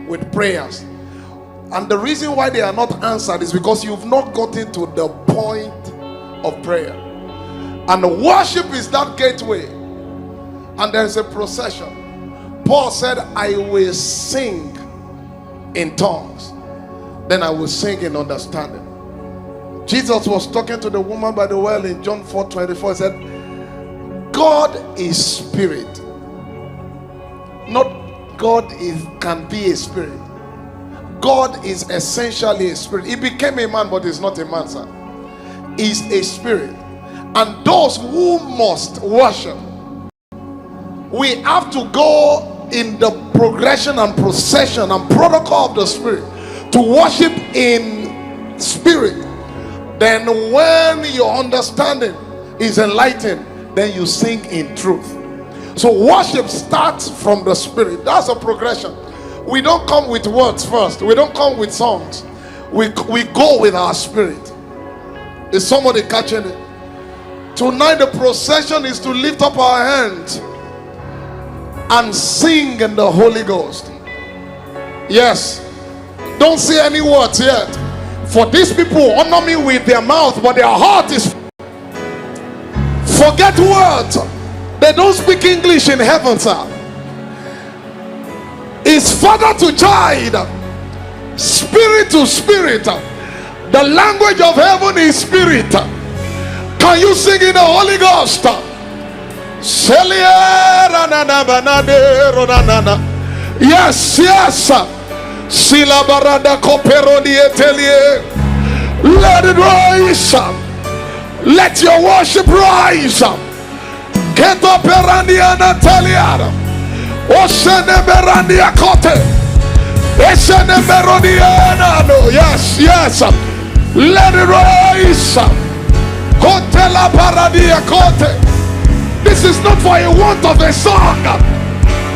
with prayers. And the reason why they are not answered is because you've not gotten to the point of prayer. And worship is that gateway. And there's a procession. Paul said, I will sing in tongues, then I will sing in understanding. Jesus was talking to the woman by the well in John 4:24. He said, God is spirit. Not God can be a spirit. God is essentially a spirit. He became a man, but he's not a man, sir. He's a spirit. And those who must worship, we have to go in the progression and procession and protocol of the spirit to worship in spirit. Then when your understanding is enlightened, then you sing in truth. So worship starts from the spirit. That's a progression. We don't come with words first. We don't come with songs. We go with our spirit. Is somebody catching it? Tonight the procession is to lift up our hands and sing in the Holy Ghost. Yes. Don't say any words yet. For these people honor me with their mouth, but their heart is... Forget words. They don't speak English in heaven, sir. It's father to child, spirit to spirit. The language of heaven is spirit. Can you sing in the Holy Ghost? Yes, yes. Let it rise. Let your worship rise. Get up and tell you. Yes, yes. Let it rise. This is not for a want of a song.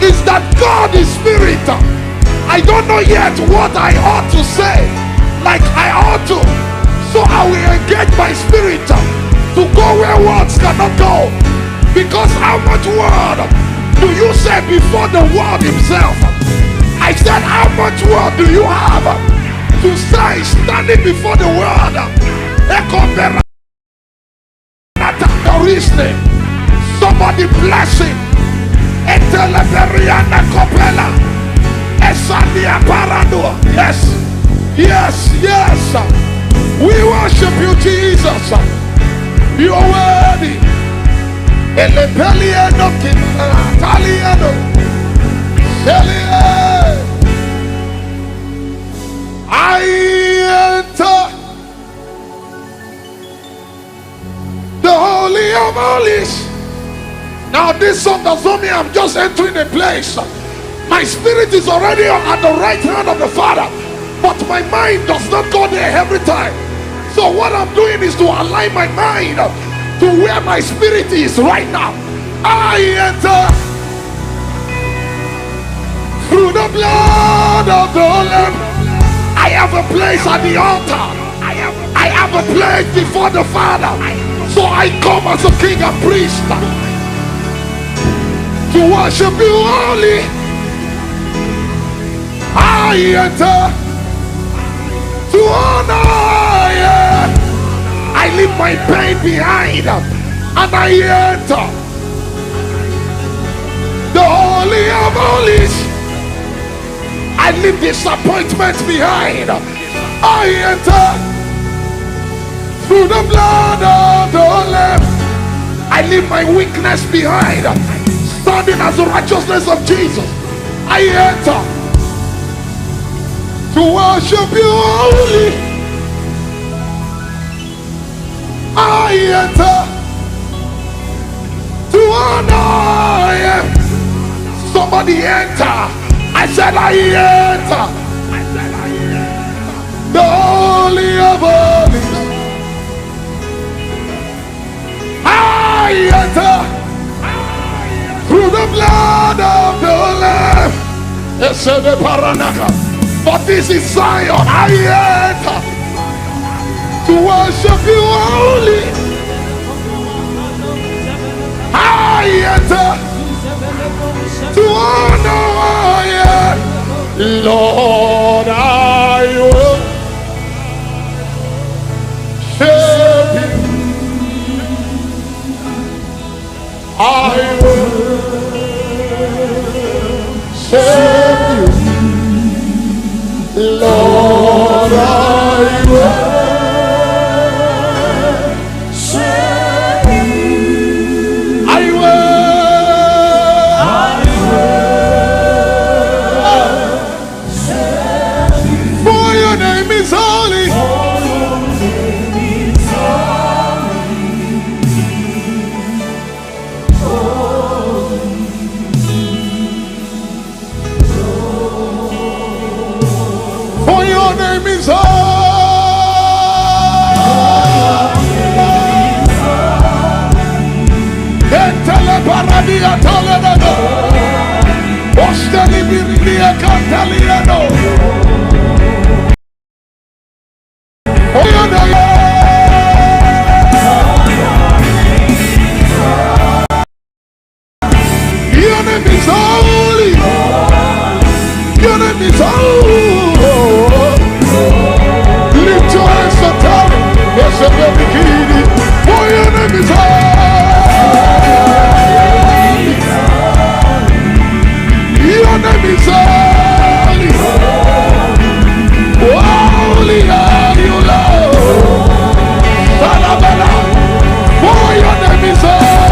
It's that God is spirit. I don't know yet what I ought to say, like I ought to. So I will engage my spirit to go where words cannot go. Because how much word do you say before the word himself? I said, how much word do you have to say standing before the word? Somebody bless him. Yes, yes, yes. We worship you, Jesus. You are worthy. I enter the Holy of Holies. Now this song does not mean I'm just entering a place. My spirit is already at the right hand of the Father, but my mind does not go there every time. So what I'm doing is to align my mind to where my spirit is right now. I enter through the blood of the Lamb. I have a place at the altar. I have a place before the Father. So I come as a king and priest to worship you only. I enter to honor you. I leave my pain behind and I enter the Holy of Holies. I leave disappointment behind. I enter through the blood of the Lamb. I leave my weakness behind, standing as the righteousness of Jesus. I enter to worship you only. I enter to honor you. Somebody enter. I said I enter the Holy of Holies. I enter through the blood of the Lamb. But this is Zion. I enter to worship you only. I enter to honor you. Lord, I will serve you. I will serve you. Lord, I will serve you. I will. For your name is holy. For your name is holy. Entele paradia toledo. Osteli biridia cantaliano. For your name. Your name is holy. Your name is holy. Lift your hands and tell me, yes, I'm very keen. For your name is holy. Your name is holy. Holy are you, Lord. Salabala. For your name is holy.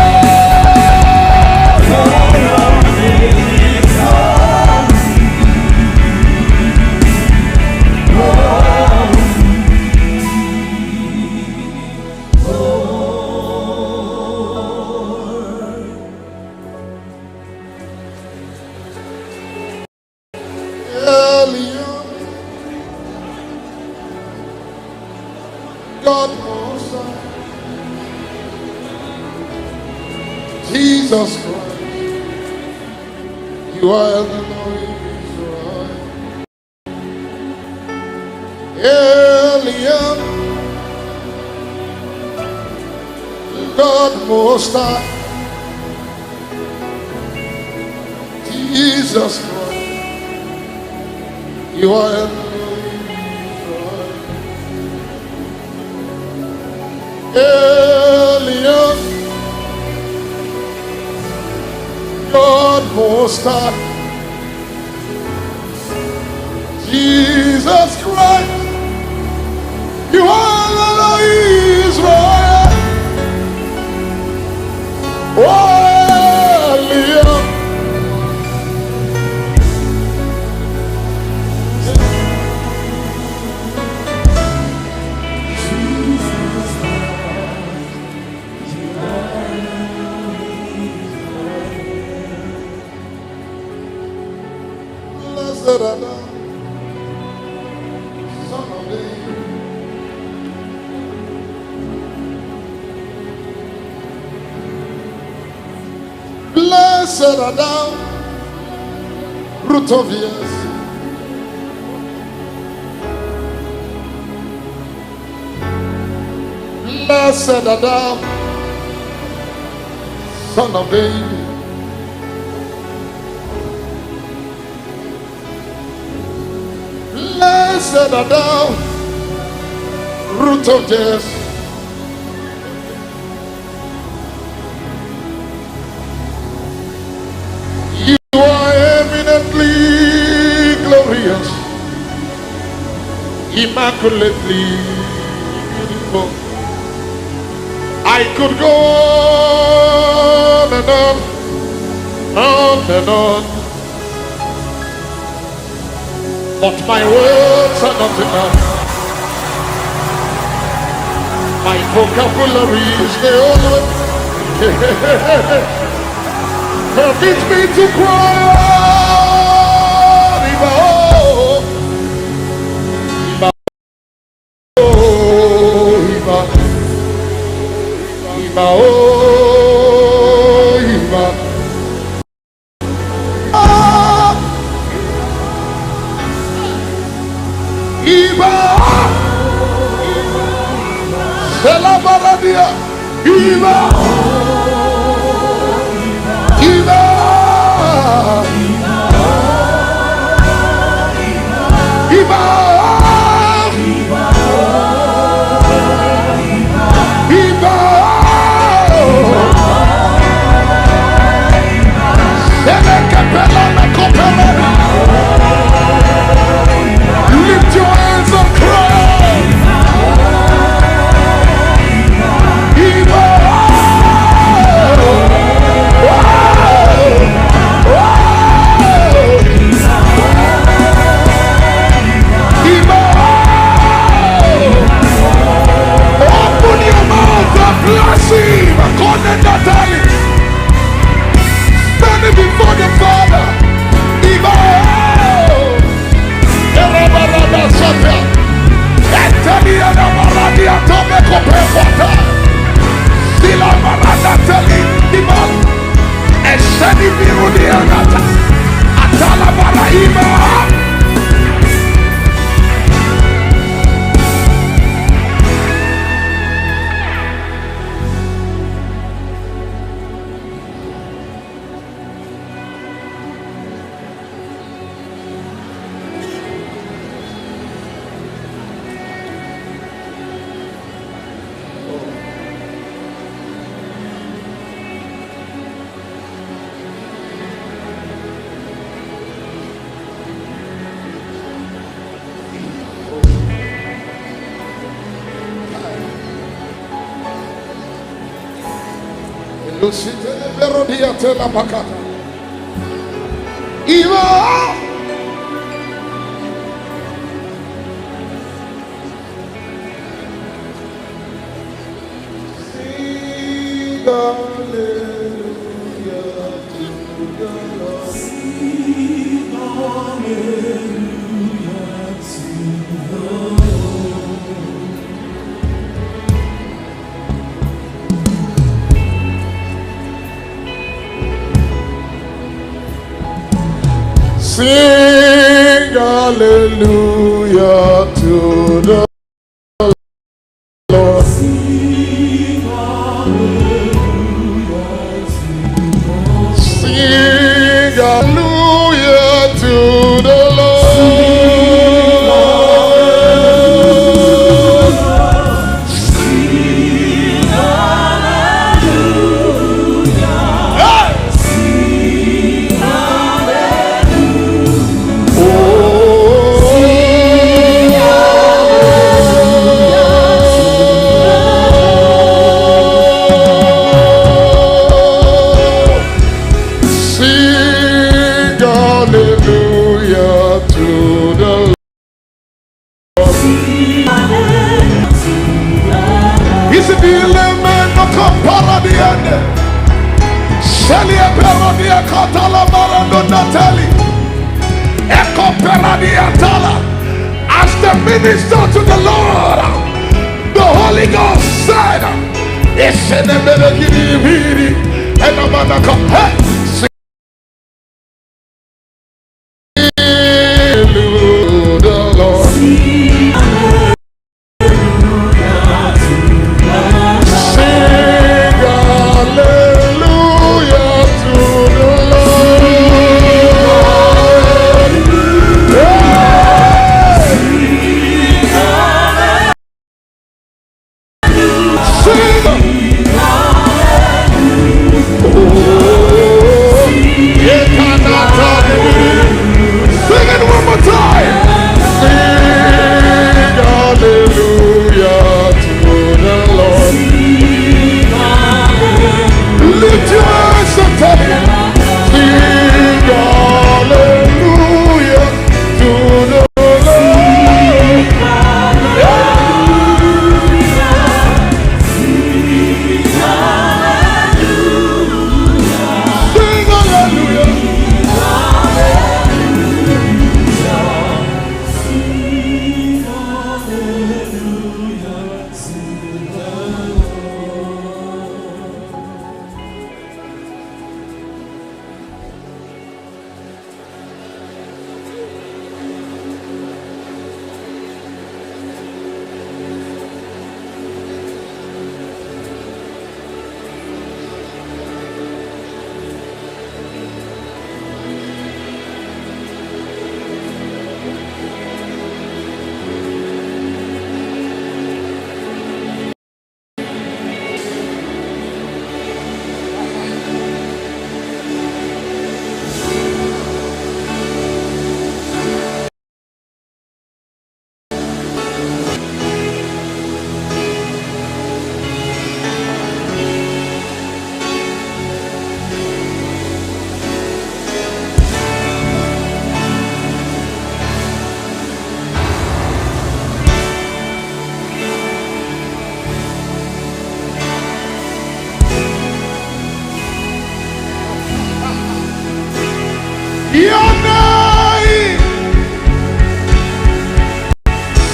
God most high, Jesus Christ, you are the Lord Israel. Eliam, God most high, Jesus Christ, you are the Lord Israel. Eliam, God most high, Jesus Christ, you are the Lord Israel. Oh, Eliam, Son of David, blessed are thou, root of years. Blessed are thou, Son of David. Blessed are thou, root of Jesse. You are eminently glorious, immaculately beautiful. I could go on and on, but my words are not enough. My vocabulary is the only. Permit me to cry. Iba, oh, Iba, Iba, oh, Iba. Iba, Selabaradia, Iba, Iba, Lusitele Verodia Tela Bakata. Eva. Sing hallelujah to the Lord. Sing hallelujah to the Lord. Sing hallelujah to the Lord. Sing hallelujah to the Lord. Sing hallelujah to the Lord. Sing hallelujah. Sing hallelujah. Oh. Sing hallelujah to the Lord. Is it the element of Comparadiane? Celia Perodia Catala Marando Natali. Echo Peradiatala. As the minister to the Lord, the Holy Ghost said, it's in the middle of the and I'm gonna come. Hey! Your name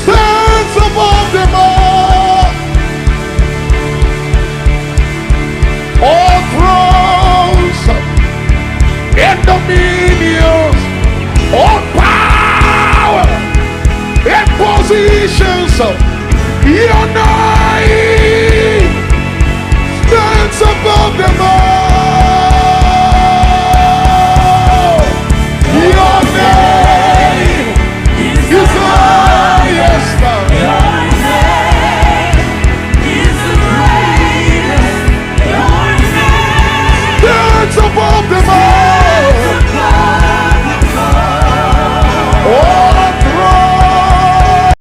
stands above them all thrones and dominions, all power and positions. Your name stands above them all. Your name is the highest. Your name is the greatest. Your name stands above them all. All throne.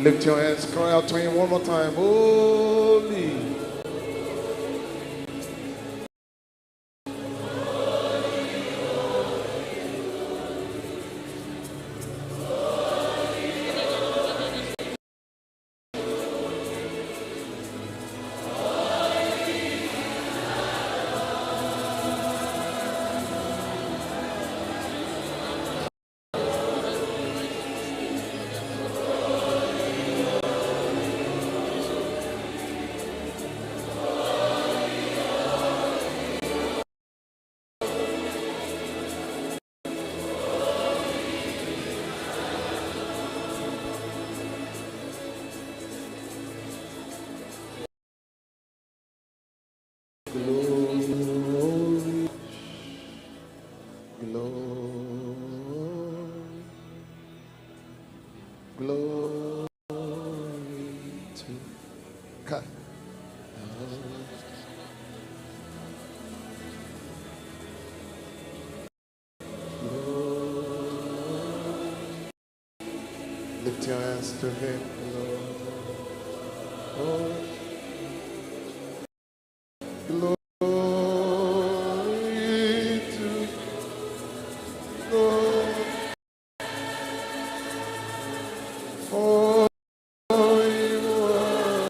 Lift your hands, cry out to him one more time. Holy. Lift your hands to him, Lord. Oh, glory to God. For you are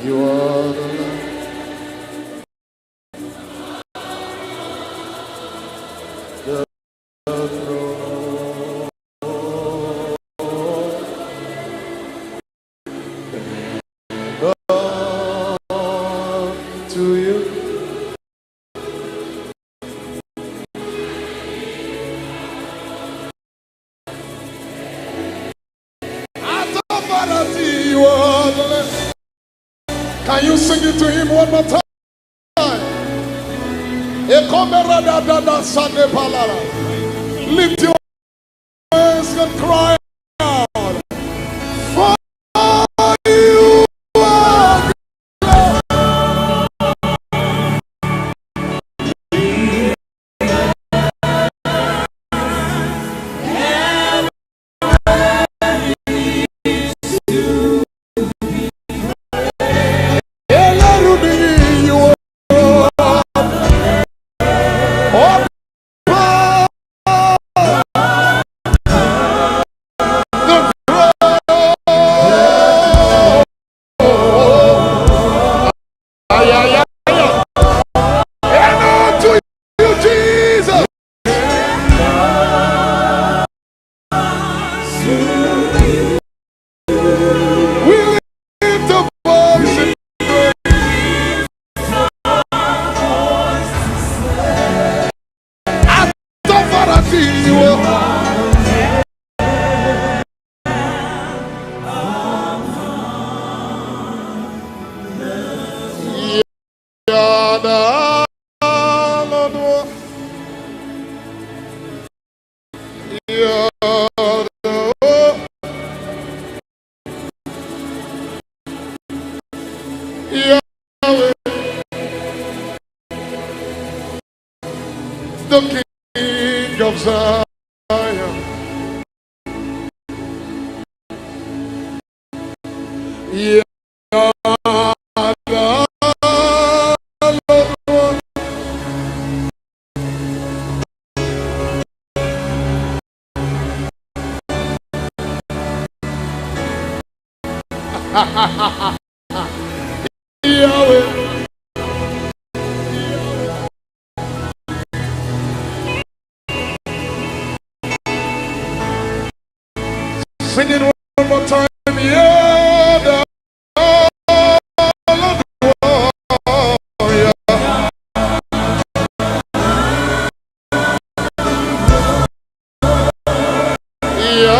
you are the Lord. To you, you are the Lord. Can you sing it to him one more time? Lift your hands and cry out. For you are the King of Zion. You are the Lord. Yahweh. Sing it one more time. Yeah, the Lord. Yeah.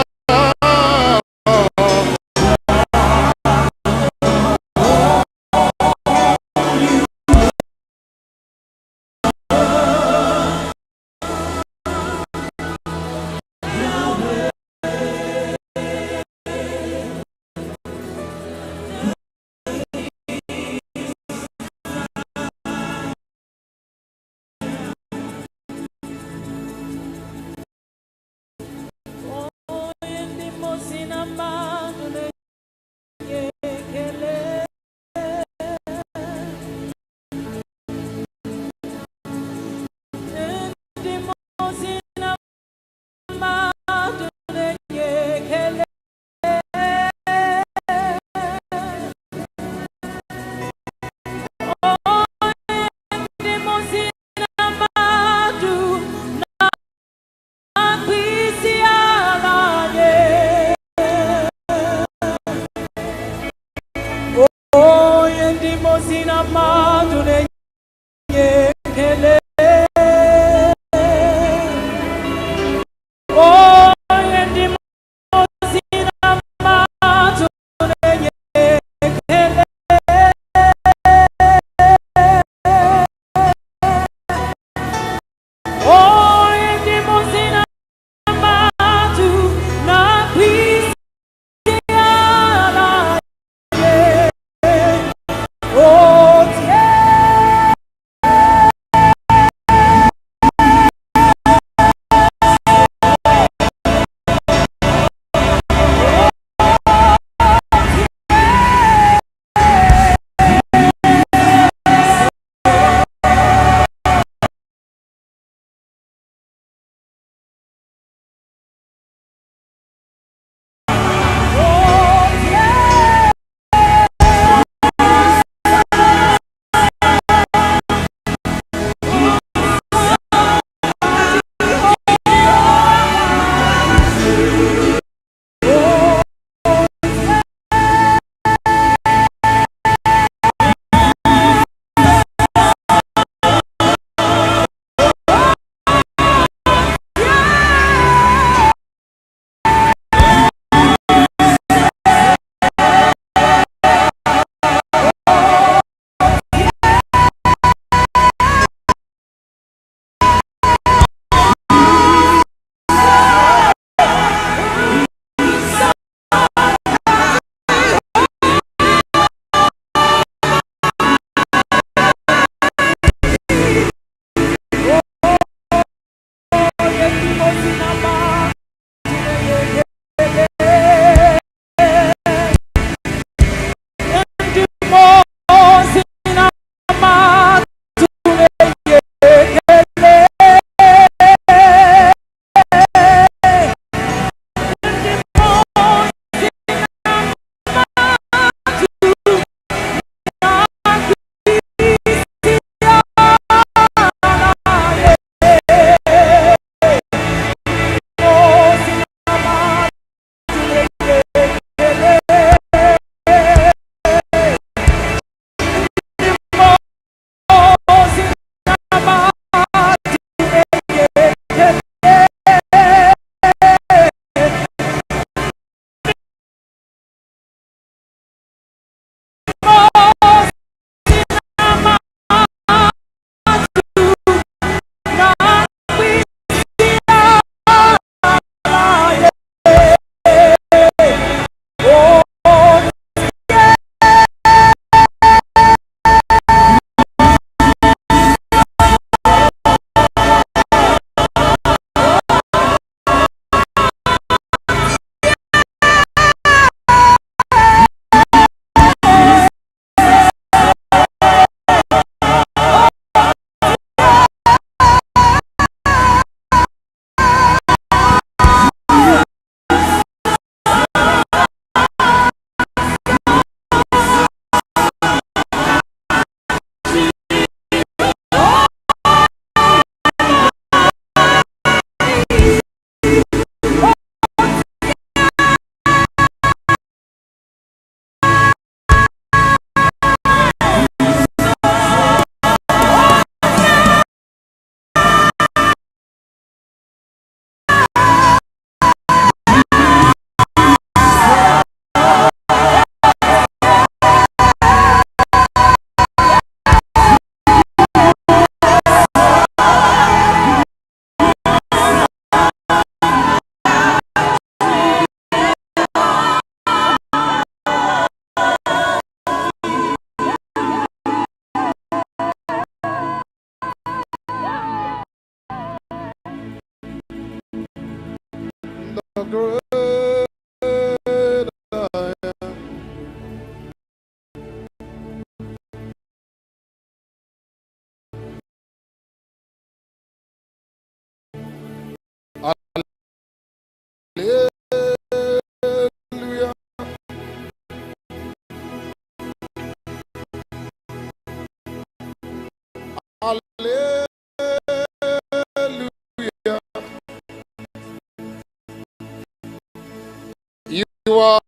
You are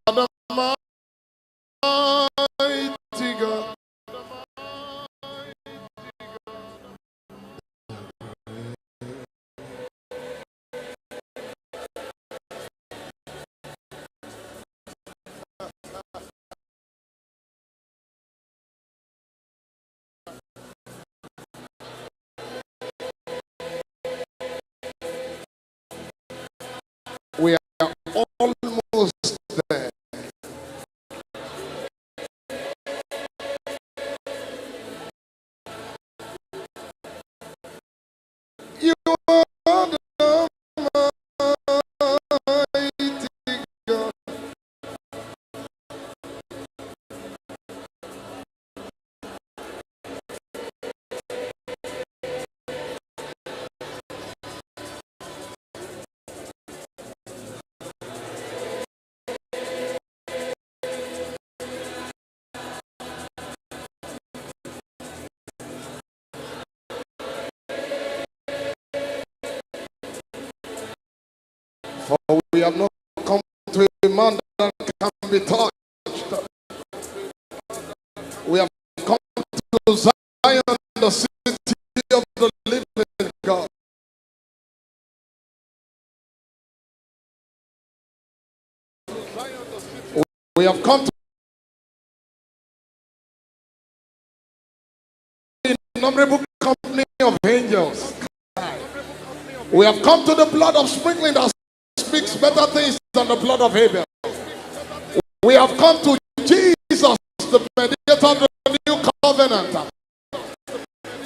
the mighty God. We are almost there. You are the mighty God. For we have not come to a man that can be touched. We have come to Zion, the city of the living God. We have come to the innumerable company of angels. We have come to the blood of sprinkling that speaks better things than the blood of Abel. We have come to Jesus, the mediator of the new covenant.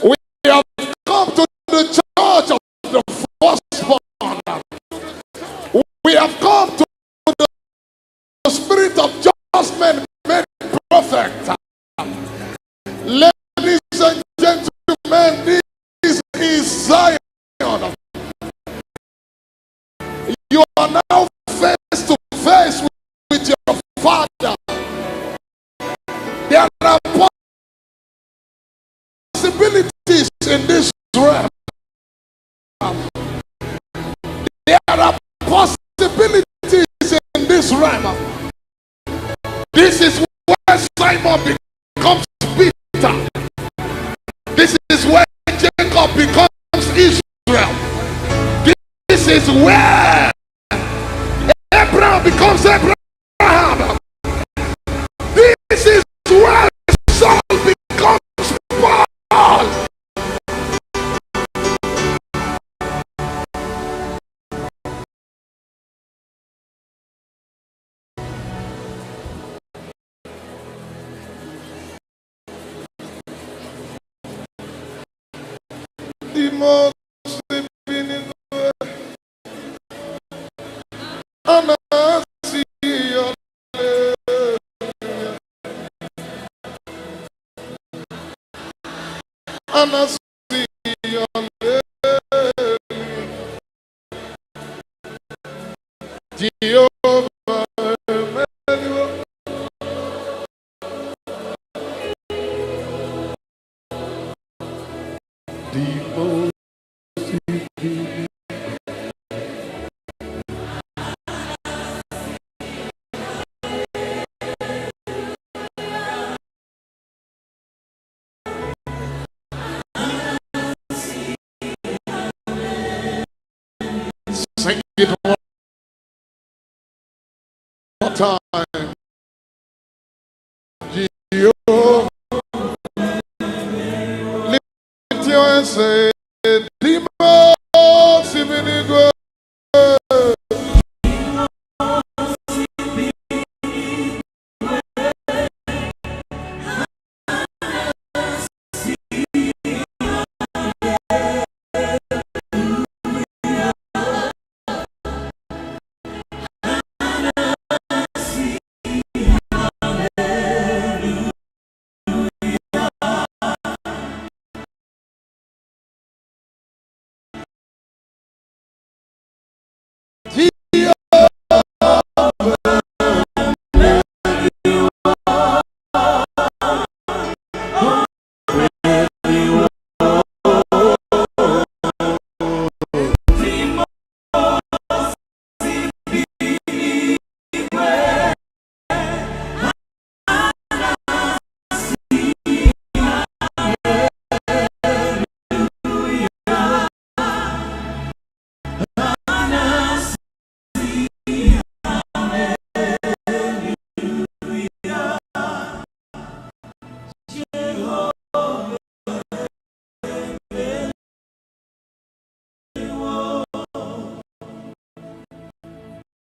We have come to the church of the first is where Abraham becomes Abraham. This is where Saul becomes Paul. The most sleeping in the and I see your and I see your Jehovah. Sing it one more time. Jehovah. Lift your hands, say, demons, even in God.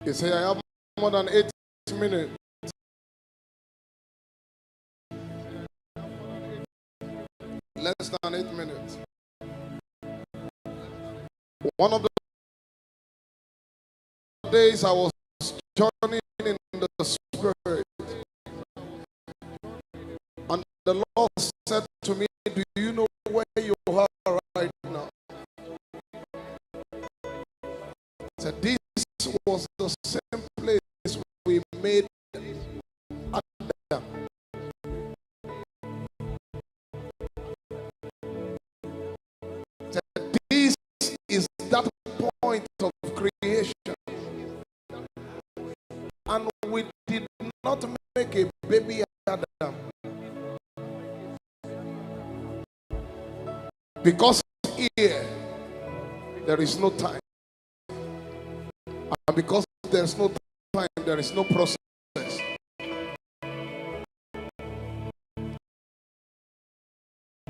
You say, I have more than 8 minutes. Less than 8 minutes. One of the days I was journeying in the Spirit, and the Lord said to me, do you know where you are right now? I said, this was the same place we made Adam. This is that point of creation, and we did not make a baby Adam because here there is no time. And because there's no time, there is no process.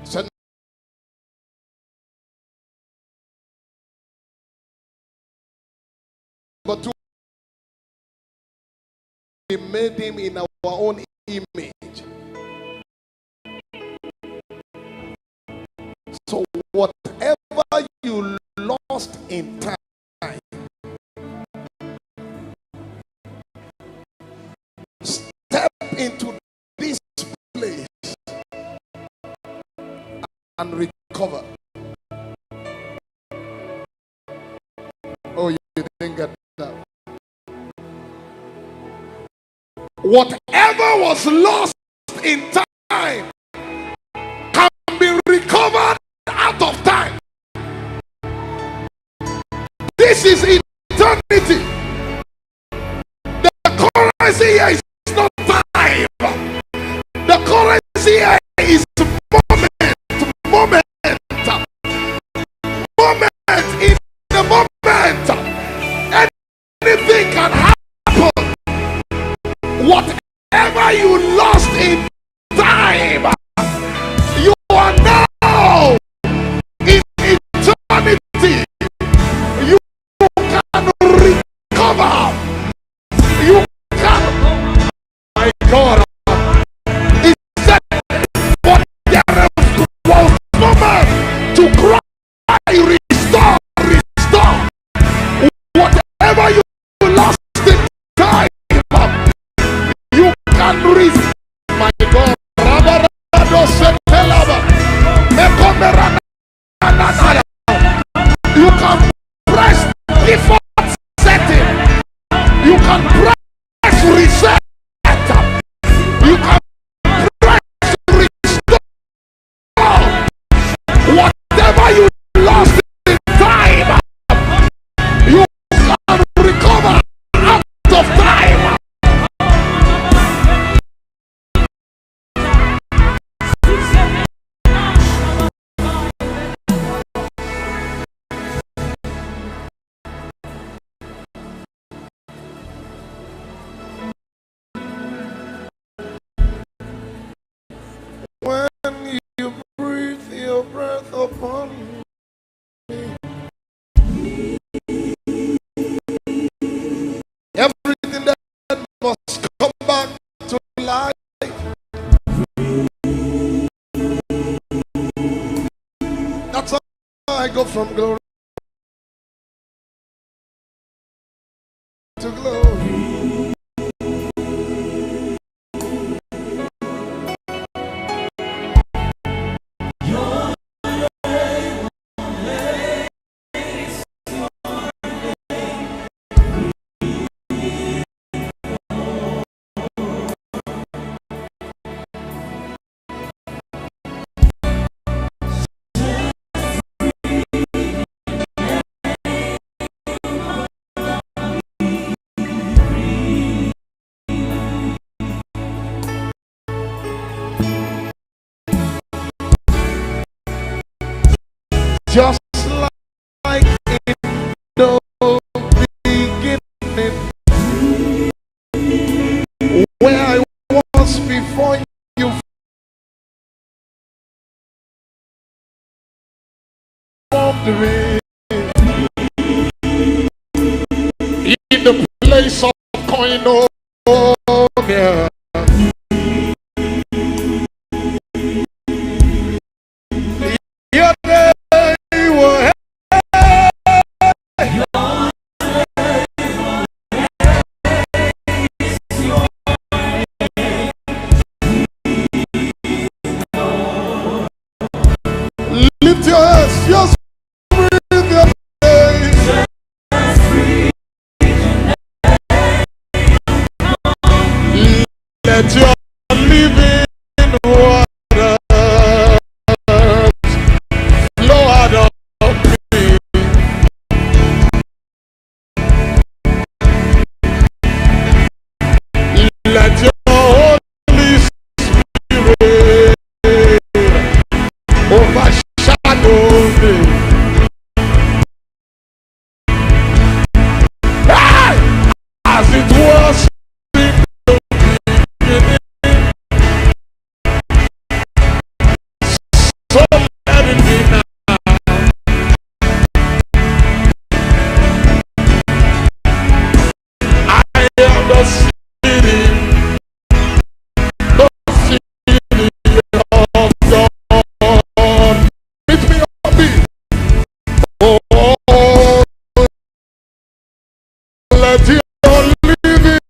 So, but we made him in our own image. So whatever you lost in time, step into this place and recover. Oh, you didn't get that. Whatever was lost in time can be recovered out of time. This is eternity. The currency here is not time. The currency here is moment in the moment. upon me. Everything that must come back to life. That's how I go from glory to glory. Just like in the beginning, where I was before you formed me, in the place of koinonia. Lift your hands, just breathe your name. Let your living water flow out of me. Let your Holy Spirit overshadow me. Hey! As it was in the beginning, so let it be now. I am the city of God. Meet me up here. Oh, let your living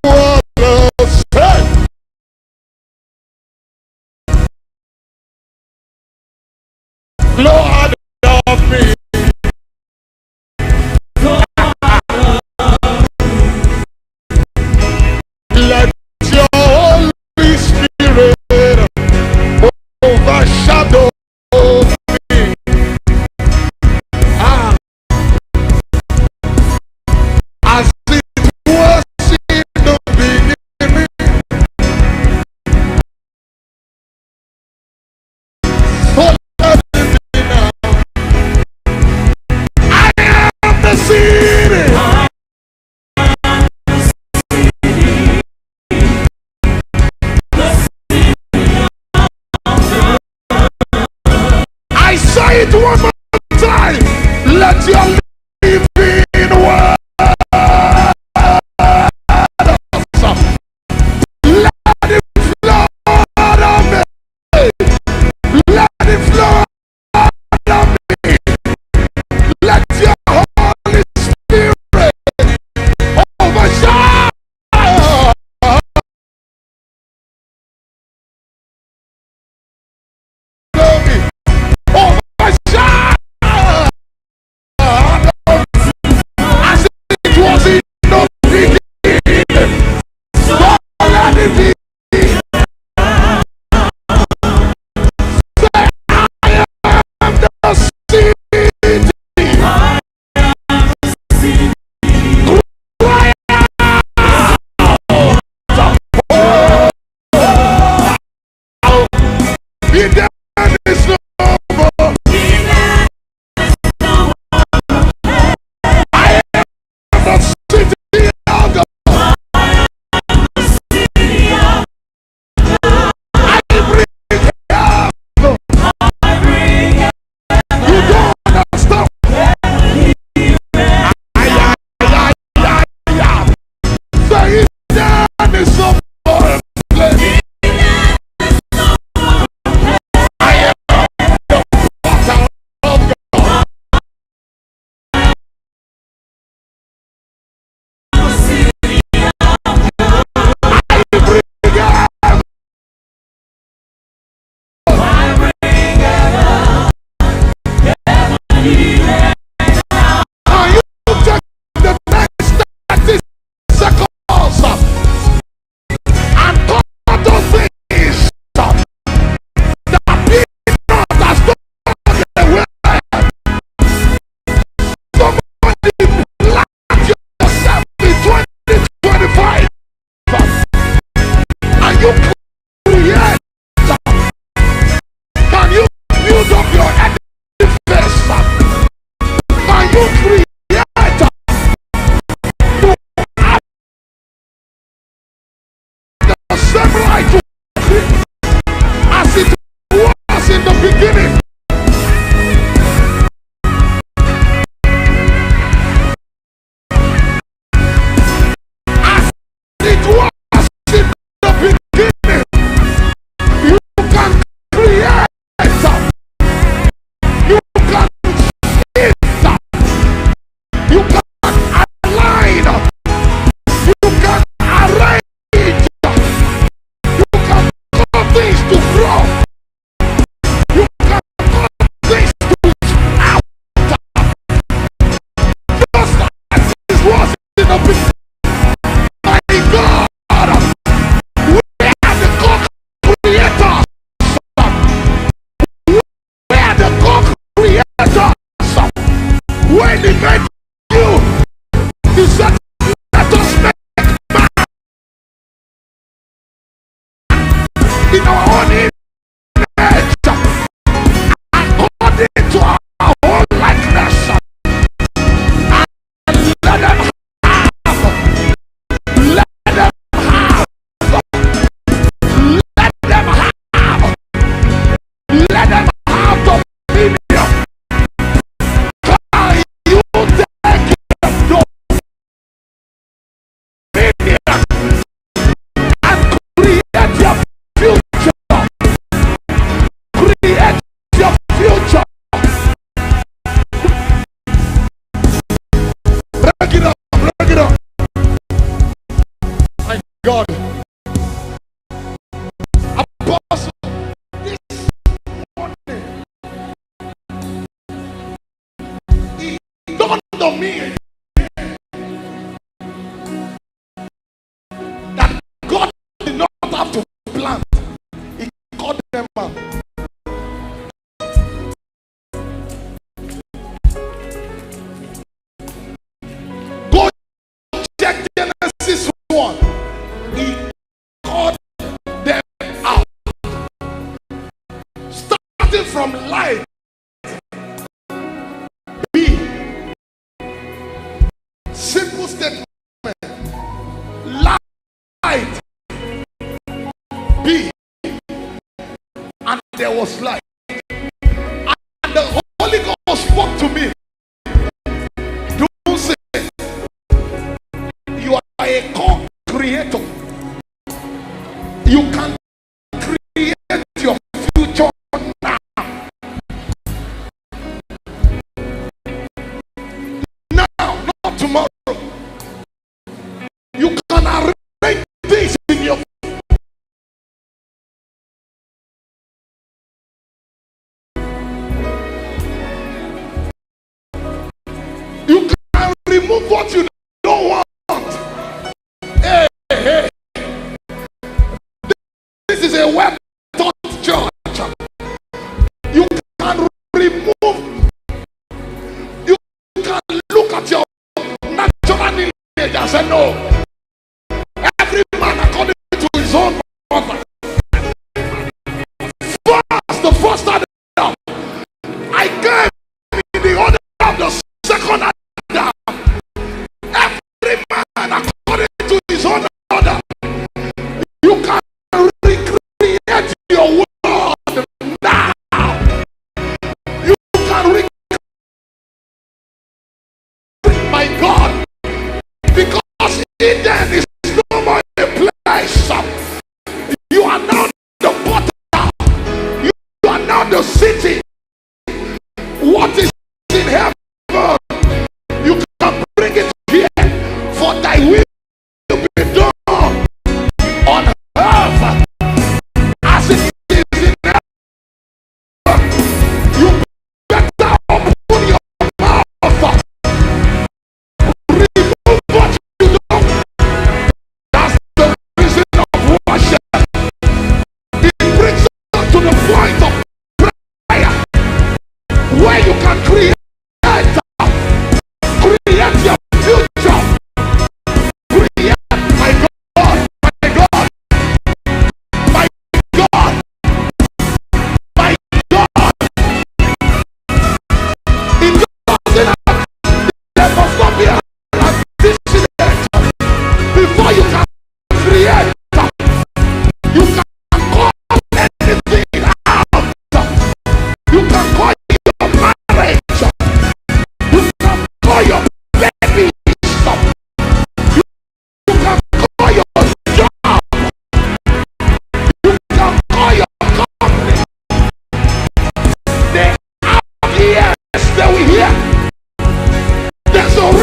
waters flow out of me. Let your Holy Spirit overshadow me. As it was in the beginning, so let it be now. I am the city. I say it one more time. Let your living word, let it flow out of me. Let it flow out of me. Let your Holy Spirit overshadow. Me. Overshadow creator. You have the same right to create as it was in the beginning. As it was in the beginning. You can create. You can sit. You can align. You can arrange. You can cause things to grow. You can cause things to out. Just as it was in the beginning. My God, we are the co-creators. We are the co-creators. When he made you, he said, let us make man in our own image, according to our own likeness, and let them have, let them have, let them have, let them have dominion. Can you take the dominion and create your future? Create your future. Break it up, break it up. My God. Apostle, this morning, he dawned on me that God did not have to plant. He called them out. Go check Genesis 1. He called them out. Starting from light. B. Simple statement. Light. B. And there was light. And the Holy Ghost spoke to me. Dunsin, you are a co-creator. You can create your future now. Now, not tomorrow. You can arrange things in your. You can remove what you don't want. Hey, hey. This is a well-taught church. You can remove. You can look at your natural lineage and say, no. Every man according to his own purpose. First, the first Adam, I gave in the order of the second Adam. Every man according to his own order. You can recreate your world now. You can recreate, my God, because he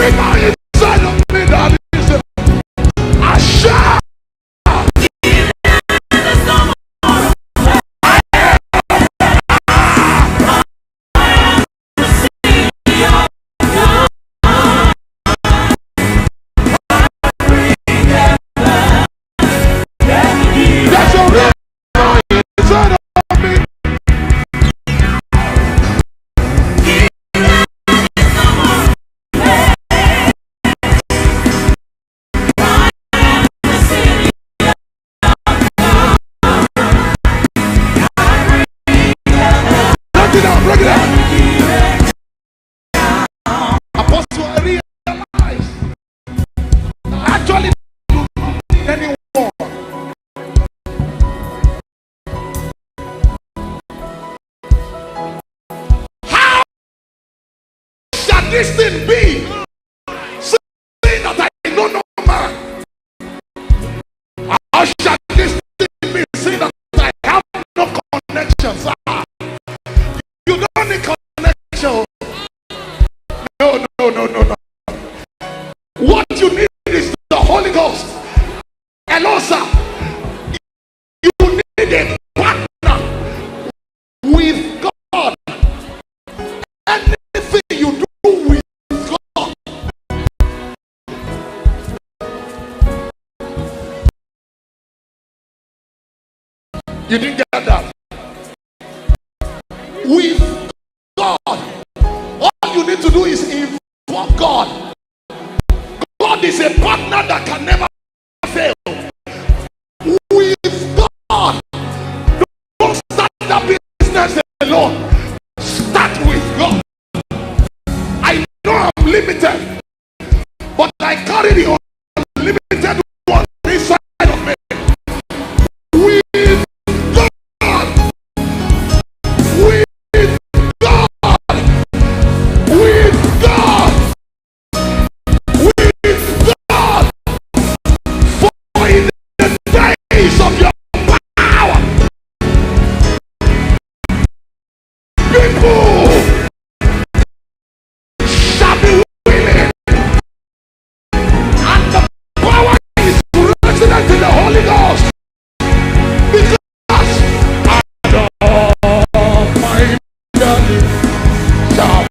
inside of me that is a shout. Break it out. Apostle, I realized actually anyone. How shall this thing be? Saying that I know no man. How shall this thing be? Saying that I have no connections. You don't need connection. No. What you need is the Holy Ghost. Hello, sir. You need a partner with God. Anything you do with God. You didn't get that. With God, all you need to do is invoke God. God is a partner that can never fail. With God, don't start that business alone. Start with God. I know I'm limited, but I carry the unlimited one inside of me. With God, with of your power, people shall be willing, and the power is resident in the Holy Ghost, because my belly shall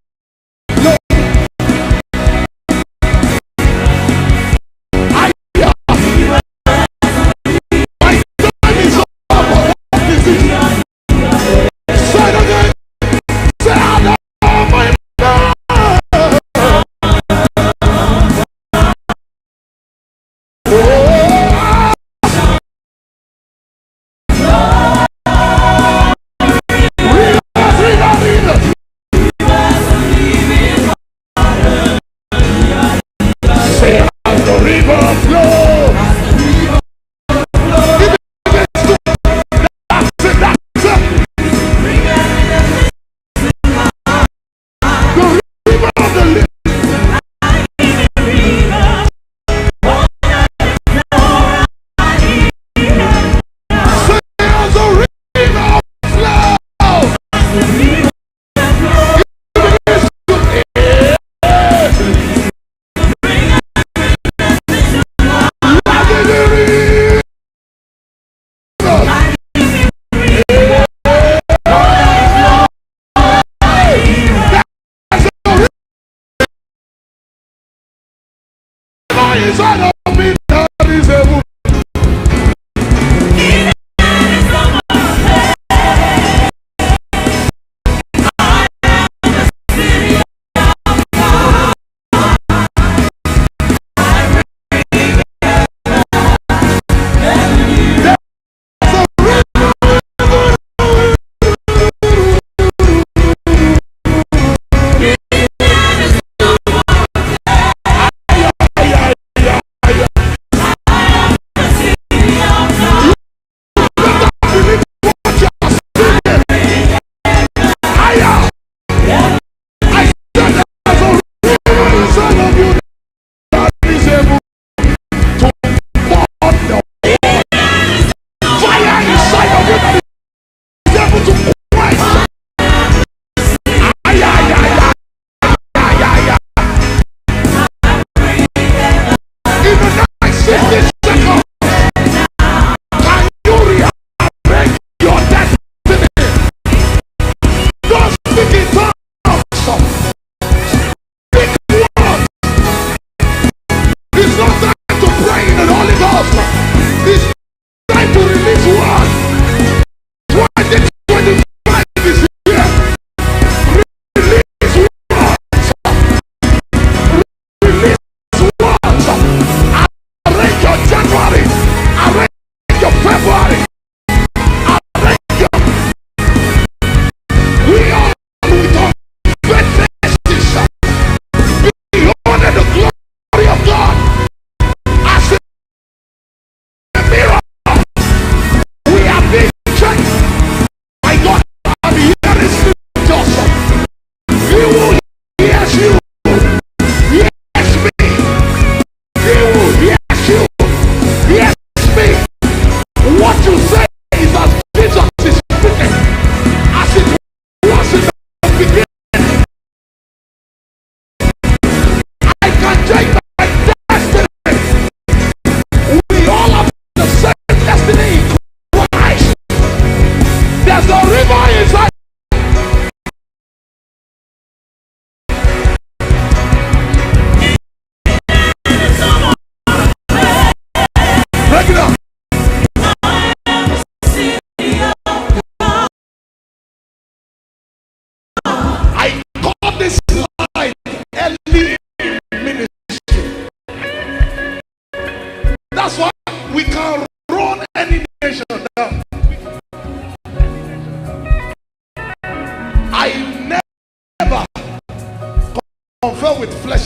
inside of me that is able.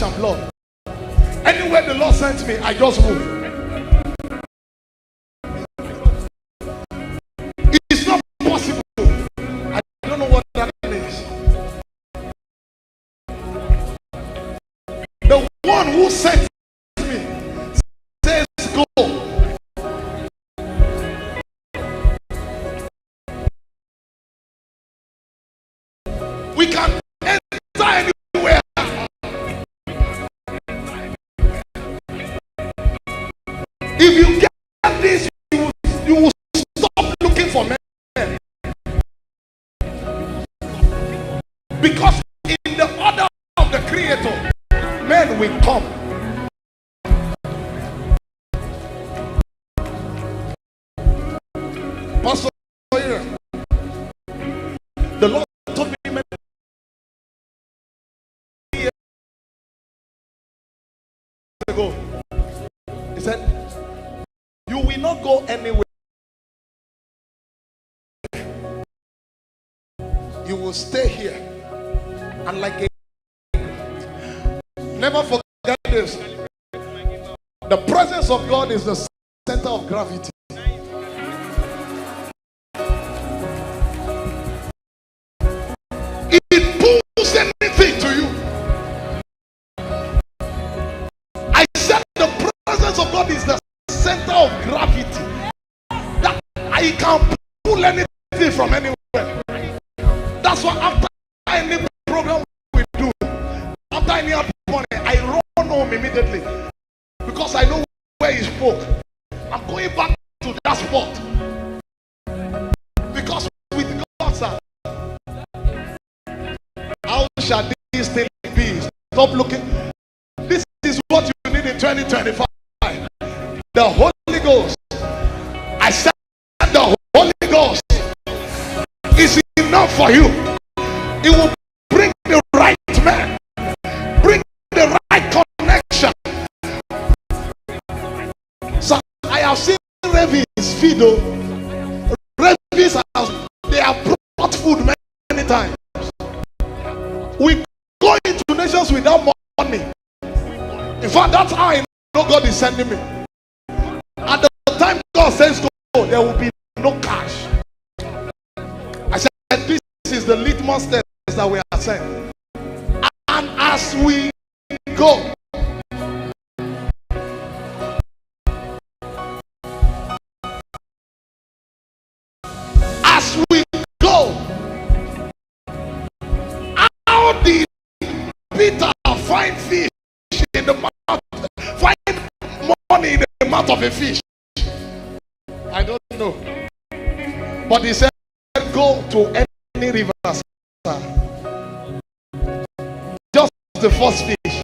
flesh and blood. Anywhere the Lord sent me, I just move. It's not possible. I don't know what that is. The one who sent me says go. We can enter anywhere. If you get this, you will stop looking for men. Because in the order of the Creator, men will come. Pastor, the Lord told me many years ago, He said, you will not go anywhere. You will stay here. And like a, never forget this. The presence of God is the center of gravity. It pulls anything to you. I said the presence of God is the center of gravity. That I can pull anything from anywhere. That's why after any program we do, after any money, I run home immediately because I know where He spoke. I'm going back to that spot because with God, sir, how shall this thing be? Stop looking. This is what you need in 2025. The Holy Ghost. I said the Holy Ghost is enough for you. It will bring the right man, bring the right connection. So I have seen rabbis feed. Rabbis, they have brought food many times. We go into nations without money. In fact, that's how I know God is sending me. At the time God says go, there will be no cash. I said, this is the litmus test that we are saying. And as we go, how did Peter find fish in the mouth, find money in the mouth of a fish? I don't know. But he said, go to any river, sir. Just the first fish.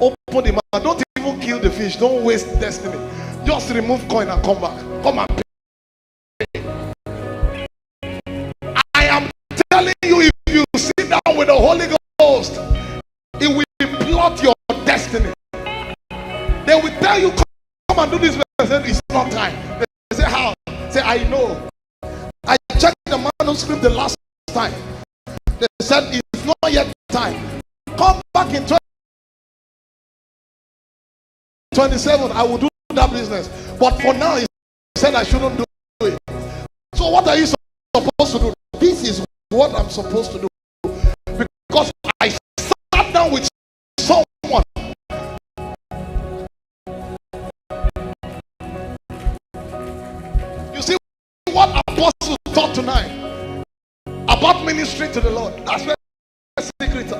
Open the mouth. Don't even kill the fish. Don't waste destiny. Just remove coin and come back. Come and pay. I am telling you, if you sit down with the Holy Ghost, it will plot your destiny. They will tell you, come and do this. It's not time. They say, how? Say, I know. I checked the manuscript the last time. They said, it's not yet time. Come back in 2027. I will do that business. But for now, he said I shouldn't do it. So what are you supposed to do? This is what I'm supposed to do. Because I sat down with someone. You see what Apostle taught tonight about ministry to the Lord. That's where the secret is.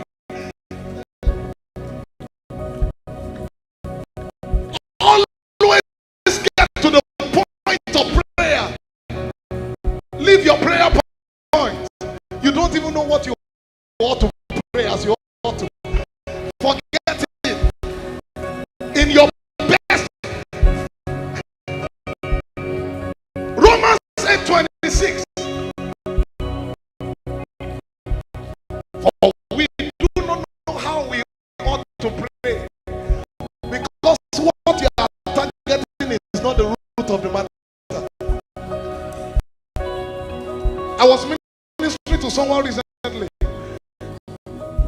Always get to the point of prayer. Leave your prayer point. You don't even know what you ought to pray as you ought to. Forget it. In your best. Romans 8:26. For we do not know how we ought to pray. Because what you are targeting is not the root of the matter. I was ministering to someone recently.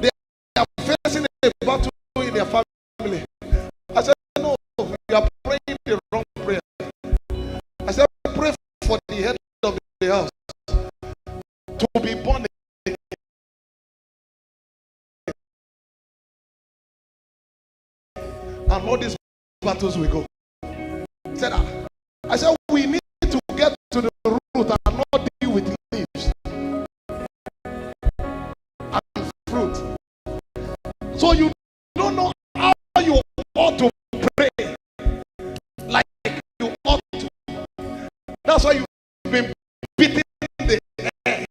They are facing a battle and all these battles will go. Said, I said, we need to get to the root and not deal with leaves and fruit. So you don't know how you ought to pray like you ought to. That's why you've been beating the air.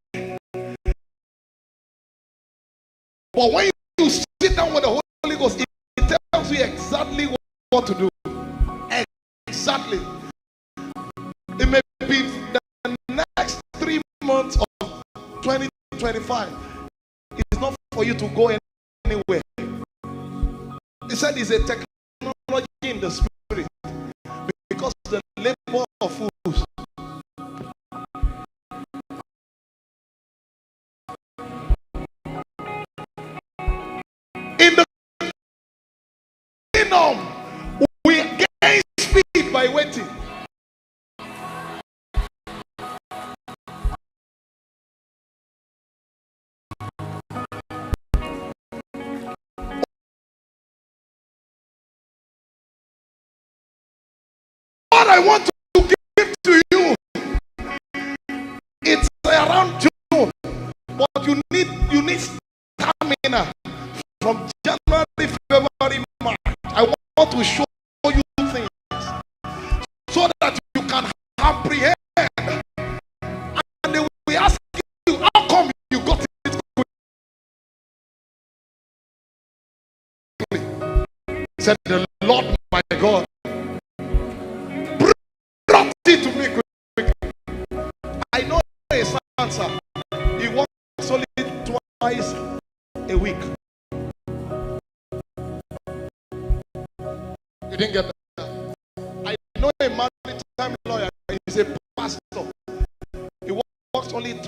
But when you sit down with the Holy Ghost, it tells you exactly what to do. Exactly. It may be the next 3 months of 2025. It's not for you to go anywhere. He said it's a technology in the spirit, because the labor of fools. In the kingdom, we gain speed by waiting. What I want to give to you, it's around June, but you need stamina from January, February, March. I want to show you things so that you can apprehend, and they will ask you, how come you got it quickly? Said the Lord my God brought it to me quickly. I know his answer. He works only twice a week. You didn't get that? I know a maritime lawyer. He's a pastor. He works only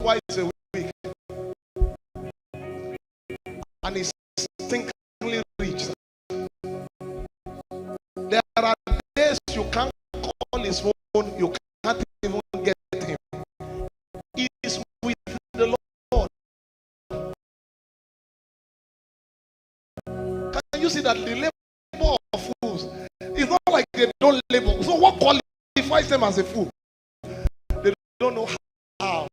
twice a week, and he's stinkingly rich. There are days you can't call his phone, you can't even get him. He is with the Lord. Can you see that the labor of fools is not like they don't labor? So what qualifies them as a fool? They don't know how.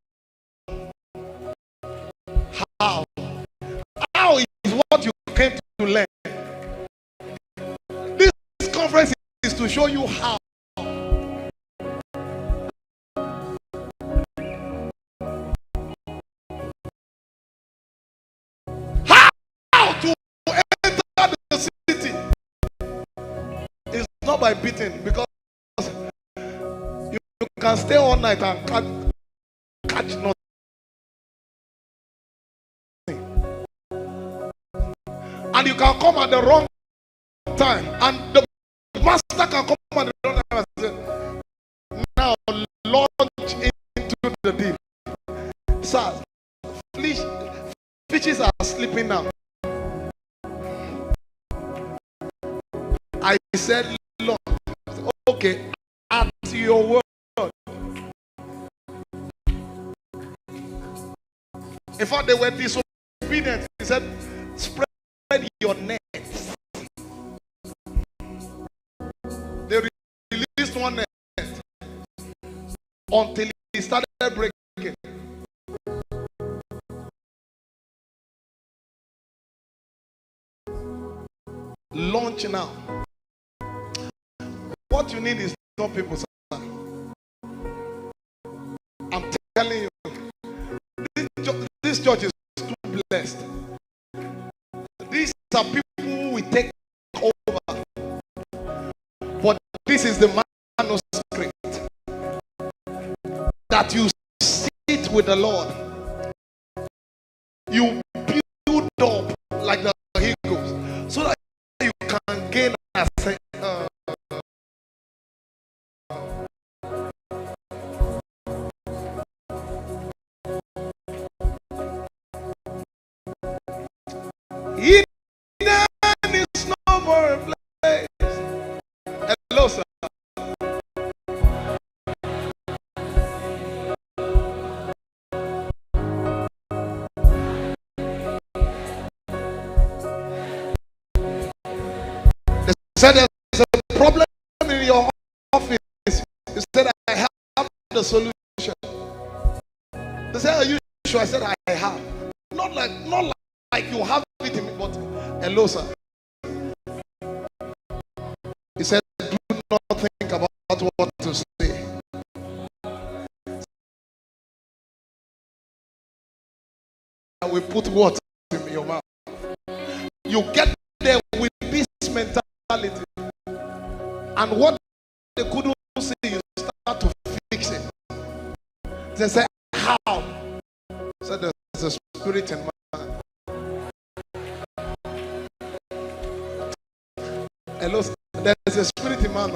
How is what you came to learn. This conference is to show you how. How to enter the city. It's not by beating, because you can stay all night and catch nothing. And you can come at the wrong time, and the master can come at the wrong time and say, now launch into the deep. Sir, fishes are sleeping now. I said, Lord, okay, at your word. In fact, they were disobedient. He said, spread your nets. They released one net until it started breaking. Launch now. What you need is not people, sir. I'm telling you, this church is too blessed. These are people who will take over. But this is the manuscript that you sit with the Lord. You build up like the eagles, so that you can gain a Eden is no more a place. Hello, sir. said there's a problem in your office. He said, I have the solution. They said, are you sure? I said, I have. Not like you have it in me, but hello, sir. He said, do not think about what to say. We put what in your mouth. You get there with this mentality, and what they couldn't see, you start to fix it. They say, how? So there's a spirit in man. Hello, there's a spirit in man.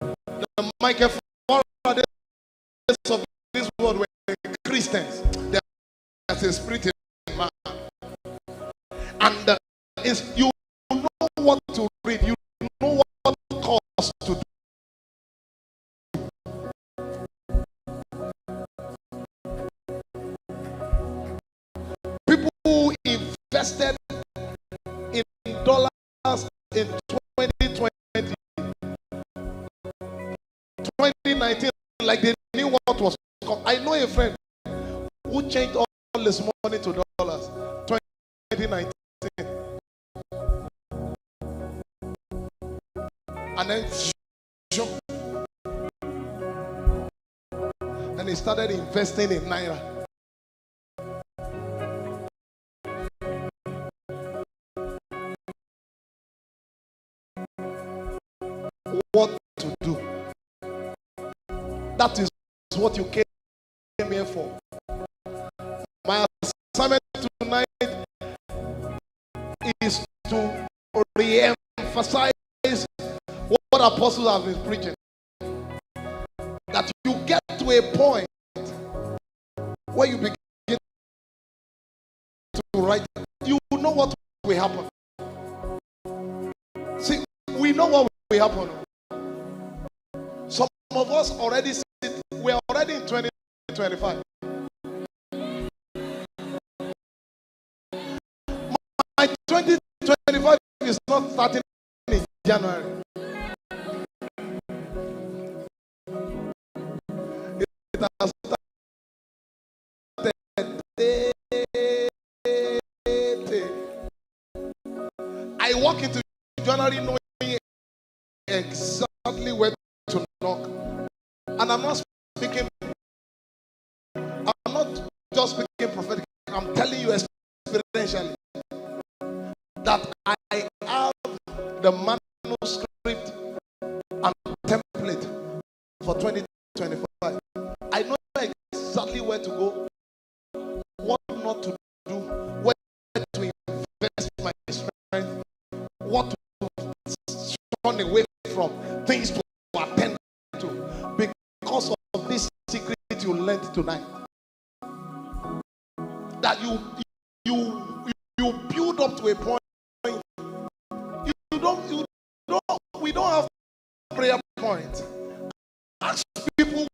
The microphone of this world were Christians. There's a spirit in man. And you know what to read, you know what course to do. People who invested in dollars in 2020, 2019, like they knew what was coming. I know a friend who changed all his money to dollars 2019. And then he started investing in naira. What to do? That is what you came here for. My assignment tonight is to re-emphasize what apostles have been preaching. That you get to a point where you begin to write. You know what will happen. See, we know what will happen. Some of us already sit, we're already in 2025. My 2025 is not starting in January. It has started. I walk into January knowing exactly where to knock. And I'm not speaking, I'm not just speaking prophetically, I'm telling you experientially that I have the manuscript and template for 2025. I know exactly where to go, what not to do, where to invest my strength, what to shun away from, things to attend to, because of this secret you learned tonight. That you build up to a point. We don't have prayer point. Ask people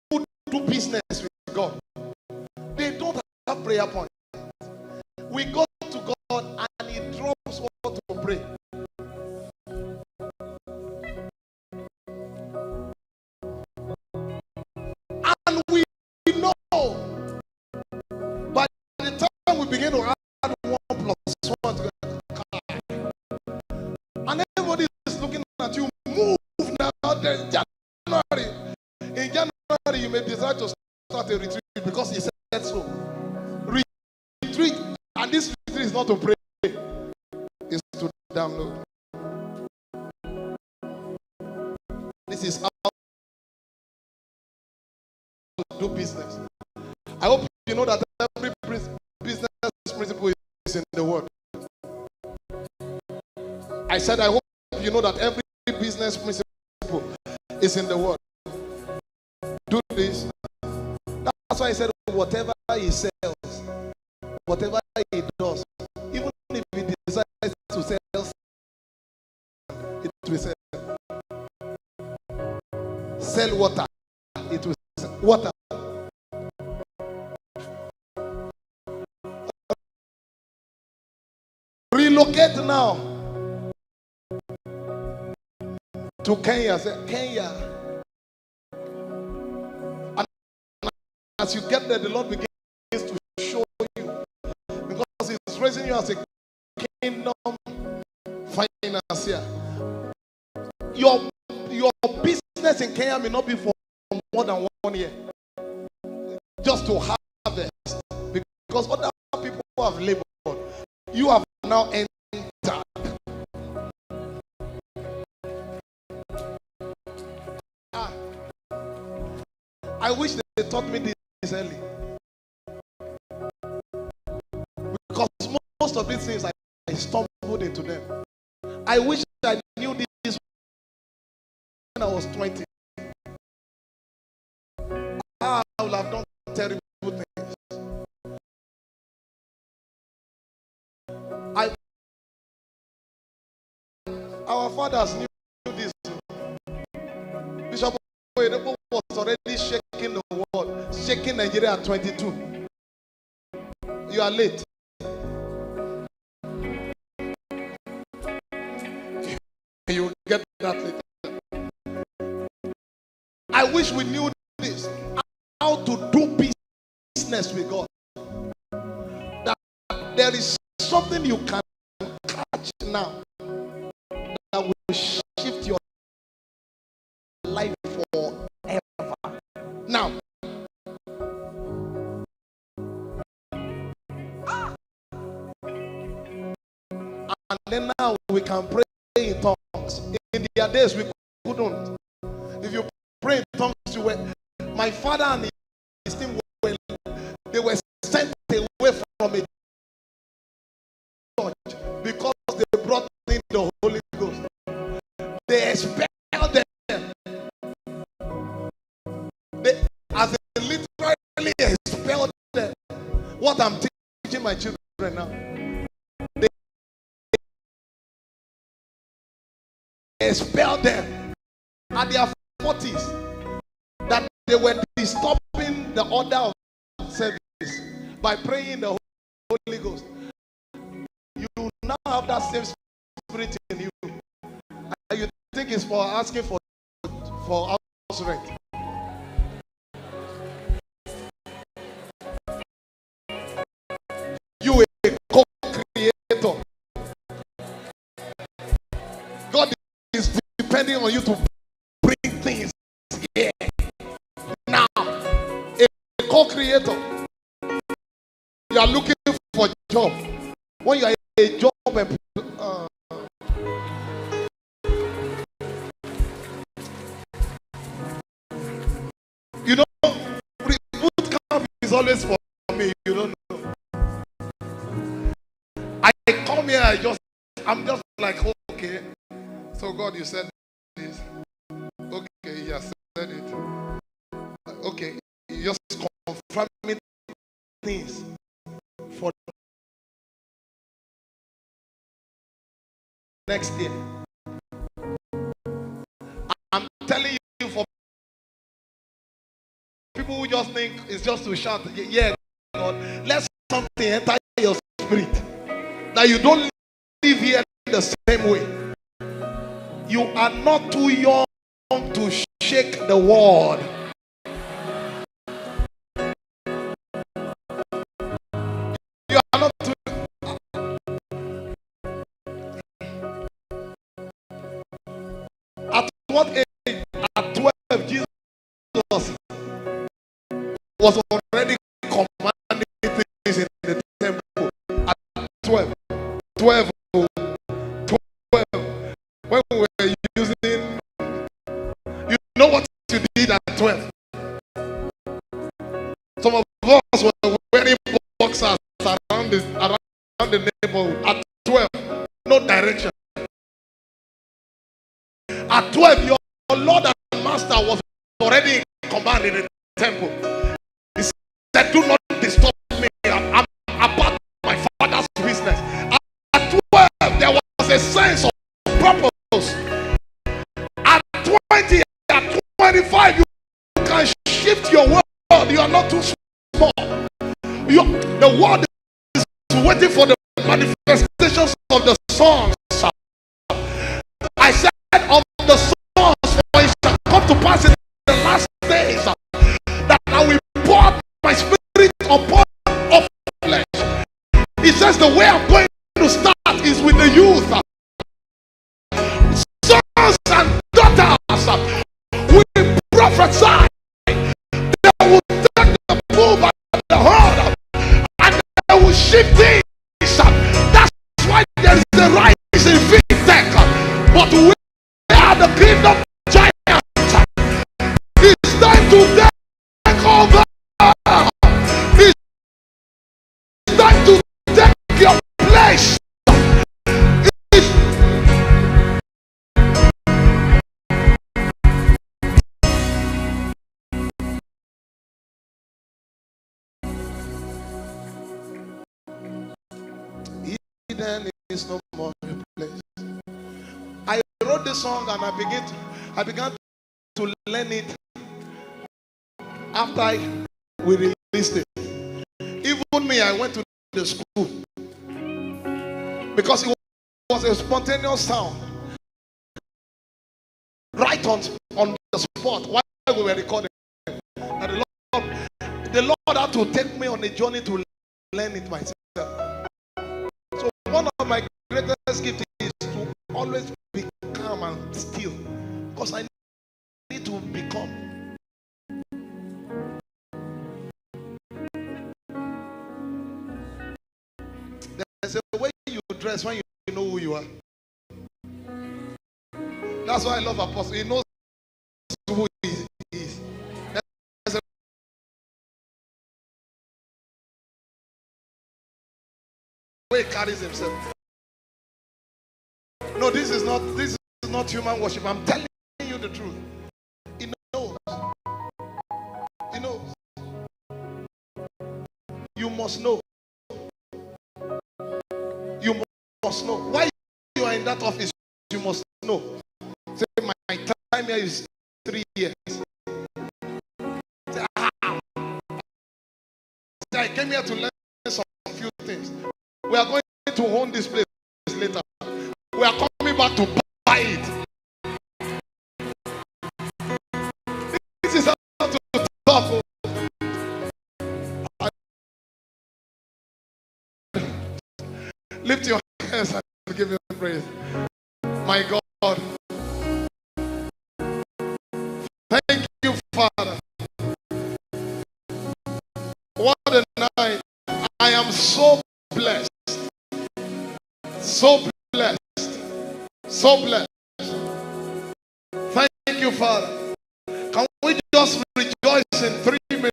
who do business with God. They don't have prayer point. We go to God and He drops what to pray. And we know by the time we begin to add 1 plus 1 together, and everybody is looking at you. Move now. There's January. In January, you may decide to start a retreat because He said so. Retreat, and this retreat is not to pray, it's to download. This is how to do business. I hope you know that every business principle is in the Word. I said, I hope you know that every business principle is in the Word. Do this. That's why I said, whatever he sells, whatever he does, even if he decides to sell, it will sell. Sell water, it will sell water. relocate now to Kenya. Say, Kenya. And as you get there, the Lord begins to show you, because He's raising you as a kingdom financier. Your business in Kenya may not be for more than 1 year, just to harvest, because other people have labored. You have now entered. I wish they taught me this early, because most of these things I stumbled into them. I wish I knew this when I was 20. I would have done terrible things. Our fathers knew this. Bishop Davidonyedepo was already shaking the world, shaking Nigeria at 22. You are late. You will get that later. I wish we knew this, how to do business with God. That there is something you can catch now that will shift your life forever. Now, and then now we can pray in tongues. In their days we couldn't. If you pray in tongues, you were. My father and his team were. They were sent away from a church because they brought in the Holy Ghost. They expelled them. They, as they literally expelled them. What I'm teaching my children now. They expelled them at their 40s, that they were disturbing the order of service by praying in the Holy Ghost. You now have that same spirit in you. And you think it's for asking for house rent. You a co-creator. God is depending on you to bring things here. Now, a co-creator, you are looking for a job. When you are a job you know, boot camp is always for me. You don't know. I come here, I'm just like, okay. So God, you said this. Okay, you said it. Okay, you just confirming things for next year. I'm telling you, for people who just think it's just to shout, yeah, God, let something enter your spirit that you don't live here the same way. You are not too young to shake the world. You are not too. At what age? At 12, Jesus was already commanding things in the temple. At 12. When we were using, you know what you did at 12? Some of us were wearing boxers around the neighborhood. At 12, no direction. At 12, your Lord and Master was already in command in the temple. He said, do not disturb me. I'm about my father's business. At 12, there was a sense of purpose. At 20, at 25, you can shift your world. You are not too small. The world is waiting for the manifestations start is with the youth. Sons and daughters, we prophesy. They will take the bull by the horn and they will shift things. That's why there is a rise in fintech. But we are the kingdom giants. It's time to take over. It's time to take your place. Eden is no more a place. I wrote this song and I began to learn it after we released it. Even me, I went to the school because it was a spontaneous sound right on the spot while we were recording. And the Lord had to take me on a journey to learn it myself. So one of my greatest gifts is to always be calm and still, because I need to become. There's a way you dress when you know who you are. That's why I love Apostle. He knows who he is. There's a way he carries himself. No, this is not human worship. I'm telling you the truth. He knows. He knows. You must know. You must know. Why you are in that office, you must know. Say, my time here is 3 years. Say, I came here to learn some few things. We are going to own this place later. We are coming back to buy it. This is how to talk. Lift your hands and give him praise. My God. Thank you, Father. What a night. I am so blessed. So blessed. So blessed. Thank you, Father. Can we just rejoice in 3 minutes?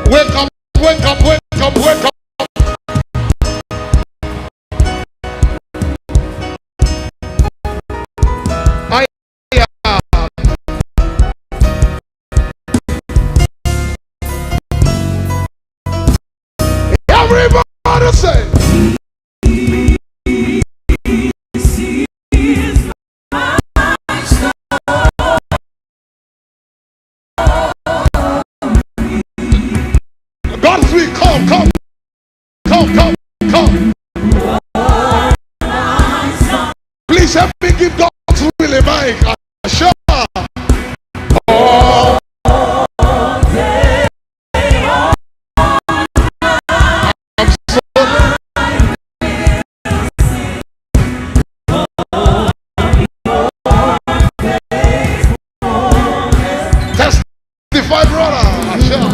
Wake up, wake up, wake up, wake up. Everybody say, God's sweet, come. Please help me give God's will a mic. Sure. Testify, brother. Sure.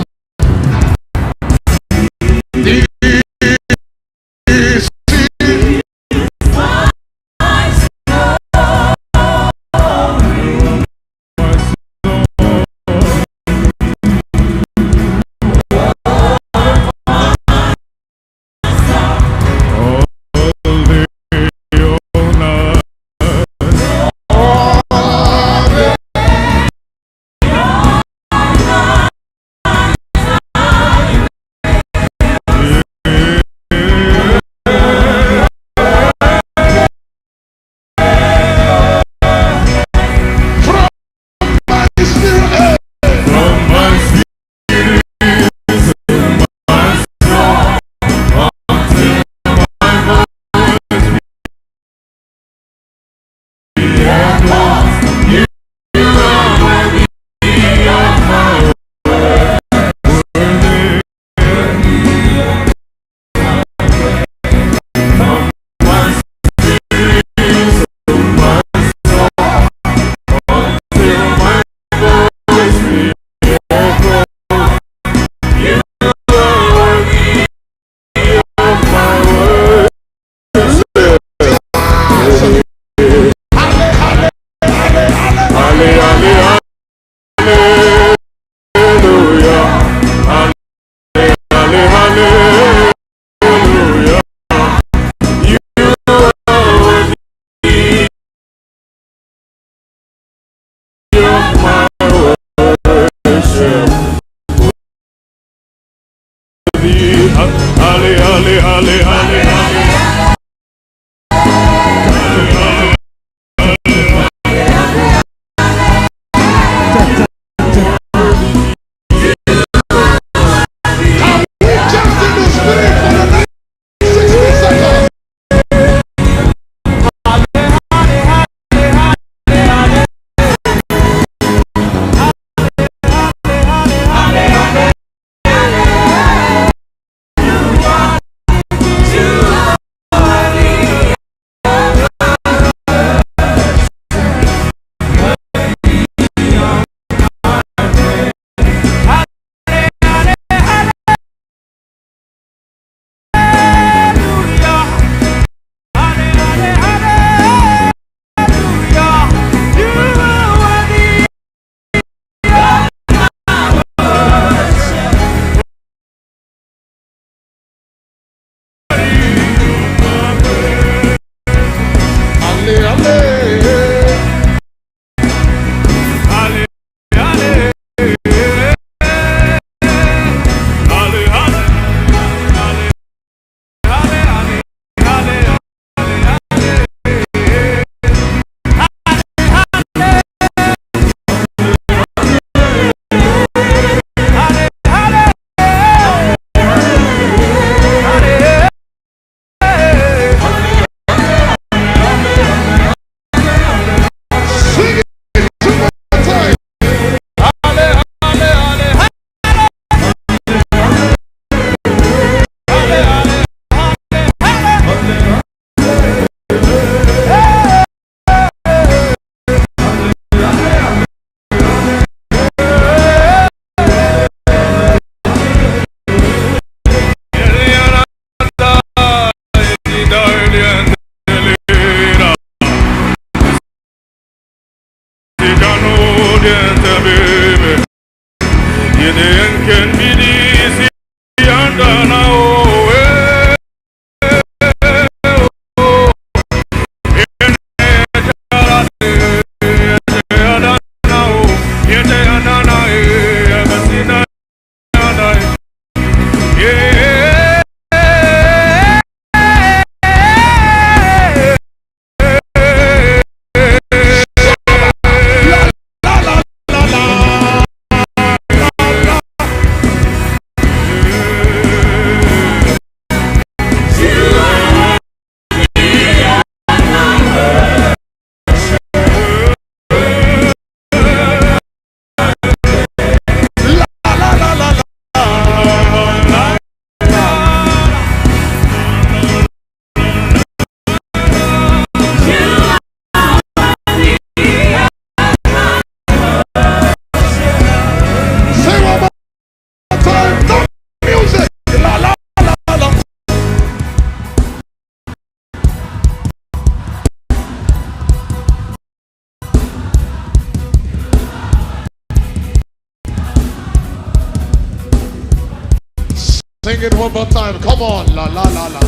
Sing it one more time. Come on. La la la la.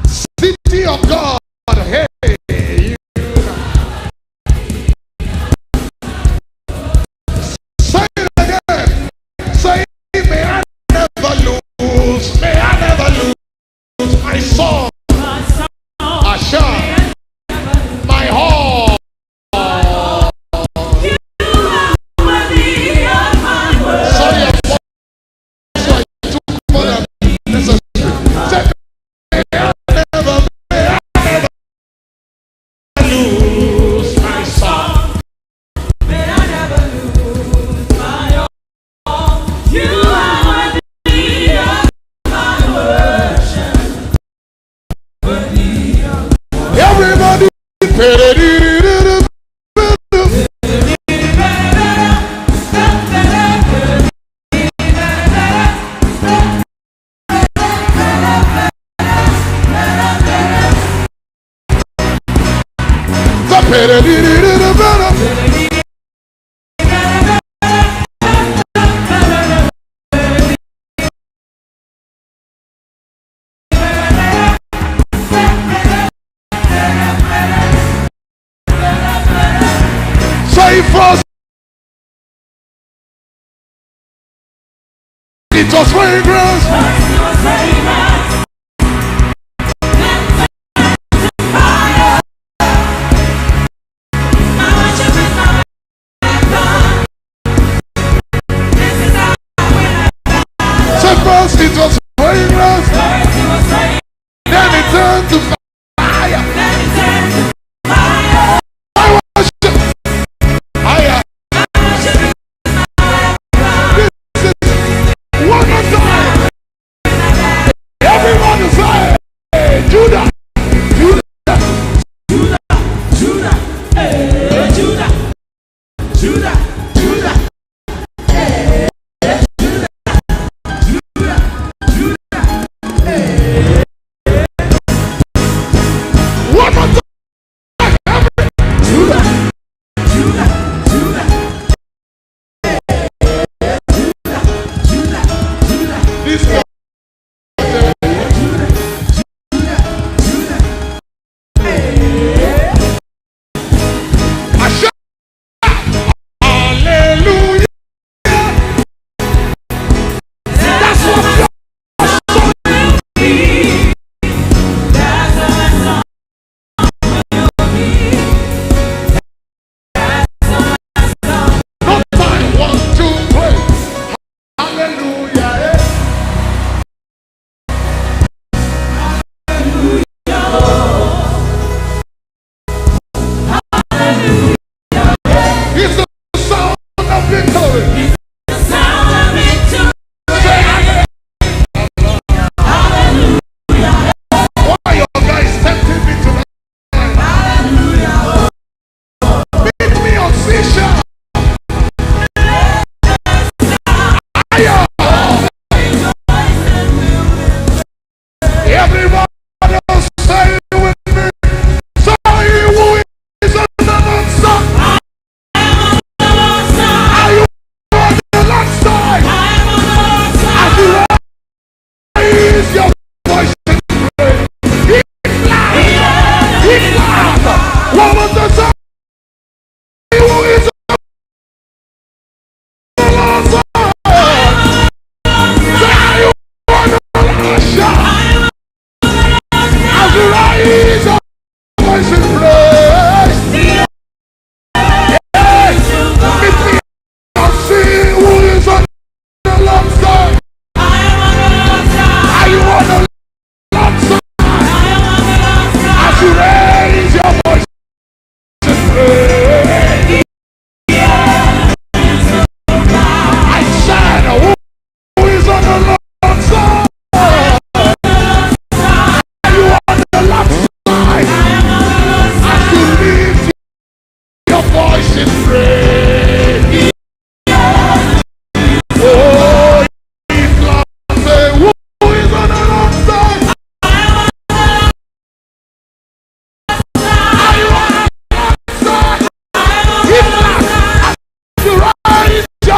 City of God. Hey. Say it again. Say, may I never lose. May I never lose my song. Asha. My heart. It was fragrance. First it was fragrance. Then it turned to fire. I worship. Higher. One more time. Everyone say, hey, Judah, Judah, Judah, Judah, hey, Judah, Judah, Judah, hey, Judah, Judah, Judah, hey. One more time. Judah, Judah, Judah. This guy.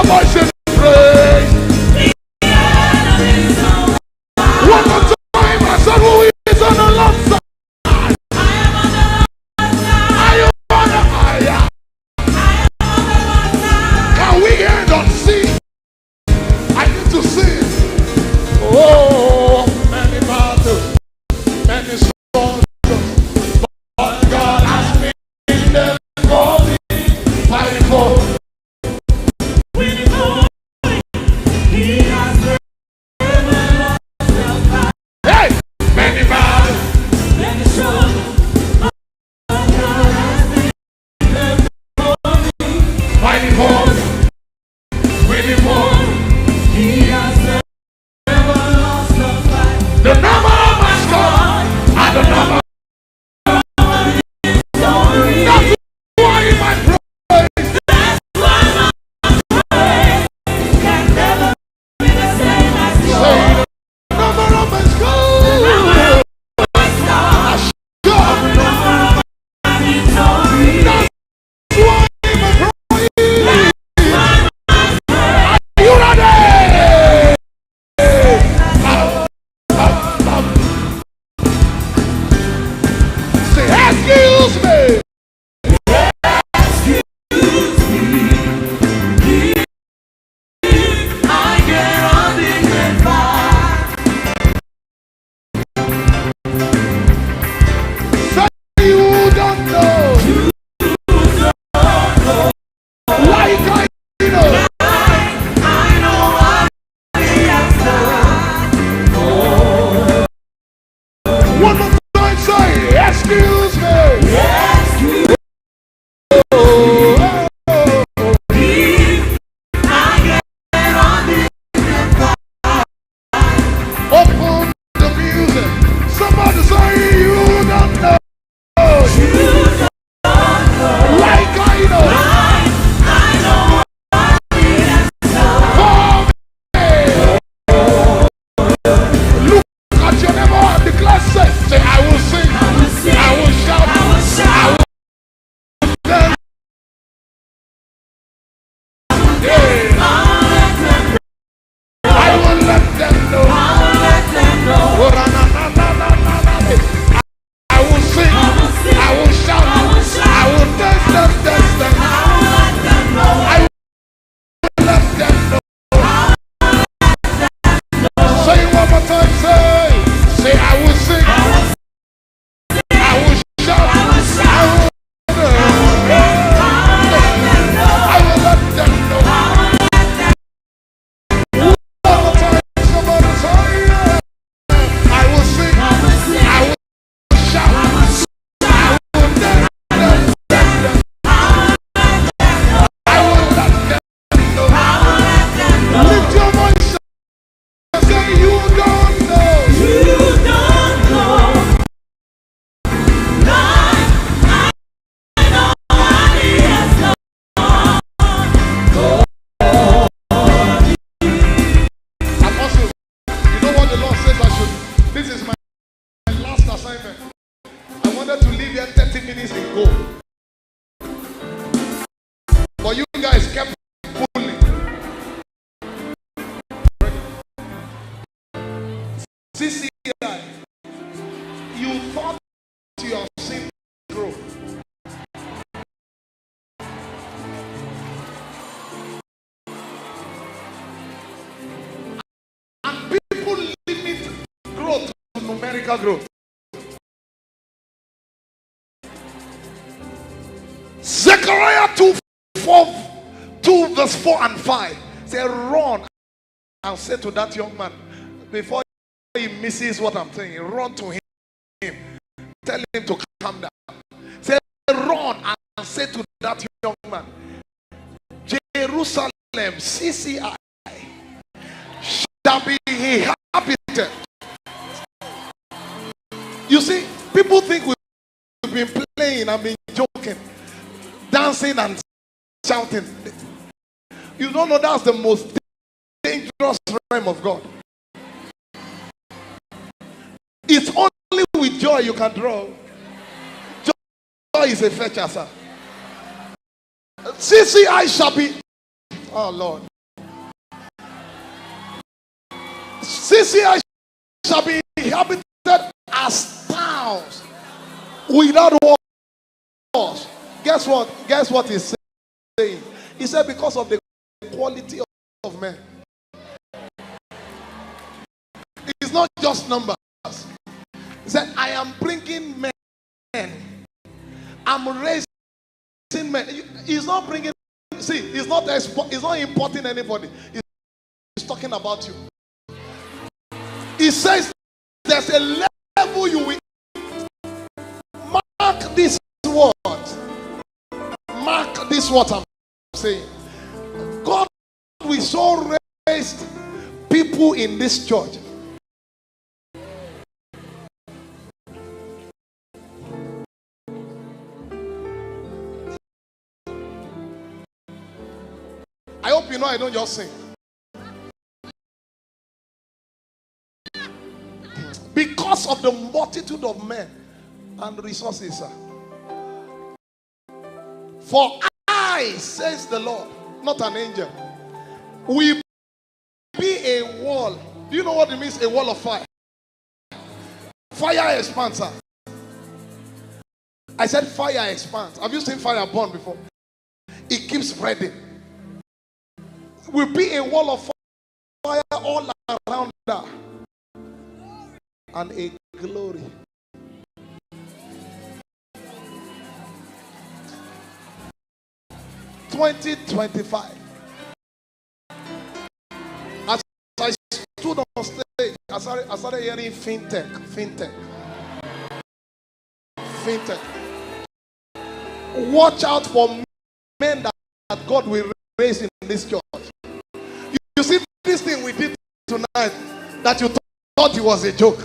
your voice in praise. One more time, I said, who is on the Lord's side? Are you on the higher? Can we hear and see? I need to sing. Oh, many battles, many storms, but God has been there for me. Fighting for. Growth. Zechariah 2 verse 4 and 5 say, run and say to that young man, before he misses what I'm saying, run to him, tell him to calm down. Say, run and say to that young man, Jerusalem CCI shall be inhabited. You see, people think we've been playing and been joking, dancing and shouting. You don't know that's the most dangerous realm of God. It's only with joy you can draw. Joy is a fetcher, sir. CCI shall be, oh Lord. this year shall be inhabited as towns without walls. Guess what? Guess what he's saying? He said because of the quality of men. It's not just numbers. He said, I am bringing men. I'm raising men. He's not bringing. See, he's not importing anybody. He's talking about you. He says there's a level you will mark this word. Mark this what I'm saying. God will so raise people in this church. I hope you know I don't just sing. Because of the multitude of men and resources. For I, says the Lord, not an angel, will be a wall. Do you know what it means? A wall of fire. Fire expands. I said fire expands. Have you seen fire burn before? It keeps spreading. Will be a wall of fire all around her. And a glory. (2025). As I stood on stage, I started hearing fintech. Watch out for men that God will raise in this church. You see this thing we did tonight that you thought it was a joke.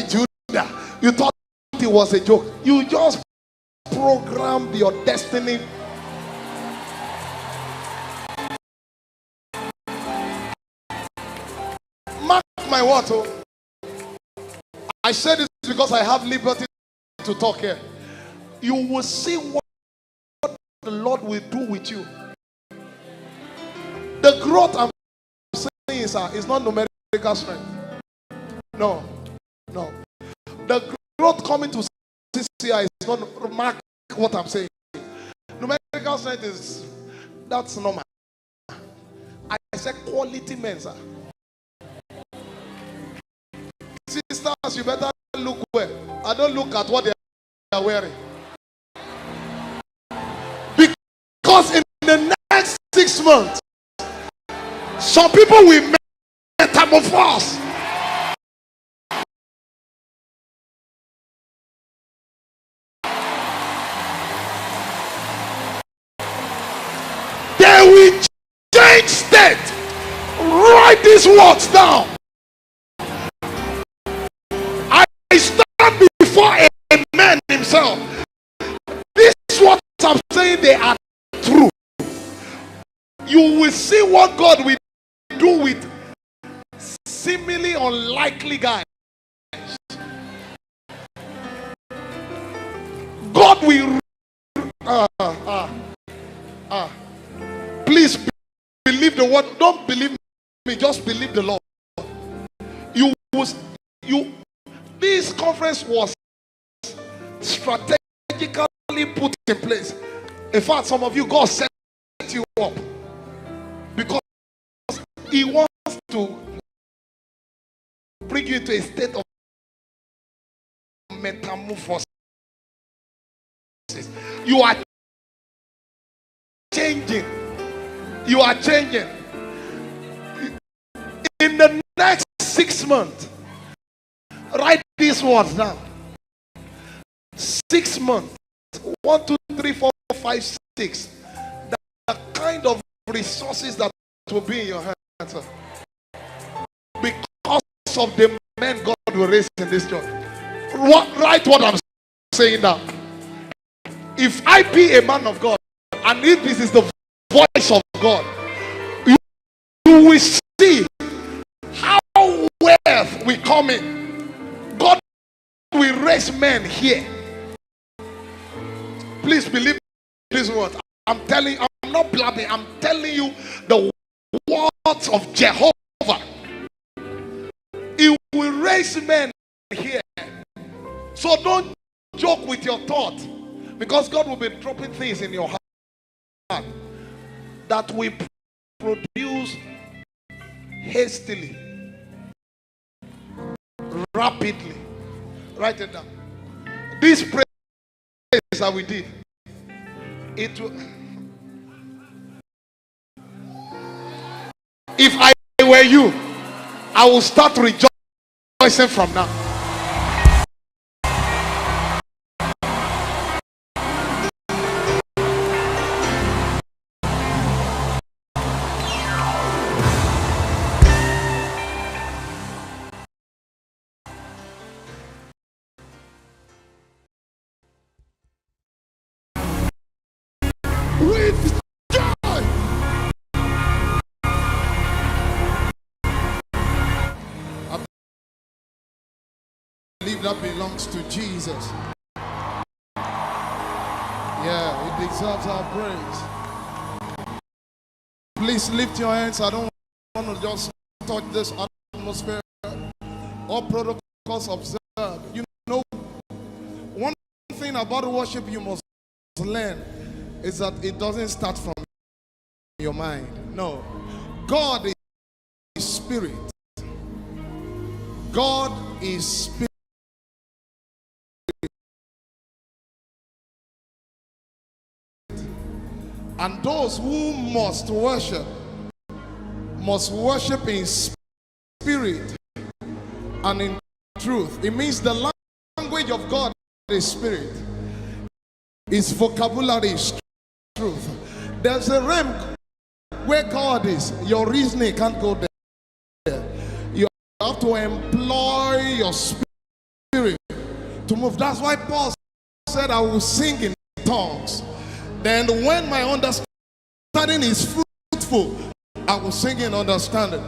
Judah, you thought it was a joke. You just programmed your destiny. Mark my words. I say this because I have liberty to talk here. You will see what the Lord will do with you. The growth I'm saying is not numerical strength. No. The growth coming to CCI is not, mark what I'm saying. Numerical strength is, that's normal. I said quality men, sir. Sisters, you better look well. I don't look at what they are wearing. Because in the next 6 months, some people will metamorphose. They will change state. Write these words down. I stand before a man himself. This is what I'm saying, they are true. You will see what God will do with seemingly unlikely guys. God will please believe the word. Don't believe me, just believe the Lord. This conference was strategically put in place. In fact, some of you, God set you up because He wants to bring you into a state of metamorphosis. You are changing. You are changing. In the next 6 months, write these words down. 6 months. 1, 2, 3, 4, 5, 6. The kind of resources that will be in your hands. Because of the men God will raise in this church. Write what I'm saying now. If I be a man of God, and if this is the voice of God, you will see how wealth will come in. God will raise men here. Please believe this word. I'm telling you, I'm not blabbing. I'm telling you the words of Jehovah. raise men here. So don't joke with your thought, because God will be dropping things in your heart that we produce hastily, rapidly. Write it down. This praise that we did, it will, if I were you, I will start rejoicing from now. With joy. I believe that belongs to Jesus. Yeah, it deserves our praise. Please lift your hands. I don't want to just touch this atmosphere. All protocols observed. You know, one thing about worship you must learn is that it doesn't start from your mind. No. God is spirit. God is spirit. And those who must worship in spirit and in truth. It means the language of God is spirit. His vocabulary is truth. There's a realm where God is. Your reasoning can't go there. You have to employ your spirit to move. That's why Paul said, I will sing in tongues. Then when my understanding is fruitful, I will sing in understanding.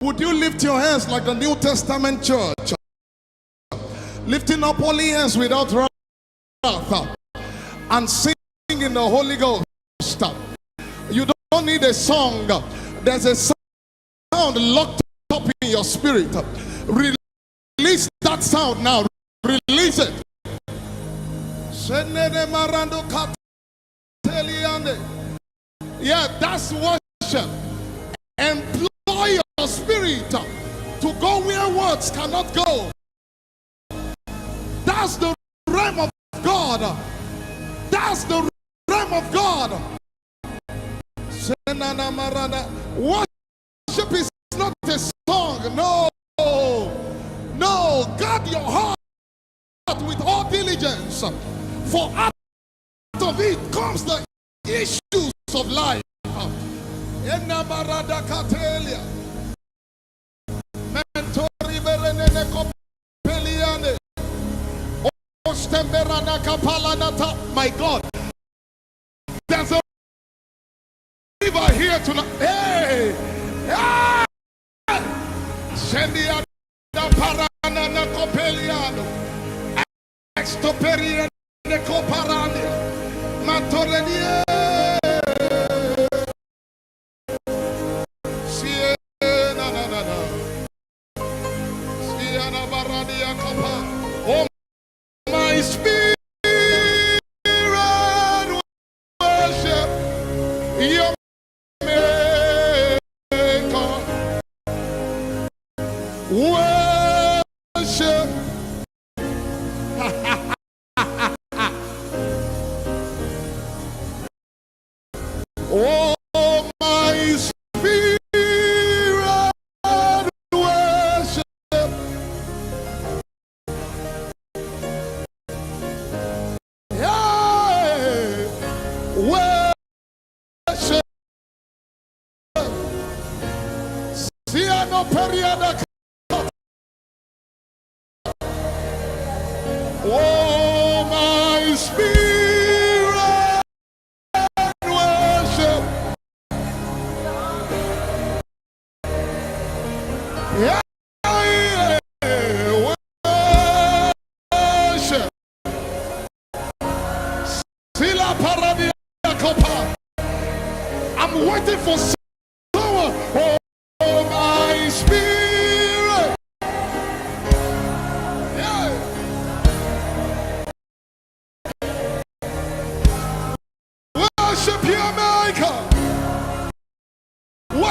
Would you lift your hands like the New Testament church? Lifting up holy hands without wrath and sing in the Holy Ghost. You don't need a song. There's a sound locked up in your spirit. Release that sound now. Release it. Yeah, that's worship. Employ your spirit to go where words cannot go. That's the realm of God. That's the realm of God. Worship is not a song. No. No. Guard your heart with all diligence. For out of it comes the issues of life. My God, there's a river here tonight. Hey, oh, my spirit worship your maker. Worship. Oh, my spirit worship. Yeah, worship. Siano periada. Oh, my spirit worship. Yeah, worship. Sila paradia kopa. I'm waiting for someone. Oh, my spirit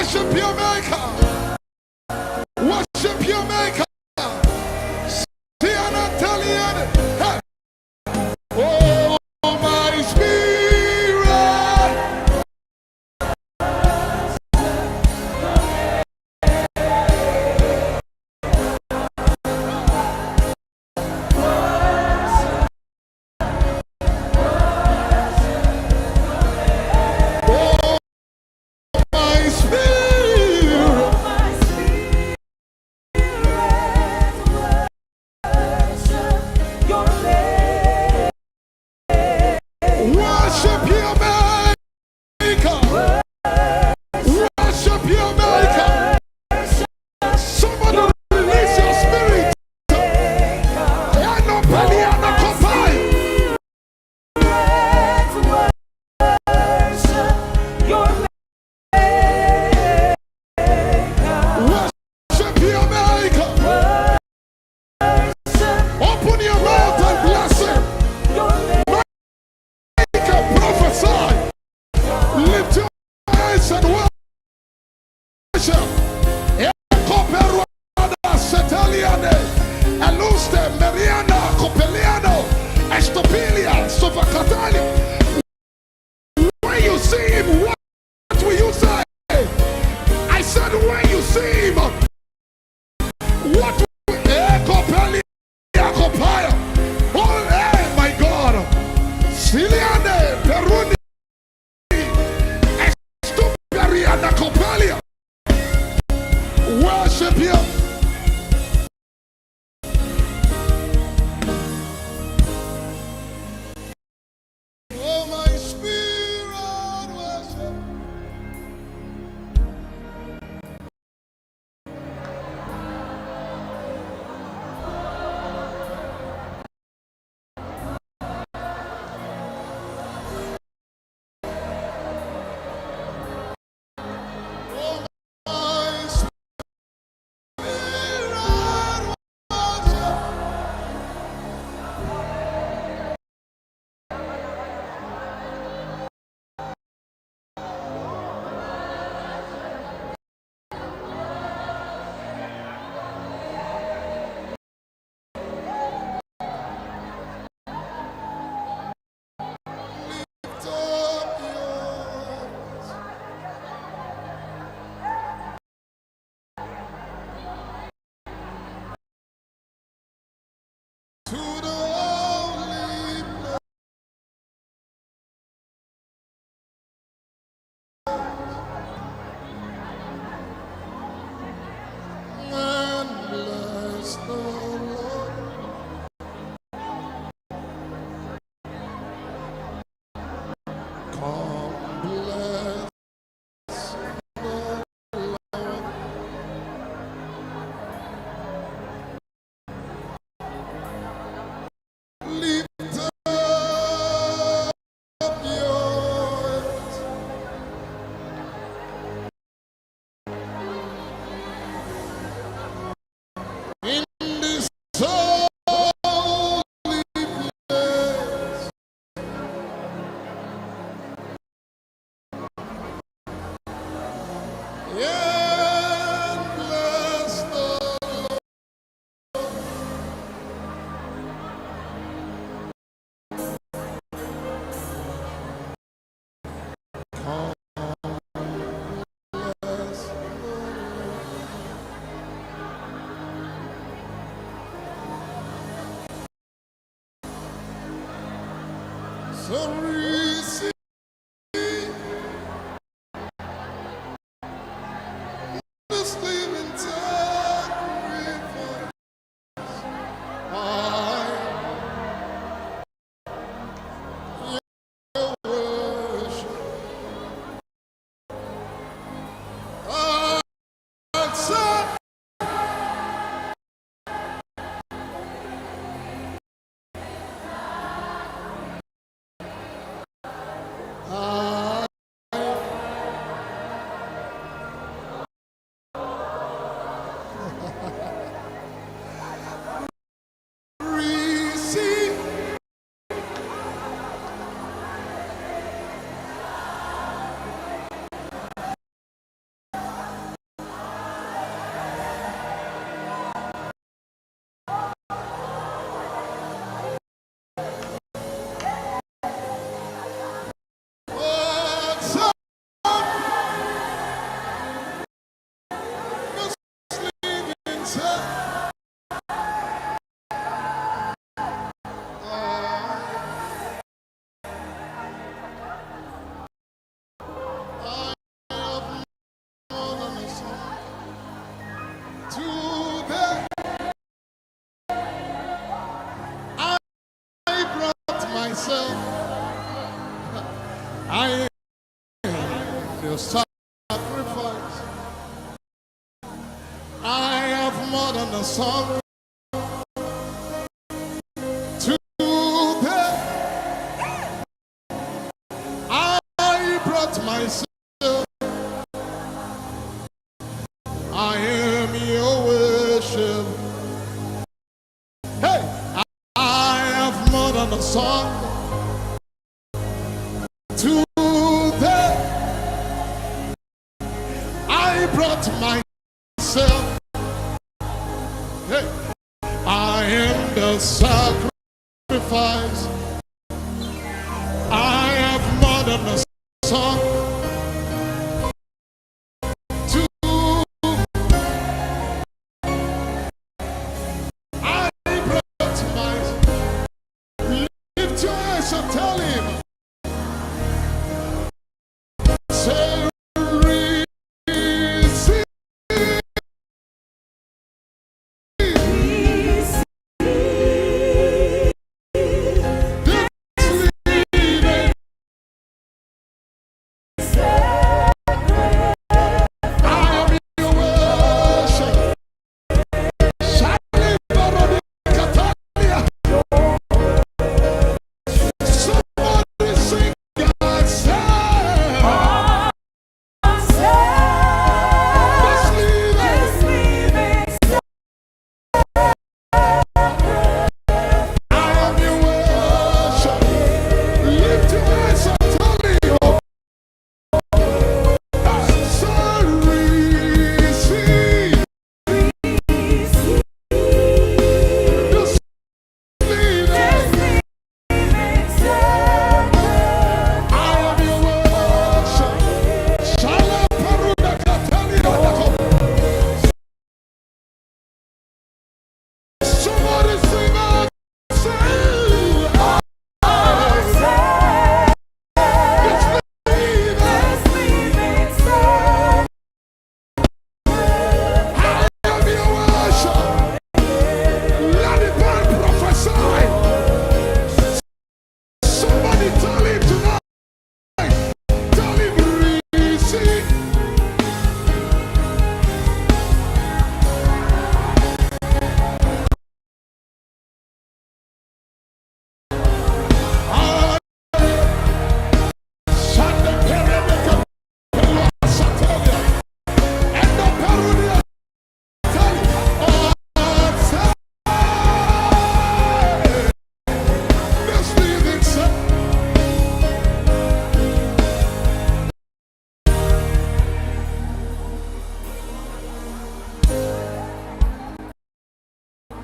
Worship your maker. Worship your maker. See, I'm not telling you. Hey. Oh, my spirit. When you see him, what will you say? I said, when you see him, what will oh, hey, my God. Siliane, Peruni, Estuperiana Copelia. Worship him. Oh, my spirit, worship. So receive this living sacrifice. I worship. Accept. your sacrifice. I have more than a song. Today I brought myself. I am your worship. Hey, I have more than a song. Today I brought myself. Hey, I am the sacrifice. I have more than a song. Tell him, say, receive.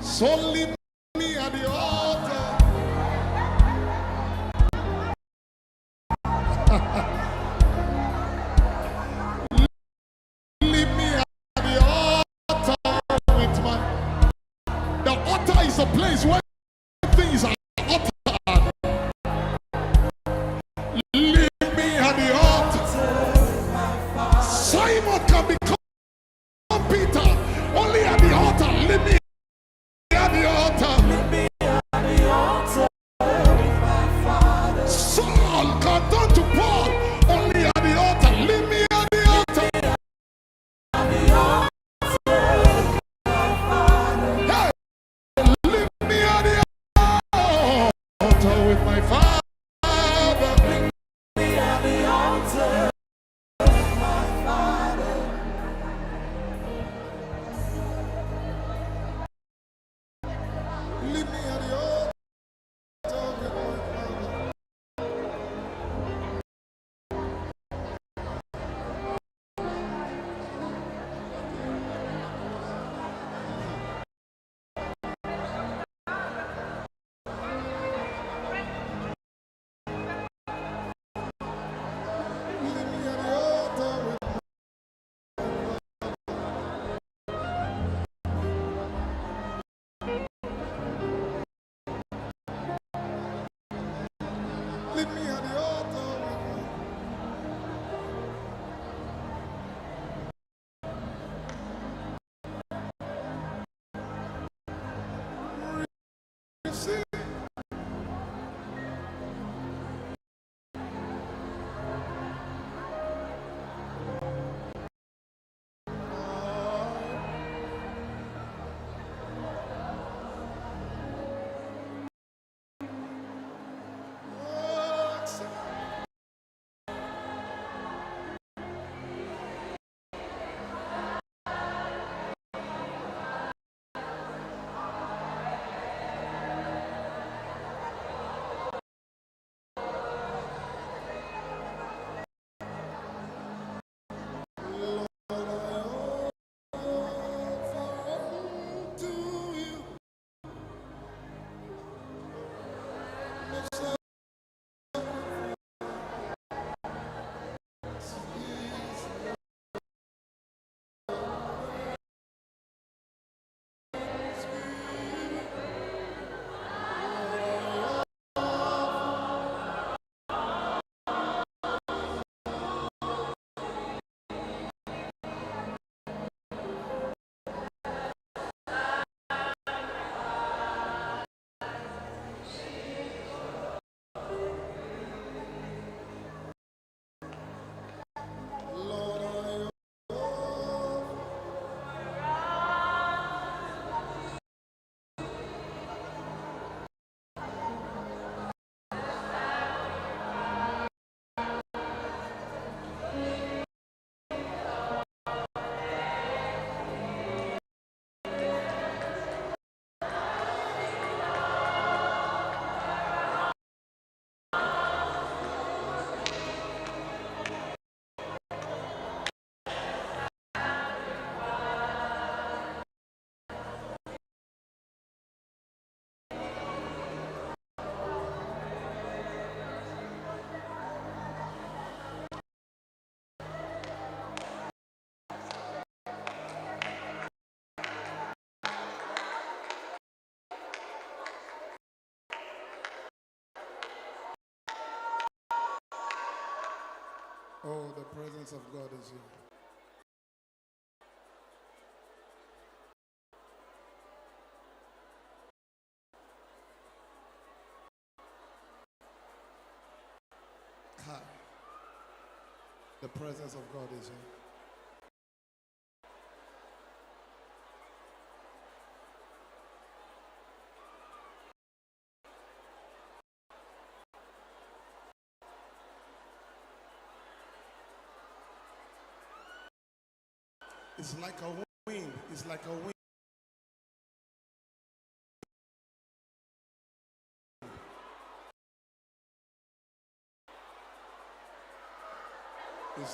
So leave me at the altar. Leave me at the altar with my. The altar is a place where things are altered. Leave me at the altar. Simon can become Peter only at the altar. Leave me at the altar. Saul can turn to Paul only at the altar. Leave me at the altar. Hey, leave me at Oh, the presence of God is here. The presence of God is here. It's like a wind. It's like a wind. It's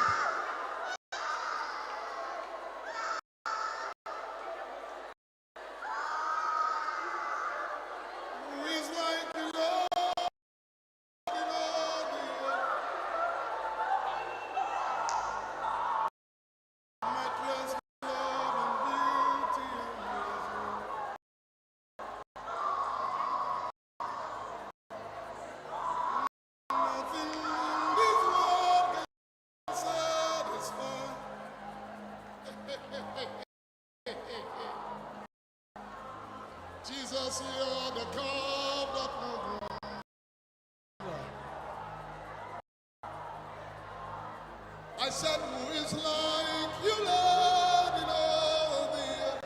Jesus, you're the cup that will run. I said, who is like you, Lord, in all the earth?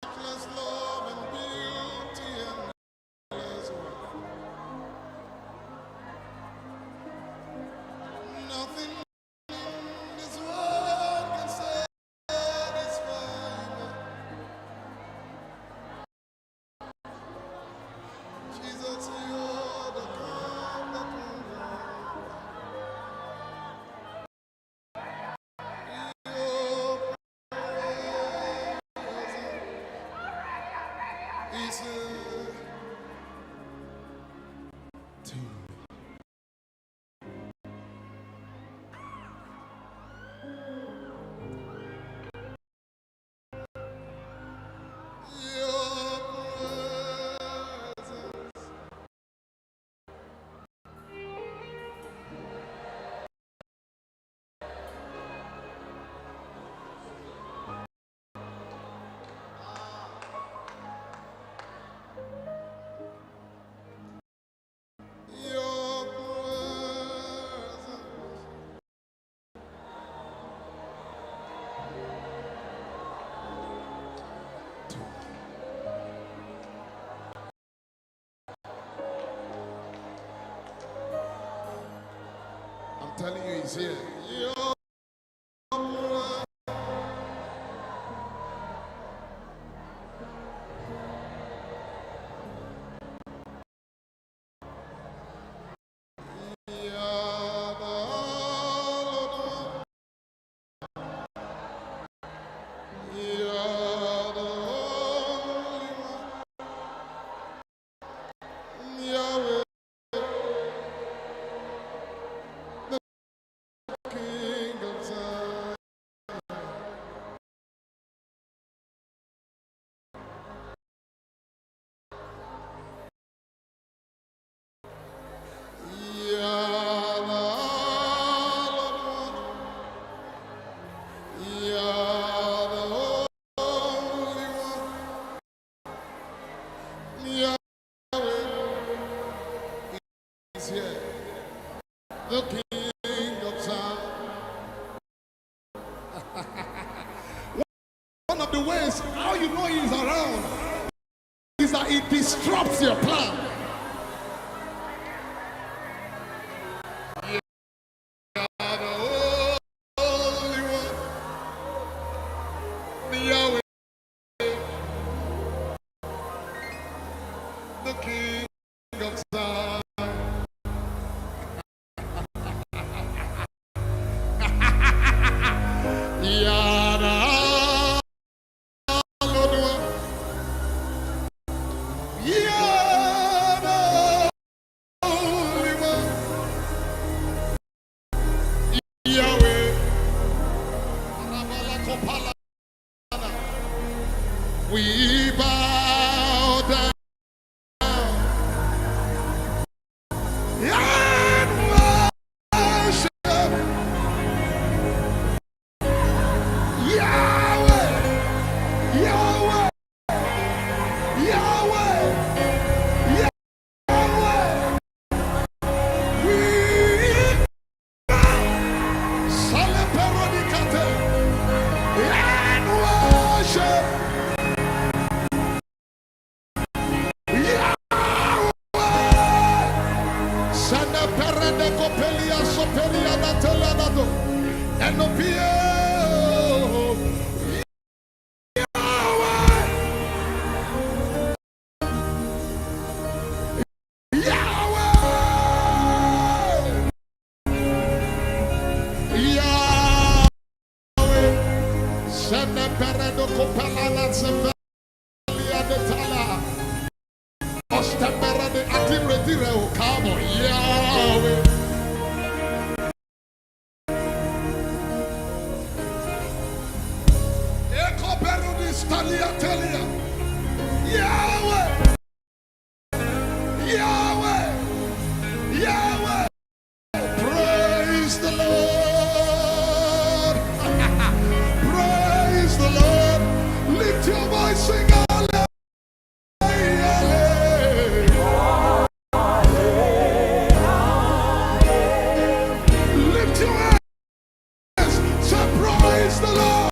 Matchless love and beauty and endless worth. Nothing I'm telling you, he's here. The King of Zion. One of the ways how you know he's around is that it disrupts your plan. You are the Holy One, the Yahweh, the King of Zion. We bow down Praise the Lord. Praise the Lord. Lift your voice, sing hallelujah. Lift your hands, say praise the Lord.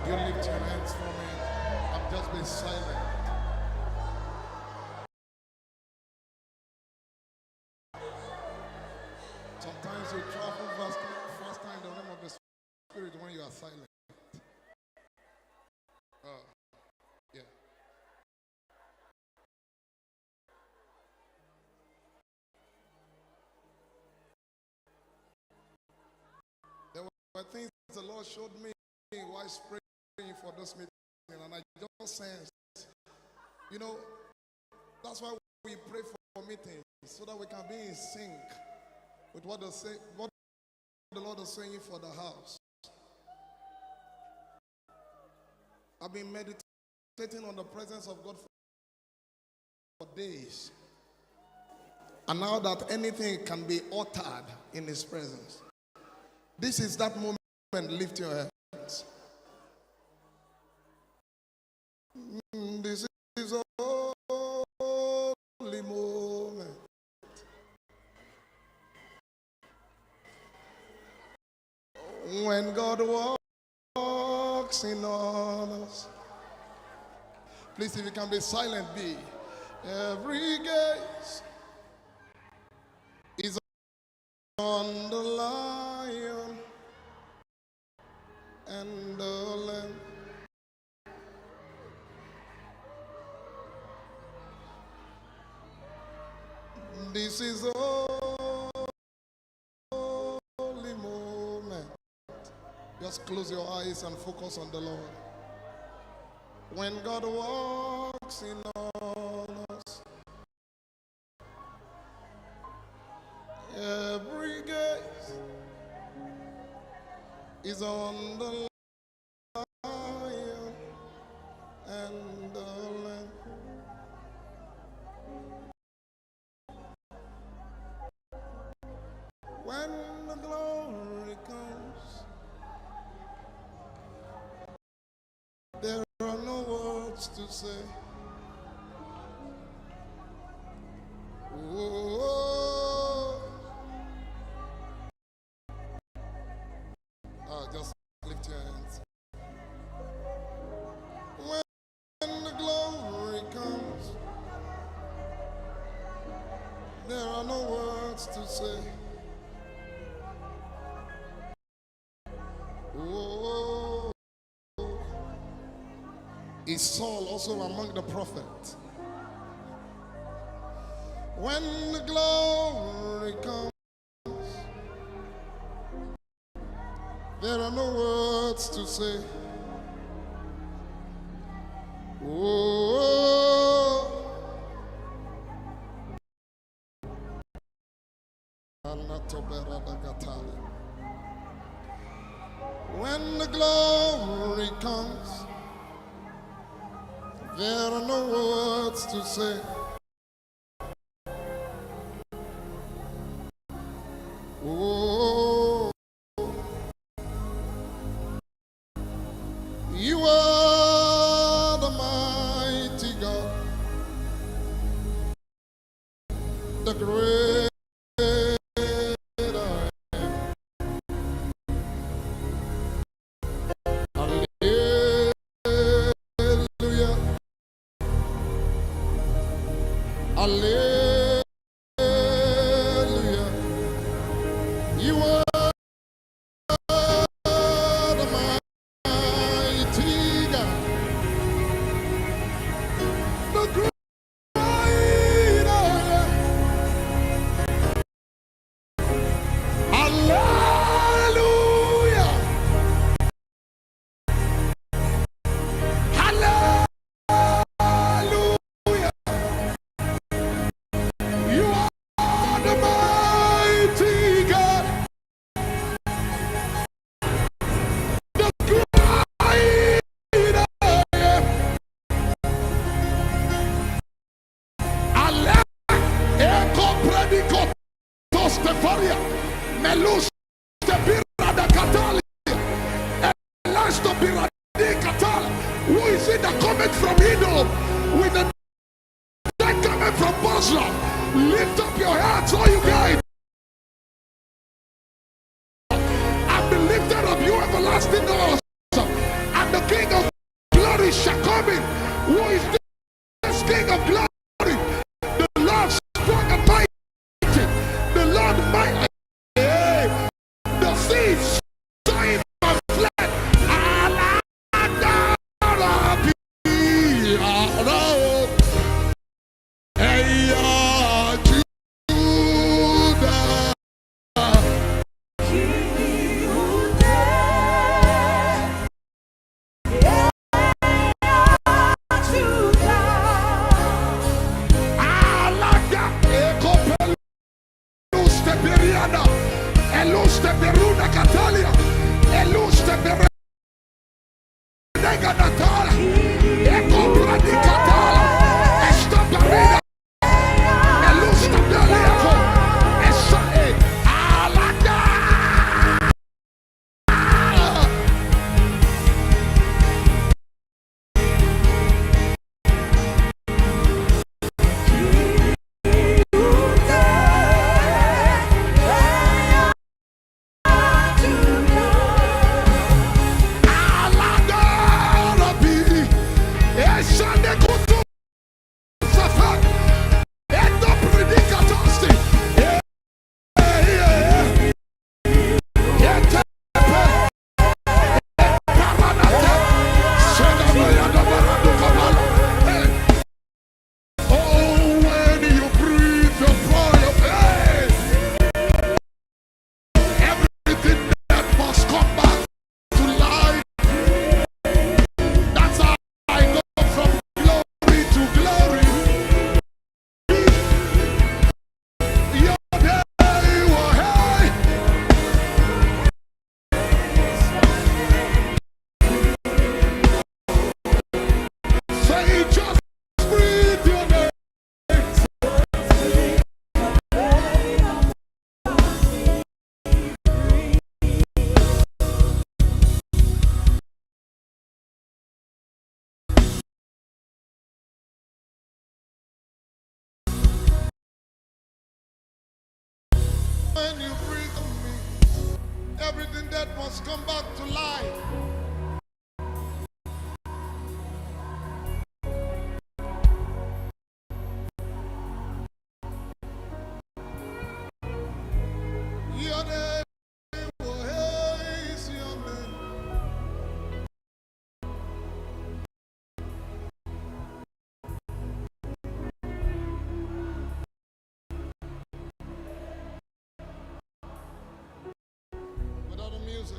You lift your hands for me. I'm just being silent. Sometimes you travel faster in the realm of the Spirit when you are silent. Yeah. There were things the Lord showed me while praying for this meeting, and I just sensed, that's why we pray for meetings, so that we can be in sync with what the Lord is saying for the house. I've been meditating on the presence of God for days. And now that anything can be uttered in His presence, this is that moment. Lift your hands. This is a holy moment. When God walks in on us. Please, if you can be silent, be. Every gaze is on the Lion and the Lamb. This is a holy moment. Just close your eyes and focus on the Lord. When God walks in on us, every gaze is on the Lion and the Lamb. When the glory comes, there are no words to say. Oh, just lift your hands. When the glory comes, there are no words to say. Oh, is Saul also among the prophets? When the glory comes, there are no words to say. Oh, when the glory comes, there are no words to say. Oh, you are the mighty God, the great I am. Hallelujah. Hallelujah. You are the mighty God, the great I am. Hallelujah. Hallelujah. You are the mighty God, the great I am. Allah, eko predicot, tostefaria, melus te birada katali, elas to biradi katala. Who is it that coming from Edom with the that coming from Bosra? Lift up your hands, all you guys, and be lifted up, you everlasting doors, and the King has come back to life. Your name is your name. Without the music.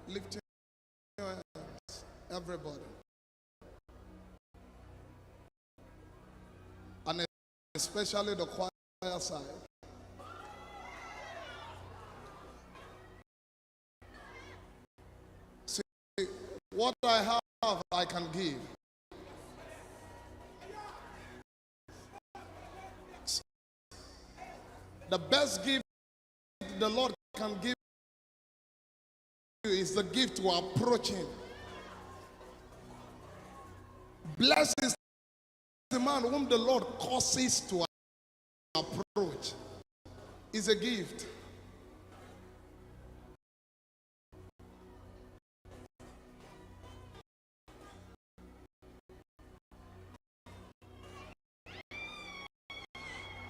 Lift your hands, everybody. And especially the choir side. See, what I have, I can give. The best gift the Lord can give is the gift to approach Him. Blessed is the man whom the Lord causes to approach. Is a gift.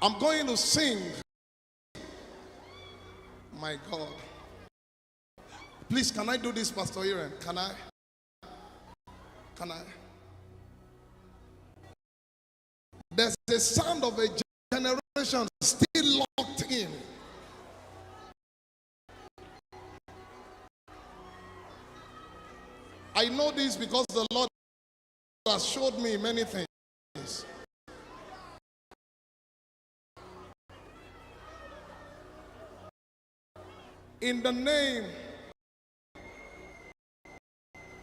I'm going to sing. My God. Please, can I do this, Pastor Aaron? Can I? Can I? There's a sound of a generation still locked in. I know this because the Lord has showed me many things. In the name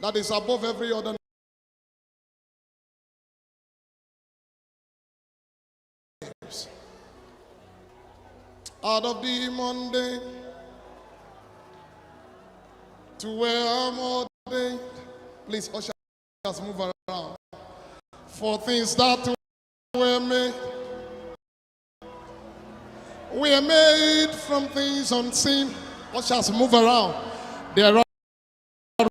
that is above every other names. Out of the mundane to where I'm ordained. Please, ushers, move around. For things that were made from things unseen. Ushers, move around. There are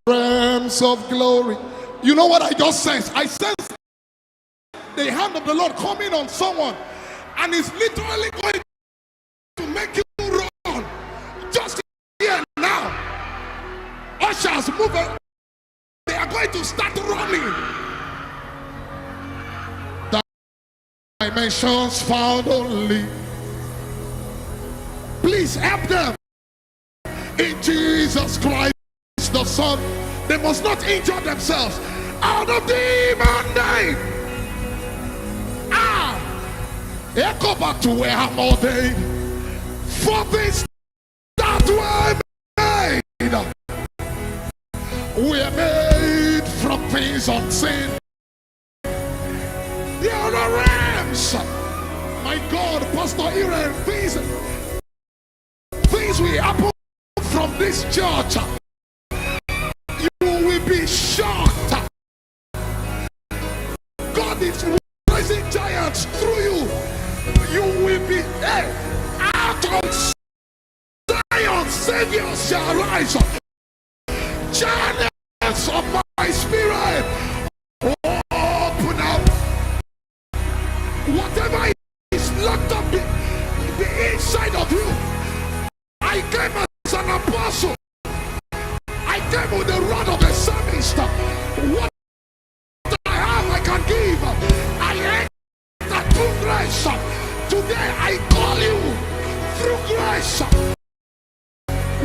realms of glory. You know what I just sensed? I sensed the hand of the Lord coming on someone, and it's literally going to make you run. Just here now. Ushers, move around. They are going to start running. Dimensions found only. Please help them. In Jesus Christ the the Son. They must not injure themselves. Out of the mandate. Echo back to where I'm all day. For this that were made. We are made from things unseen. The other realms. My God, Pastor Aaron, things will happen from this church. You will be shocked. God is raising giants through you. You will be out of Zion. Saviors shall rise. Channels of my spirit open up. Whatever is locked up the inside of you. I came as an apostle. I came with the rod of a psalmist. What I have, I can give. I enter through grace. Today I call you through grace.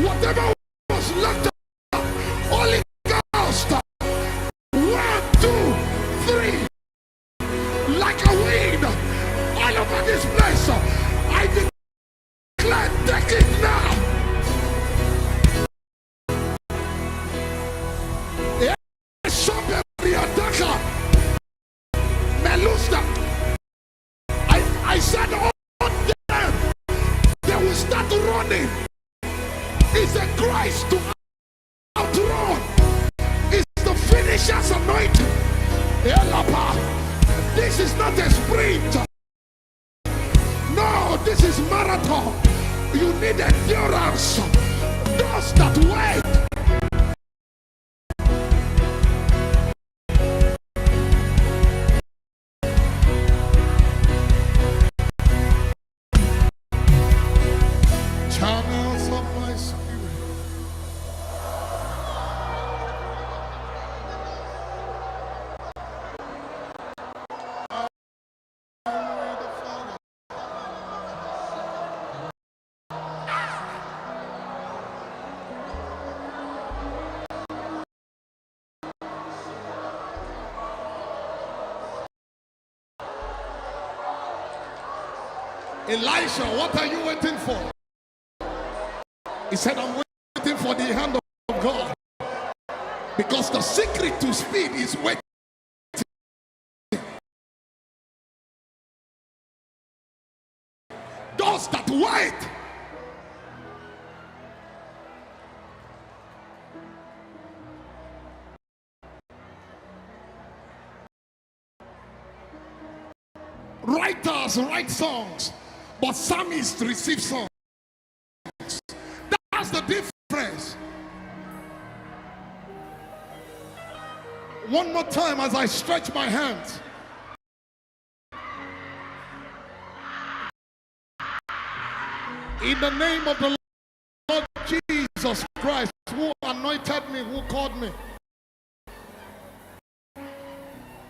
Whatever was locked up, Holy Ghost. 1, 2, 3. Like a wind all over this place. I declare, take it now. I said on them, they will start running. It's a grace to outrun. It's the finisher's anointing. This is not a sprint. No, this is marathon. You need endurance. Those that wait. Channels of my spirit. Elisha, what are you waiting for? He said, I'm waiting for the hand of God. Because the secret to speed is waiting. Those that wait. Writers write songs, but psalmists receive songs. That's the difference. One more time as I stretch my hands. In the name of the Lord Jesus Christ, who anointed me, who called me,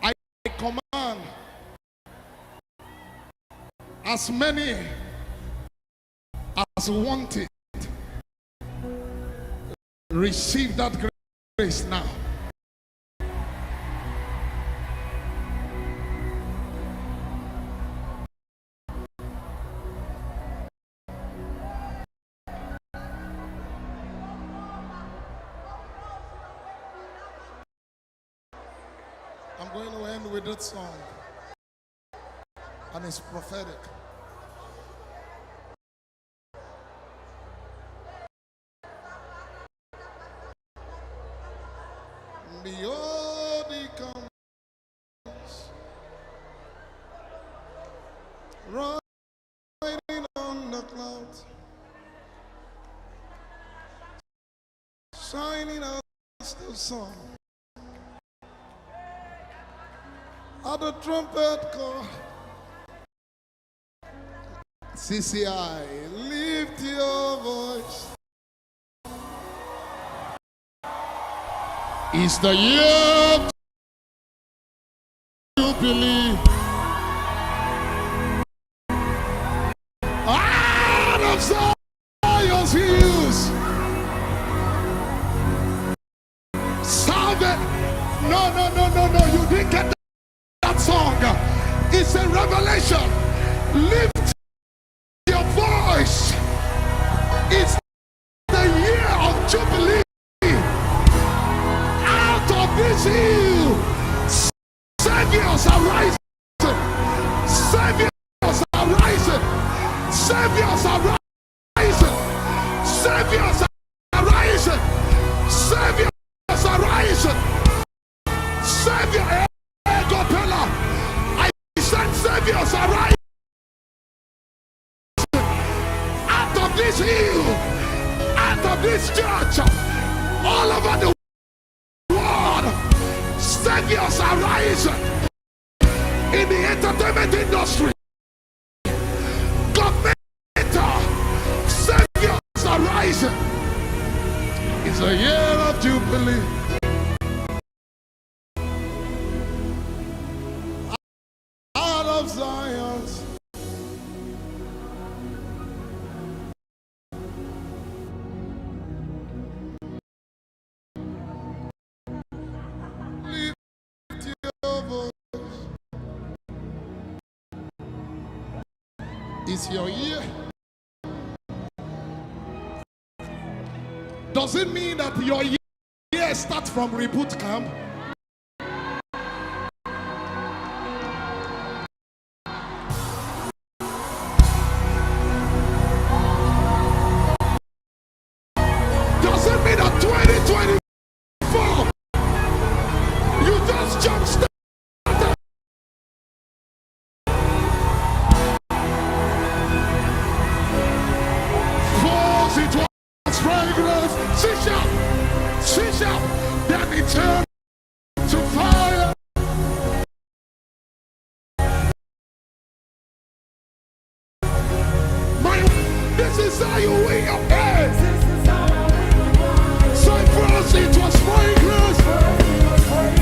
I command as many as want it, receive that grace now. I'm going to end with that song, and it's prophetic. Behold, he comes, riding on the clouds, shining as the sun. At the trumpet call, CCI, lift your voice. It's the year to believe. Out of Zion's hills. is a revelation. Lift your voice. It's the year of Jubilee. Out of this hill, saviors are rising. Saviors are rising. Saviors are rising. Saviors are rising. Saviors are rising. Savior, I said saviors are rising. Out of this hill, out of this church, all over the world, saviors are rising. In the entertainment industry, governmental saviors are rising. It's a year of Jubilee. Out of Zion's lift your voice. It's your year. Does it mean that your year starts from reboot camp? Does it mean that 2024 you just jump started? Then it turned to fire. This is how you win your head. So first it was fragrance,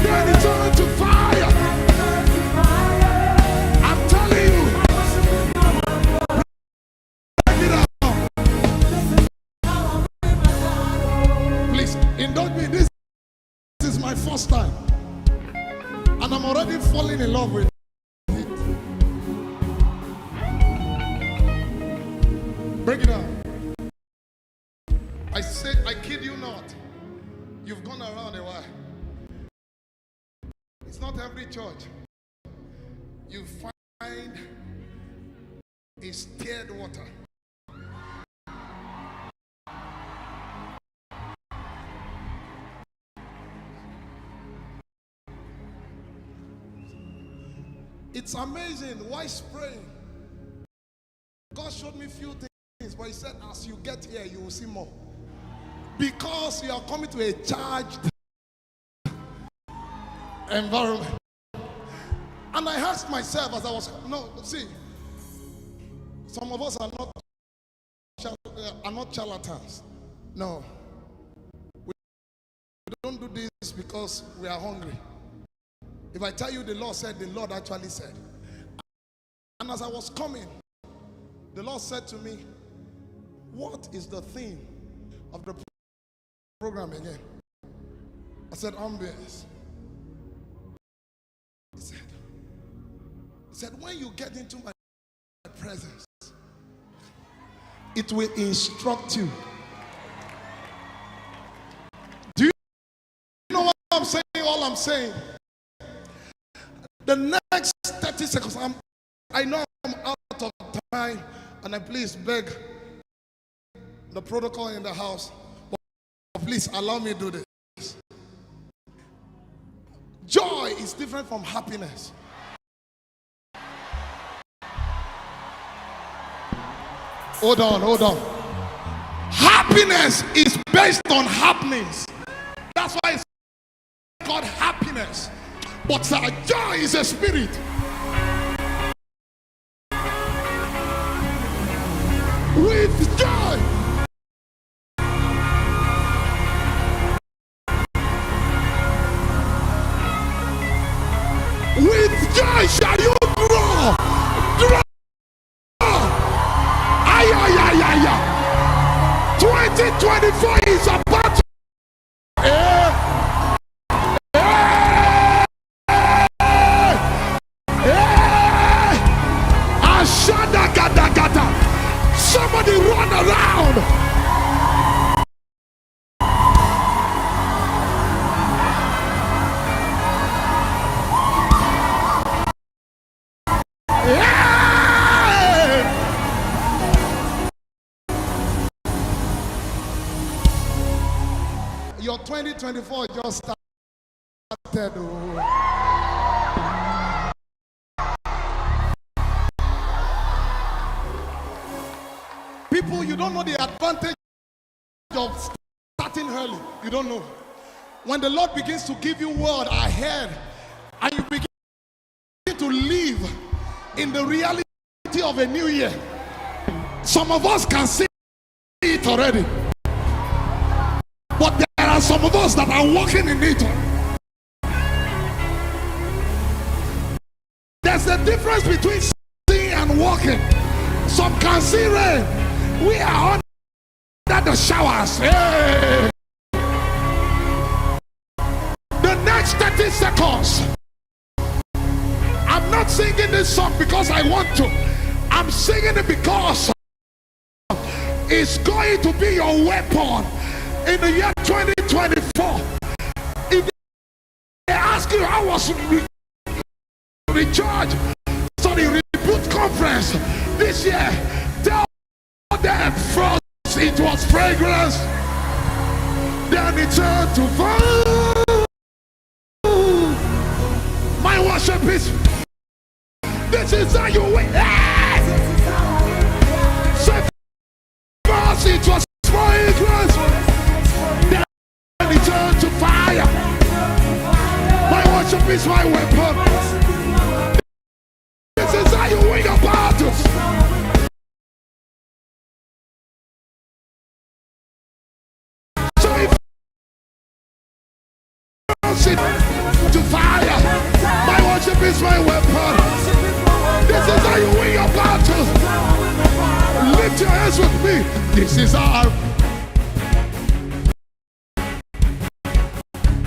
then it turned to fire. I'm telling you, break it up. Please indulge me. This is my first time, and I'm already falling in love with it. Break it down. I said, I kid you not. You've gone around a while. It's not every church you find a stirred water. It's amazing. Why spraying? God showed me a few things, but he said as you get here you will see more, because you are coming to a charged environment. And I asked myself as I was, no, see, some of us are not charlatans. No, we don't do this because we are hungry. If I tell you the Lord said, the Lord actually said. And as I was coming, the Lord said to me, what is the theme of the program again? I said, ambience. He said, when you get into my presence, it will instruct you. Do you know what I'm saying? All I'm saying. The next 30 seconds, I know I'm out of time, and I please beg the protocol in the house, but please allow me to do this. Joy is different from happiness. Hold on. Happiness is based on happenings. That's why it's called happiness. But joy is a spirit. With joy. With joy shall you grow. Grow. 2024 is about to Your 2024 just started. People, you don't know the advantage of starting early. You don't know. When the Lord begins to give you word ahead, and you begin to live in the reality of a new year, some of us can see it already. But there are some of us that are walking in it. There's a difference between seeing and walking. Some can see rain. We are under the showers. Hey. The next 30 seconds, I'm not singing this song because I want to. I'm singing it because it's going to be your weapon in the year 2024. If they ask you how was recharge, so the reboot conference this year, tell them first it was fragrance, then it turned to fire. My worship is, this is how you win. Say first it was fragrance, then it turned to fire. My worship is my weapon. This is how you win your battles. So if it to fire, my worship is my weapon. This is how you win your battles. Lift your hands with me. This is how.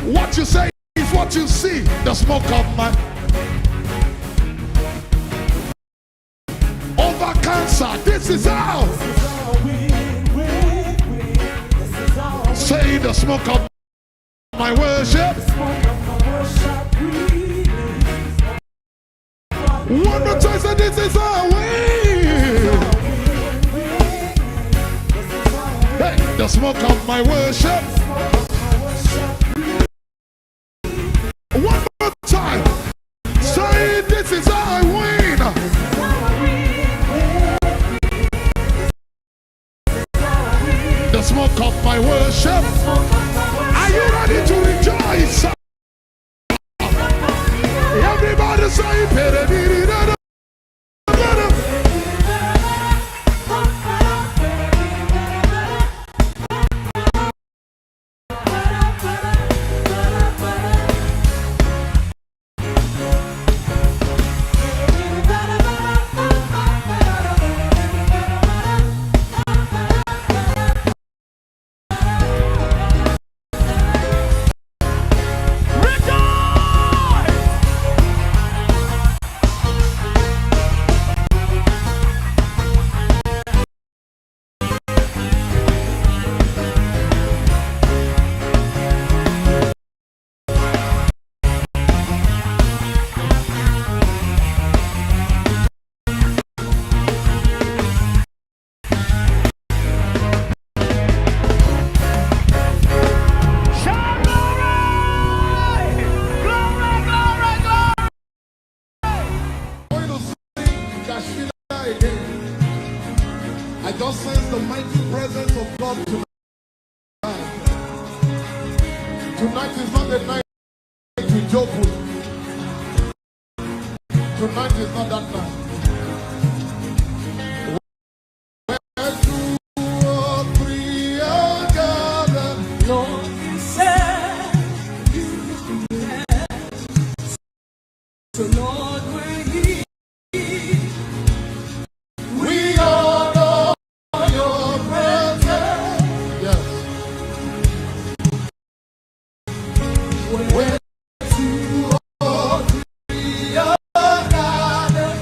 What you say is what you see. The smoke of my over cancer. This is how. Say the smoke of my worship. One more time, say this is our way. Hey, the smoke of my worship. One more time, say this is how I win. The smoke of my worship. Are you ready to rejoice? Everybody say, I just sense the mighty presence of God tonight. Tonight is not the night to joke with. Tonight is not that night. Where two or three are gathered, Lord, you said you can. So Lord, we're here. We are your presence. Yes. Where two or three are gathered,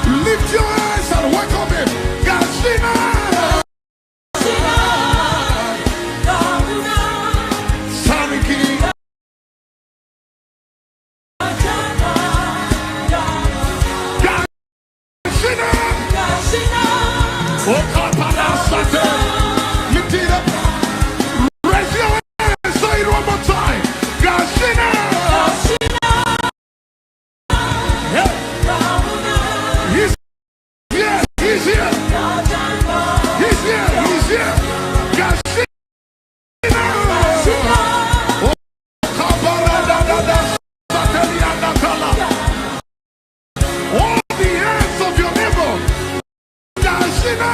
Lift your hands and welcome him. Gashina. Sariki. Gashina. Okaparasate. Lift it up. Raise your hands. Say it one more time. Gashina. He's here. He's here. He's here. Gashina. All the hands of your neighbor. Gashina.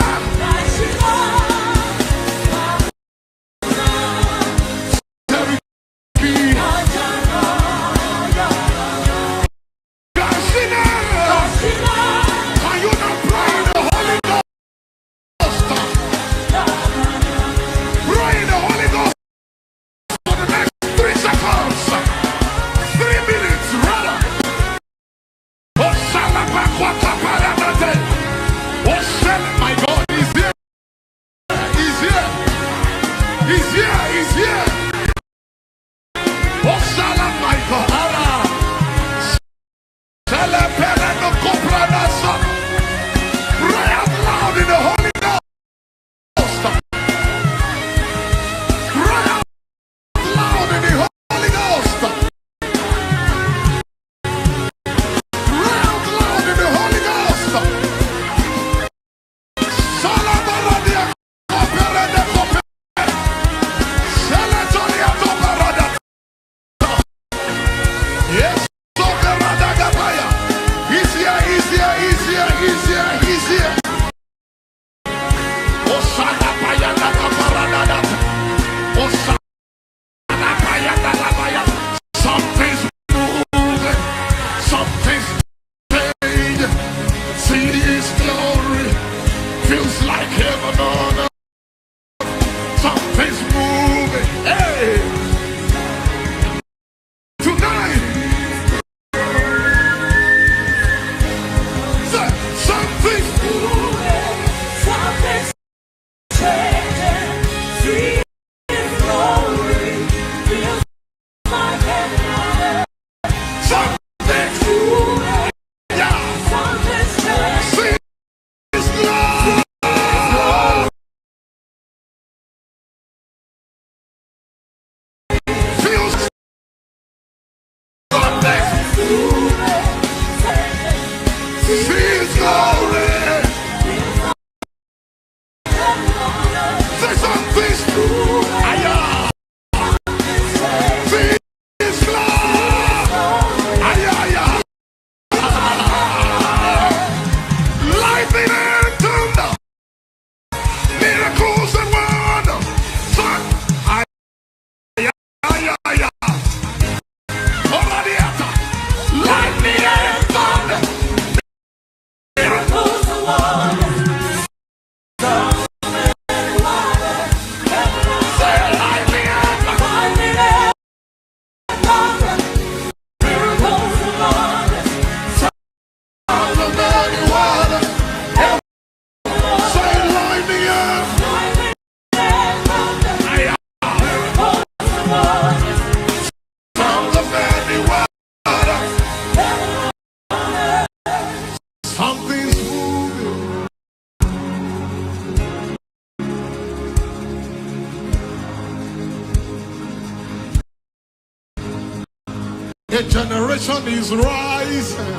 A generation is rising.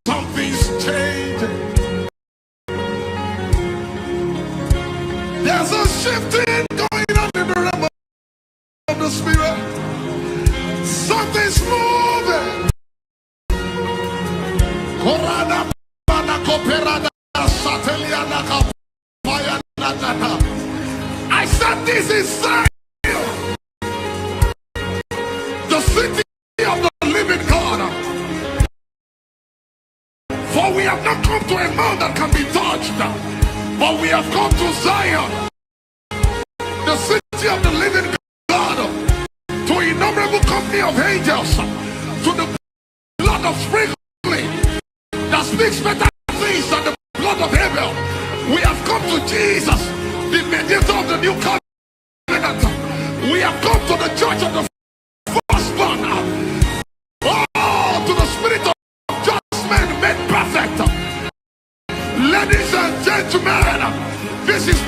Something's changing. There's a shifting going on in the realm of the spirit. Something's moving. I said this is Zion, the city of the living God. For we have not come to a mount that can be touched, but we have come to Zion, city of the living God, to innumerable company of angels, to the blood of sprinkling that speaks better things than the blood of Abel. We have come to Jesus, the mediator of the new covenant. We have come to the church of the firstborn. Oh, to the spirit of just men made perfect. Ladies and gentlemen, this is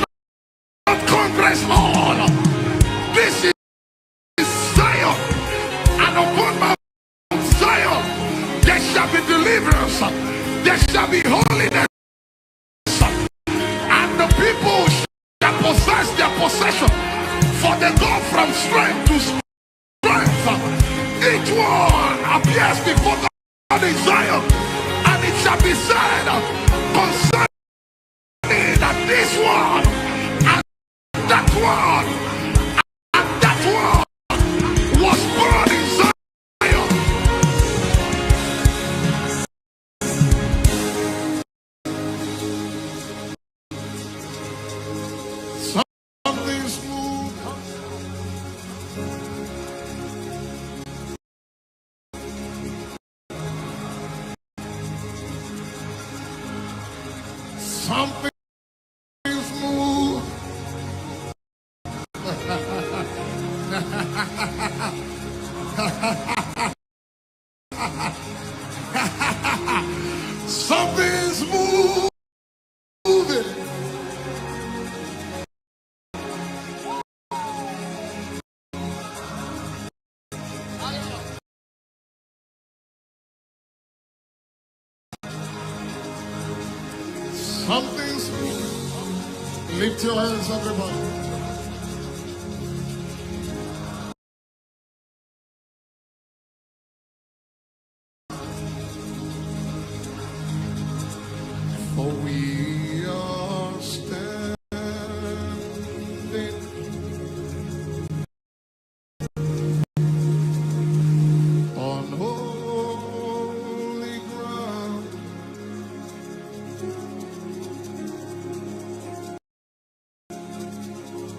not Congress Hall. This is Zion. And upon Mount Zion, there shall be deliverance. There shall be holiness. And the people shall possess their possession. For they go from strength to strength. Each one appears before God in Zion. And it shall be said concerning that this one and that one and that one was born in Zion. Something's moved. Something's moved. Something's moving. Something's moving. Lift your hands, everybody. For we are standing on holy ground.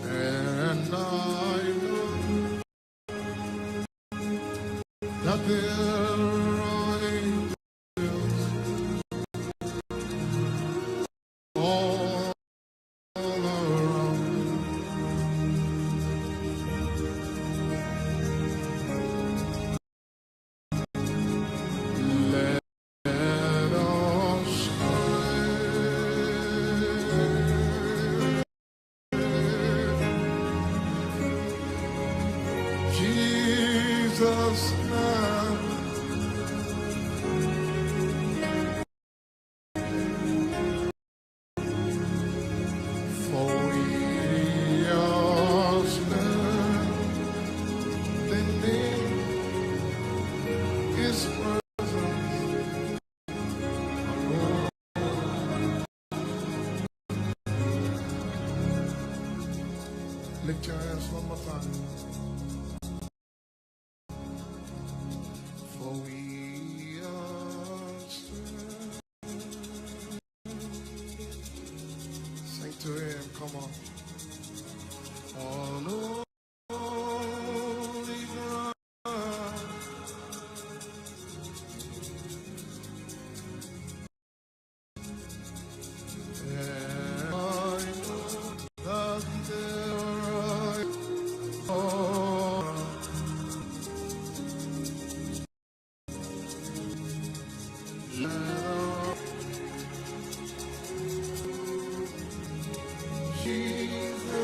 And I know that there are angels all around. Let us pray. Jesus now. For we are standing in His presence. Lift your hands one more time. For we are standing. Sing to Him, come on. On holy ground. And I know that there are Jesus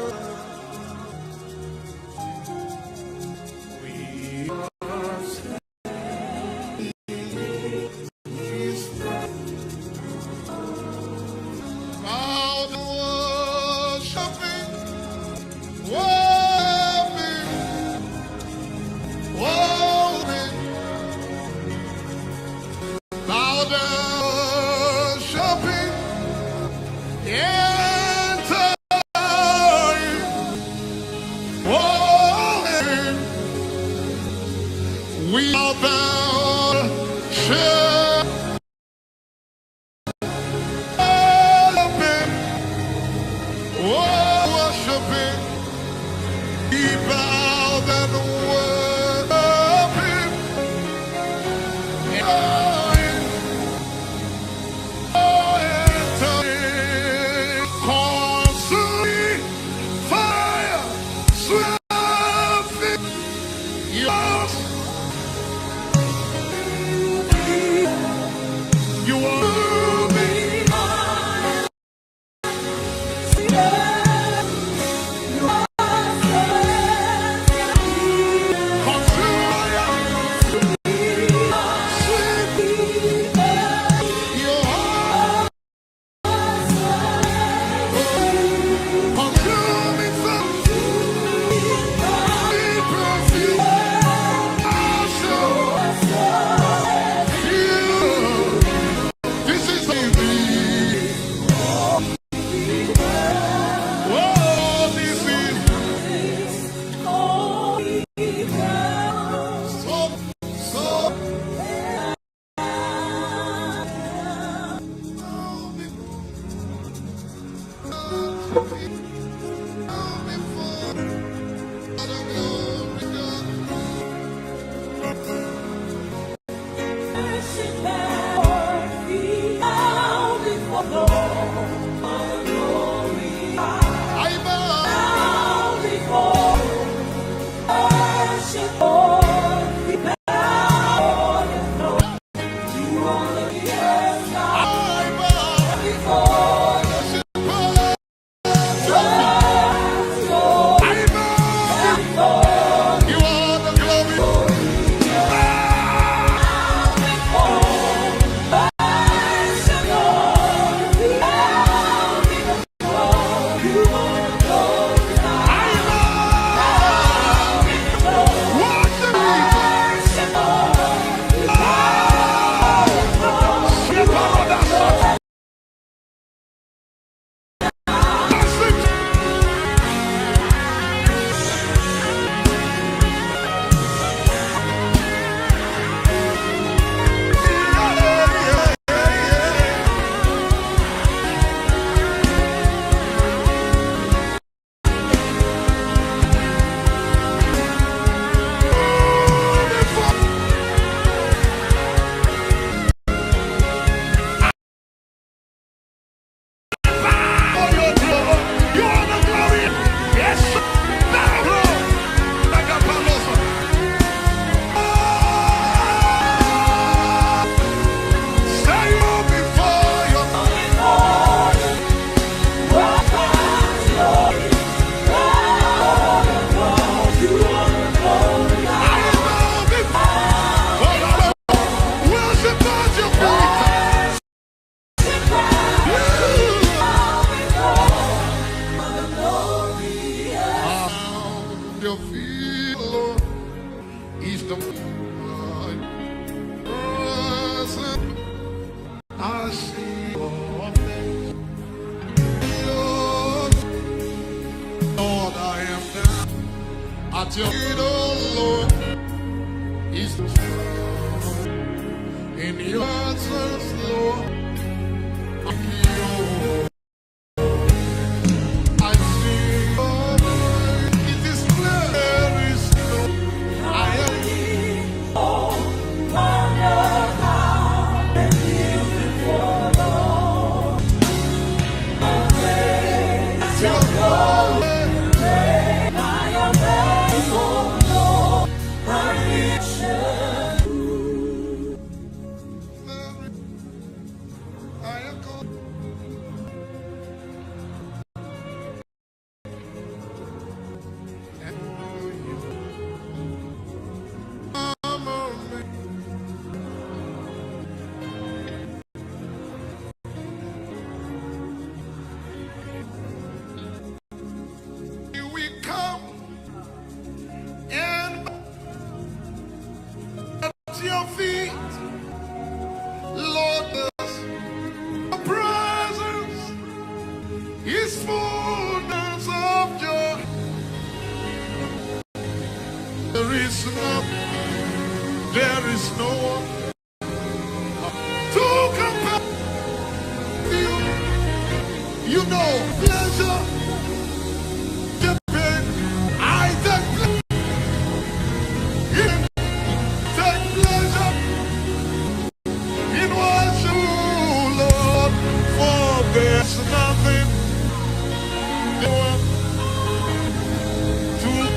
To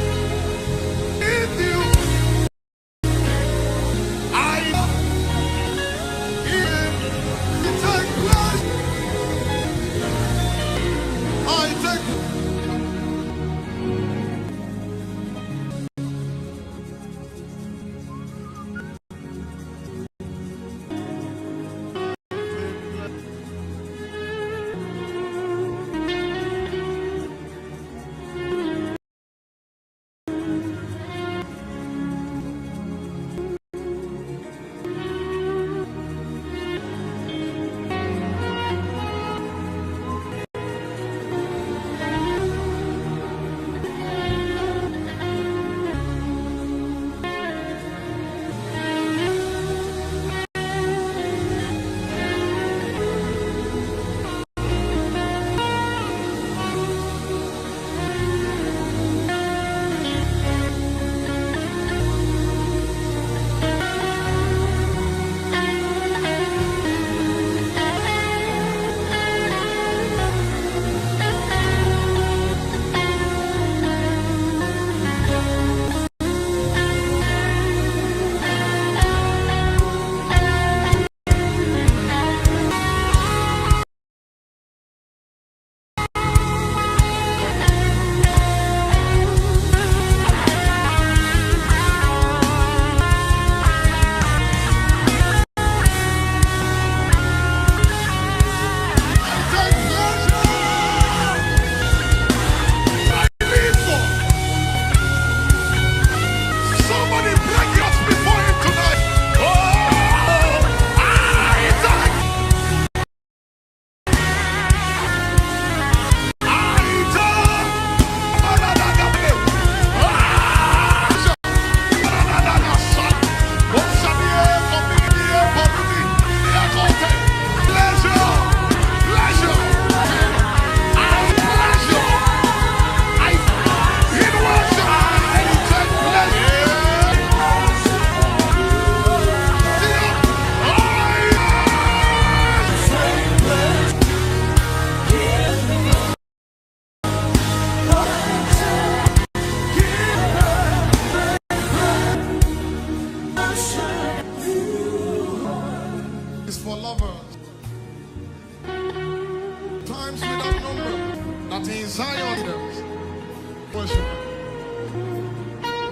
worship.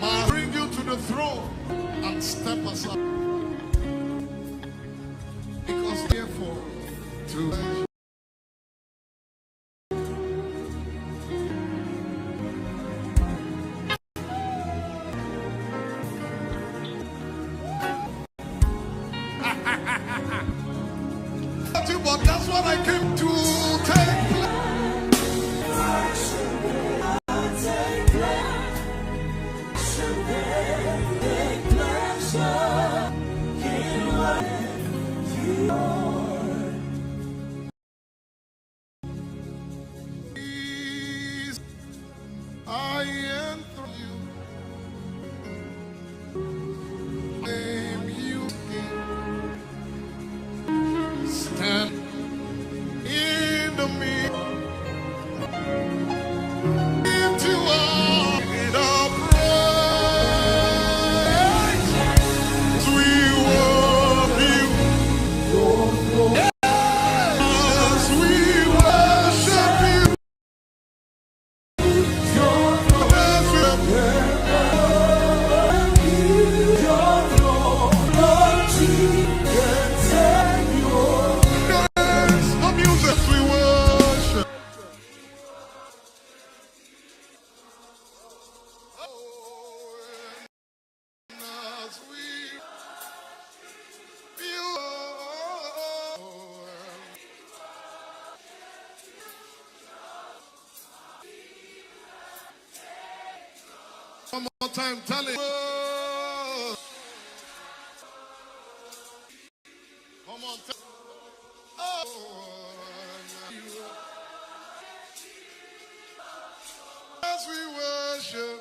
I bring you to the throne and step aside. Because therefore, to but that's what I came to take. I enter you, name you King, stand in the middle, lift you up in our praise, we love you, yes, we worship you. One more time, tell it. Come on, tell it. Oh, as we worship.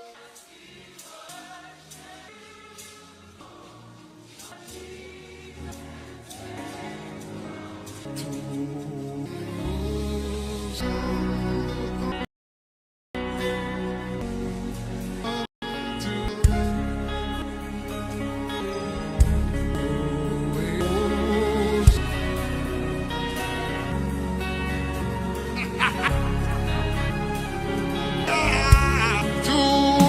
To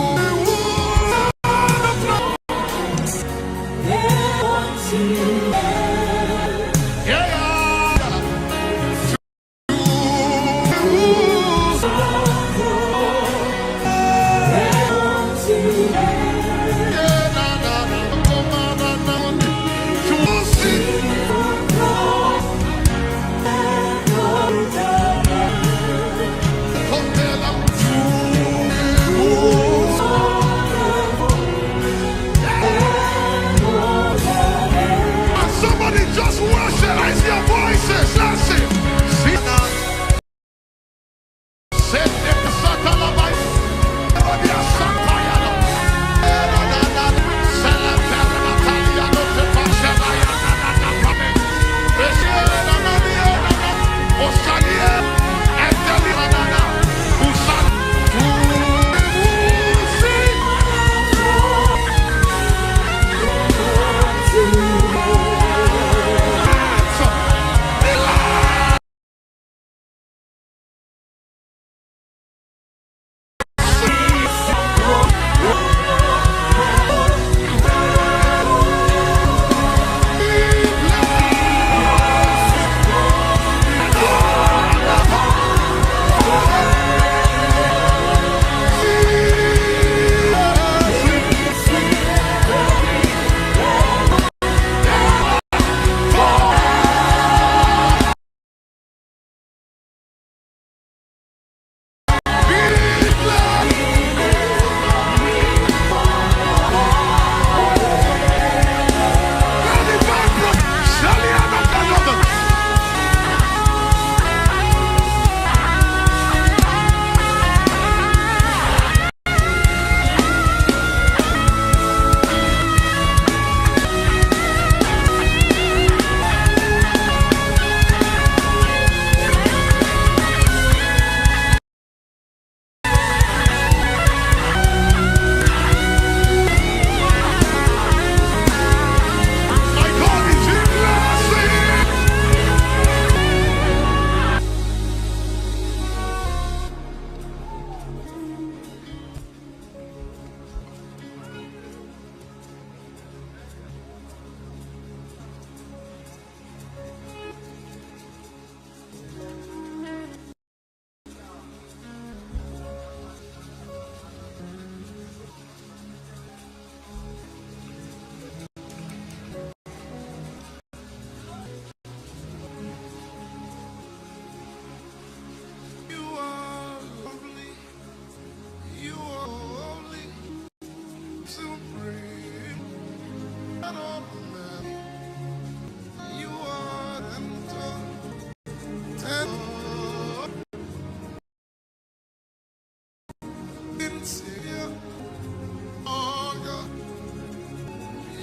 Oh God,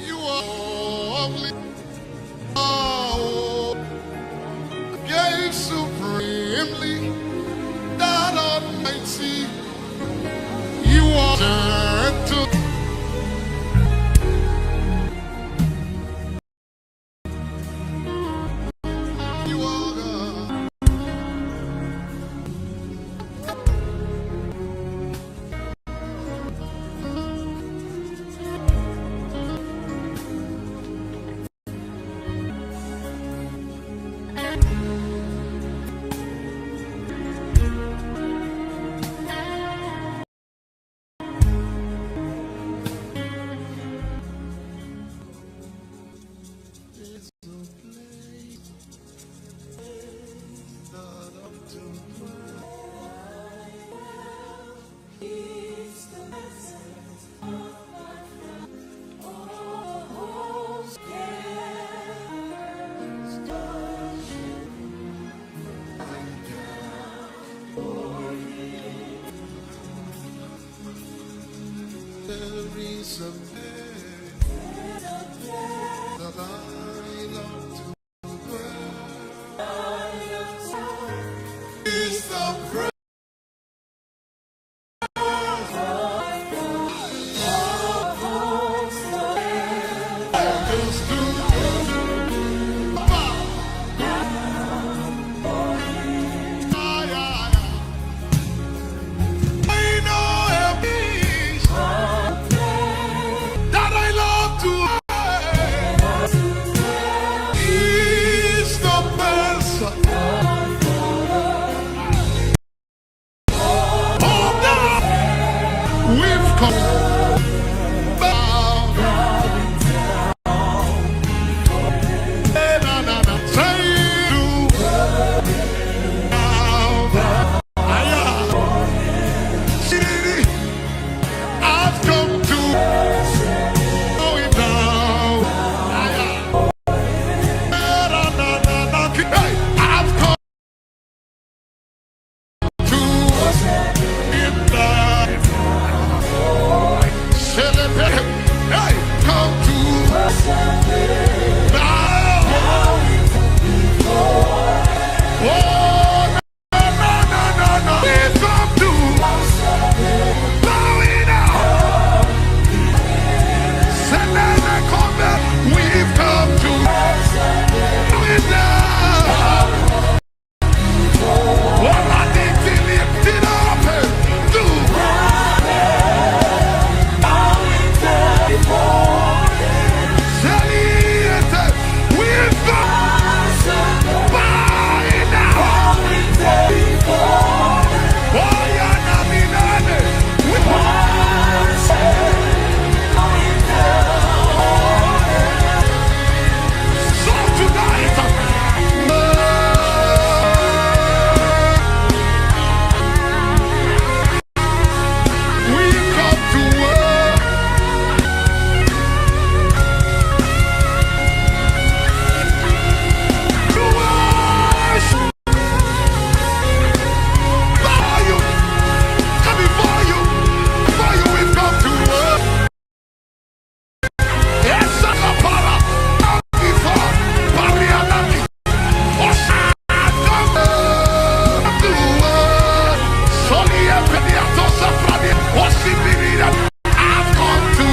you are lovely. Oh, gave supremely that Almighty. You are gentle. You are God. There is a day that I love to pray. Is the prayer is to I know a peace that I love to is the best. Oh God, we've come back. Say you now. I've come to go it down. Hey, I've come to it down. Celebrate. Hey, come to now. Oh, no. We've come to bow it down. We've come to bow it down. What I need to lift it up and do. We've come bow it down. Oh, yeah, naminane. So tonight, we've come to work. To worship. Before you, come before you, we've come to work. Yes, I'm a power. Before, Parianami. I've come to work. Soli Epediatosa Fradi. Osimiri. I've come to.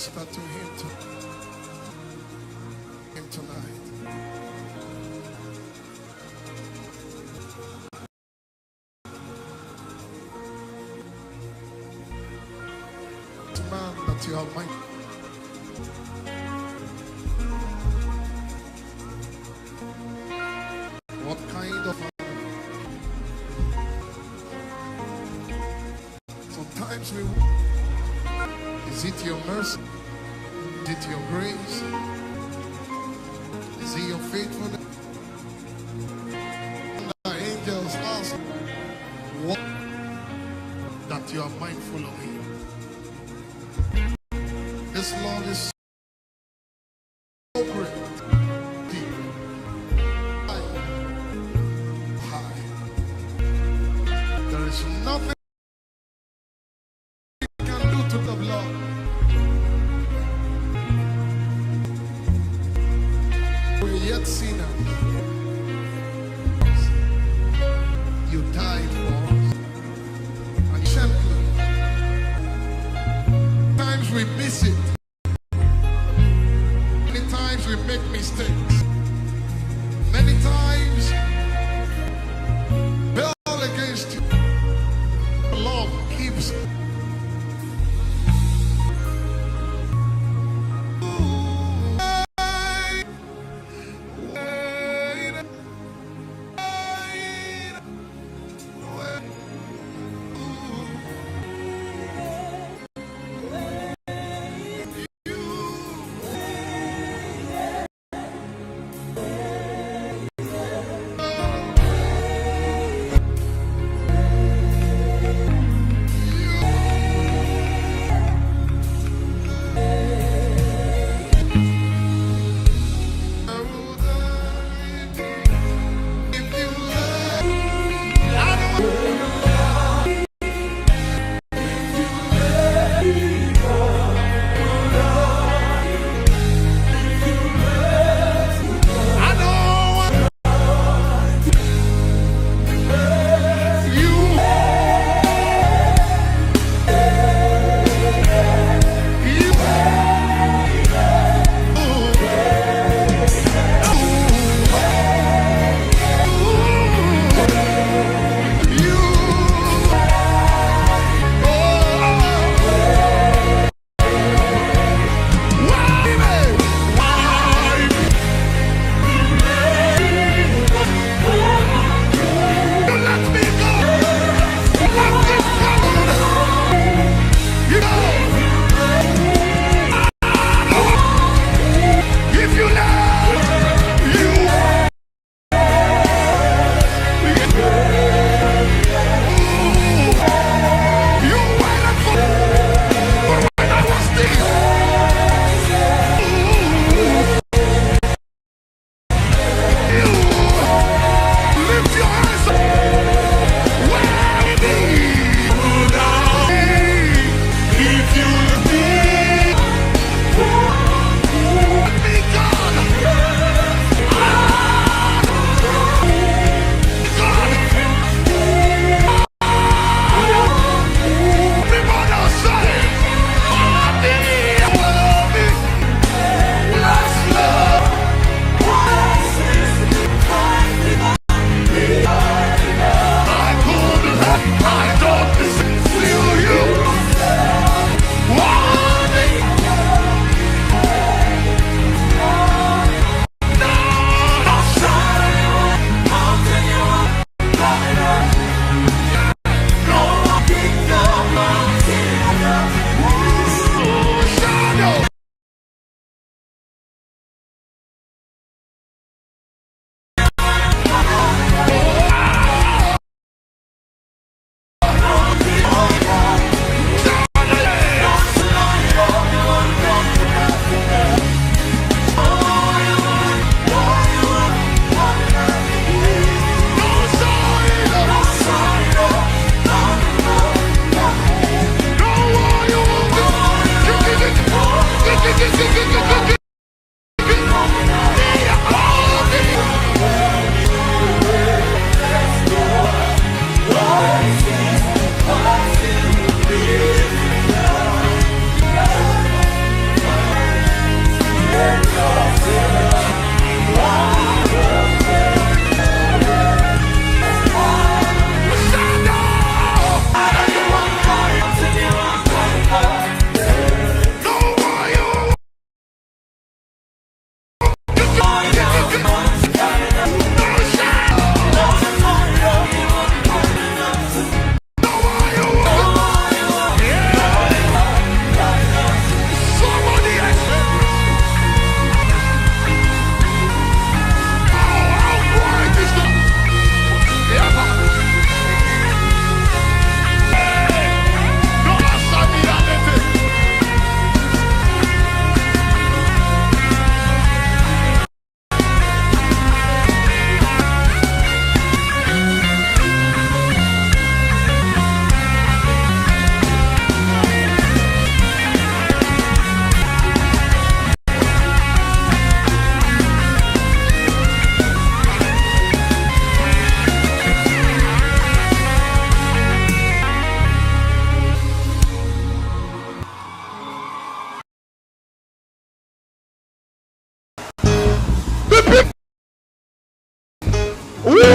Minister to him tonight. Man, that you have mind. What kind of sometimes we, is it your mercy? Is it your grace? Is it your faithfulness? And the angels ask what that you are mindful of him. This love is so great, deep, high. There is nothing you can do to the love. We're yet sinners. You died for us. And gently, times we miss it. Many times we make mistakes. Many times rebel against you. Love keeps wait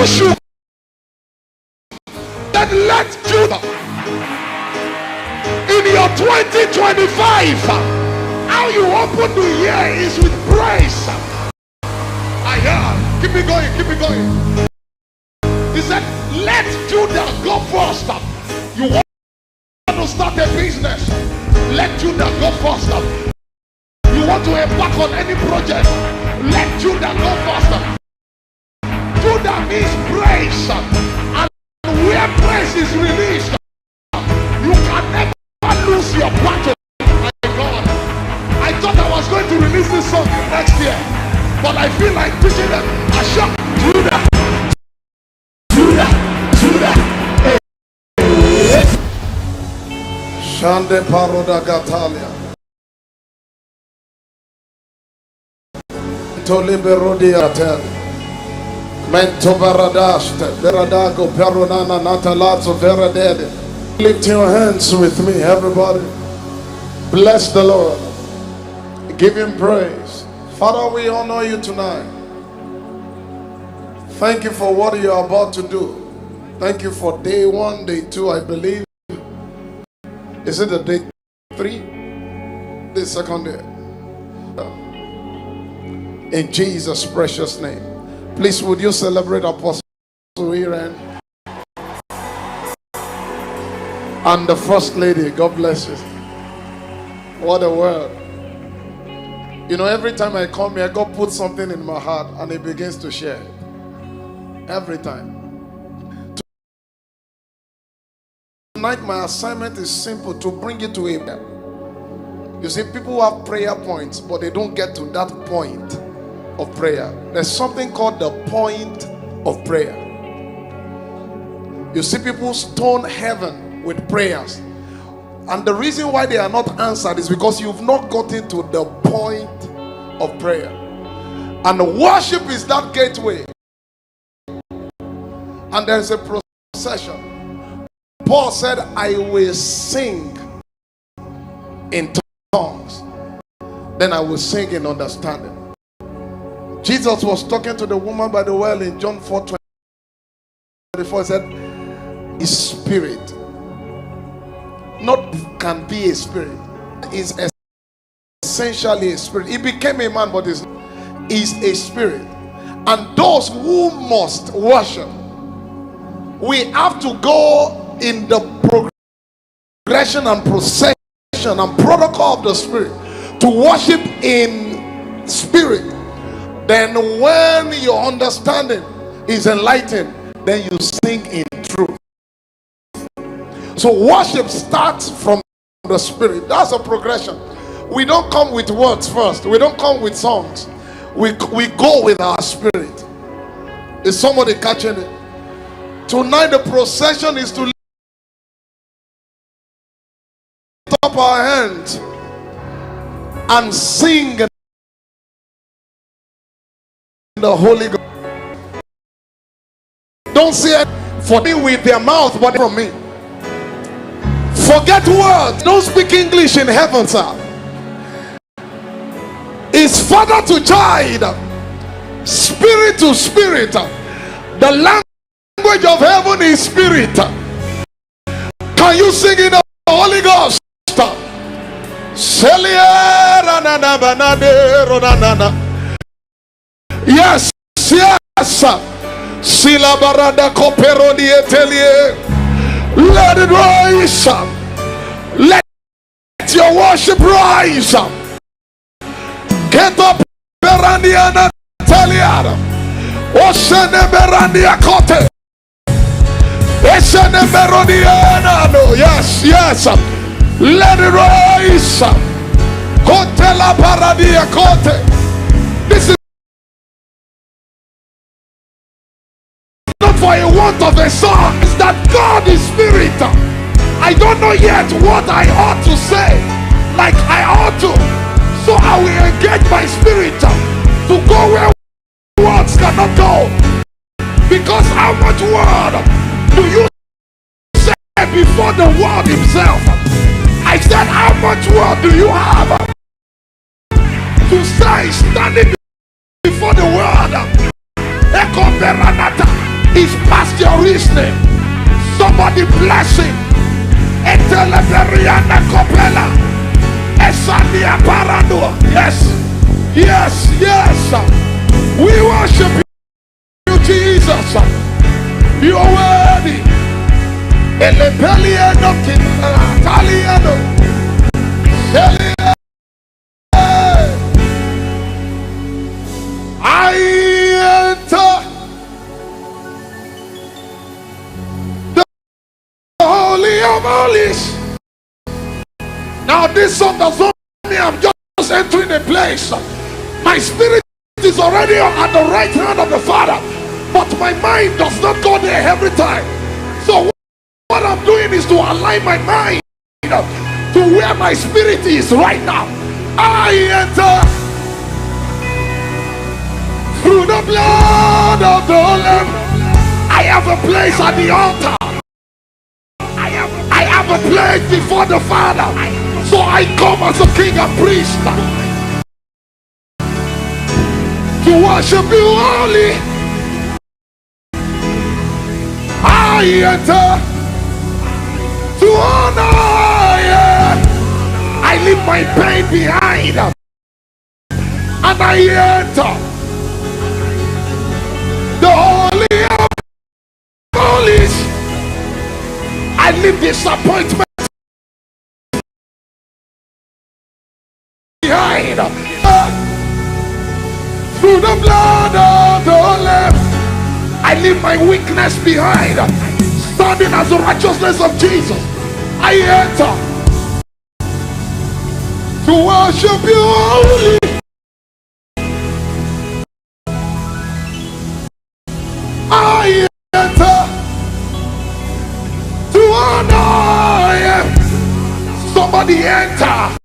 Joshua said, let Judah in your 2025, how you open the year is with praise. I heard. Keep it going, keep it going. He said, let Judah go first. You want to start a business, let Judah go first. You want to embark on any project, let Judah go first. Judah means praise, and where praise is released, you can never lose your battle. My God, I thought I was going to release this song next year, but I feel like teaching them. I shout Judah, Judah, Judah. Shande paroda gatalia. Toliberodi atel. Mento baradaste. Beradago peronana natalazo veradede. Lift your hands with me, everybody. Bless the Lord. Give him praise. Father, we honor you tonight. Thank you for what you are about to do. Thank you for day 1, day 2, I believe. Is it the day 3? The second day. In Jesus' precious name. Please, would you celebrate Apostle Iran and the First Lady? God bless you. What a word. You know, every time I come here, God puts something in my heart and He begins to share it. Every time. Tonight, my assignment is simple: to bring you to a. You see, people have prayer points, but they don't get to that point of prayer. There's something called the point of prayer. You see, people stone heaven with prayers, and the reason why they are not answered is because you've not gotten to the point of prayer. And worship is that gateway. And there's a procession. Paul said, I will sing in tongues, then I will sing in understanding. Jesus was talking to the woman by the well in John 4:24. He said, his spirit not can be a spirit, is essentially a spirit. He became a man, but is a spirit. And those who must worship, we have to go in the progression and procession and protocol of the spirit to worship in spirit. Then when your understanding is enlightened, then you sing in truth. So worship starts from the spirit. That's a progression. We don't come with words first. We don't come with songs. We go with our spirit. Is somebody catching it? Tonight the procession is to lift up our hands and sing in the Holy Ghost. Don't say it for me with their mouth, but from me. Forget words. Don't speak English in heaven, sir. It's father to child, spirit to spirit. The language of heaven is spirit. Can you sing in the Holy Ghost? Yes, yes. Let it rise. Let your worship rise. Get up, Berandiana Taliana. Oshene Berandia Cote. Oshene Berodiana. Yes, yes. Let it rise. Cote la Paradia Cote. This is not for a want of a song. It's that God is spirit. I don't know yet what I ought to say, like I ought to. So I will engage my spirit to go where words cannot go. Because how much word do you say before the word himself? I said, how much word do you have to say standing before the word? is past your reasoning. Somebody bless him. Eteleberiana Copella. Esania Parano. Yes, yes, yes. We worship you, Jesus. You are worthy. Elepeliano Italiano. I enter the Holy of Holies. Now this song does not mean I'm just entering a place. My spirit is already at the right hand of the Father, but my mind does not go there every time. So what I'm doing is to align my mind to where my spirit is right now. I enter through the blood of the Lamb. I have a place at the altar. I have a place before the Father. So I come as a king and priest to worship you only. I enter to honor you. I leave my pain behind and I enter the Holy of Holies. I leave disappointment behind. Through the blood of the Lamb, I leave my weakness behind. Standing as the righteousness of Jesus, I enter to worship you only. I enter to honor you. Somebody enter.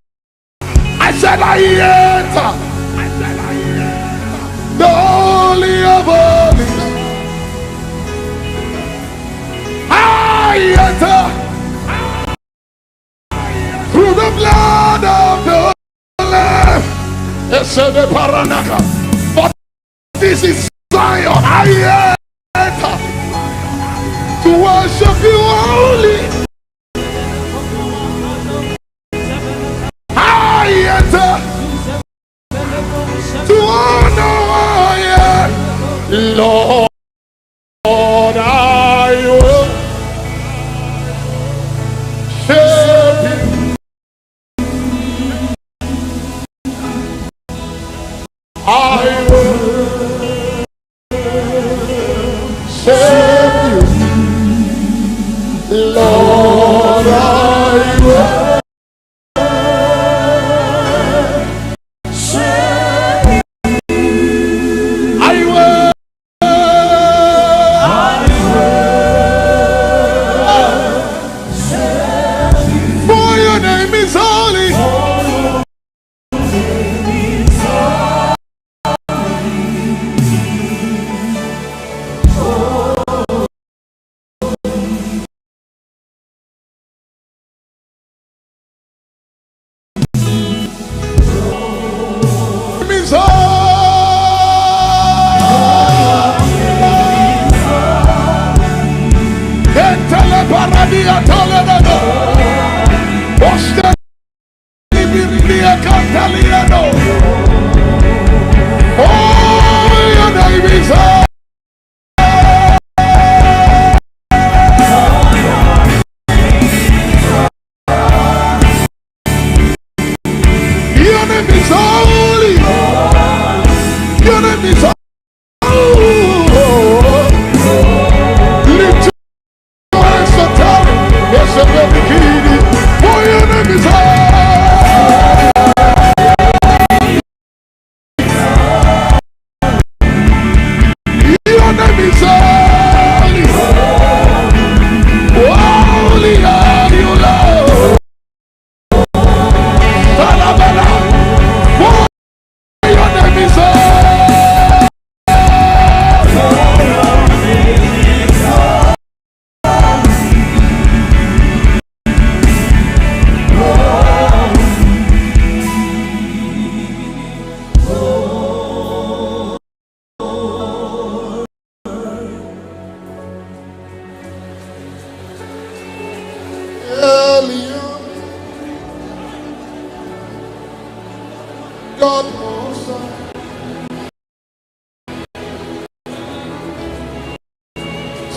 I said I enter the Holy of Holies. I enter through the blood of the Lamb. But this is Zion. I enter to worship you only. I enter to honor you, Lord. I will serve you. I will serve you, Lord. I will serve you. I will. For your name is holy.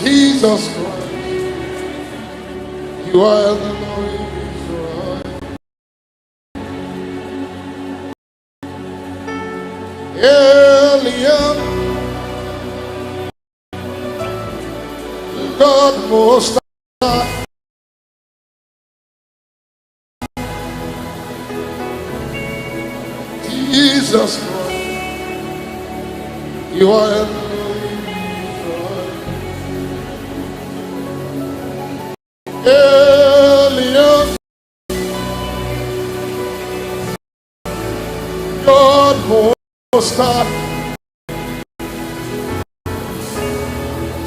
Jesus Christ, you are the Lord Israel. Eliam, God Most High, Jesus Christ, you are the Eliam, God Most High,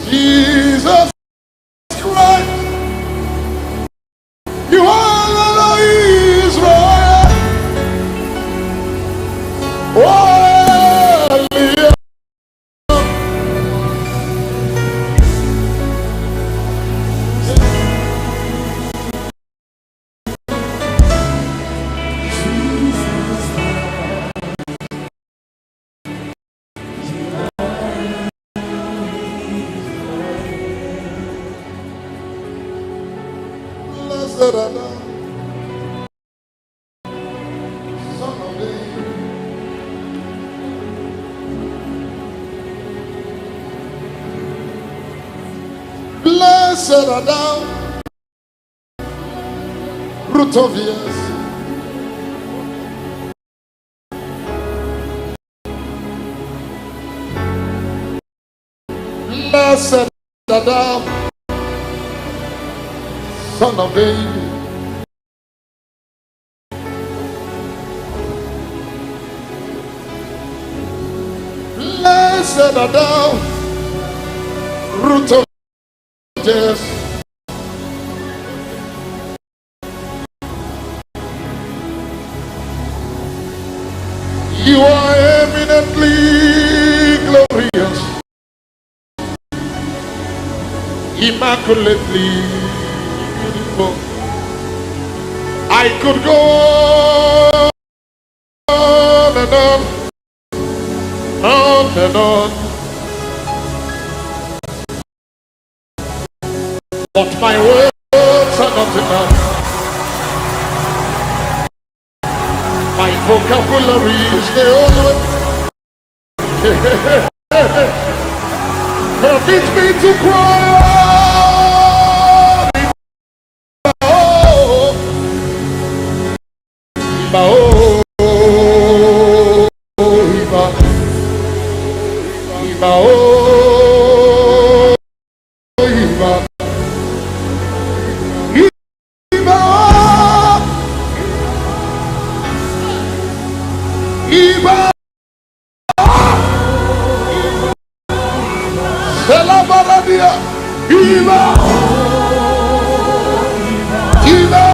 Jesus Christ, you are the Lord Israel. Oh, Eliam, blessed are thou, Son of David. Blessed are thou, root of years. Blessed are thou, Son of David. Blessed are thou, root of years. You are eminently glorious, immaculately beautiful. I could go on and on, but my words are not enough. My vocabulary is the only. Permit me to cry. Iba, oh, Iba, Iba, oh, Iba, Iba, Iba, Selabaradia, Iba, Iba.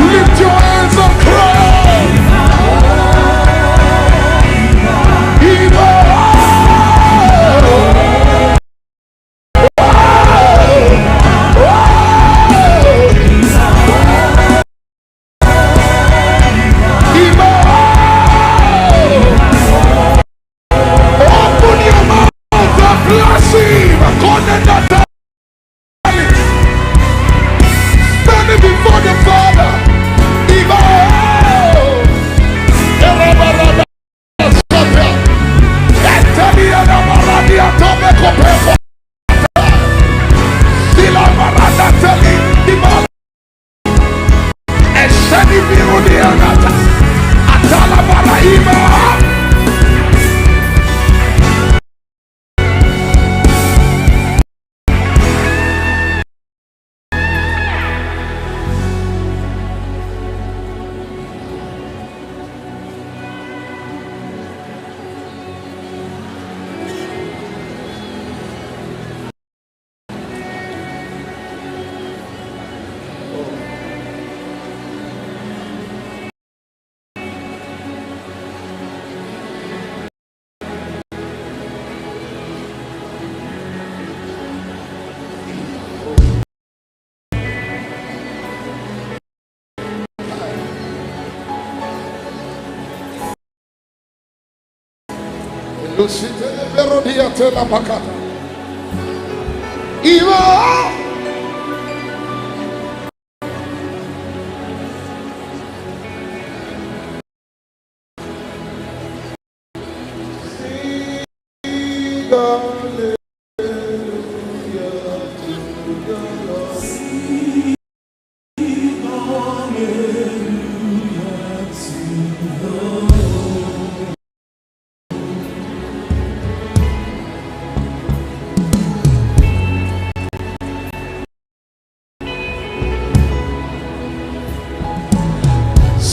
Lift your hands and cry. Open your mouth and bless him. Standing before the Father.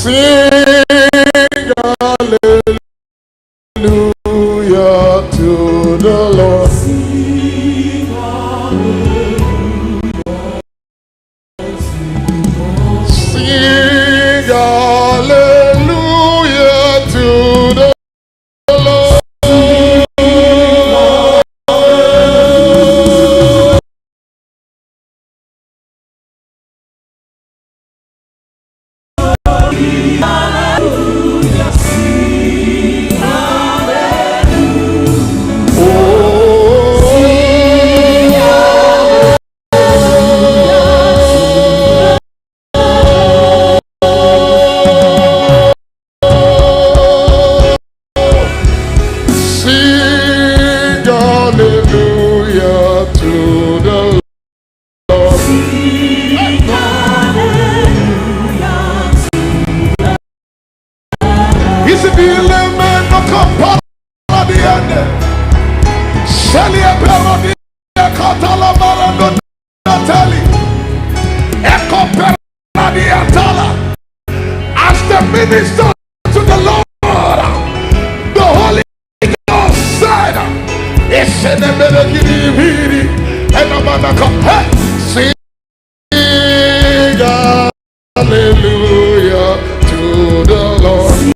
Sing hallelujah to the Lord. Sing hallelujah to the Lord. As the minister to the Lord, the Holy Ghost said, sing hallelujah to the Lord.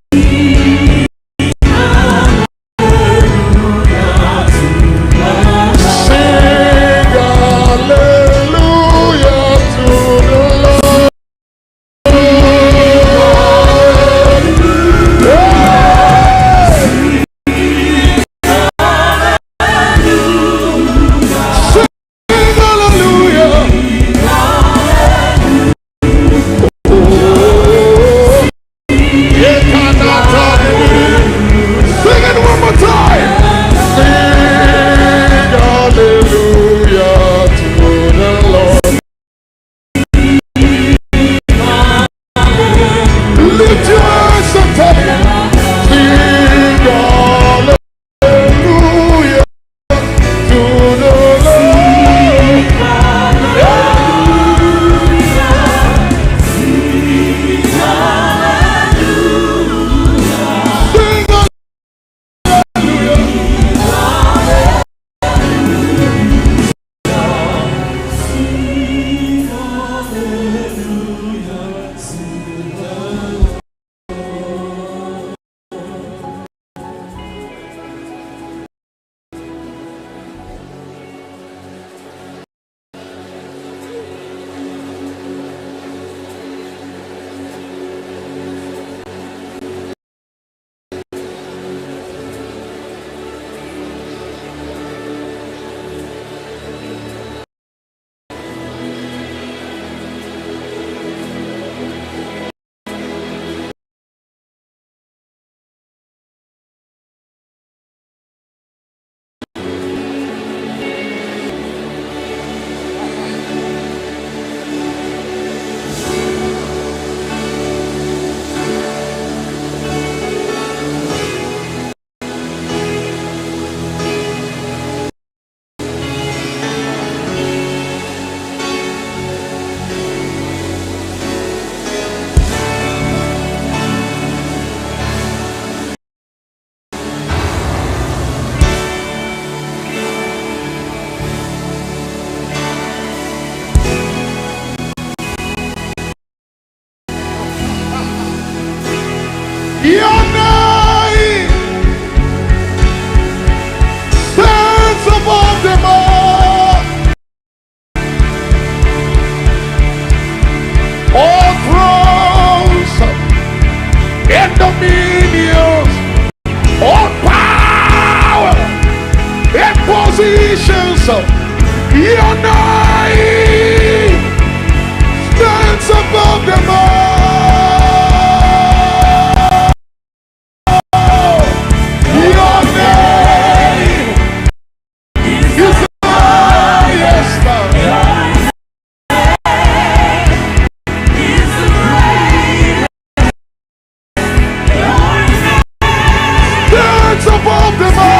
Your name stands above them all. All thrones and dominions, all power above them all.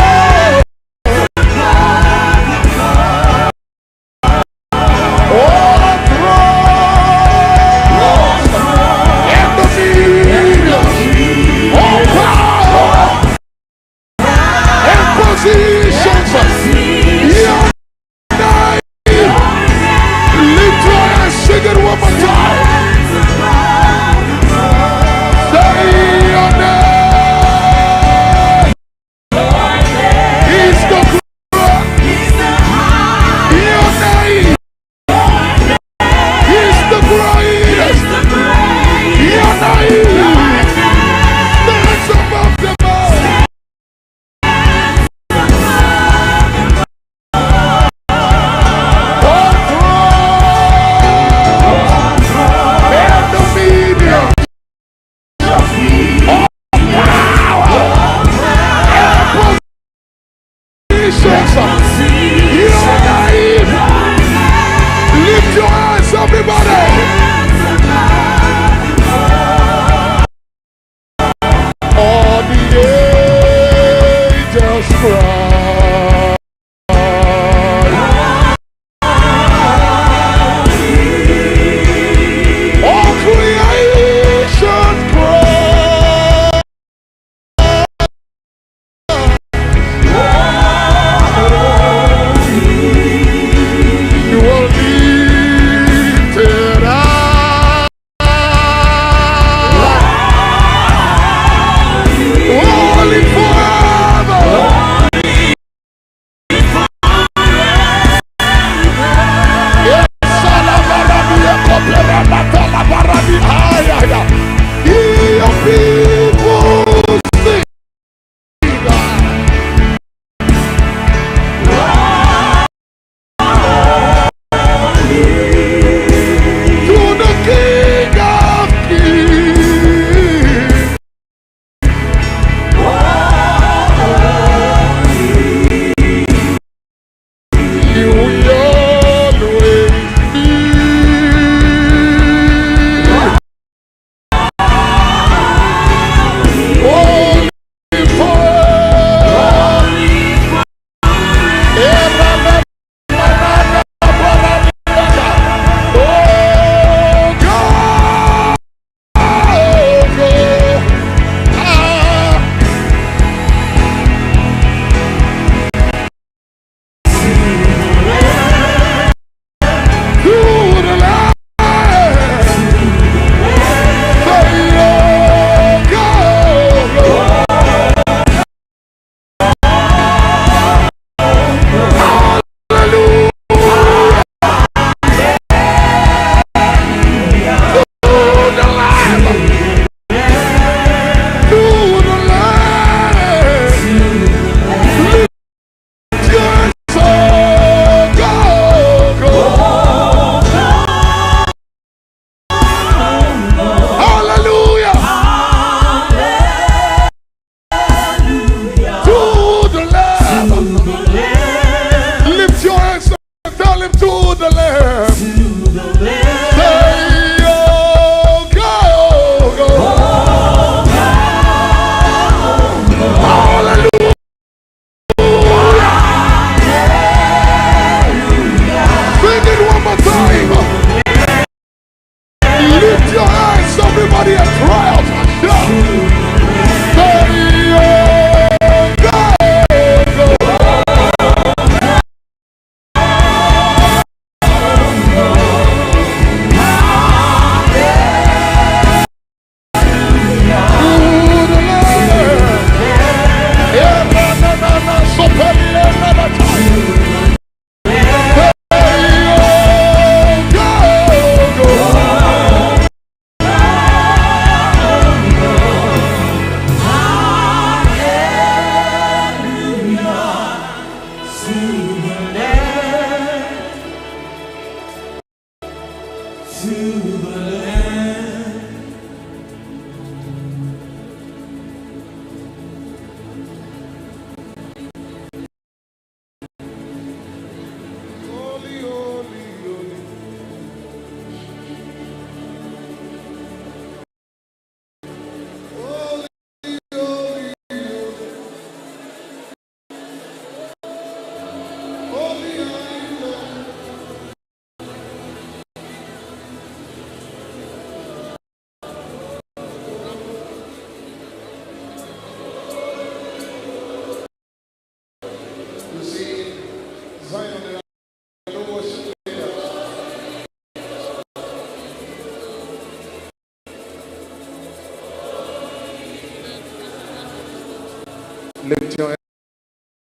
Lift your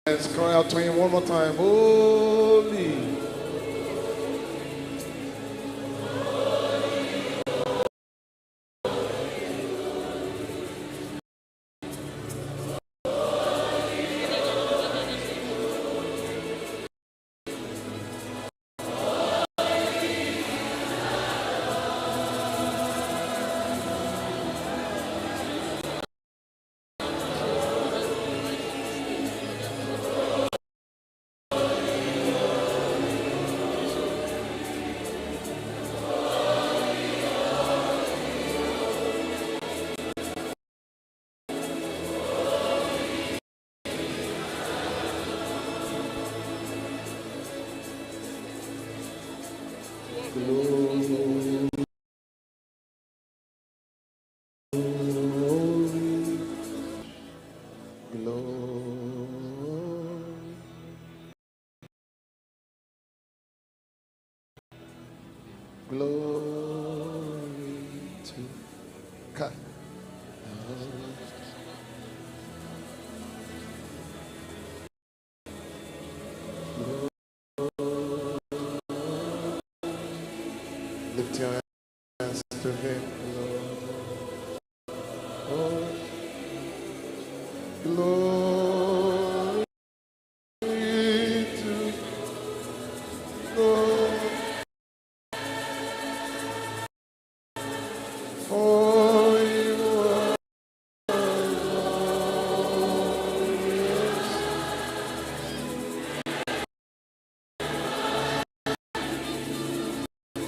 hands, cry out to him one more time. Holy. Glory to God. Lift your hands to him, Lord. Oh, glory to God. For you are glorious.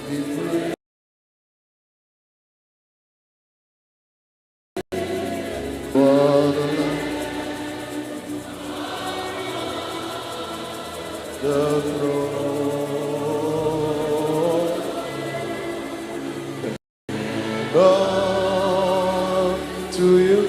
Be praised. For the throne. God to you.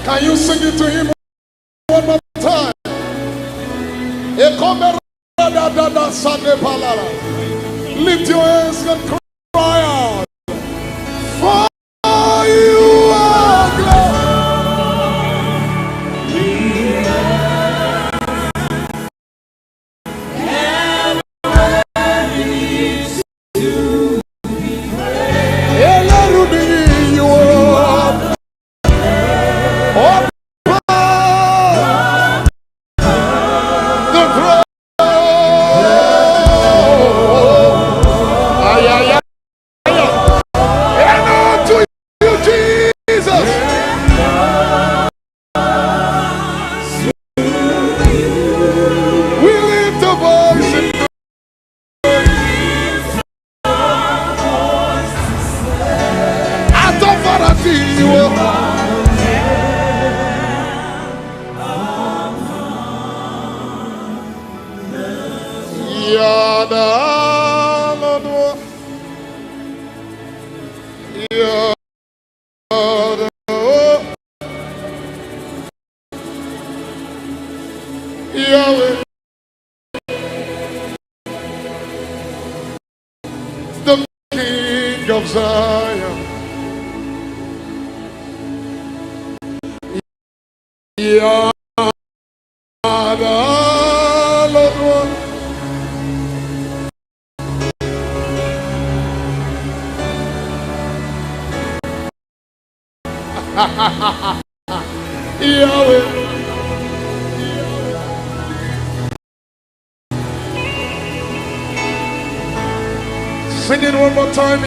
Can you sing it to him one more time? Lift your hands and cry out. For you are Yahweh, the King of Zion. Yahweh, Yahweh. Sing it one more time.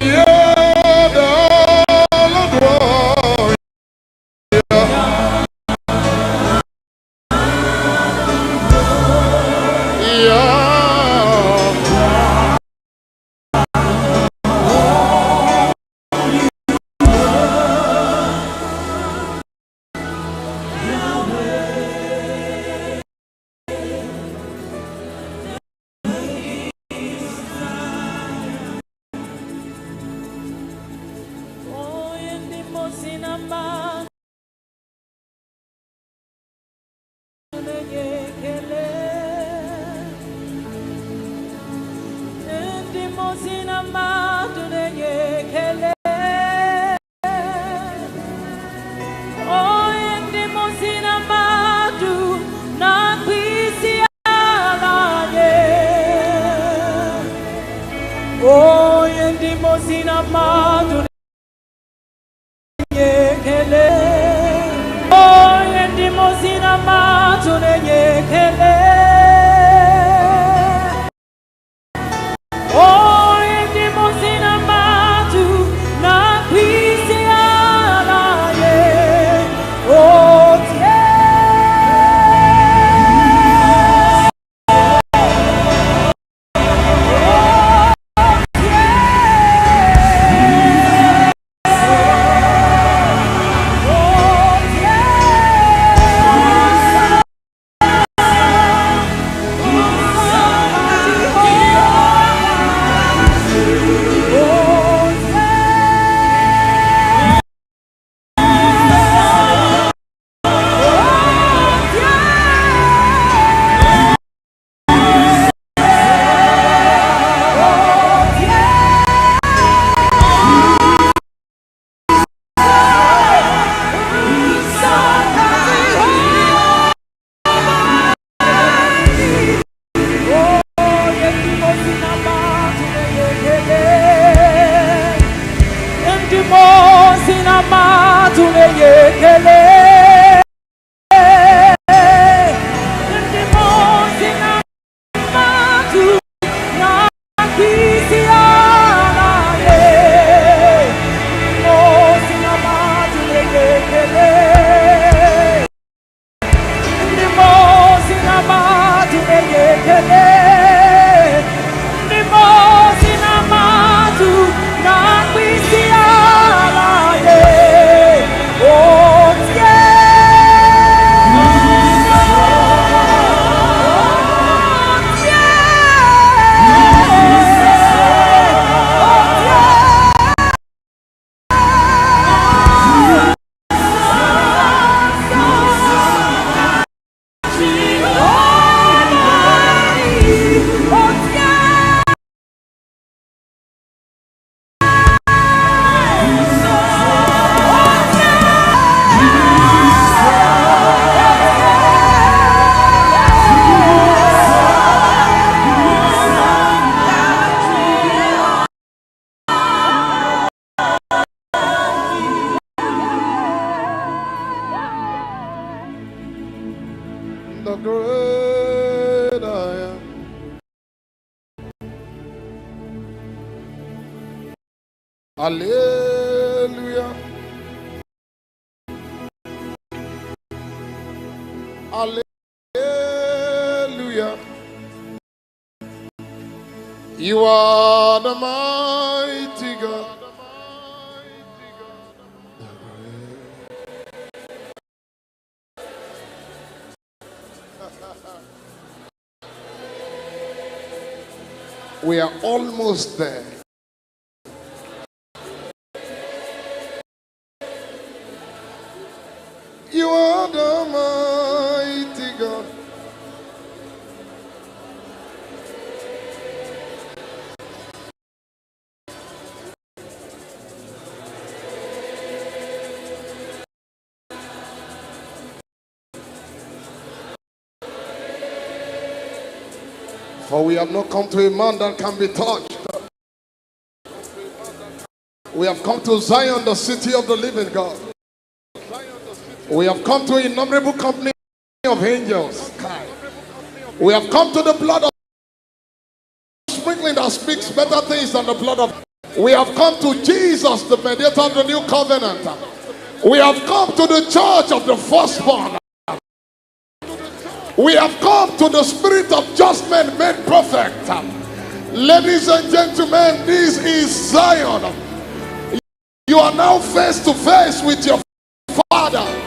Hallelujah. Hallelujah. You are the mighty God. We are almost there. You are the mighty God. For we have not come to a man that can be touched. We have come to Zion, the city of the living God. We have come to an innumerable company of angels. We have come to the blood of sprinkling that speaks better things than the blood of. We have come to Jesus, the mediator of the new covenant. We have come to the church of the firstborn. We have come to the spirit of just men made perfect. Ladies and gentlemen, this is Zion. You are now face to face with your Father.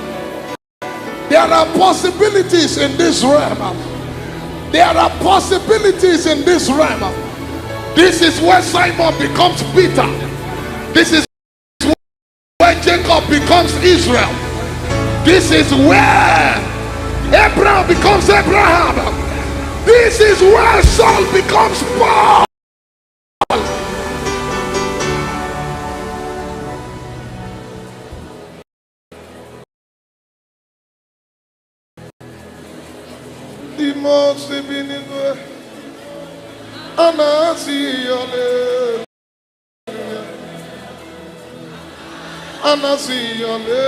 There are possibilities in this realm. There are possibilities in this realm. This is where Simon becomes Peter. This is where Jacob becomes Israel. This is where Abraham becomes Abraham. This is where Saul becomes Paul. the most benigwe, anasi yole, anasi yole,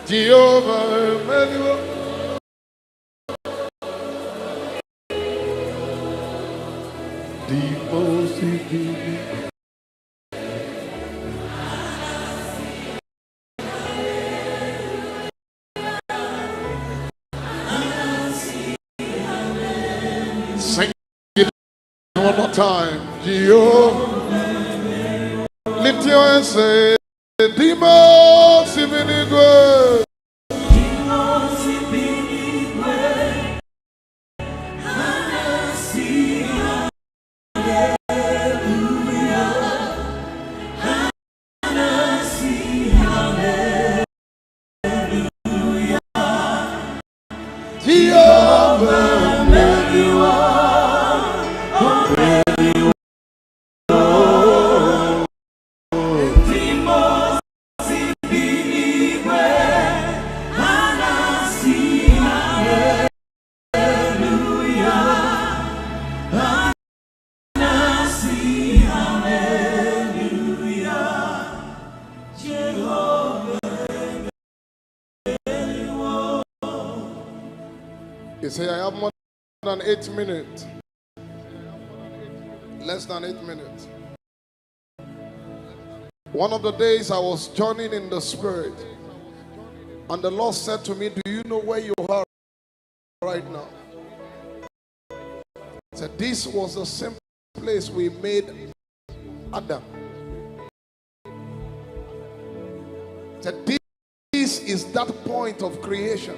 Jehovah Emmanuel. The most benigwe. Sing it one more time. Jehovah. Lift your hands, say, Dimo Siminigwe. You say, I have more than 8 minutes. Less than 8 minutes. One of the days I was journeying in the spirit, and the Lord said to me, do you know where you are right now? He said, this was the same place we made Adam. He said, this is that point of creation.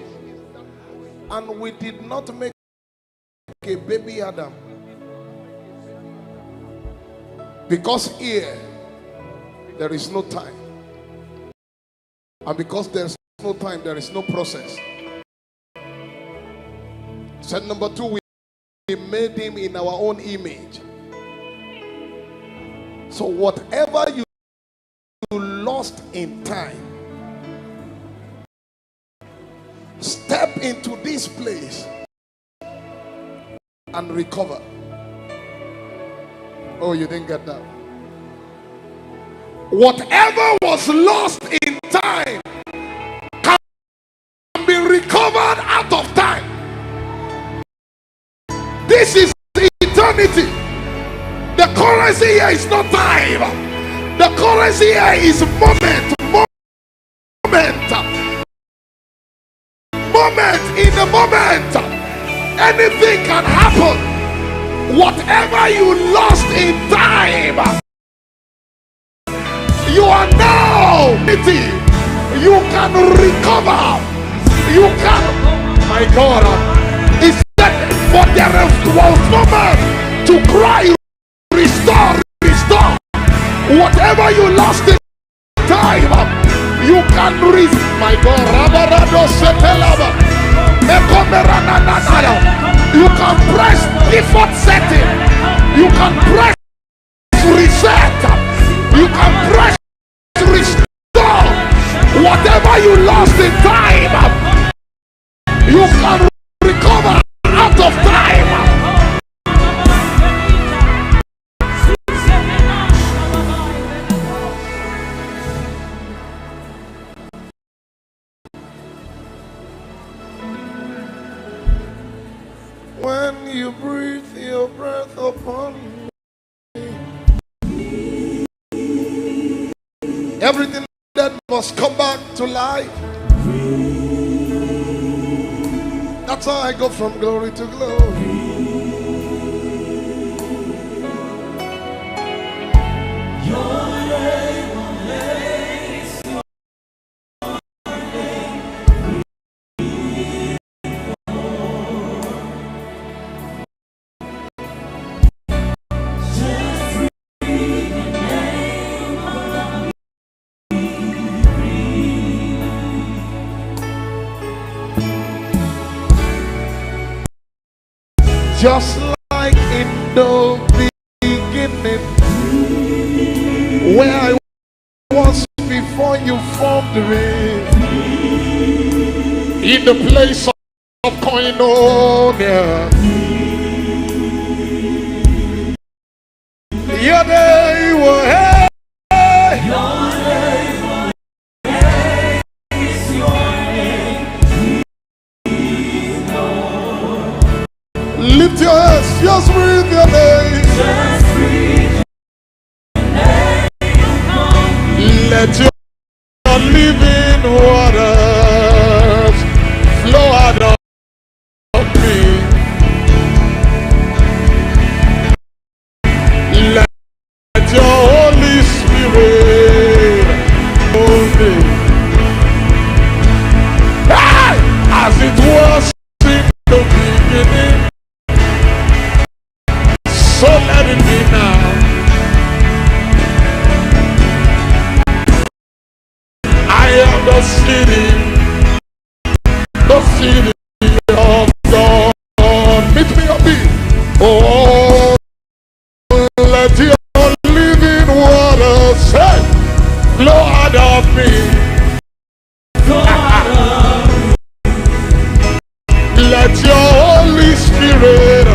And we did not make a baby Adam. Because here, there is no time. And because there's no time, there is no process. Said number 2, we made him in our own image. So whatever you lost in time, step into this place and recover. Oh, you didn't get that. Whatever was lost in time can be recovered out of time. This is eternity. The currency here is not time. The currency here is moment. In the moment, anything can happen. Whatever you lost in time, you are now. You can recover. You can. My God, He said, for there was no man to cry, restore. Whatever you lost in time, you can restore. My God, you can press default setting. You can press reset. You can press restore. Whatever you lost in time, you can recover out of time. When you breathe your breath upon me, everything that must come back to life. That's how I go from glory to glory. Just like in the beginning, where I was before you formed me, in the place koinonia. Your day will hey. Your day will hey. Is your name. Lift your hands, just breathe your name. Just breathe your name. Let your living waters flow out of me. Let your Holy Spirit move me. Hey! As it was in the beginning, so let it be now. I am the city of God. Meet me up here. Oh, let your living waters flow out of me. Let your Holy Spirit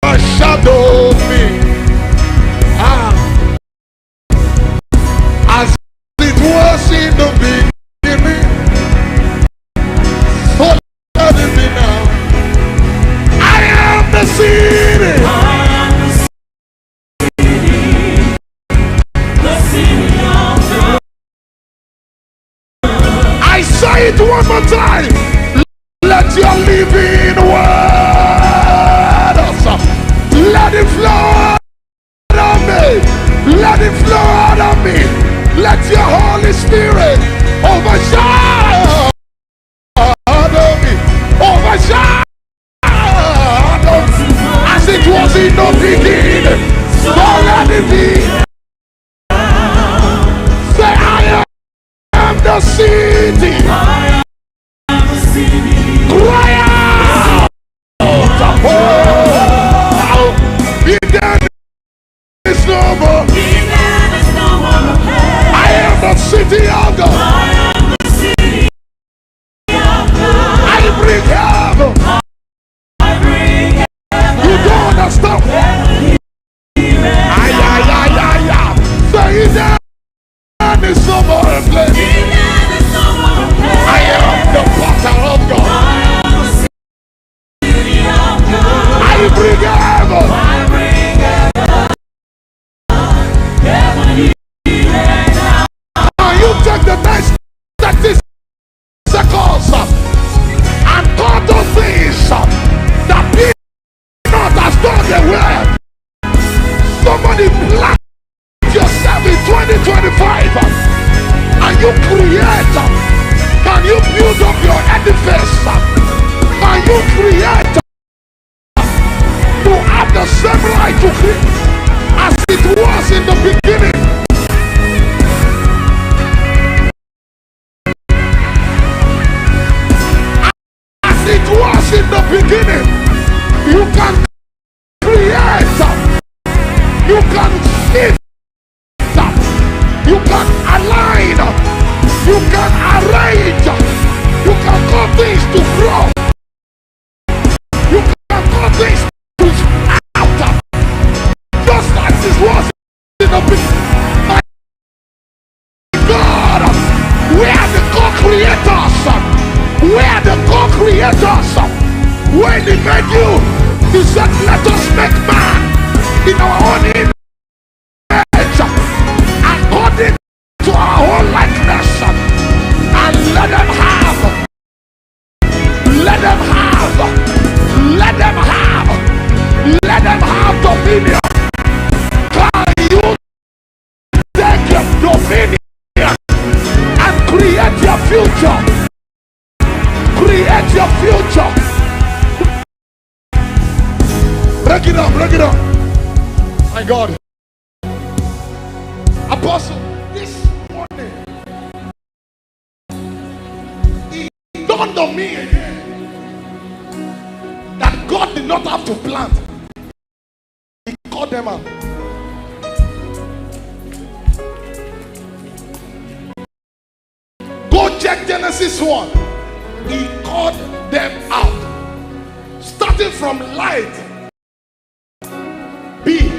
overshadow me. As it was in the beginning, so let it be now. I am the city. I am the city of God. I say it one more time. Let your living waters, let it flow out of me. Let it flow out of me. Let your Holy Spirit overshadow me. Overshadow me. As it was in the beginning, so let it be. Say, I am the city. I am the city. Cry out. It's no more. I am the city of God. I am the city of God. I bring heaven. I bring heaven. You don't understand. Say that is no more a place. I am the potter of God. I am the city of God. I bring heaven. I bring heaven. You take the next 30 seconds and call those things that be not as though they were. Somebody plant yourself in 2025 and you create. Can you build up your edifice? Can you create to have the same right to create as it was in the beginning? It was in the beginning. You can create, you can shift, you can align, you can arrange, you can cause things to grow, you can cause things to sprout, just like this was in the beginning. My God, we are the co-creators. We are the co-creators. When he made you, he said, let us make man in our own image, according to our own likeness, and let them have dominion. Can you take your dominion and create your future? Create your future. Break it up, break it up. My God. Apostle, this morning, it dawned on me again that God did not have to plant. He called them out. Go check Genesis 1. He called them out. Starting from light. B.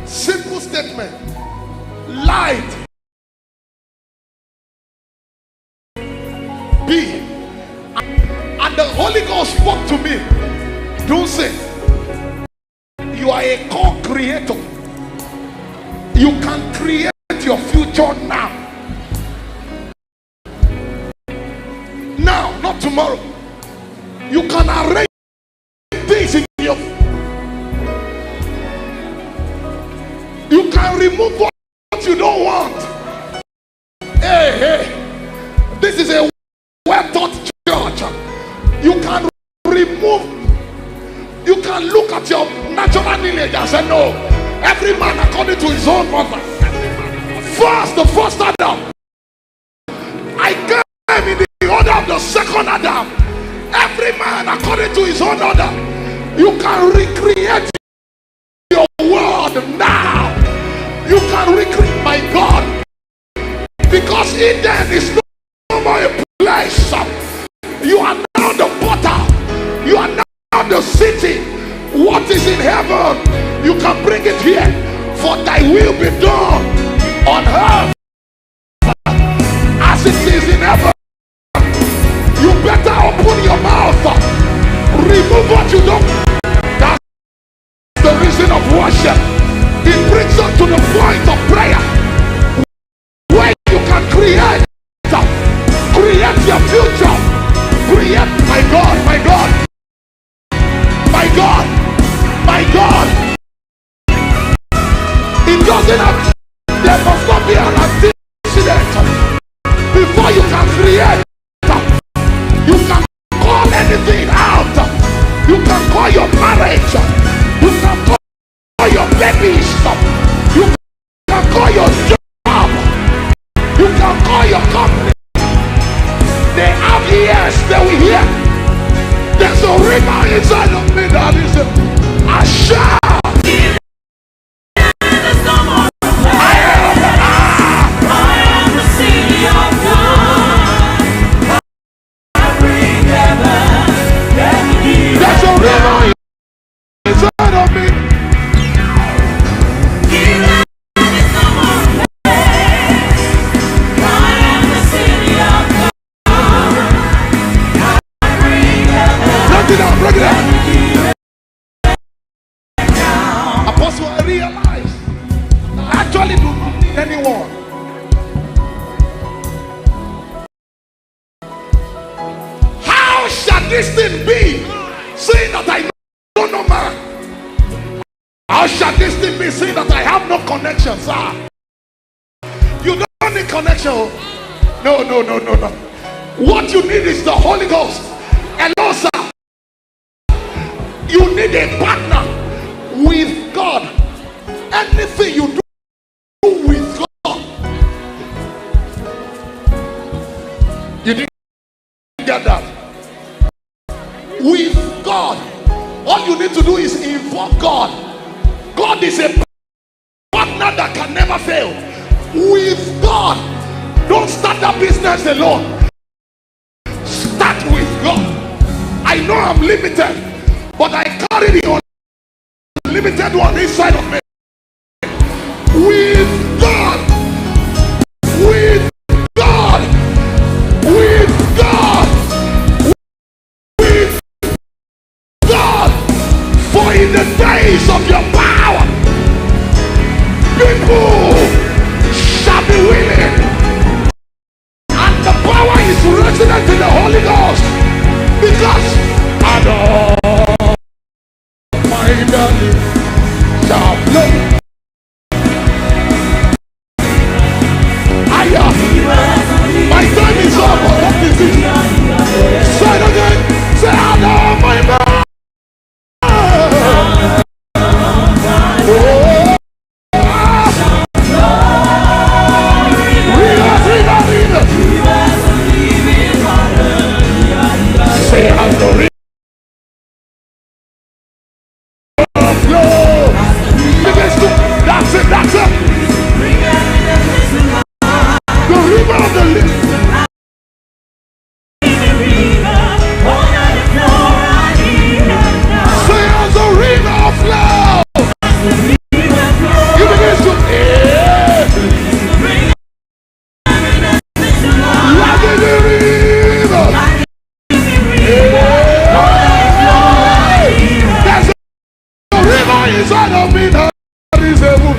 Simple statement. Light. B. And the Holy Ghost spoke to me. Dunsin, you are a co-creator. You can create your future now. Now, not tomorrow. You can arrange things in your. You can remove what you don't want. Hey, this is a well-taught church. You can remove. You can look at your natural lineage and say, no, every man according to his own mother. First, the first Adam. I came in the order of the second Adam. Every man according to his own order. You can recreate your world now. You can recreate, my God, because Eden is no more a place. You are now the potter. You are now the city. What is in heaven, you can bring it here. For thy will be done on earth as it is in heaven. You better open your mouth. Remove what you don't. That's the reason of worship. It brings us to the point of prayer where you can create your future. Create, my God, my God, my God, my God. It doesn't have, there must not be an accident before you can create. You can call anything out. You can call your marriage. You can call your babies. You can call your job. You can call your company. They have ears, they will hear. There's a river inside of me that is a shout. There's a river inside of me. Break it out. Apostle, I realize I actually do not need anyone. How shall this thing be? Saying that I know no man. How shall this thing be? Saying that I have no connection, sir. You don't need connection. No. What you need is the Holy Ghost. Hello, sir. You need a partner with God. Anything you do with God. You didn't get that? With God. All you need to do is invoke God. God is a partner that can never fail. With God. Don't start that business alone. Start with God. I know I'm limited, but I carry the unlimited one inside of me. With God. With God. With God. With God. For in the days of your power, people shall be willing. And the power is resident in the Holy Ghost. Because finally shall blow. My time is up. What is it? Say it again. Say hello, my man. Say hello. Begins to inside of me that is able.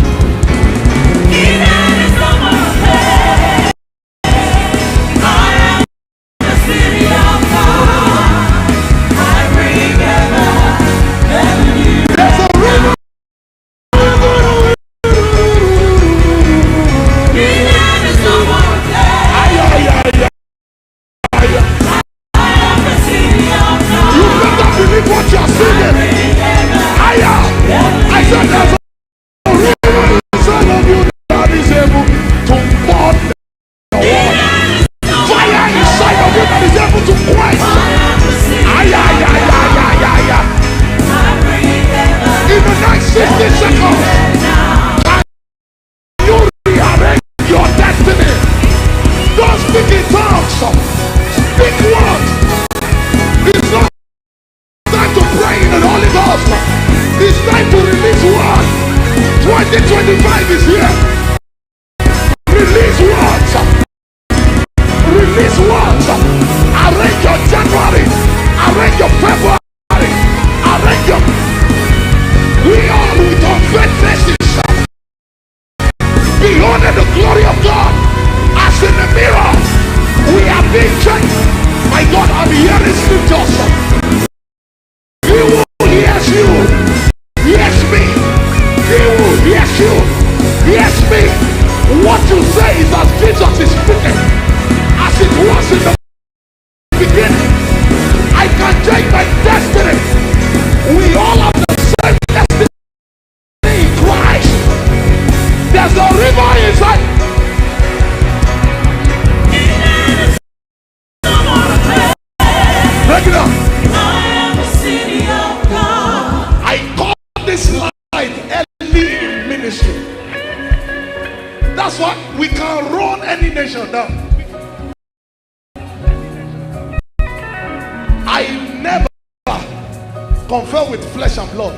Confer with flesh and blood.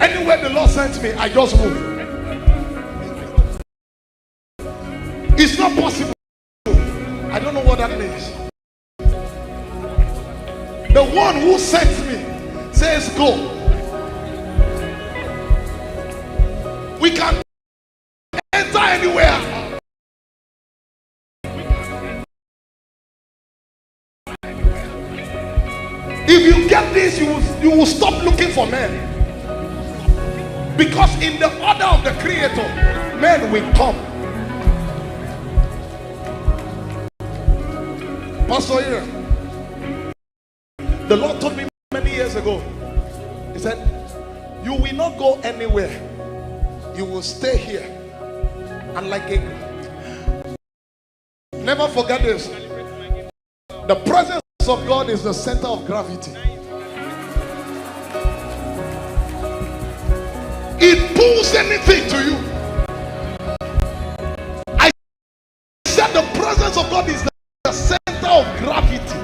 Anywhere the Lord sent me, I just move. It's not possible. I don't know what that means. The one who sent me says go. We can enter anywhere. If you get this, you will stop looking for men. Because in the order of the Creator, men will come. Pastor here, the Lord told me many years ago, He said, you will not go anywhere. You will stay here. And like a... Never forget this. The presence of God is the center of gravity. It pulls anything to you. I said the presence of God is the center of gravity.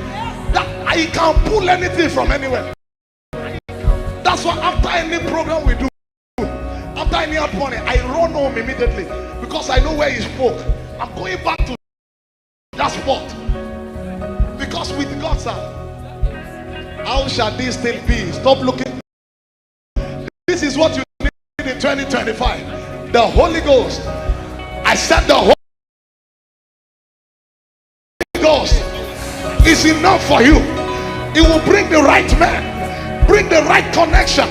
That I can pull anything from anywhere. That's why after any program we do, after any outpouring, I run home immediately because I know where He spoke. I'm going back to that spot. Because with God, sir, how shall this thing be? Stop looking. This is what you need in 2025. The Holy Ghost. I said the Holy Ghost is enough for you. It will bring the right man, bring the right connection.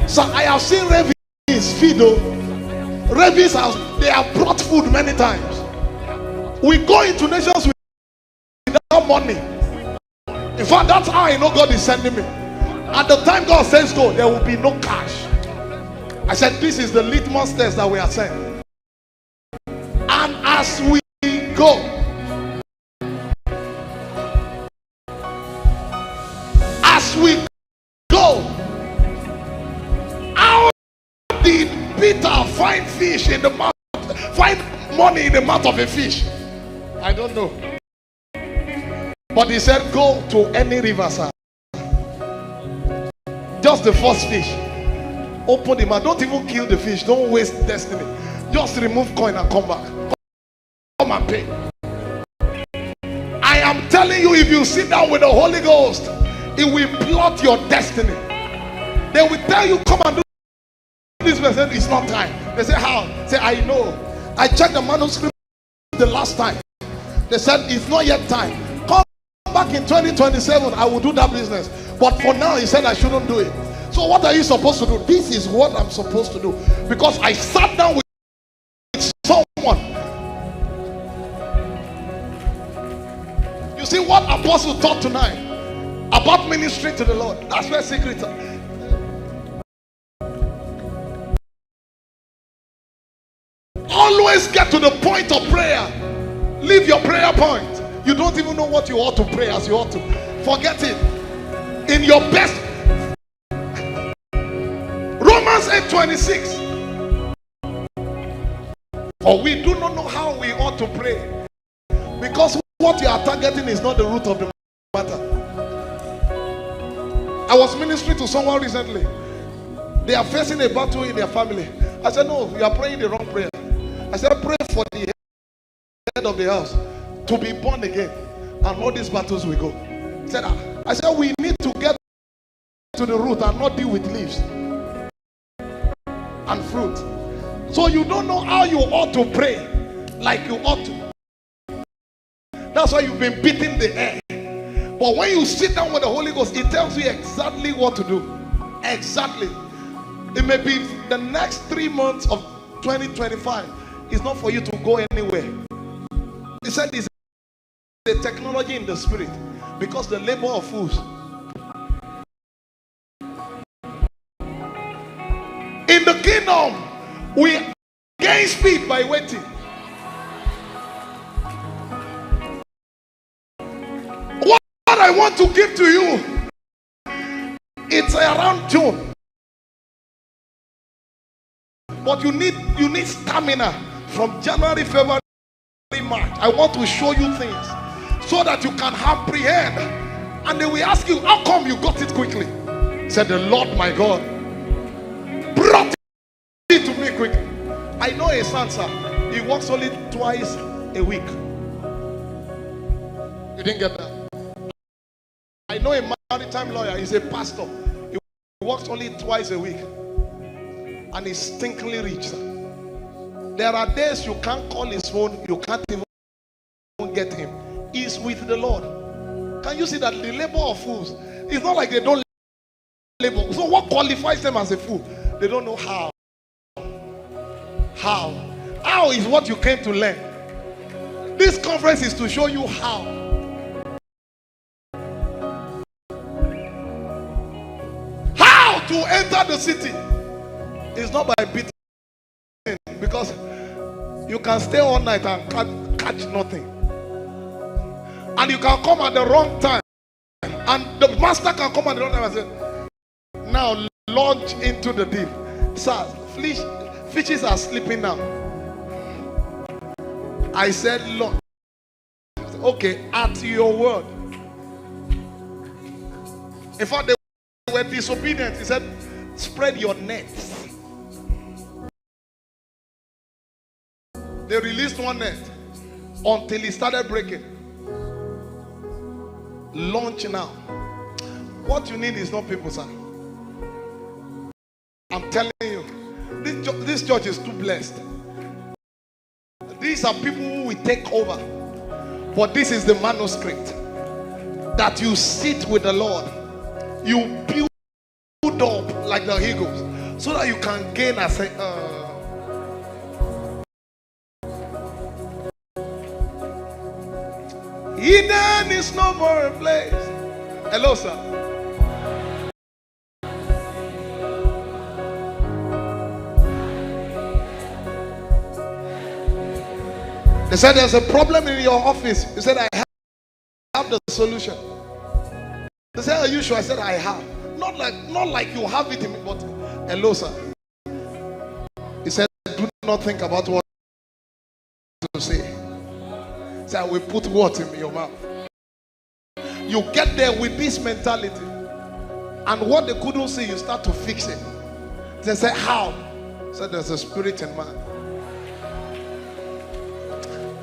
So I have seen Revis feed. Revis they have brought food many times. We go into nations without money. In fact, that's how I know God is sending me. At the time God says go, there will be no cash. I said this is the litmus test that we are saying. And as we go, how did Peter find fish in the mouth, find money in the mouth of a fish? I don't know. But he said go to any river, sir. Just the first fish. Open the mouth. Don't even kill the fish. Don't waste destiny. Just remove coin and come back. Come and pay. I am telling you, if you sit down with the Holy Ghost, it will plot your destiny. They will tell you come and do this person, it's not time. They say, how? Say, I know. I checked the manuscript the last time. They said, it's not yet time. Come back in 2027, I will do that business. But for now, he said I shouldn't do it. So what are you supposed to do? This is what I'm supposed to do. Because I sat down with someone. You see what Apostle taught tonight about ministry to the Lord. That's where secrets are. Always get to the point of prayer. Leave your prayer point. You don't even know what you ought to pray as you ought to. Forget it. In your best. Romans 8:26. For we do not know how we ought to pray, because what you are targeting is not the root of the matter. I was ministering to someone recently. They are facing a battle in their family. I said, no, you are praying the wrong prayer. I said, pray for the head of the house to be born again, and all these battles will go. I said, we need to get to the root and not deal with leaves and fruit. So you don't know how you ought to pray like you ought to. That's why you've been beating the air. But when you sit down with the Holy Ghost, it tells you exactly what to do. Exactly. It may be the next 3 months of 2025. It's not for you to go anywhere. He said it's a technology in the spirit, because the labor of fools. In the kingdom, we gain speed by waiting. What I want to give to you, it's around June. But you need stamina from January, February, March. I want to show you things so that you can apprehend. And they will ask you, how come you got it quickly? Said the Lord my God brought it to me quickly. I know a son, sir. He works only twice a week. You didn't get that? I know a maritime lawyer. He's a pastor. He works only twice a week. And he's stinkingly rich, sir. There are days you can't call his phone. You can't even get him. He's with the Lord. Can you see that the labor of fools? It's not like they don't labor. So what qualifies them as a fool? They don't know how. How is what you came to learn. This conference is to show you how. How to enter the city. It's not by beating, because you can stay all night and catch nothing. And you can come at the wrong time. And the master can come at the wrong time and say, now launch into the deep. Sir, fishes are sleeping now. I said, Lord, okay, at your word. In fact, they were disobedient. He said, spread your nets. They released one net until it started breaking. Launch now. What you need is not people, sir. I'm telling you, this church is too blessed. These are people who will take over. But this is the manuscript that you sit with the Lord. You build up like the eagles, so that you can gain a Eden is no more a place. Hello, sir. They said there's a problem in your office. He said, I have the solution. They said, are you sure? I said, I have. Not like you have it in me, but hello, sir. He said, do not think about what to say. He said, I will put words in your mouth. You get there with this mentality, and what they couldn't see, you start to fix it. They said, how? He said, there's a spirit in man.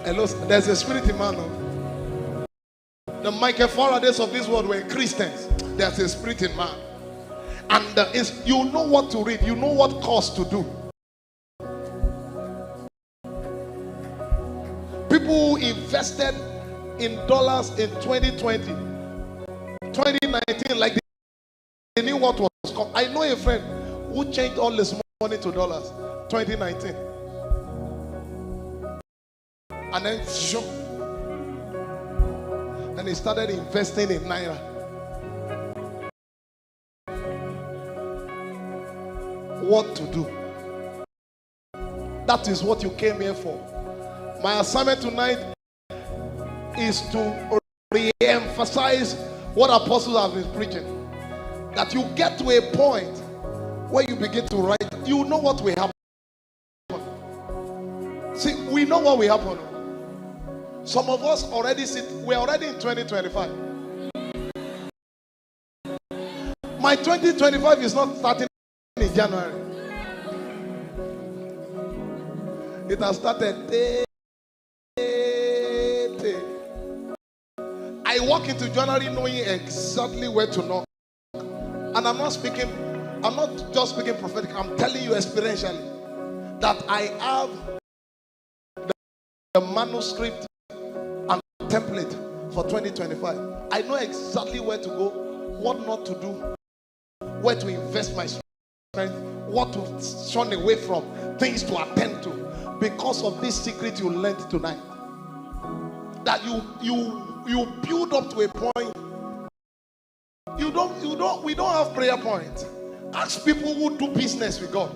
Hello, there's a spirit in man. No? The Michael Faradays of this world were Christians. There's a spirit in man. And you know what to read, you know what course to do. People who invested in dollars in 2020, 2019, like they knew what was coming. I know a friend who changed all his money to dollars 2019. And then he started investing in naira. What to do? That is what you came here for. My assignment tonight is to re-emphasize what apostles have been preaching. That you get to a point where you begin to write. You know what will happen. See, we know what will happen. Some of us already we're already in 2025. My 2025 is not starting in January. It has started. I walk into January knowing exactly where to knock. And I'm not just speaking prophetic, I'm telling you experientially that I have the manuscript and template for 2025. I know exactly where to go, what not to do, where to invest my strength, what to shun away from, things to attend to, because of this secret you learned tonight. That you build up to a point. We don't have prayer points. Ask people who do business with God.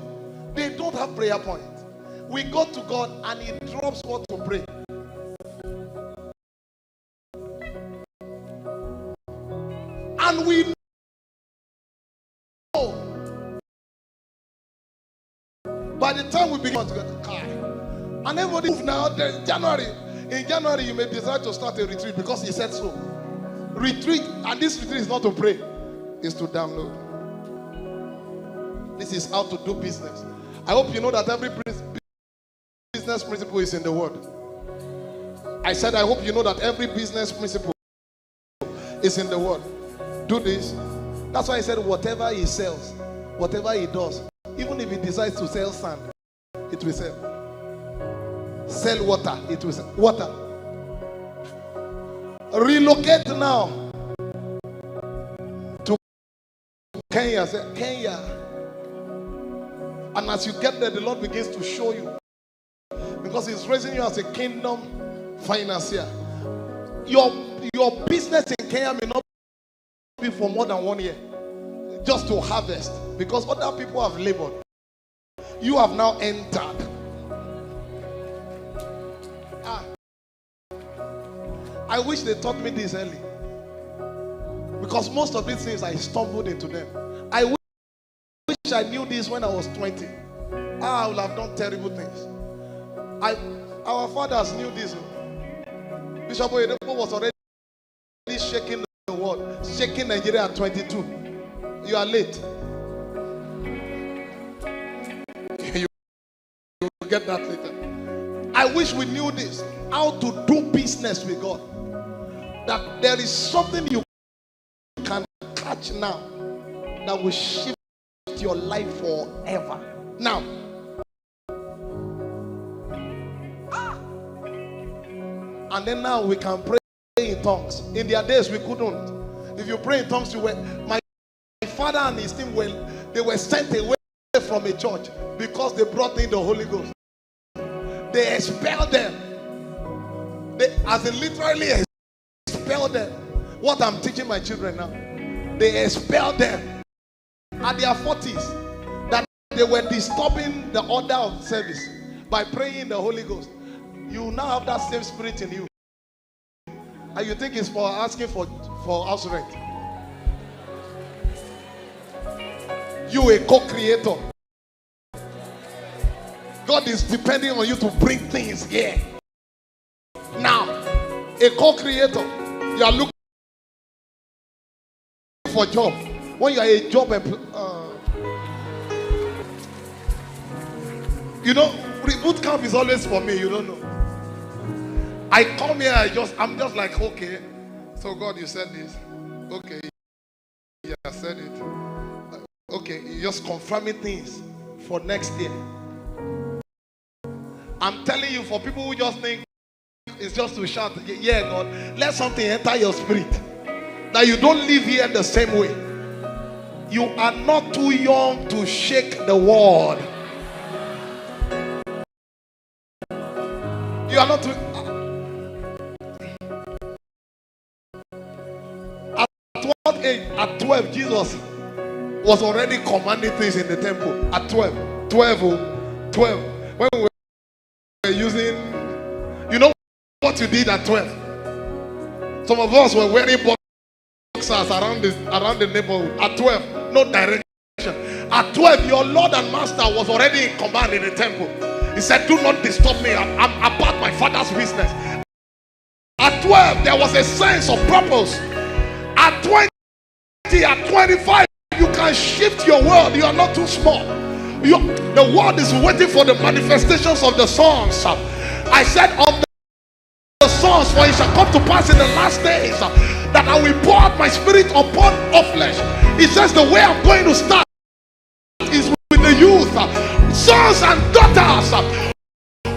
They don't have prayer points. We go to God and He drops what to pray. And we know by the time we begin to get the car, and everybody move now. In January, you may decide to start a retreat because He said so. Retreat, and this retreat is not to pray, it's to download. This is how to do business. I hope you know that every business principle is in the Word. I said, I hope you know that every business principle is in the Word. Do this. That's why I said, whatever he sells, whatever he does, even if he decides to sell sand, it will sell. Sell water, it will sell. Water. Relocate now to Kenya. Say, Kenya. And as you get there, the Lord begins to show you. Because He's raising you as a kingdom financier. Your business in Kenya may not be for more than 1 year. Just to harvest. Because other people have labored. You have now entered. I wish they taught me this early. Because most of these things I stumbled into them. I wish I knew this when I was 20. I would have done terrible things. Our fathers knew this. Bishop Oyedepo was already shaking the world, shaking Nigeria at 22. You are late. You will get that later. I wish we knew this. How to do business with God. That there is something you can catch now that will shift your life forever. Now, and then now we can pray in tongues. In their days we couldn't. If you pray in tongues, my father and his team they were sent away from a church because they brought in the Holy Ghost. They expelled them. As in literally expelled them. What I'm teaching my children now. They expelled them at their 40s. That they were disturbing the order of service by praying in the Holy Ghost. You now have that same spirit in you. And you think it's for asking for house rent. You a co-creator. God is depending on you to bring things here. Now, a co-creator, you are looking for a job. When you are a job you know, boot camp is always for me, you don't know. I come here, I'm just like, okay. So God, you said this. Okay. Yeah, I said it. Okay, you're just confirming things for next year. I'm telling you, for people who just think it's just to shout, yeah, God, let something enter your spirit. That you don't live here the same way. You are not too young to shake the world. You are not too. At what age? At 12, Jesus was already commanding things in the temple. At 12. When we were using, you know what you did at 12? Some of us were wearing boxers around the neighborhood. At 12, no direction. At 12, your Lord and Master was already in command in the temple. He said, do not disturb me. I'm about my Father's business. At 12, there was a sense of purpose. At 20, at 25, you can shift your world. You are not too small. The world is waiting for the manifestations of the sons. I said of the sons, for it shall come to pass in the last days that I will pour out my spirit upon all flesh. He says the way I'm going to start is with the youth. Sons and daughters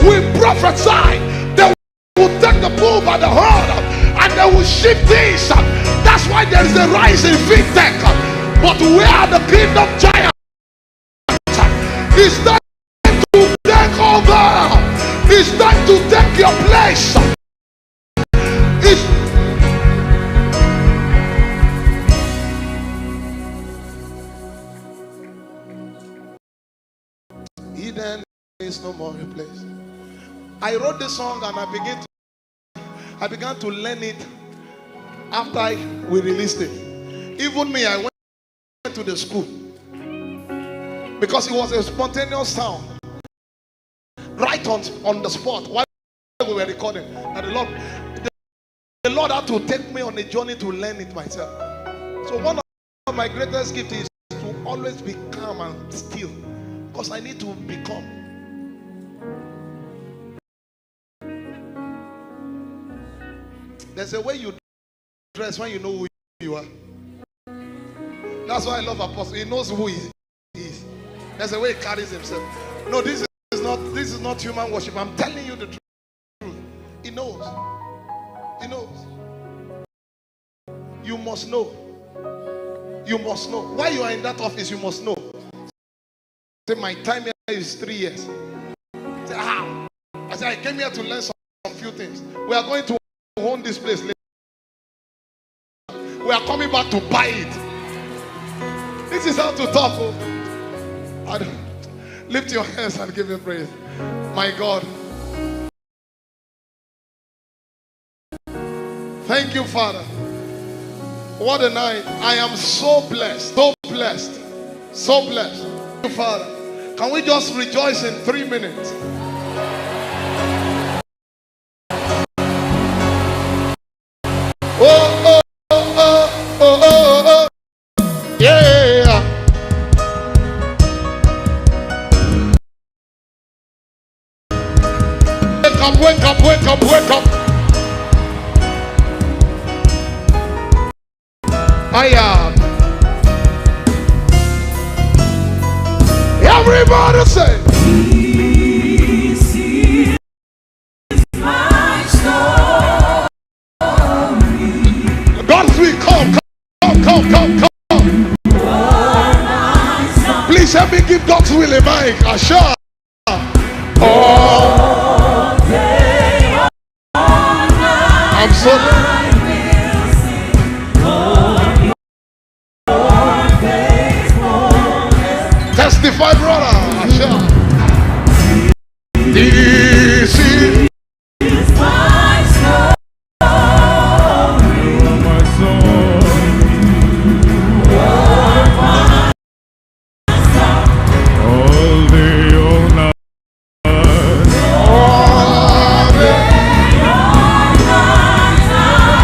will prophesy. They will take the bull by the horn and they will shift things. That's why there is a rise in fintech. But where are the kingdom giants? It's time to take over. It's time to take your place. Eden is no more a place. I wrote this song and I began to learn it after we released it. Even me, I went to the school because it was a spontaneous sound right on the spot while we were recording. And the Lord had to take me on a journey to learn it myself. So one of my greatest gifts is to always be calm and still, because I need to become. There's a way you dress when you know who you are. That's why I love Apostle. He knows who he is. There's a way he carries himself. No, this is not human worship. I'm telling you the truth. He knows. He knows. You must know. You must know. While you are in that office, you must know. Say, my time here is 3 years. Say, how? I said, I came here to learn some few things. We are going to own this place later. We are coming back to buy it. This is how to talk. Lift your hands and give him praise. My God. Thank you, Father. What a night. I am so blessed. So blessed. So blessed. Thank you, Father. Can we just rejoice in 3 minutes? Yeah. Wake up. I am. Everybody say, this is my story. God's will come. Please help me give God's will a mic. Sure. All day, all night, I'm so testify, brother. Sure. This is my story. My song. All day, all night. All day, all night.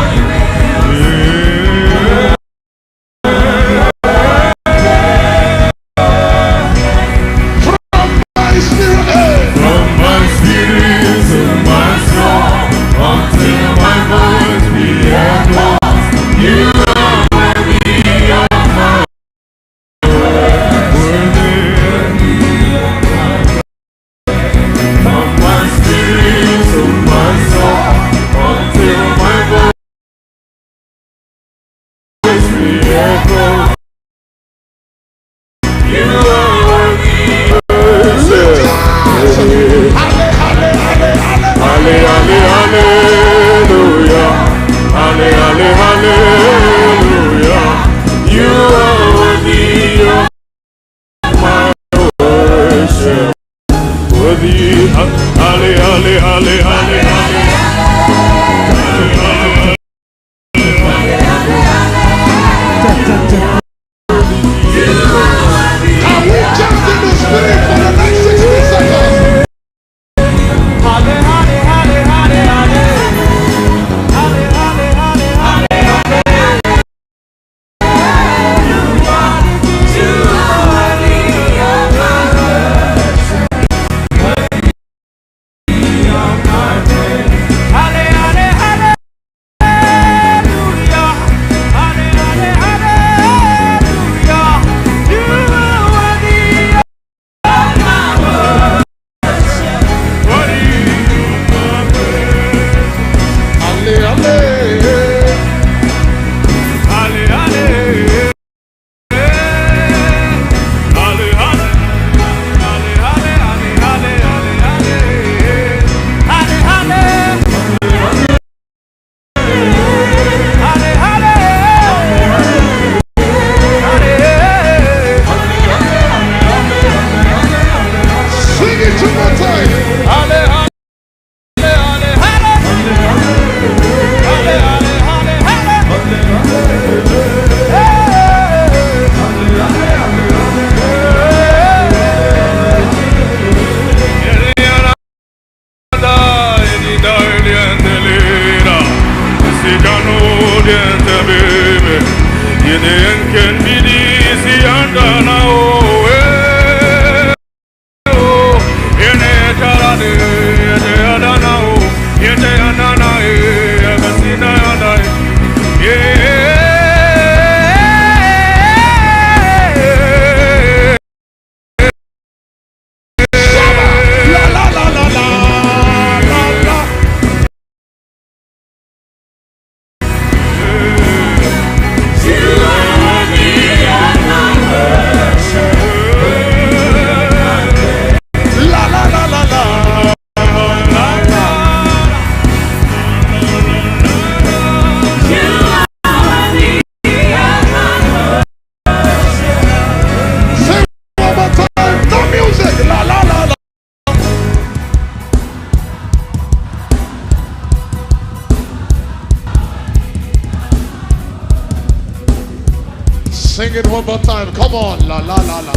Sing it one more time. Come on. La la la la.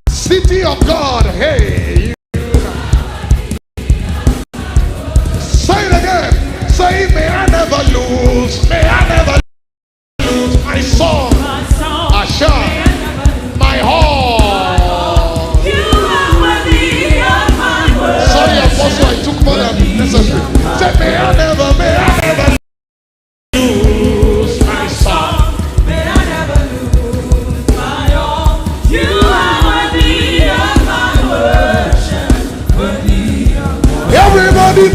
City of God. Hey. Say it again. Say, may I never lose. May I never lose my song. Asha. My heart. You are worthy of my worship. Sorry, Apostle, I took more than necessary. Say, may I never lose my song. May I never lose my all. You are worthy of my worship. Worthy of my Everybody,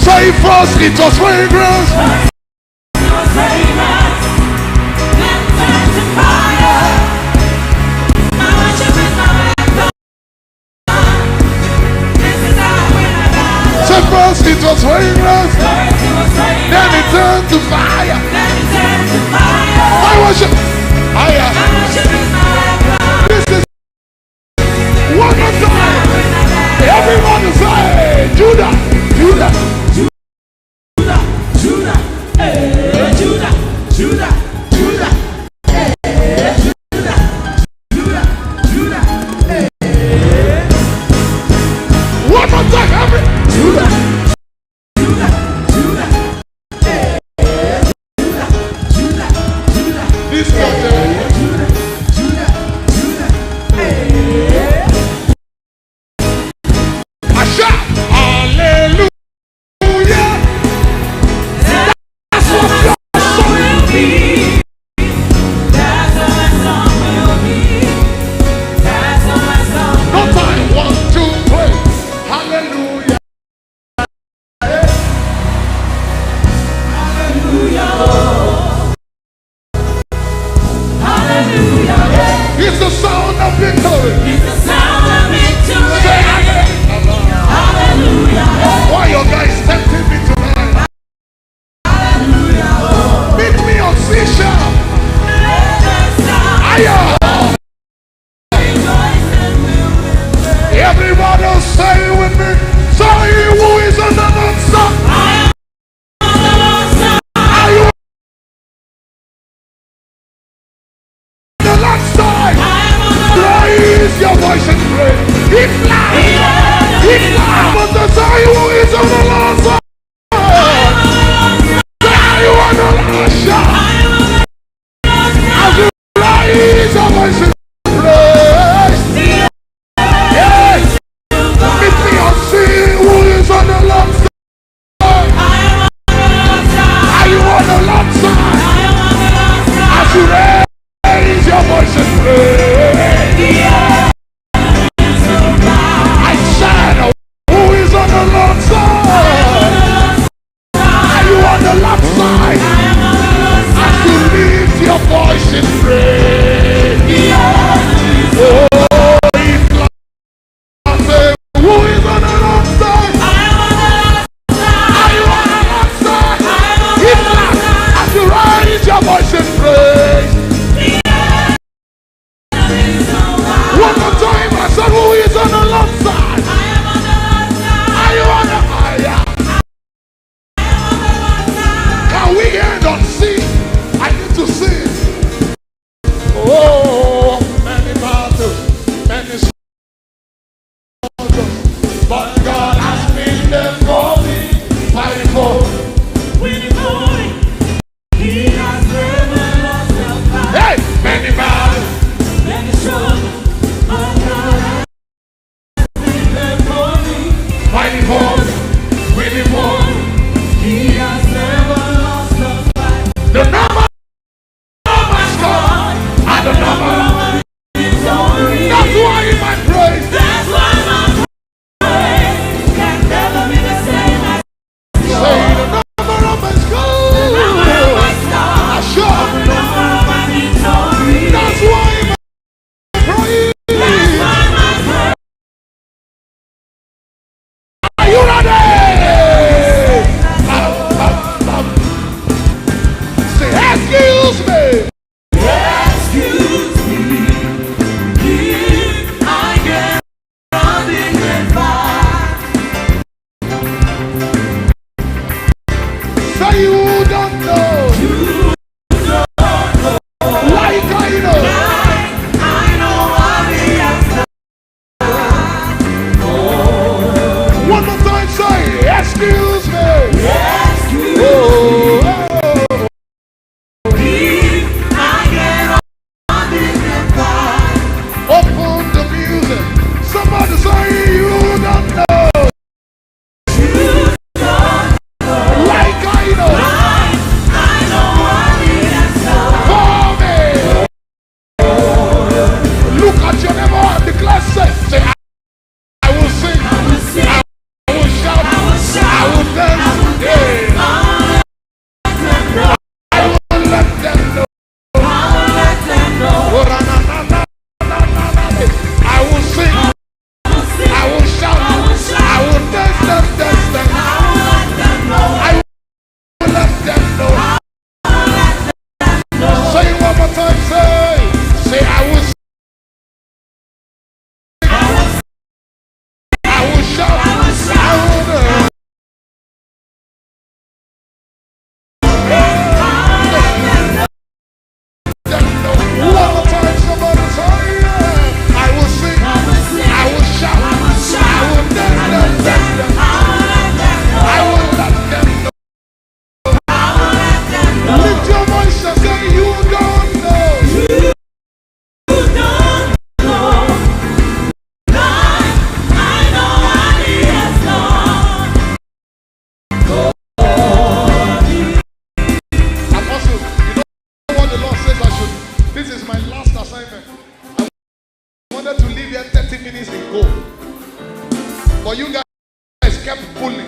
say first it was fragrance. Say first it was fragrance. Then it turned to fire. I worship. This is one more time. Everyone say Judah, Judah, Judah, Judah, Judah, Judah, Judah, Judah, Judah, one more time. Every Judah, Judah, Judah, Judah, Judah, this guy. Judah, Judah, Judah, Asha, hallelujah. that's what your song will be. That's what my song will be. That's what my song No will be. time. 1, 2, 3. Hallelujah. Hallelujah. Hallelujah. It's the sound of victory. It's the sound of victory. Say hallelujah. Hallelujah. Why your guys tempting me tonight? Hallelujah. Meet me on C-sharp. Let the sound Aya. rejoice and will live. Everybody say it with me. Say who is on the Lord's side. I am on the Lord's side. Are you on the Lord's side? I am on the Lord's Raise your voice and pray. If loud. If loud. But the say who is on the Lord's side. Say are you on the Lord's side? As you raise your voice and praise. Yes. Meet me on sea. Who is on the Lord's side? Are you on the Lord's side? As you raise your voice and pray. I said, who is on the Lord's side? Are you on the Lord's side? As you minutes in goal. But you guys kept pulling.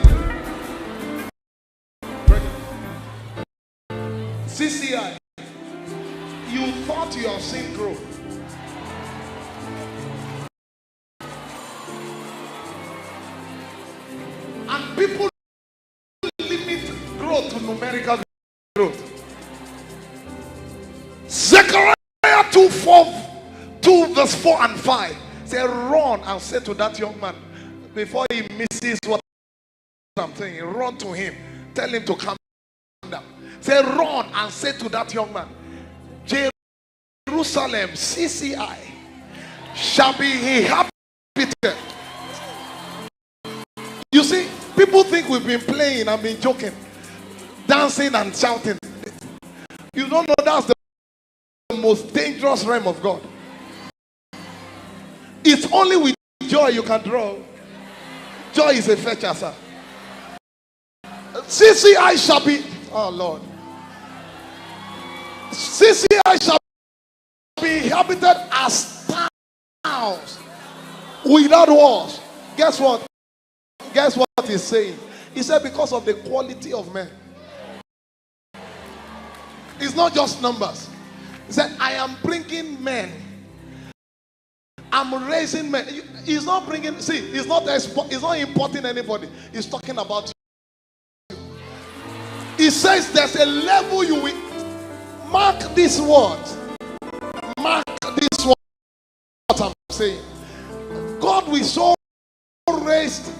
CCI, you thought you have seen growth. And people limit growth to numerical growth. Zechariah 2 verse 4 and 5 say, run and say to that young man, before he misses what I'm saying, run to him, tell him to calm down. Say, run and say to that young man, Jerusalem, CCI, shall be inhabited. You see, people think we've been playing and been joking, dancing and shouting. You don't know that's the most dangerous realm of God. It's only with joy you can draw. Joy is a fetcher, sir. CCI shall be, oh Lord, CCI shall be inhabited as towns without walls. Guess what? Guess what he's saying? He said because of the quality of men. It's not just numbers. He said, I am bringing men. I'm raising men. He's not bringing, see, he's not importing anybody. He's talking about you. He says there's a level you will mark this word. Mark this word. What I'm saying. God will so raise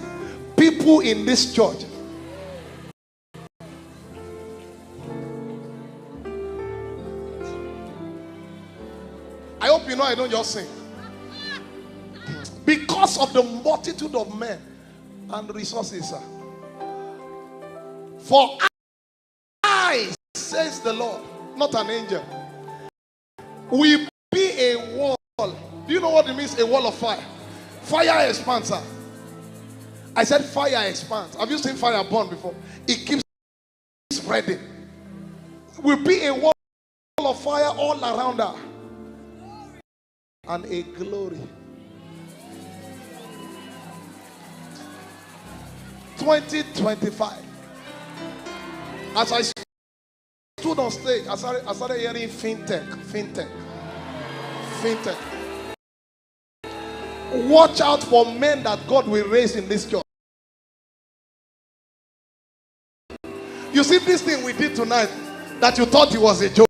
people in this church. I hope you know I don't just sing. Because of the multitude of men and resources, sir. For I, says the Lord, not an angel, will be a wall. Do you know what it means? A wall of fire. Fire expands, sir. I said fire expands. Have you seen fire burn before? It keeps spreading. Will be a wall of fire all around her. And a glory. 2025. As I stood on stage, I started hearing fintech. Watch out for men that God will raise in this church. You see this thing we did tonight that you thought it was a joke.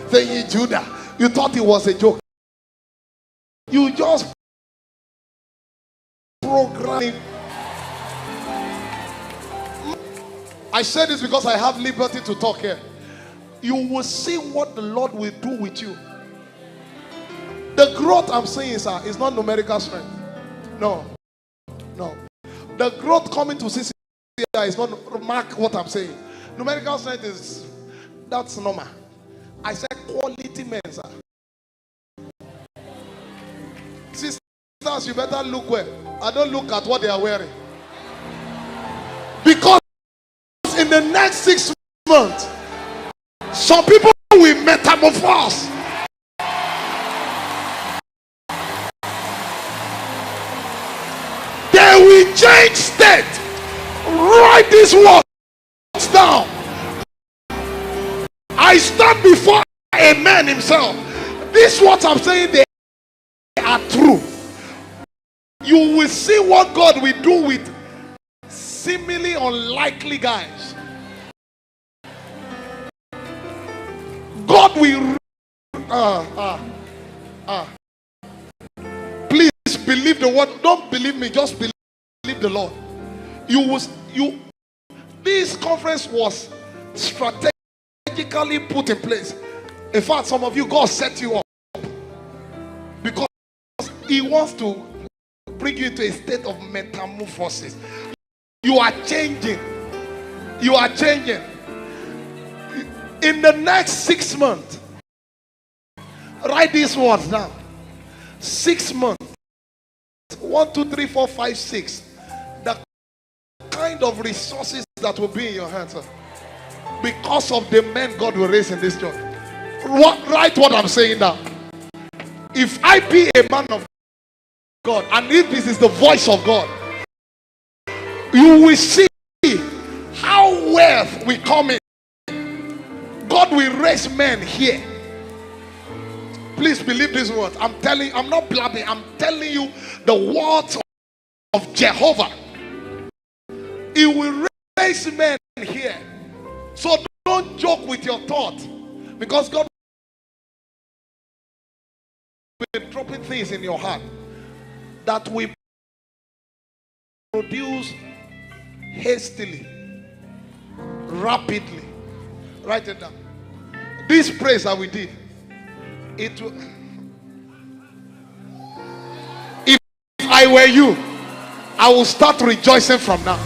Saying Judah, you thought it was a joke. You just programming. I say this because I have liberty to talk here. You will see what the Lord will do with you. The growth I'm saying, sir, is not numerical strength. No. The growth coming to CCI is not, mark what I'm saying. Numerical strength is, that's normal. I said quality men, sir. Sisters, you better look well. I don't look at what they are wearing. Because in the next 6 months, some people will metamorphose. They will change state. Write these words down. I stand before a man himself. These words I'm saying, they are true. You will see what God will do with seemingly unlikely guys. God will please believe the word. Don't believe me, just believe the Lord. This conference was strategically put in place. In fact, some of you, God set you up because He wants to bring you into a state of metamorphosis. You are changing. You are changing. In the next 6 months, write these words down. 6 months. 1, 2, 3, 4, 5, 6. The kind of resources that will be in your hands, sir, because of the men God will raise in this church. Write what I'm saying now. If I be a man of God, and if this is the voice of God, you will see how wealth will come in. God will raise men here. Please believe these words. I'm telling, I'm not blabbing, I'm telling you the words of Jehovah. He will raise men here. So don't joke with your thought, because God will be dropping things in your heart that will produce hastily, rapidly. Write it down. This praise that we did, it will, if I were you, I will start rejoicing from now.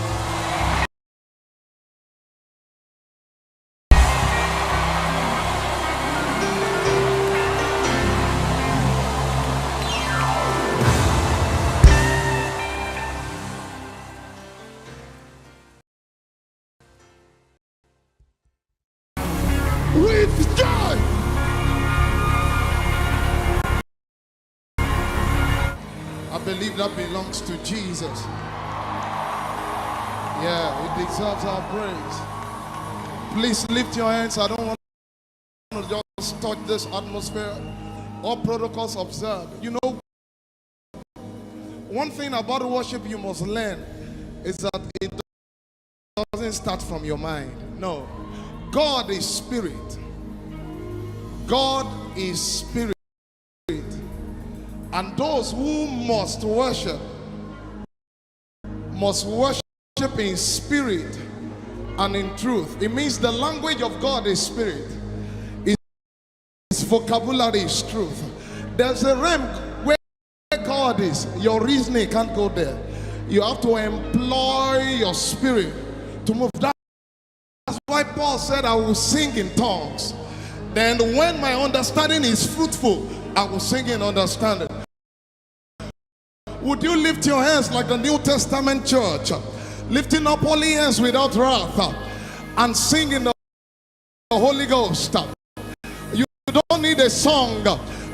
With joy. I believe that belongs to Jesus. Yeah, it deserves our praise. Please lift your hands. I don't want to just touch this atmosphere. All protocols observed. You know, one thing about worship you must learn is that it doesn't start from your mind. No. God is spirit. God is spirit. And those who must worship in spirit and in truth. It means the language of God is spirit. His vocabulary is truth. There's a realm where God is. Your reasoning can't go there. You have to employ your spirit to move. That's why Paul said, I will sing in tongues. Then when my understanding is fruitful, I will sing in understanding. Would you lift your hands like the New Testament church, lifting up holy hands without wrath, and sing in the Holy Ghost? You don't need a song.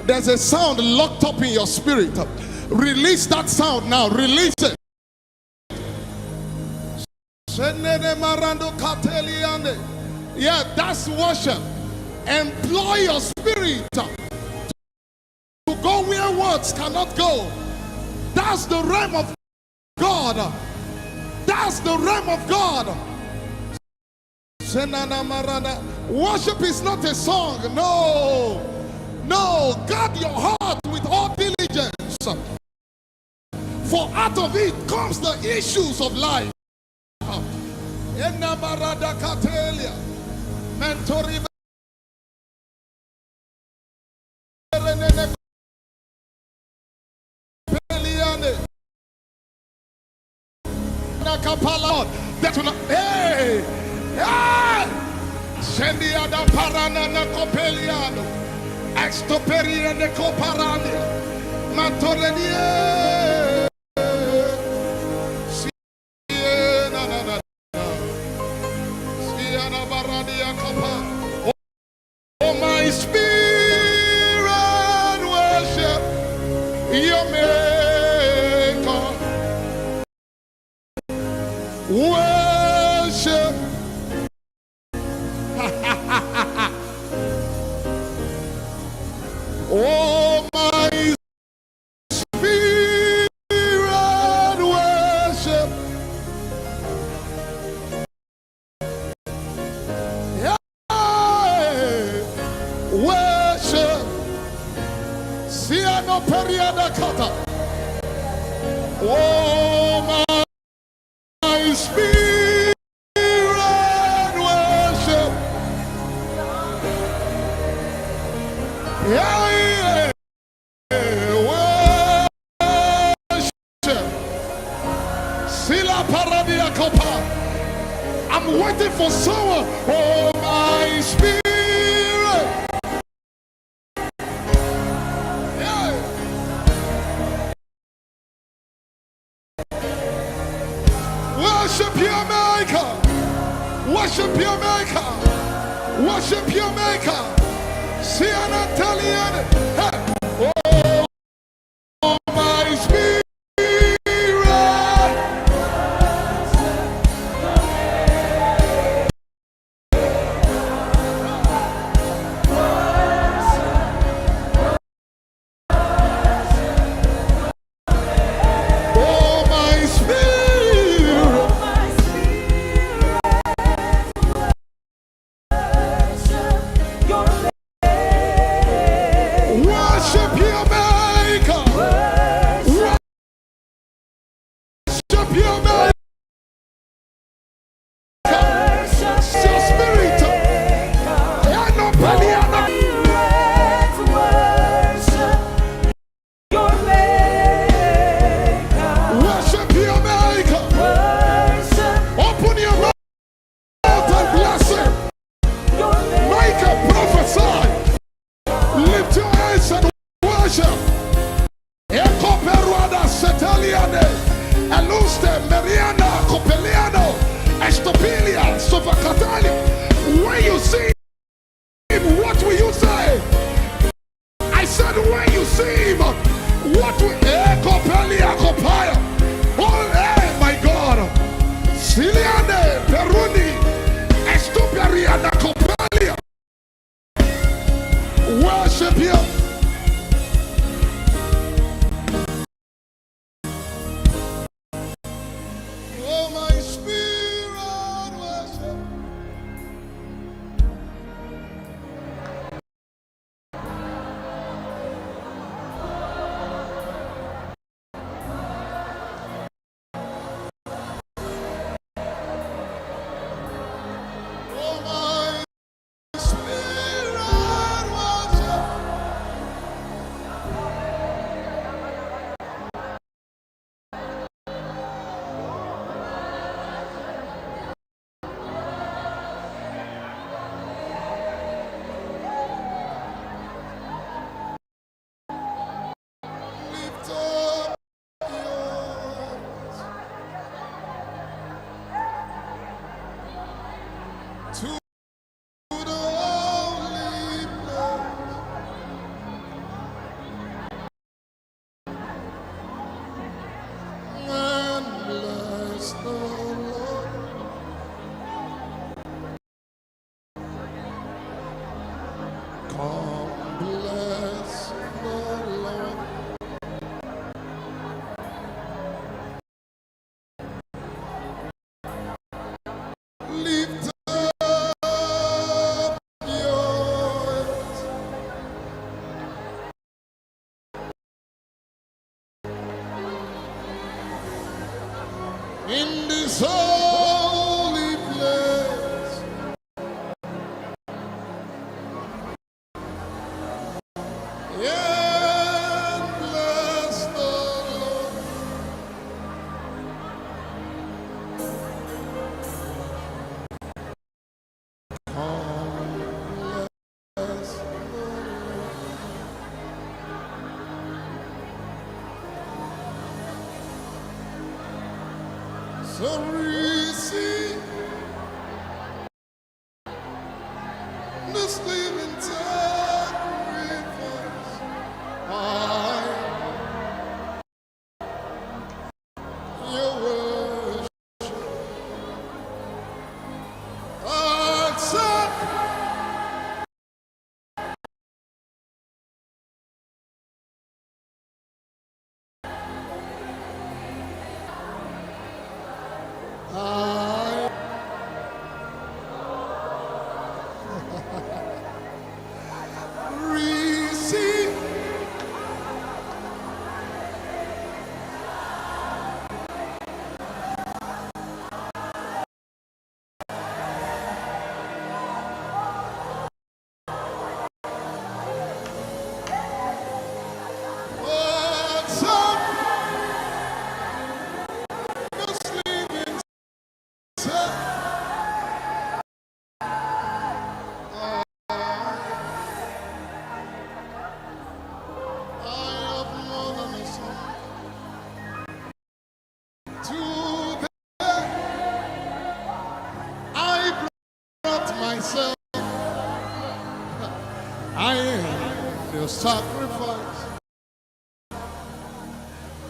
There's a sound locked up in your spirit. Release that sound now. Release it. Yeah, that's worship. Employ your spirit to go where words cannot go. That's the realm of God. That's the realm of God. Worship is not a song. No. No. Guard your heart with all diligence. For out of it comes the issues of life. Mentori hey, Sendi ada parana na copeliano, extoperia de coparania, mantorenie. Oh, my spirit worship your maker. Worship. Oh, my spirit worship. Worship. Siano periada kata. Oh, my spirit worship. Yeah, worship. Sila paradia kopa. I'm waiting for someone. Oh, my spirit. Worship your maker. Worship your maker. Worship your maker. See an Italian. Hey. Oh, my spirit. worship. Ekoperuada seteliane, eluste meriana copeliano, estopilia sovacatali. When you see him, what will you say? I said, when you see him, what will Ekopelia copaya? Oh, hey, my God. Siliane peruni, estoperiana copelia. Worship him. Oh, my spirit worship. Oh, my spirit worship. Lift up yours to the holy place and bless the Lord. Come bless the Lord. Lift up yours in this holy place. And bless the Lord. Come bless the Lord. So receive this living sacrifice. I your worship. Accept. I receive. Accept this living sacrifice. I have more than a song to them. I brought myself. I am your sacrifice.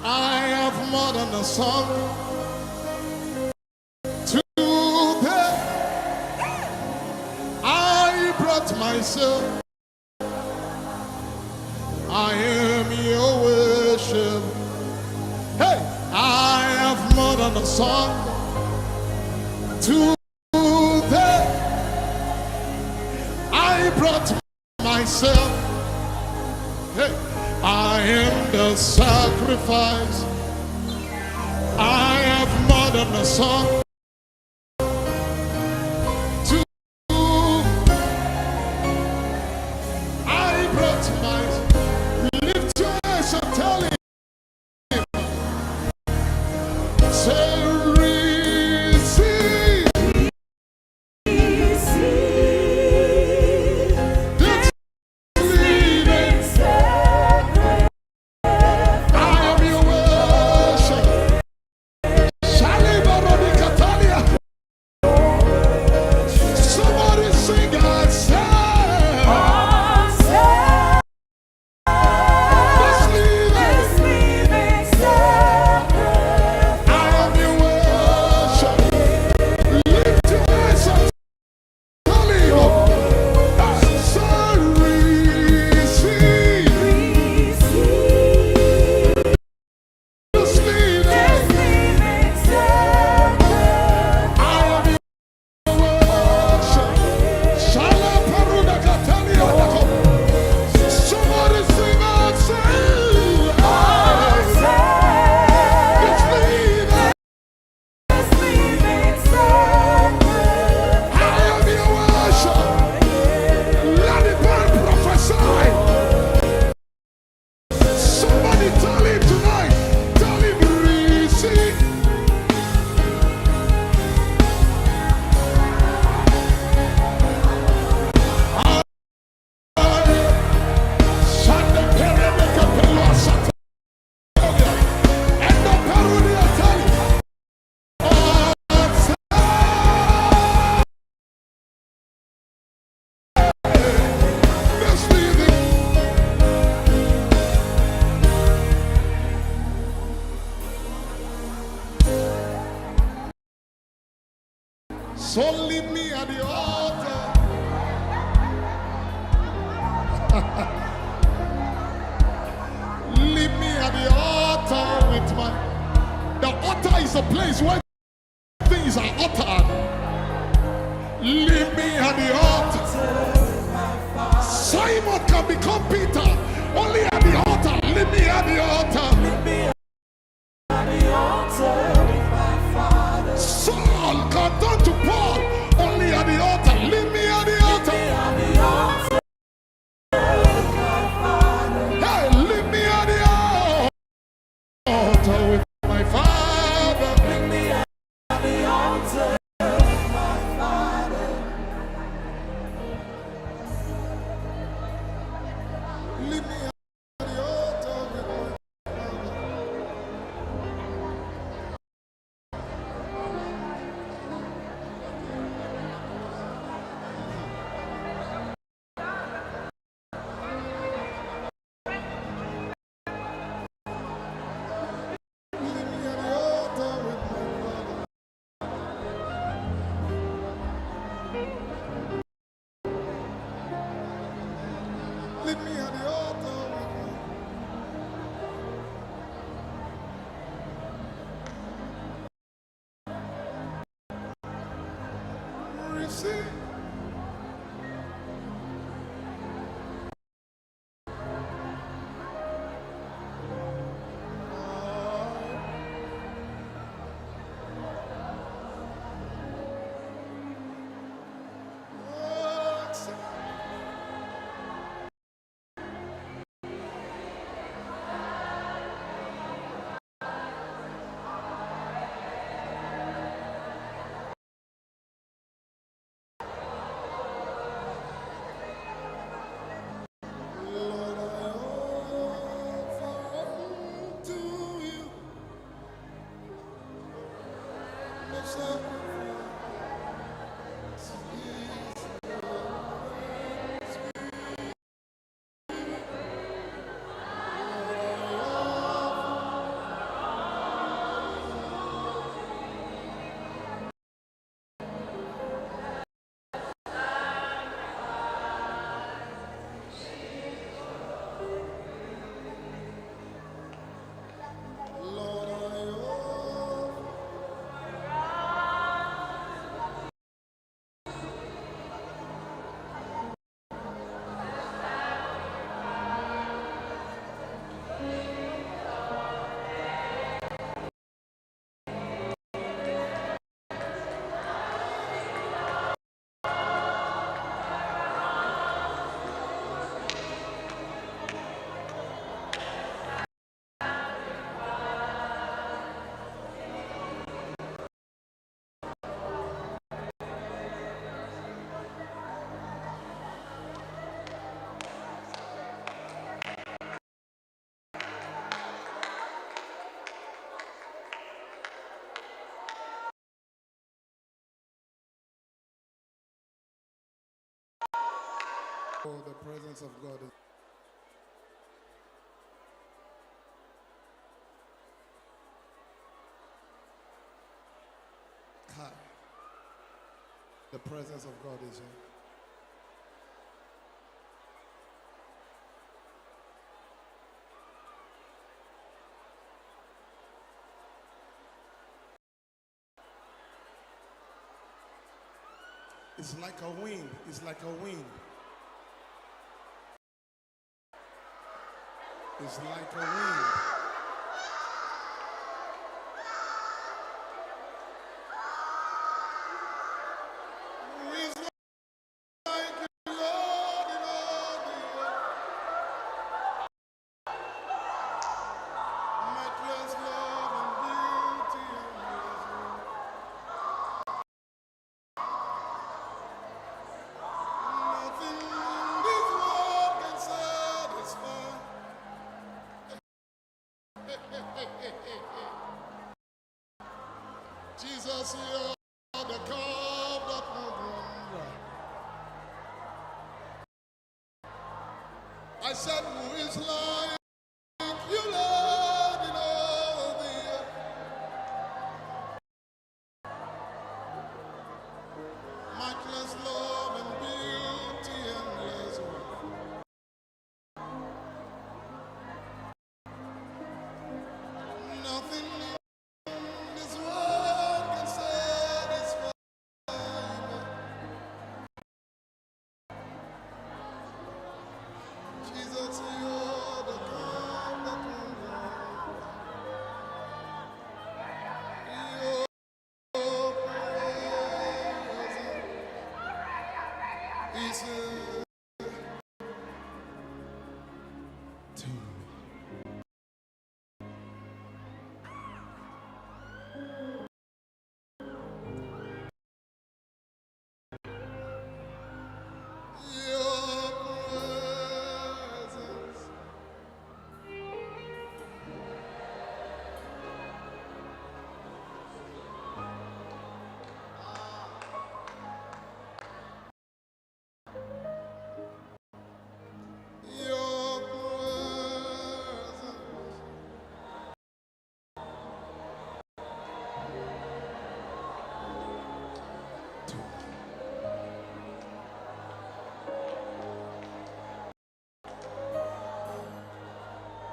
I have more than a song to them. I brought myself. I am your worship. Hey, I have more than a song to them. I brought myself. Hey, I am the sacrifice. I have more than a song to. I brought myself. Lift your eyes and tell him. Say, receive. This living sacrifice. So leave me at the altar. Leave me at the altar with my... The altar is a place where things are uttered. Leave me at the altar. Simon can become Peter only at the altar. Leave me at the altar. Leave me at the altar with my Father. Saul can turn to Paul only at the altar. Leave me at the altar. Leave me at the altar with my Father. Hey, leave me at the altar with my Father. Leave me at the altar with my Father. Leave me at the altar with my Father. Leave me at the altar with my Father. Leave me at the altar with my... Receive. Lord, I offer to you the sacrifice. Lord, I offer. Oh, the presence of God is... Hi. The presence of God is here. It's like a wind. It's like a wind. It's like a wind. Who is like you, Lord, in all the earth? Matchless love and beauty and wisdom. Nothing in this world can satisfy. Jesus, you're the cup that will run dry. I said, who is like you, Lord, in all the earth?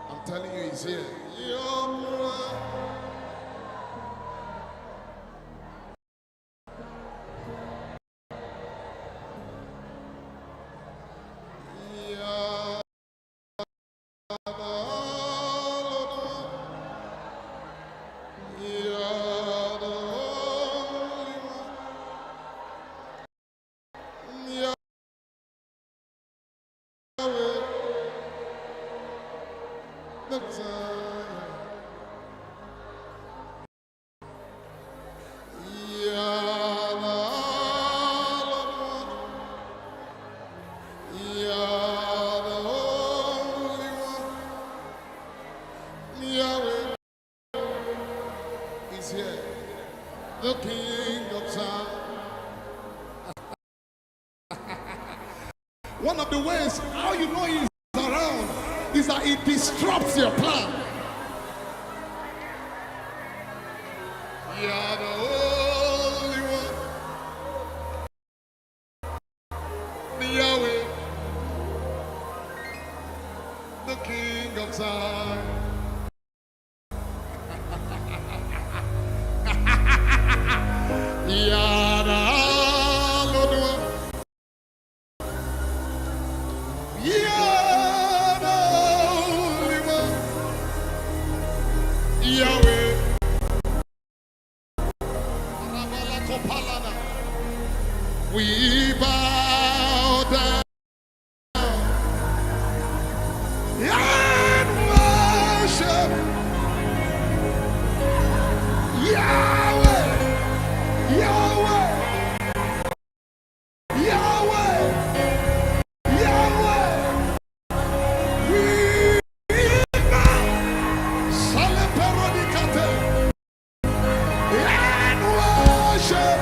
I'm telling you, he's here. The King of Time. One of the ways how you know he's around is that he disrupts your plan. You are the only one, Yahweh, the King of Time. We bow down and worship Yahweh, Yahweh, Yahweh, Yahweh. We bow Salaperodicate and worship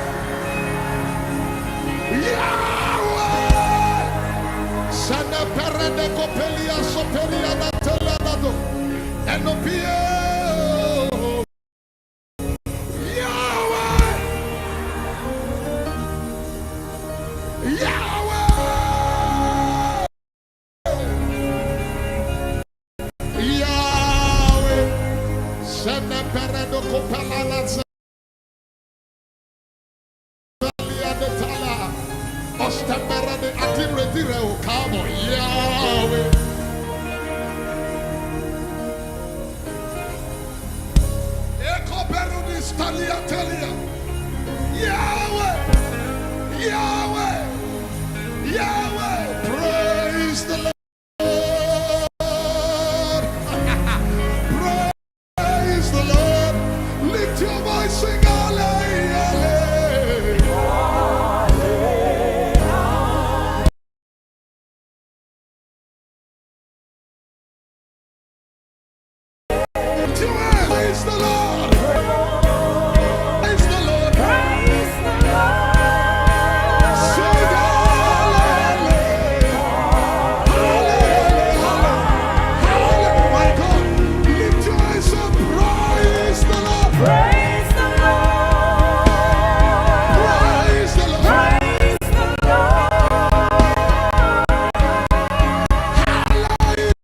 Yahweh, Sana Perede Copelia Sopelia Natelado, Enopia, Yahweh, Yahweh, Yahweh, Sana Perede Copelana. Ostamara de Atiretire o Cabo, Yahweh. Eco Perudis Talia Telia, Yahweh, Yahweh, Yahweh. Praise the Lord. Praise the Lord. Lift your voice, sing hallelujah. Praise the Lord. Praise the Lord. Praise the Lord. Sing hallelujah. Hallelujah. Hallelujah. My God, lift your eyes up. Praise the Lord. Praise the Lord. Praise the Lord. Praise the Lord. Hallelujah.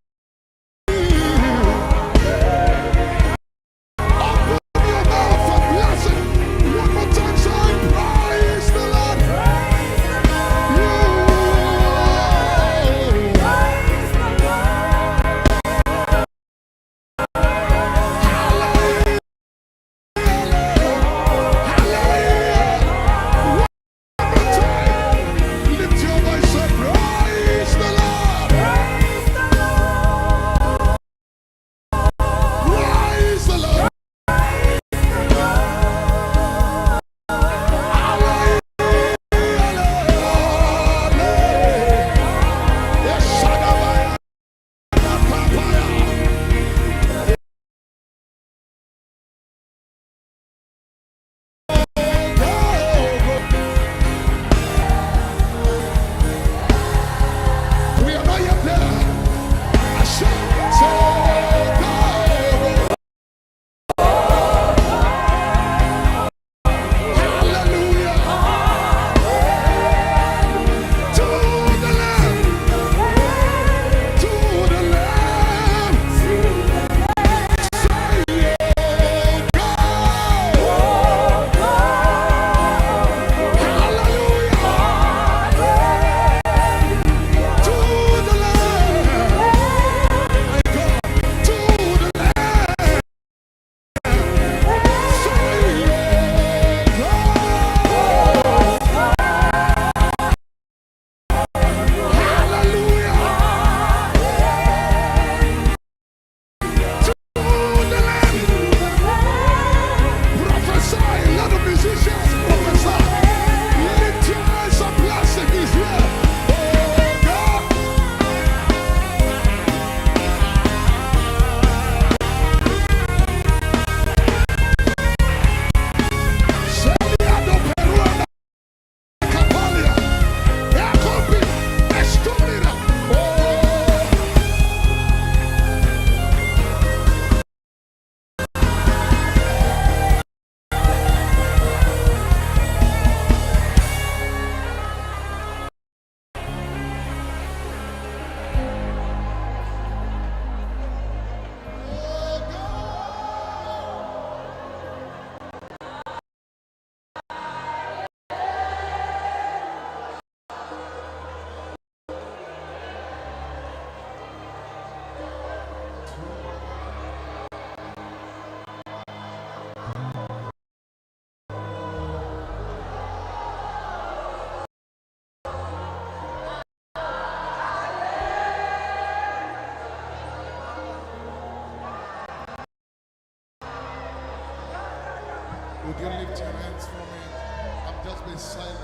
Would you lift your hands for me and just be silent?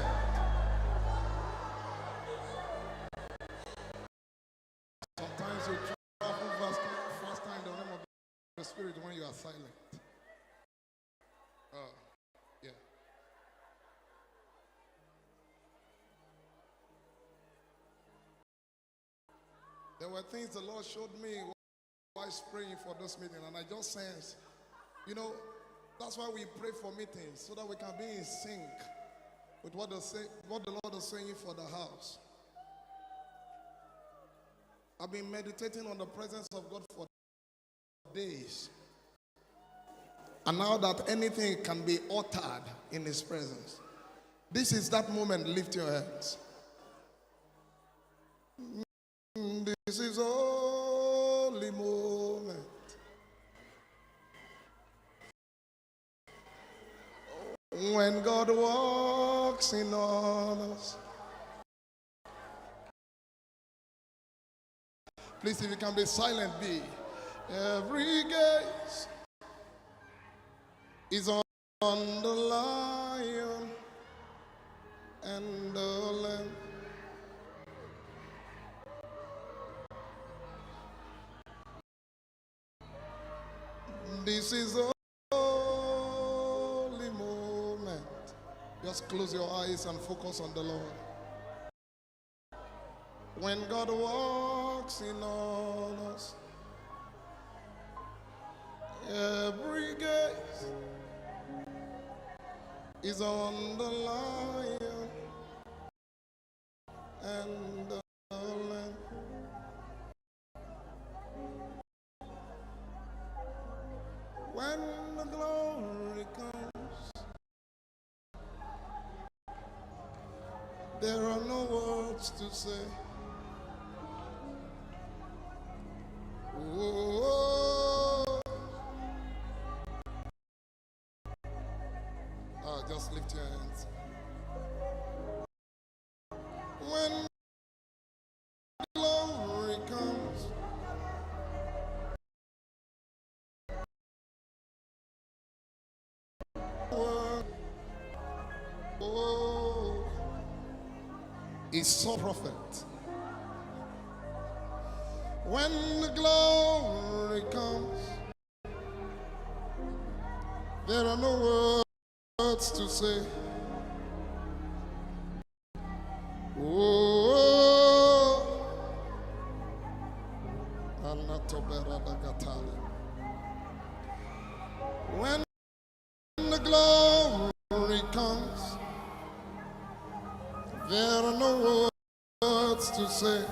Sometimes you travel faster in the realm of the Spirit when you are silent. Yeah. There were things the Lord showed me while praying for this meeting, and I just sensed, that's why we pray for meetings, so that we can be in sync with what the Lord is saying for the house. I've been meditating on the presence of God for days. And now that anything can be uttered in His presence, this is that moment. Lift your hands. This is only moment when God walks in on us. Please, if you can be silent, be. Every gaze is on the lion and the lamb. This is the only moment. Just close your eyes and focus on the Lord. When God walks in on us, every gaze is on the lion and the lamb. When the glory comes, there are no words to say. Oh, just lift your hands. When glory comes, it's so prophet. When the glory comes, there are no words to say. Oh, when the glory comes, there are no words to say.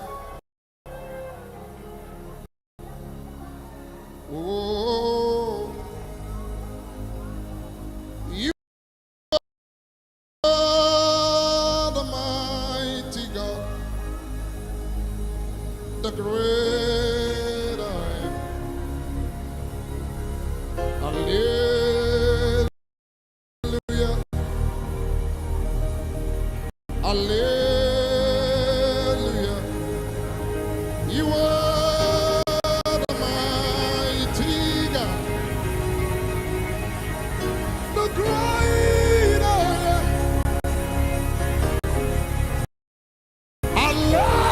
Oh, you are the mighty God, the great I am. Hallelujah. Hallelujah. You are the mighty God, the great I am. Hallelujah.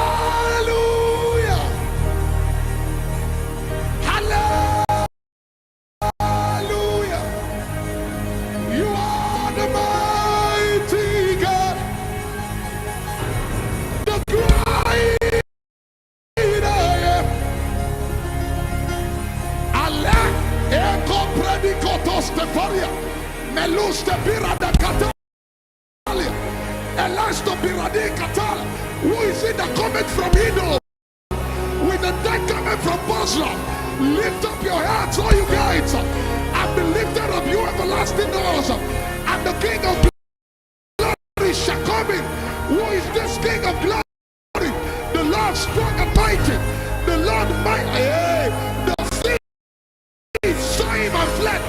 Hallelujah. You are the mighty God, the great I am. Allah, eko predikotos tefaria, melus te pirada katalia, elasto pirade katala. Who is it that cometh from Edom? With the dead coming from Bosra? Lift up your heads, all you guys, and be lifted up, you everlasting doors, and the King of glory shall come in. Who is this King of glory? The Lord strong and mighty, the Lord mighty. The sea saw him and fled.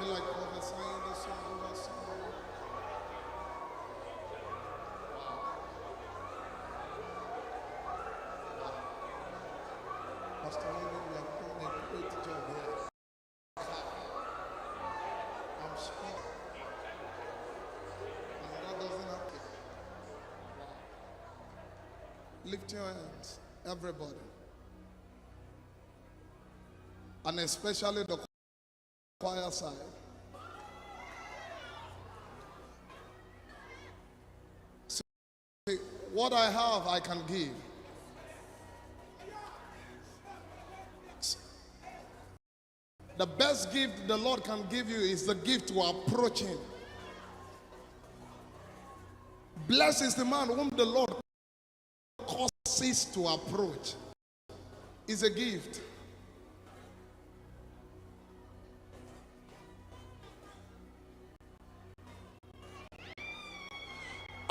feel like prophesying this song over somebody. Pastor Levin, we have done a great job here. I'm speaking. And that doesn't happen. Lift your hands, everybody. And especially the choir side. See, what I have, I can give. The best gift the Lord can give you is the gift to approach Him. Blessed is the man whom the Lord causes to approach. It's a gift.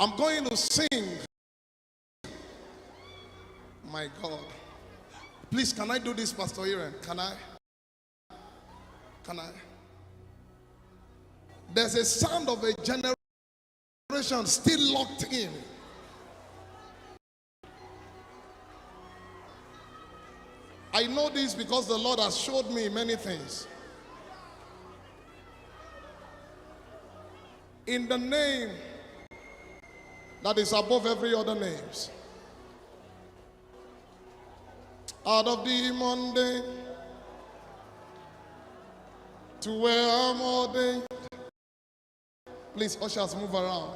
I'm going to sing. My God. Please, can I do this, Pastor Aaron? Can I? Can I? There's a sound of a generation still locked in. I know this because the Lord has showed me many things. In the name that is above every other names, out of the mundane to where I'm ordained. Please, ushers, move around.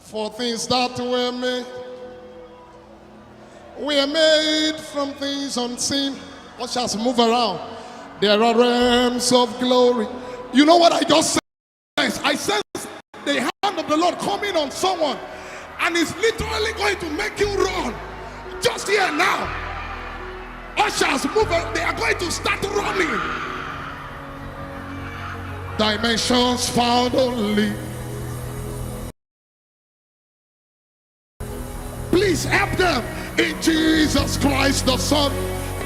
For things that were made, we are made from things unseen. Let's just move around. There are realms of glory. You know what I just said? I sense the hand of the Lord coming on someone, and it's literally going to make you run. Just here now. Ushers move. They are going to start running. Dimensions found only. Please help them in Jesus Christ, the Son,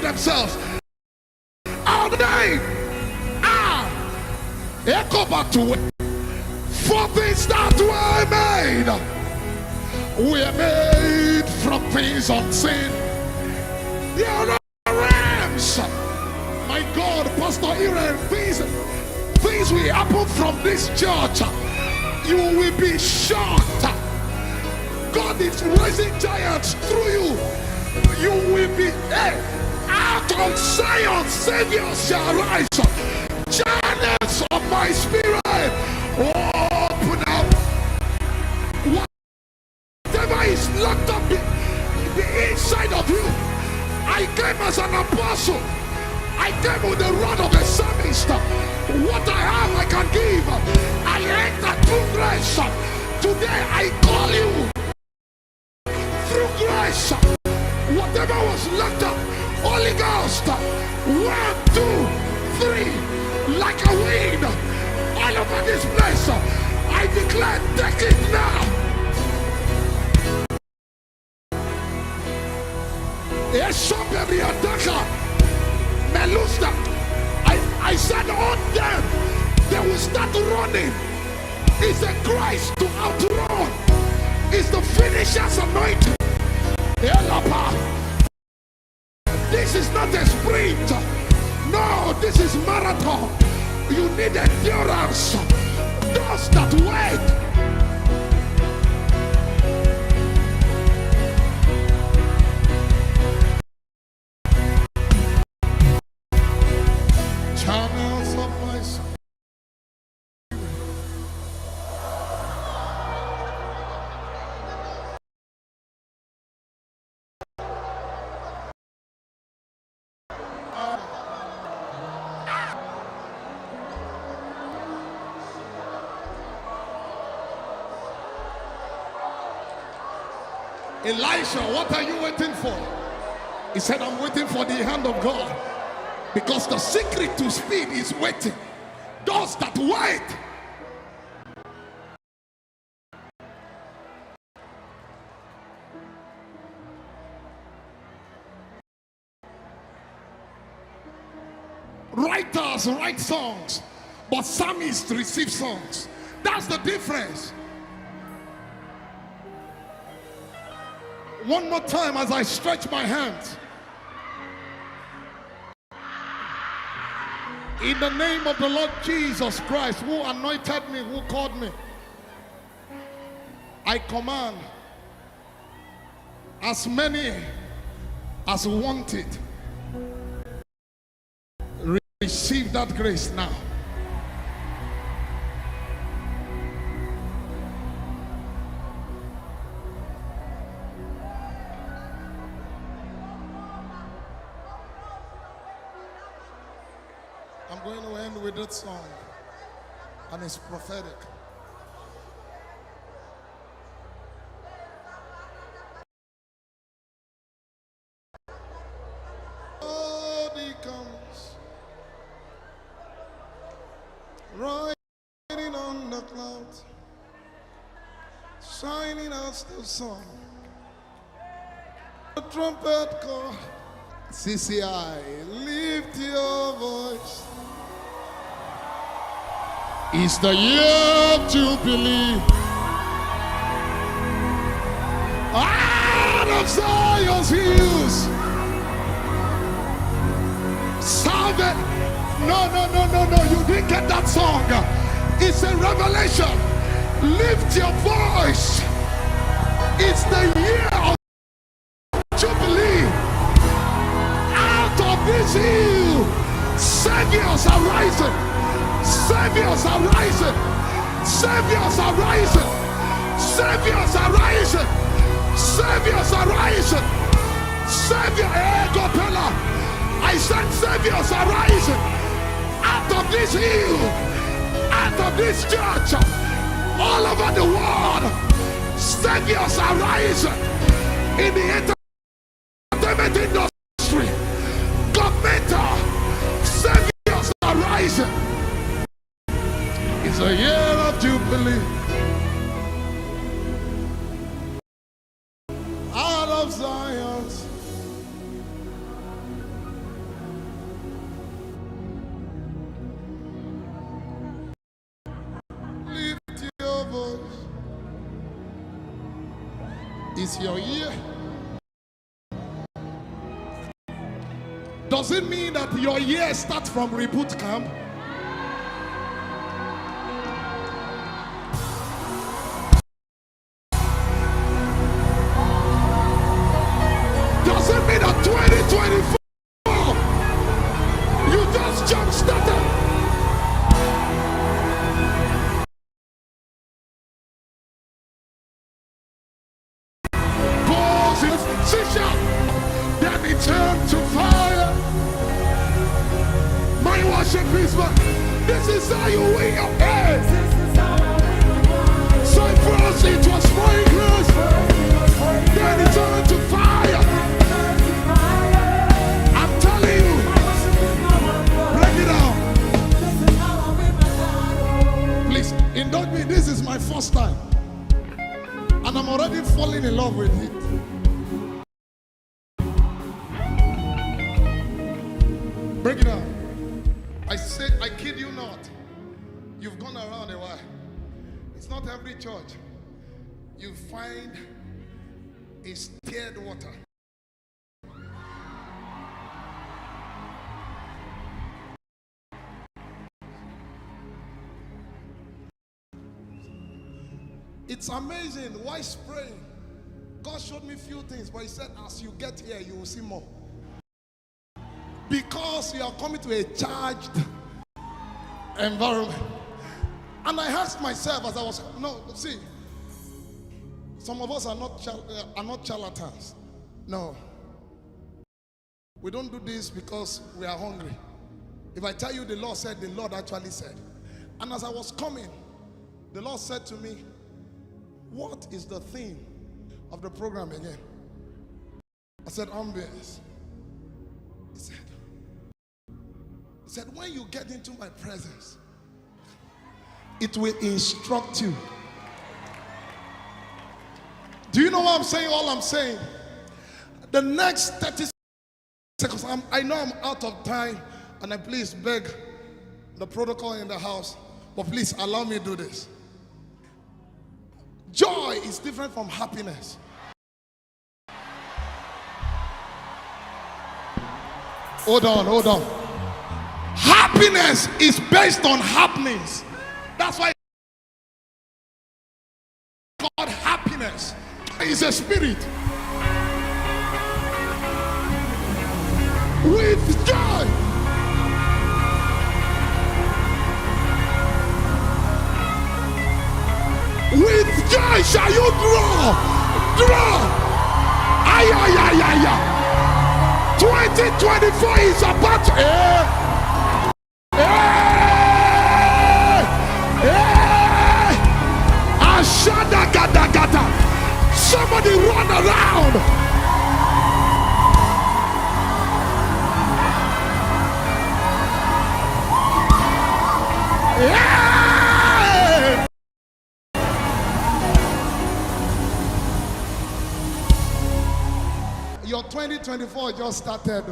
themselves. Our name. Echo back to it. For things that were made, we are made from things unseen. There are realms. My God, Pastor Aaron, things will happen from this church. You will be shocked. God is raising giants through you. You will be out of Zion. Saviors shall rise. Channels of my spirit open up. Whatever is locked up in the inside of you. I came as an apostle. I came with the rod of a psalmist. What I have I can give. I enter through grace. Today I call you through grace. Whatever was locked up, Holy Ghost, 1, 2, 3, like a wind all over this place. I declare, take it now. I said on them, they will start running. It's a grace to outrun. It's the finisher's anointing. This is not a sprint. No, this is marathon. You need endurance. Those that wait. Channels of my soul. Elisha, what are you waiting for? He said, I'm waiting for the hand of God. Because the secret to speed is waiting. Those that wait. Writers write songs, but psalmists receive songs. That's the difference. One more time as I stretch my hands. In the name of the Lord Jesus Christ, who anointed me, who called me, I command as many as want it, receive that grace now. I'm going to end with that song, and it's prophetic. Oh, he comes, riding on the clouds, shining as the sun. The trumpet call, CCI, lift your voice. It's the year of Jubilee. Out of Zion's hills. Salve. No. You didn't get that song. It's a revelation. Lift your voice. It's the year of Jubilee. Out of this hill, saviors are rising. Saviors are rising. Saviors are rising. Saviors Savior, I send saviors arising out of this hill, out of this church, all over the world. Saviors arising in the entertainment industry, governmental saviors arising. It's a year of jubilee. Out of Zion's. Lift your voice. It's your year. Does it mean that your year starts from reboot camp? Does it mean that 2024 you just jump started? Then it turned to fire. My worship is this is how you win your head. So first it was fragrance, then it turned to fire. I'm telling you, break it down. Please indulge me. This is my first time, and I'm already falling in love with it. Break it down. I said, I kid you not. You've gone around a while. It's not every church you find a stirred water. It's amazing. Why spraying? God showed me a few things, but he said, as you get here, you will see more. Because you are coming to a charged environment. And I asked myself as I was, see, some of us are not charlatans. No. We don't do this because we are hungry. If I tell you the Lord said, the Lord actually said. And as I was coming, the Lord said to me, what is the theme of the program again? I said, ambience. He said, when you get into my presence, it will instruct you. Do you know what I'm saying? All I'm saying, the next 30 seconds, I know I'm out of time, and I please beg the protocol in the house, but please allow me to do this. Joy is different from happiness. Hold on. Happiness is based on happenings. That's why it's called happiness. It's a spirit. With joy. With joy shall you draw. 2024 is about to somebody run around. Yeah. Your 2024 just started.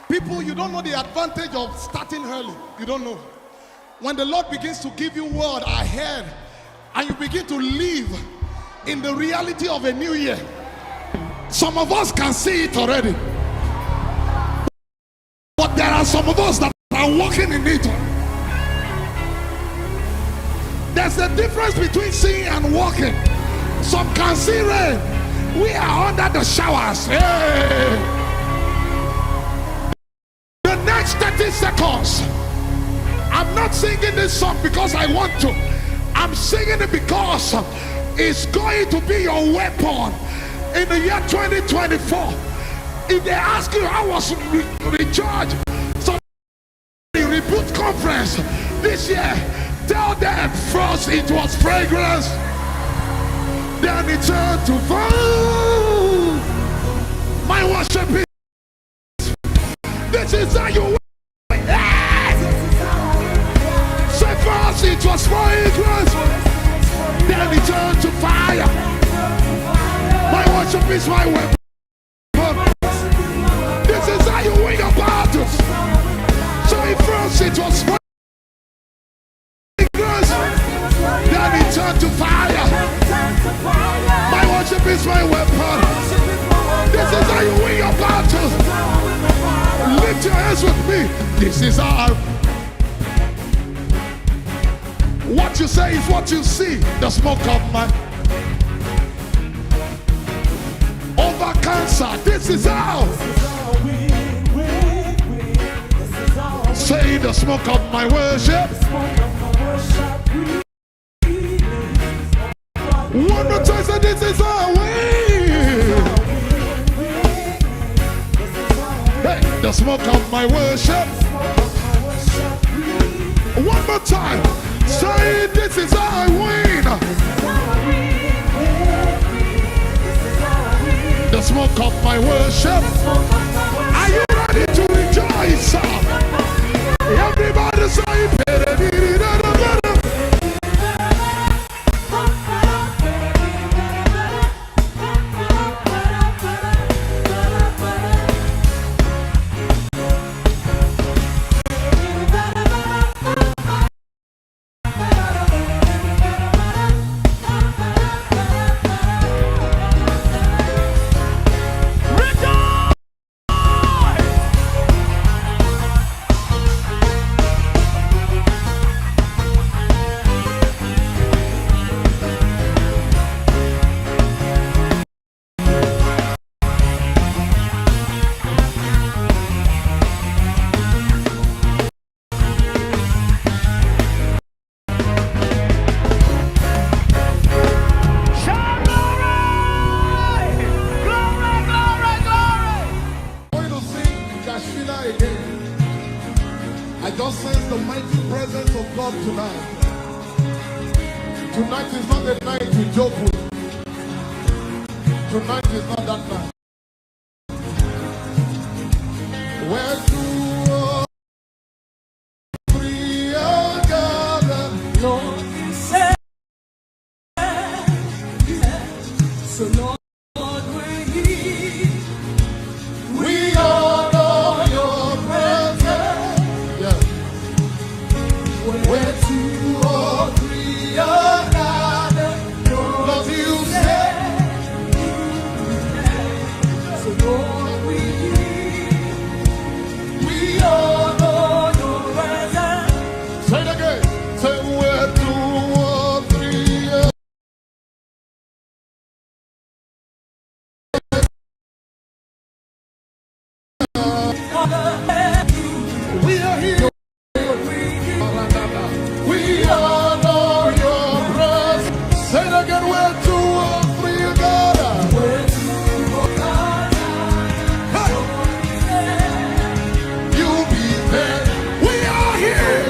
People, you don't know the advantage of starting early. You don't know. When the Lord begins to give you word ahead and you begin to live in the reality of a new year, some of us can see it already. But there are some of us that are walking in it. There's a difference between seeing and walking. Some can see rain. We are under the showers. Hey. The next 30 seconds, I'm not singing this song because I want to. I'm singing it because it's going to be your weapon in the year 2024. If they ask you how was recharge, some reboot conference this year, tell them first it was fragrance, then it turned to fire. My worship is, this is how you say first it was fragrance, then it turned to fire. My worship is my weapon. This is how you win your battles. So if first it was fragrance, then it turned to fire. My worship is my weapon. This is how you win your battles. Lift your hands with me. This is how. What you say is what you see. The smoke of my over cancer. This is how. Say the smoke of my worship. One more time, say this is how we. Hey, the smoke of my worship. One more time. Say this is how I win. The smoke of my worship. Are you ready to rejoice? Everybody say I just sense the mighty presence of God tonight. Tonight is not the night we joke with. Tonight is not that night. Where two or three are gathered, Lord, you said. So Lord, we're here. We honor your presence. Yeah. Where two or three are gathered, Lord, you said. So Lord, we honor your presence. Say it again. Say where two or three are. We are here. We honor your presence. Say it again. Where two or three are gathered. You be there. We are here.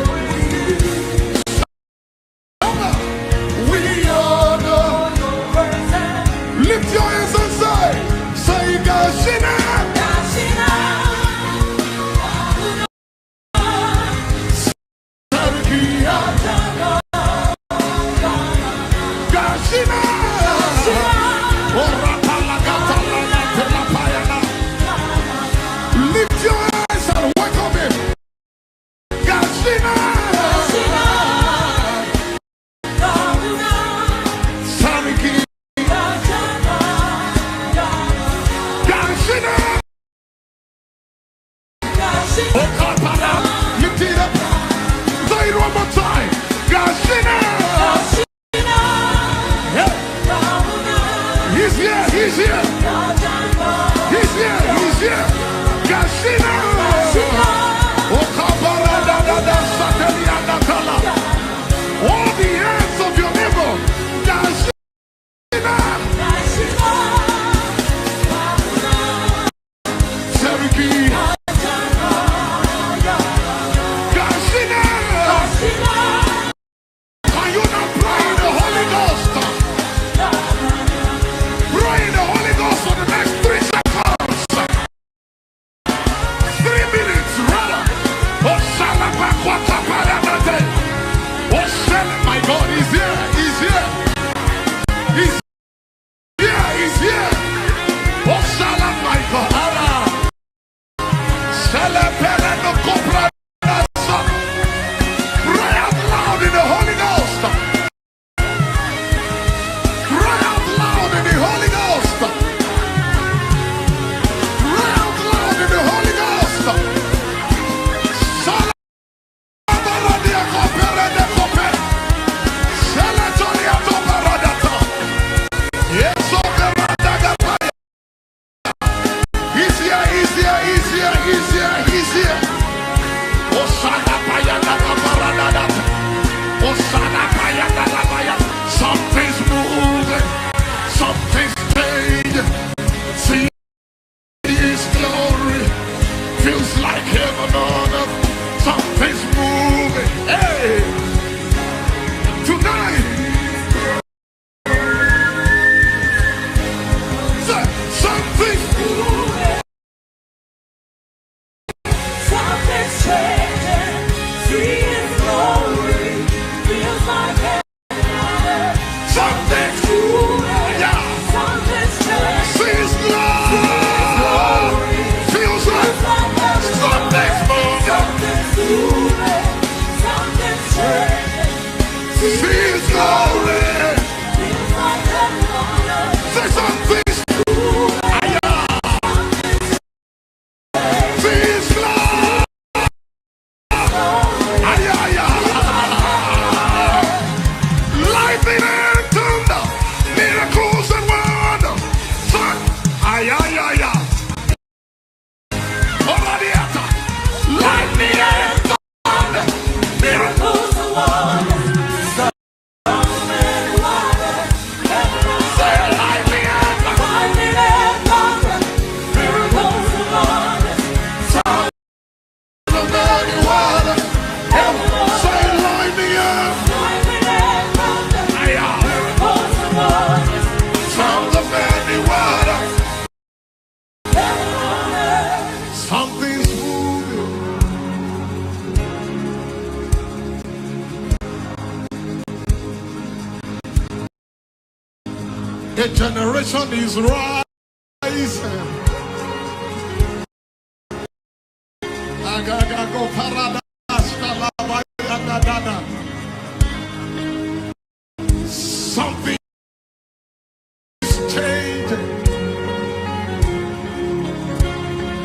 See His glory. Say something. See His glory. Lightning and thunder, miracles and wonders. Sun. Lightning and thunder, miracles and wonders. Say lightning and thunder, miracles and wonders. Sound of many waters. Say lightning and sounds of many waters. Something's moving. A generation is rising. Something changing.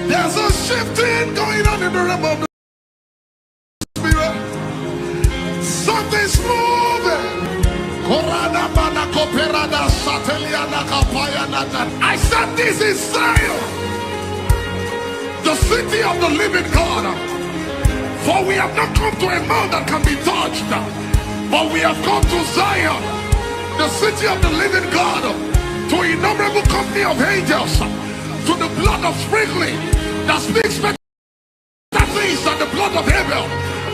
There's a shifting going on in the realm of the spirit. Something's moving. I said this is Zion, the city of the living God. For we have not come to a mount that can be touched, but we have come to Zion, the city of the living God, to innumerable company of angels, to the blood of sprinkling that speaks better things than the blood of Abel.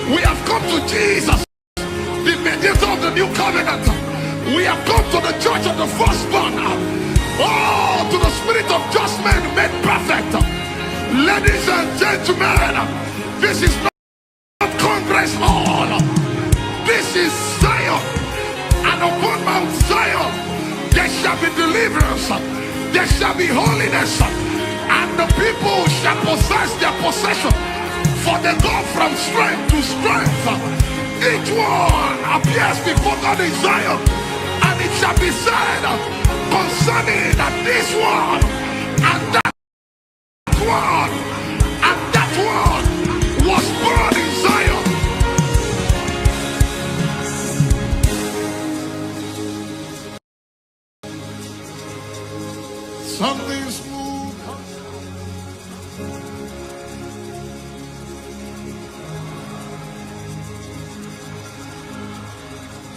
We have come to Jesus, the mediator of the new covenant. We have come to the church of the firstborn. Oh, to the spirit of just men made perfect. Ladies and gentlemen, this is not Congress Hall. This is Zion, and upon Mount Zion there shall be deliverance, there shall be holiness, and the people shall possess their possession, for they go from strength to strength. Each one appears before God in Zion, and it shall be said concerning this one and that one and that one was born in Zion. Something's moved.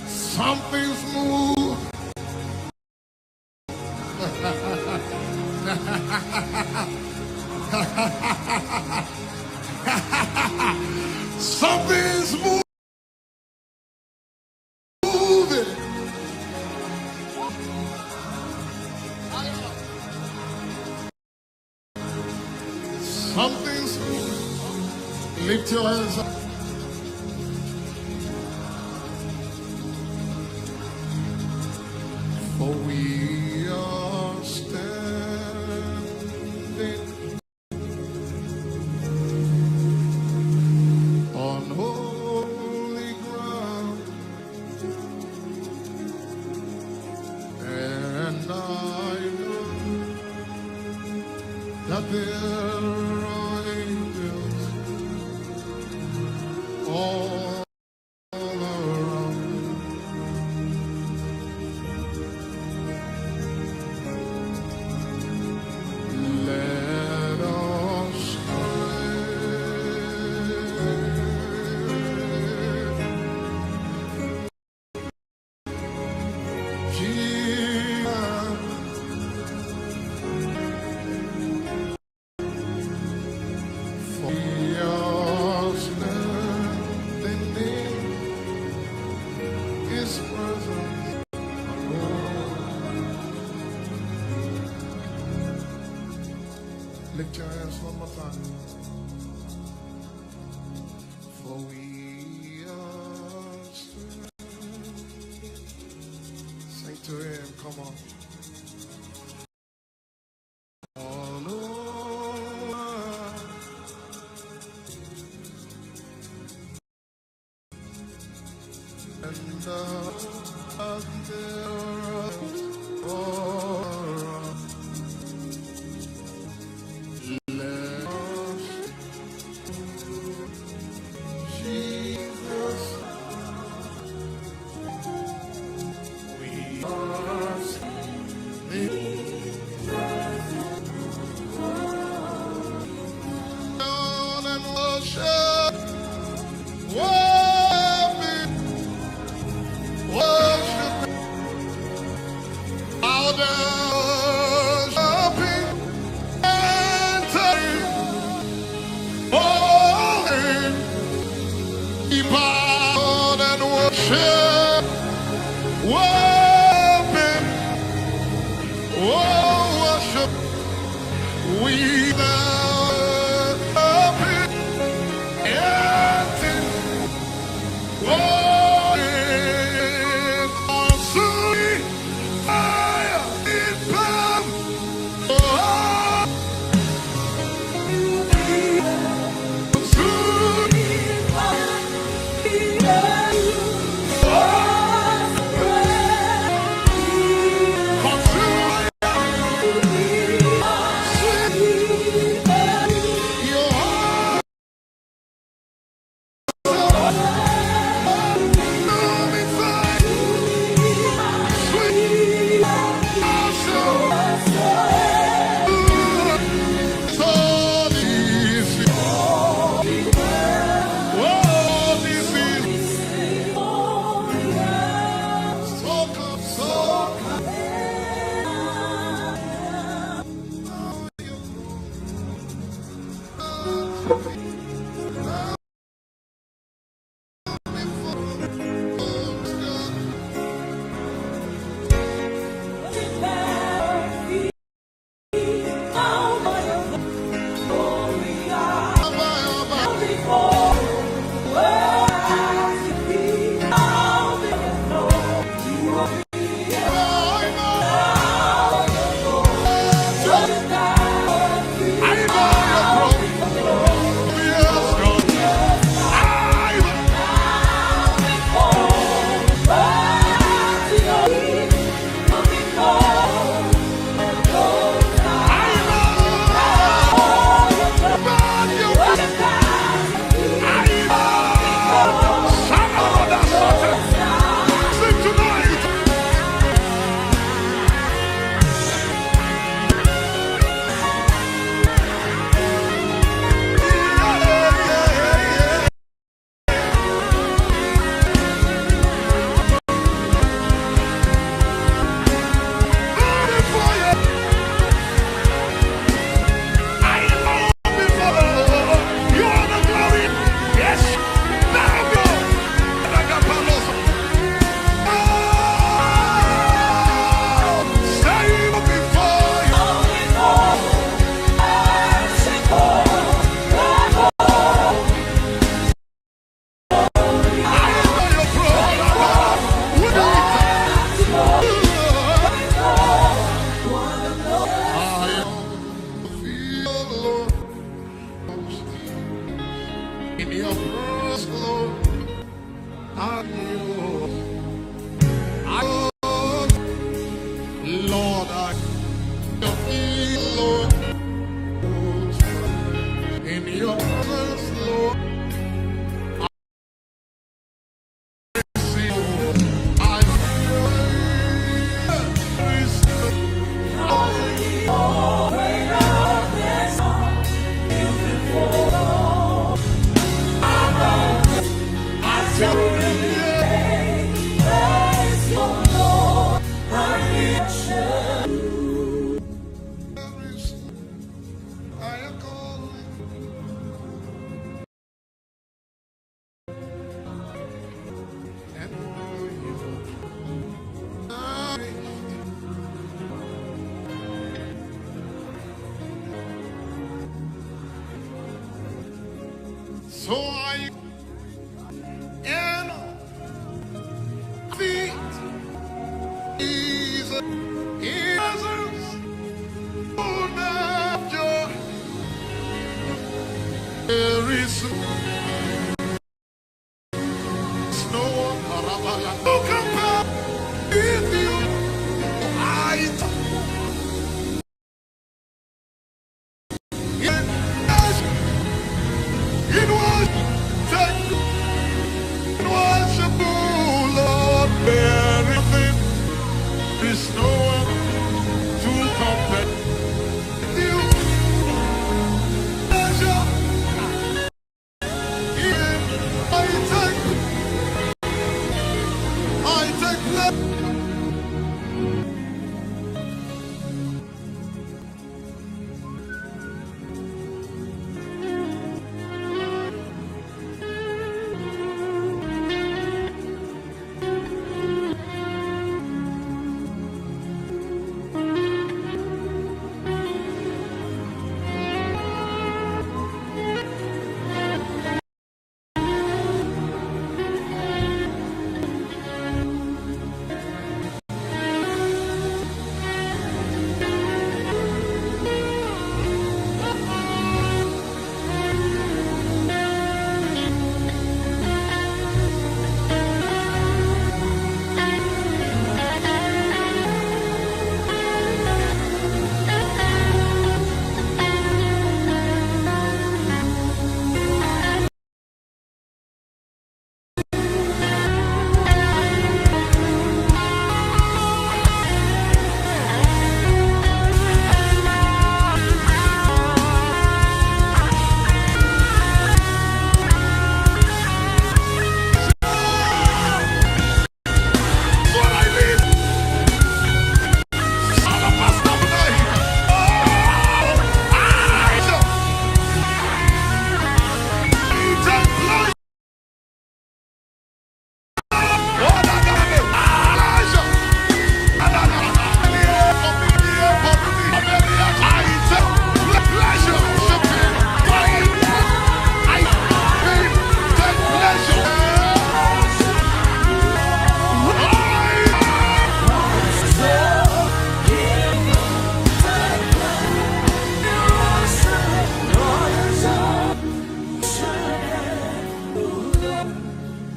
Something's moved. Something's moving. Something's moving. Lift your hands up. For we are standing on holy ground, and I know that there are angels all around. Let us pray. Jesus, for we are standing in His presence. Lift your hands one more time. For we are standing. Sing to Him, come on. All over, and So I am the Jesus there is no one compare with you. There's no one to compare with you. Pleasure. I take pleasure.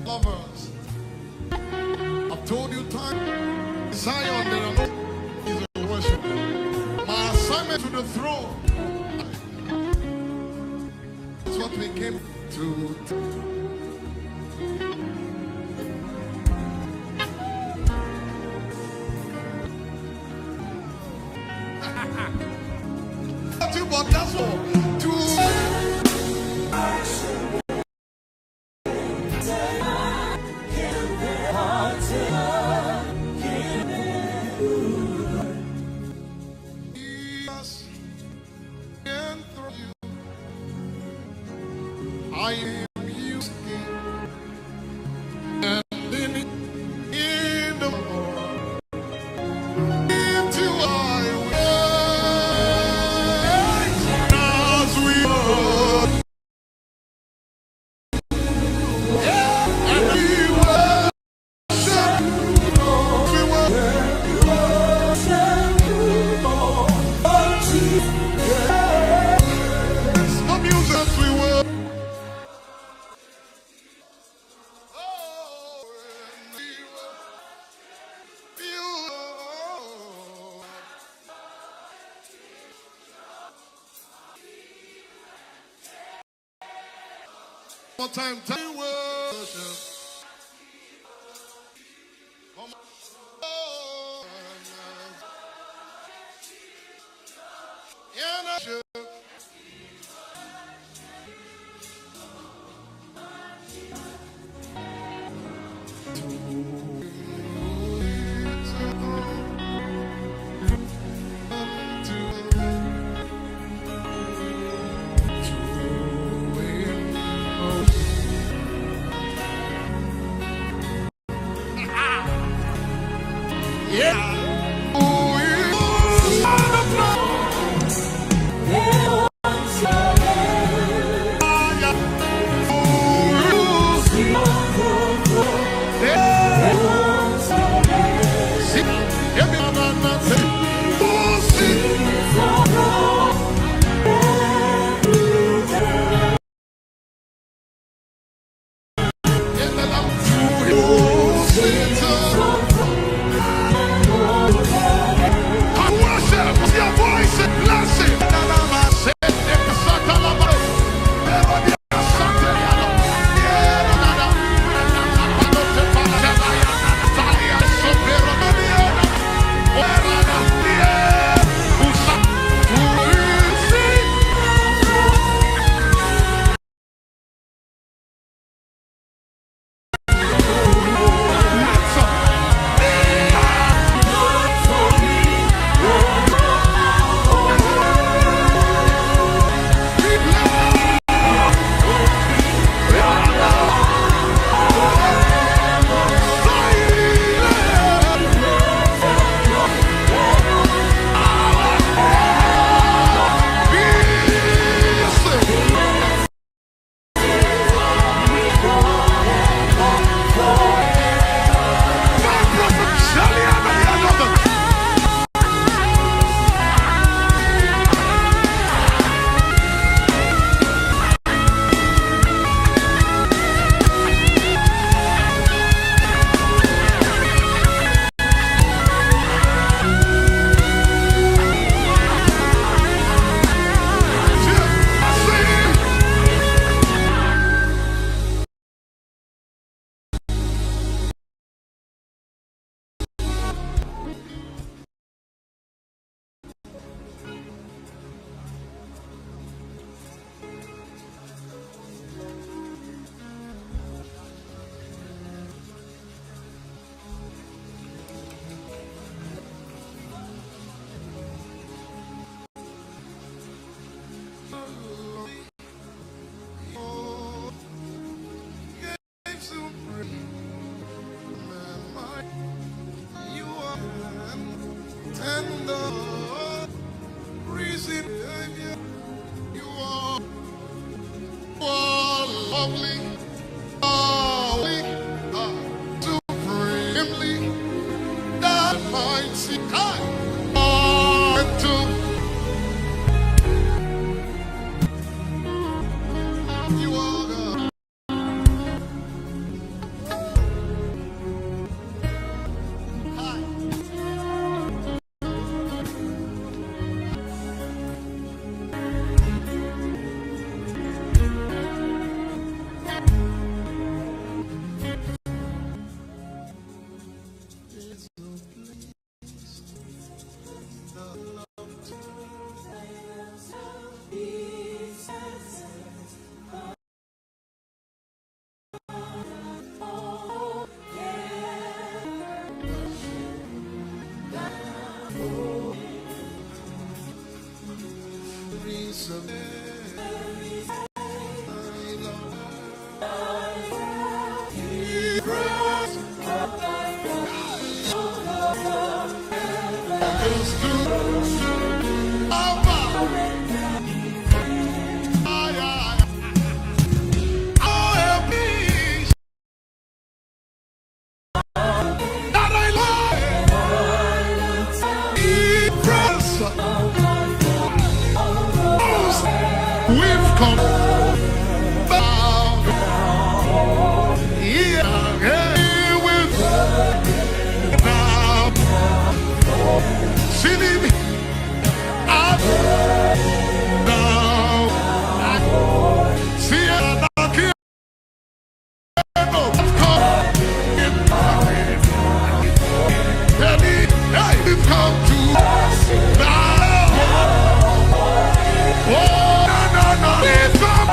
Lovers, I've told you time. Zion, there are no is a worship. My assignment to the throne is what we came to. But that's all. I am used and in the morning until I wait as we are. And we worship, we worship, the music we worship. One time, time worship. Come on. And worship. Sit mighty kind. You are God. We've come down here with now sitting up now see it again. We've come to now. Oh, no, no, no.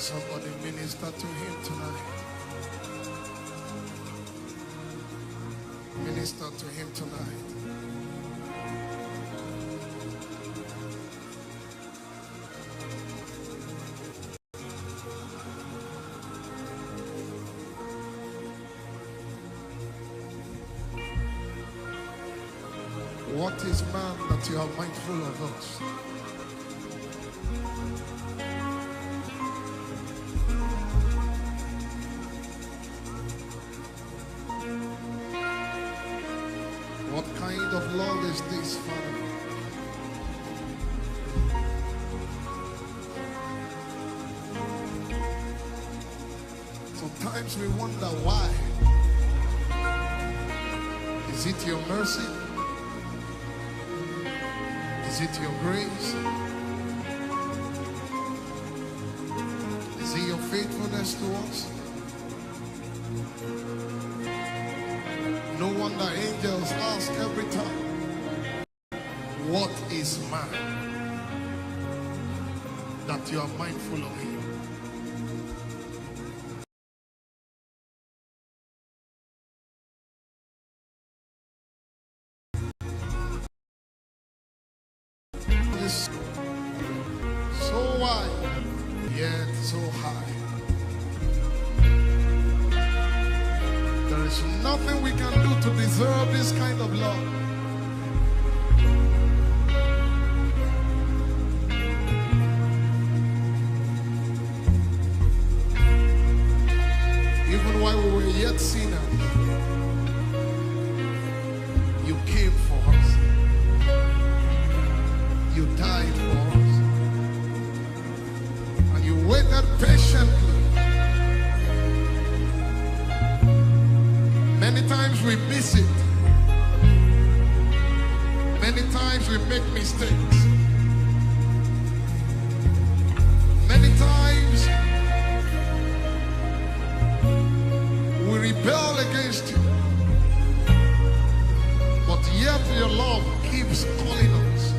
Somebody minister to him tonight. Minister to him tonight. What is man that you are mindful of us? What kind of love is this, Father? Sometimes we wonder why. Is it your mercy? Is it your grace? Is it your faithfulness to us? No wonder angels ask every time, what is man that you are mindful of him? So wide, yet so high. There is nothing we can do to deserve this kind of love. Even while we were yet sinners, you came for us. You died for us. And you waited patiently. Many times we miss it. Many times we make mistakes. Many times we rebel against you. But yet your love keeps calling us.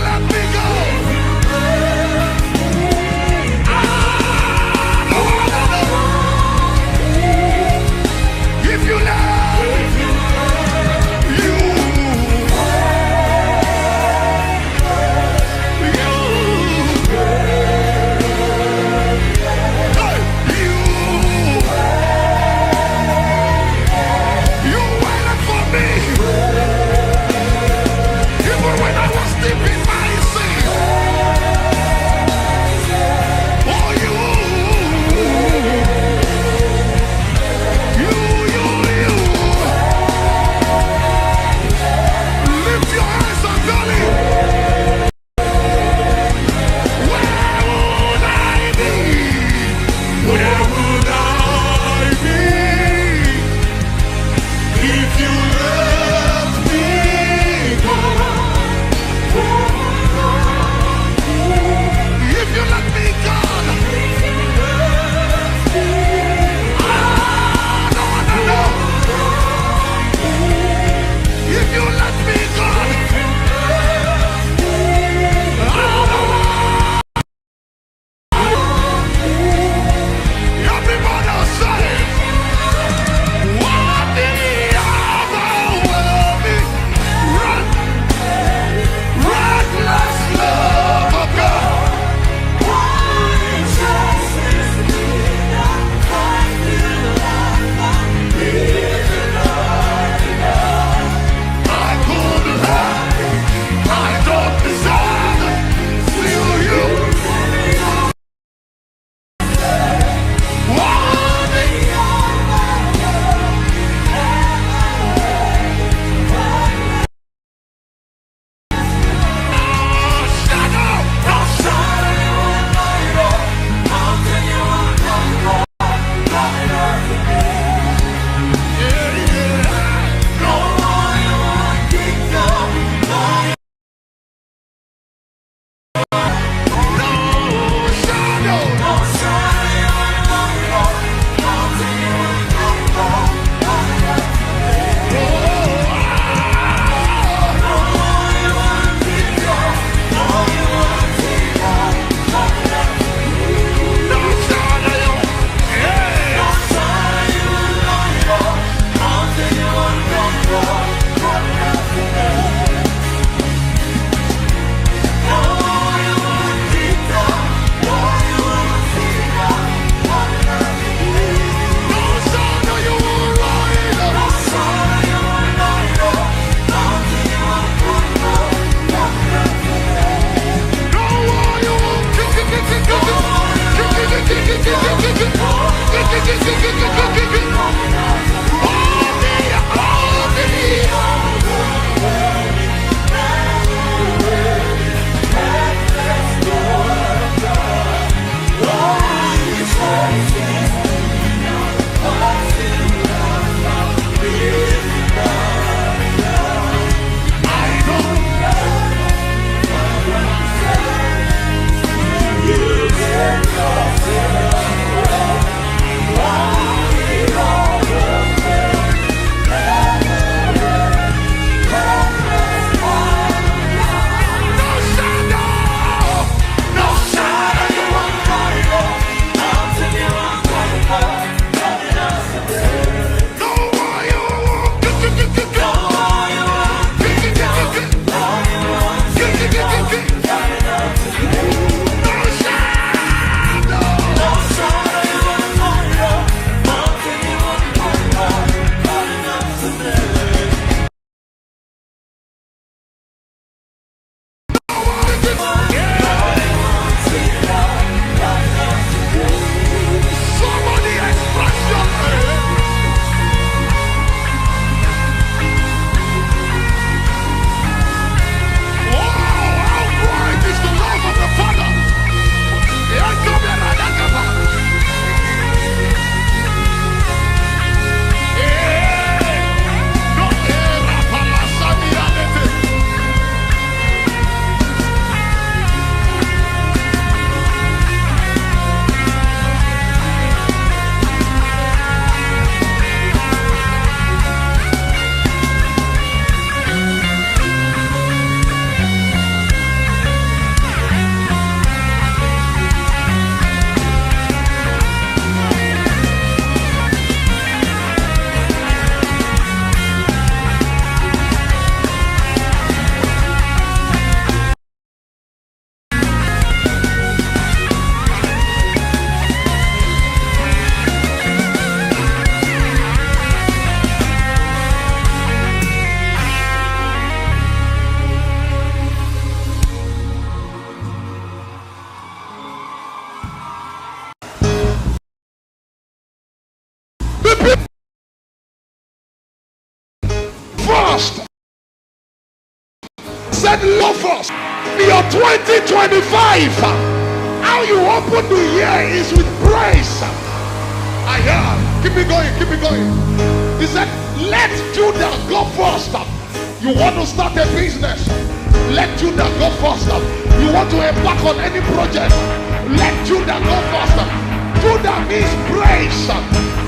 let me go. If you love, you, you waited for me. Even when I was deep in my said, love first. Your 2025, how you open the year is with praise. I hear. Keep it going, keep it going. He said, let Judah go first. You want to start a business? Let Judah go first. You want to embark on any project? Let Judah go first. Judah means praise.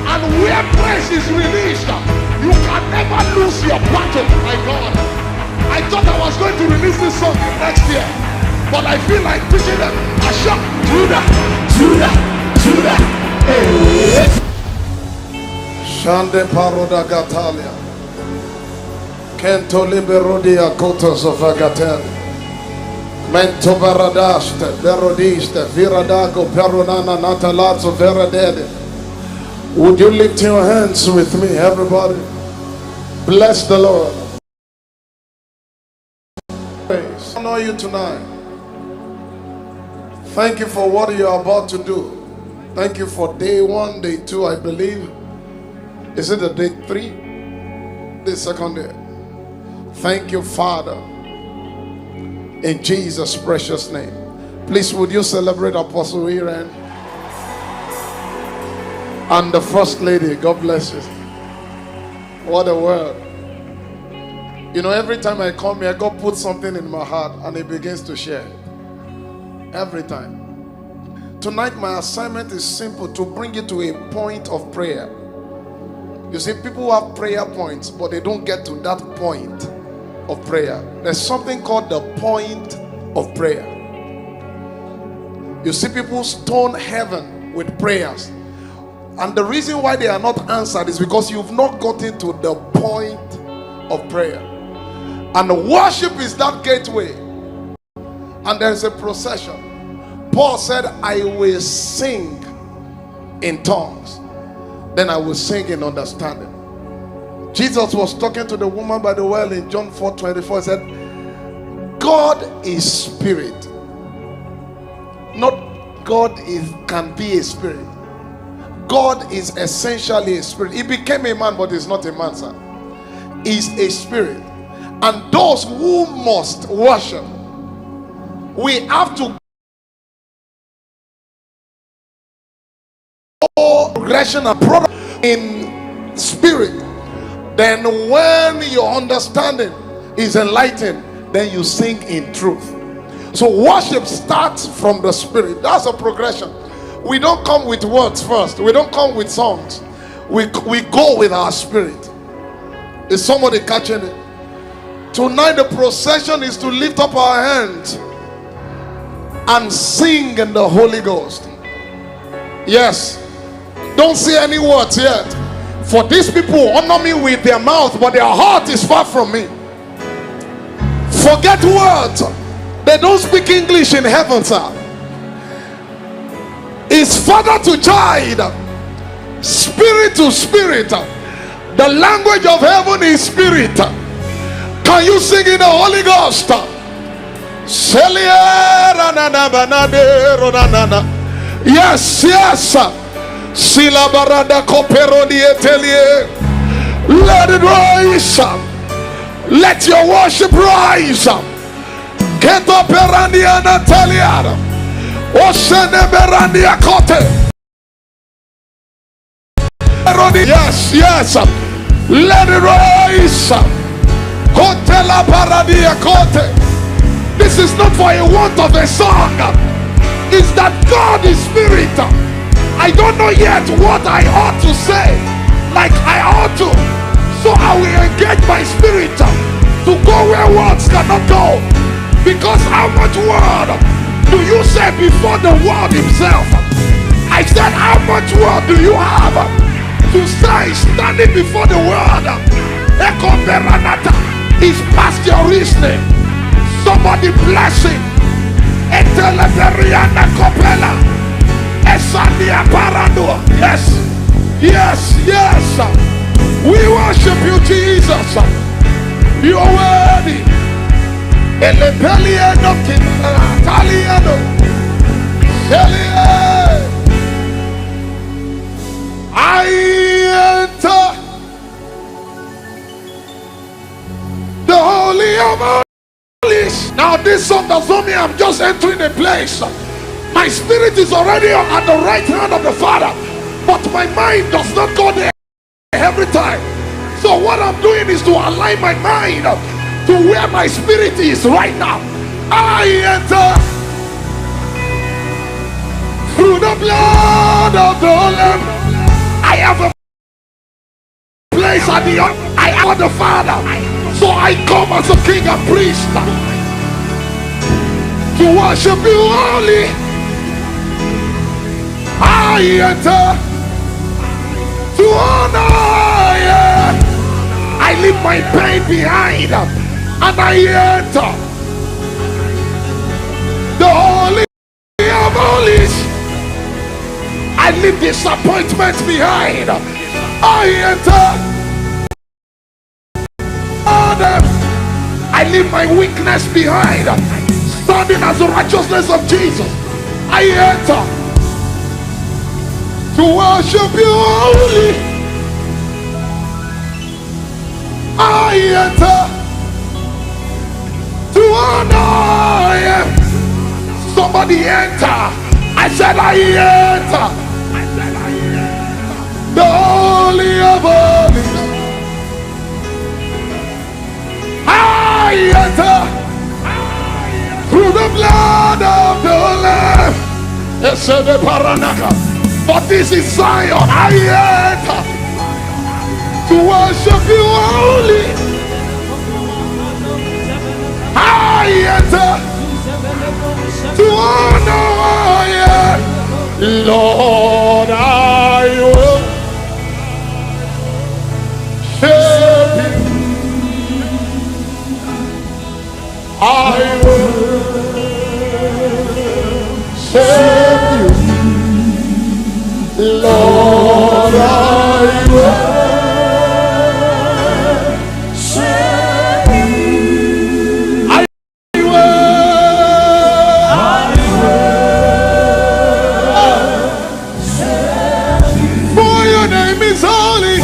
And where praise is released, you can never lose your battle. My God. I thought I was going to release this song next year, but I feel like preaching them. I shout, Judah, Judah, Judah. Hey. Shande paroda gatalia. Kento liberodia kotos of agatel. Mento baradaste, berodiste, viradago, peronana, natalazzo, veradede. Would you lift your hands with me, everybody? Bless the Lord. I know you tonight. Thank you for what you are about to do. Thank you for day 1, day 2, I believe. Is it the day 3? The second day. Thank you, Father. In Jesus' precious name. Please, would you celebrate Apostle Iran and the First Lady? God bless you. What a word. You know, every time I come here, God puts something in my heart and He begins to share it. Every time. Tonight, my assignment is simple: to bring you to a point of prayer. You see, people have prayer points, but they don't get to that point of prayer. There's something called the point of prayer. You see, people stone heaven with prayers. And the reason why they are not answered is because you've not gotten to the point of prayer. And worship is that gateway. And there's a procession. Paul said, I will sing in tongues, then I will sing in understanding. Jesus was talking to the woman by the well in John 4:24. He said, God is spirit. Not God can be a spirit. God is essentially a spirit. He became a man, but he's not a man, sir. He's a spirit. And those who must worship, we have to go progression and product in spirit. Then when your understanding is enlightened, then you sing in truth. So worship starts from the spirit. That's a progression. We don't come with words first. We don't come with songs. We go with our spirit. Is somebody catching it? Tonight the procession is to lift up our hands and sing in the Holy Ghost. Yes. Don't say any words yet. For these people honor me with their mouth, but their heart is far from me. Forget words. They don't speak English in heaven, sir. It's father to child, spirit to spirit. The language of heaven is spirit. Can you sing in the Holy Ghost? Yes, yes. Let it rise. Let your worship rise. Get up around the Natalia. Yes, yes. Let it rise. This is not for a want of a song. It's that God is spirit. I don't know yet what I ought to say, like I ought to. So I will engage my spirit to go where words cannot go. Because how much word do you say before the word himself? I said, how much word do you have to say standing before the word? Echo Beranata is past your reasoning. Somebody bless him. Eteleberiana Copella. Esania Parado. Yes, yes, yes. We worship you, Jesus. You are worthy. Elepeliano Italiano. I enter the holy of holies. place. My spirit is already at the right hand of the Father, but my mind does not go there every time. So what I'm doing is to align my mind to where my spirit is right now. I enter through the blood of the Lamb. I have a place at the altar. I am the Father. So I come as a king and priest to worship you only. I enter to honor you. I leave my pain behind and I enter the holy of holies. I leave disappointment behind. I enter them. I leave my weakness behind, standing as the righteousness of Jesus. I enter to worship you only. I enter to honor you. Somebody enter. I said I enter the holy of holies. I enter through the blood of the Lamb. But this is Zion. I enter to worship you only. I enter to honor you. Lord, I will serve you. I will serve you, Lord. I will serve you. I will serve you. For your name is holy.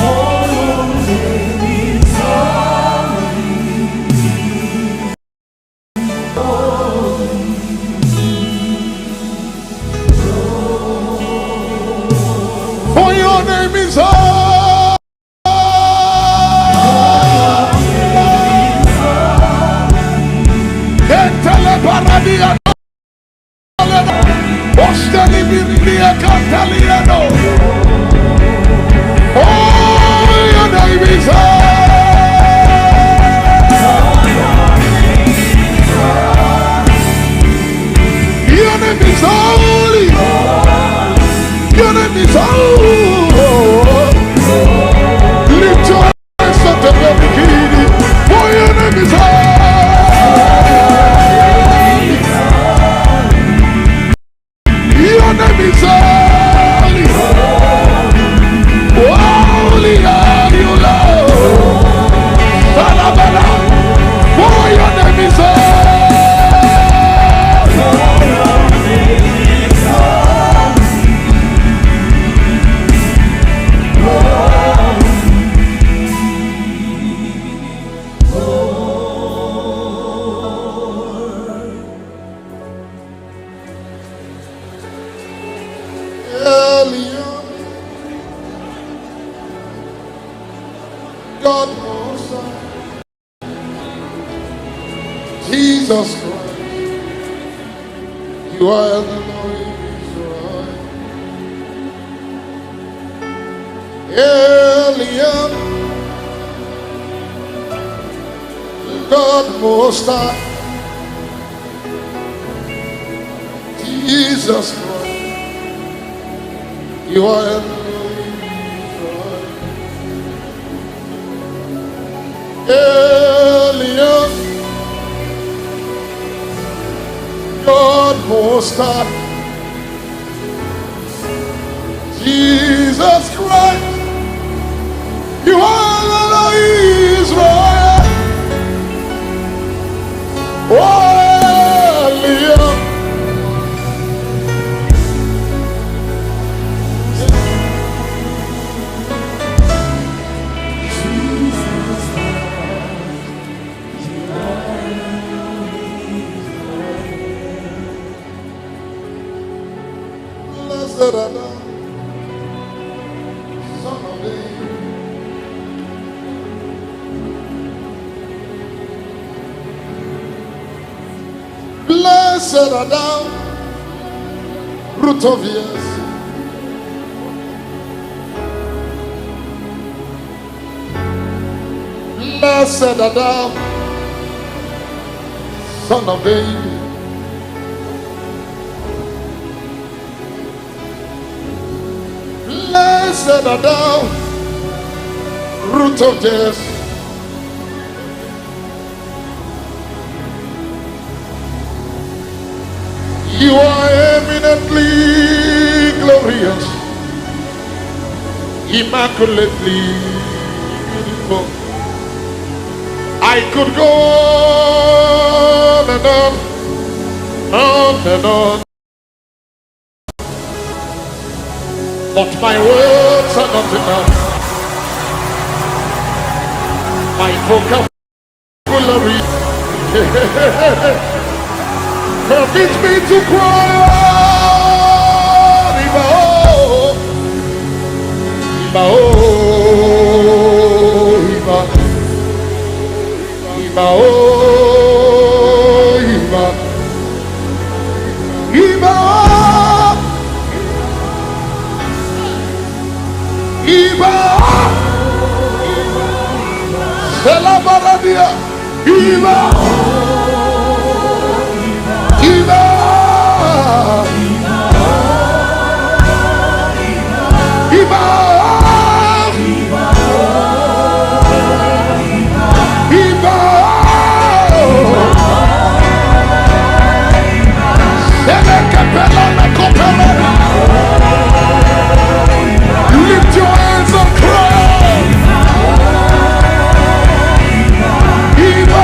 God most high, Jesus Christ, you are the Lord Israel. Eliam, God most high, Jesus Christ, you are the Lord Eliam, God most high, Jesus Christ, you are the Lord Israel. Oh, Eliam, Son of David. Blessed art thou, root of years. Blessed art thou, Son of David. Blessed art thou, root of Jesse. You are eminently glorious, immaculately beautiful. I could go on and on, but my words are not enough. My vocabulary permit me to cry out, Iba oh, Iba, Iba oh, Iba, Iba, Iba, Selabaradia, Iba. Iba, Iba, Iba, lift your hands and cry. Iba.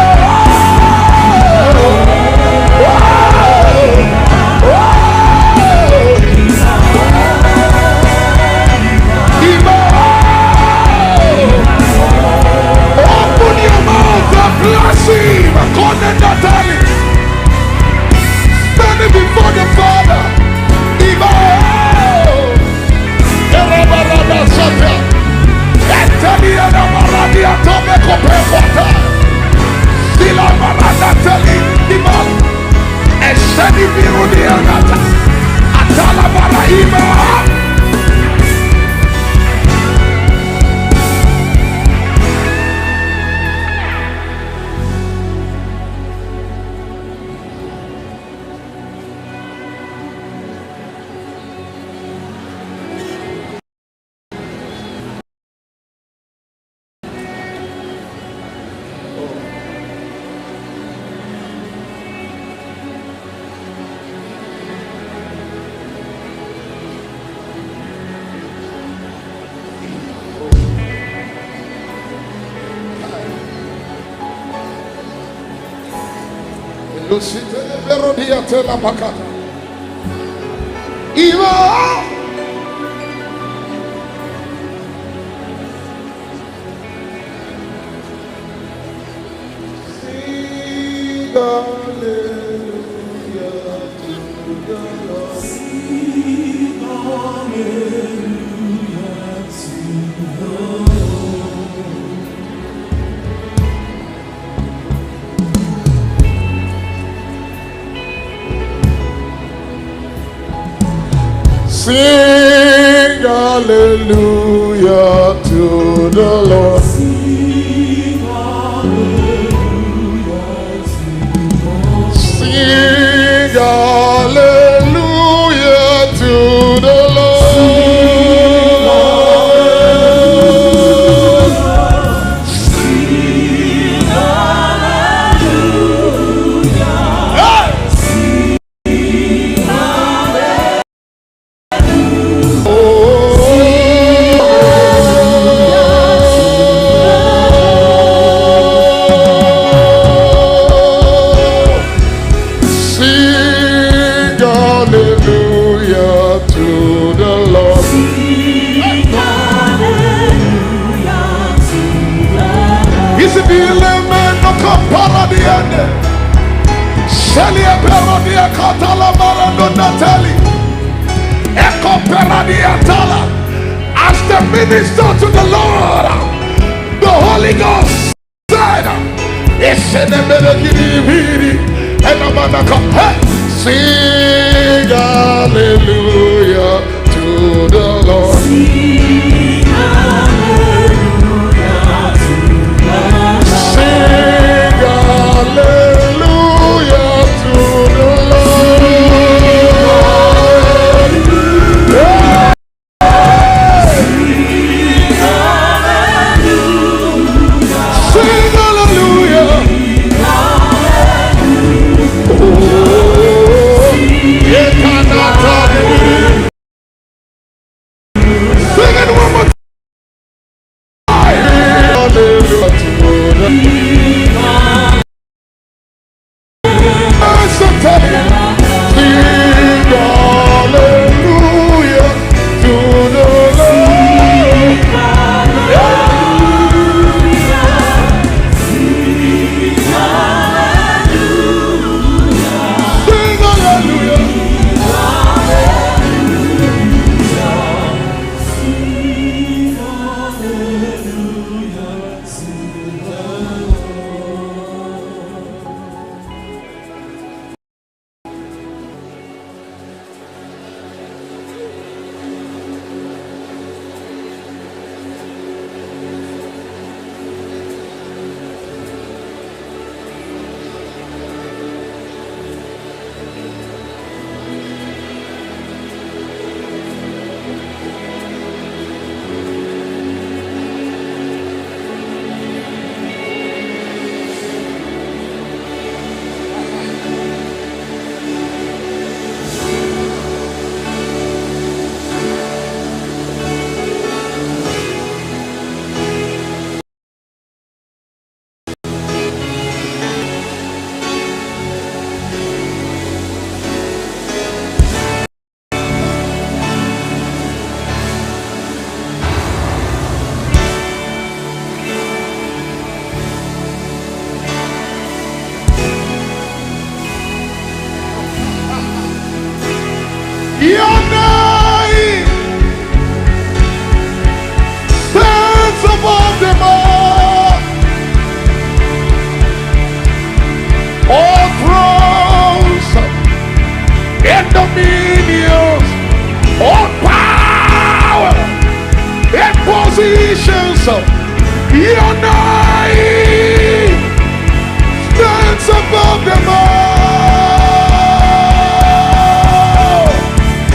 Open your mouth and bless him. Standing before the Father. Sing hallelujah to the Lord. Sing hallelujah to the Lord. Sing hallelujah to the Lord. Sing hallelujah. Sing hallelujah. Oh, As the minister to the Lord, the Holy Ghost said, sing hallelujah to the Lord. Sing hallelujah to the Lord. Sing hallelujah to the Lord. Your name stands above them all thrones and dominions, all power and positions. Your name stands above them all.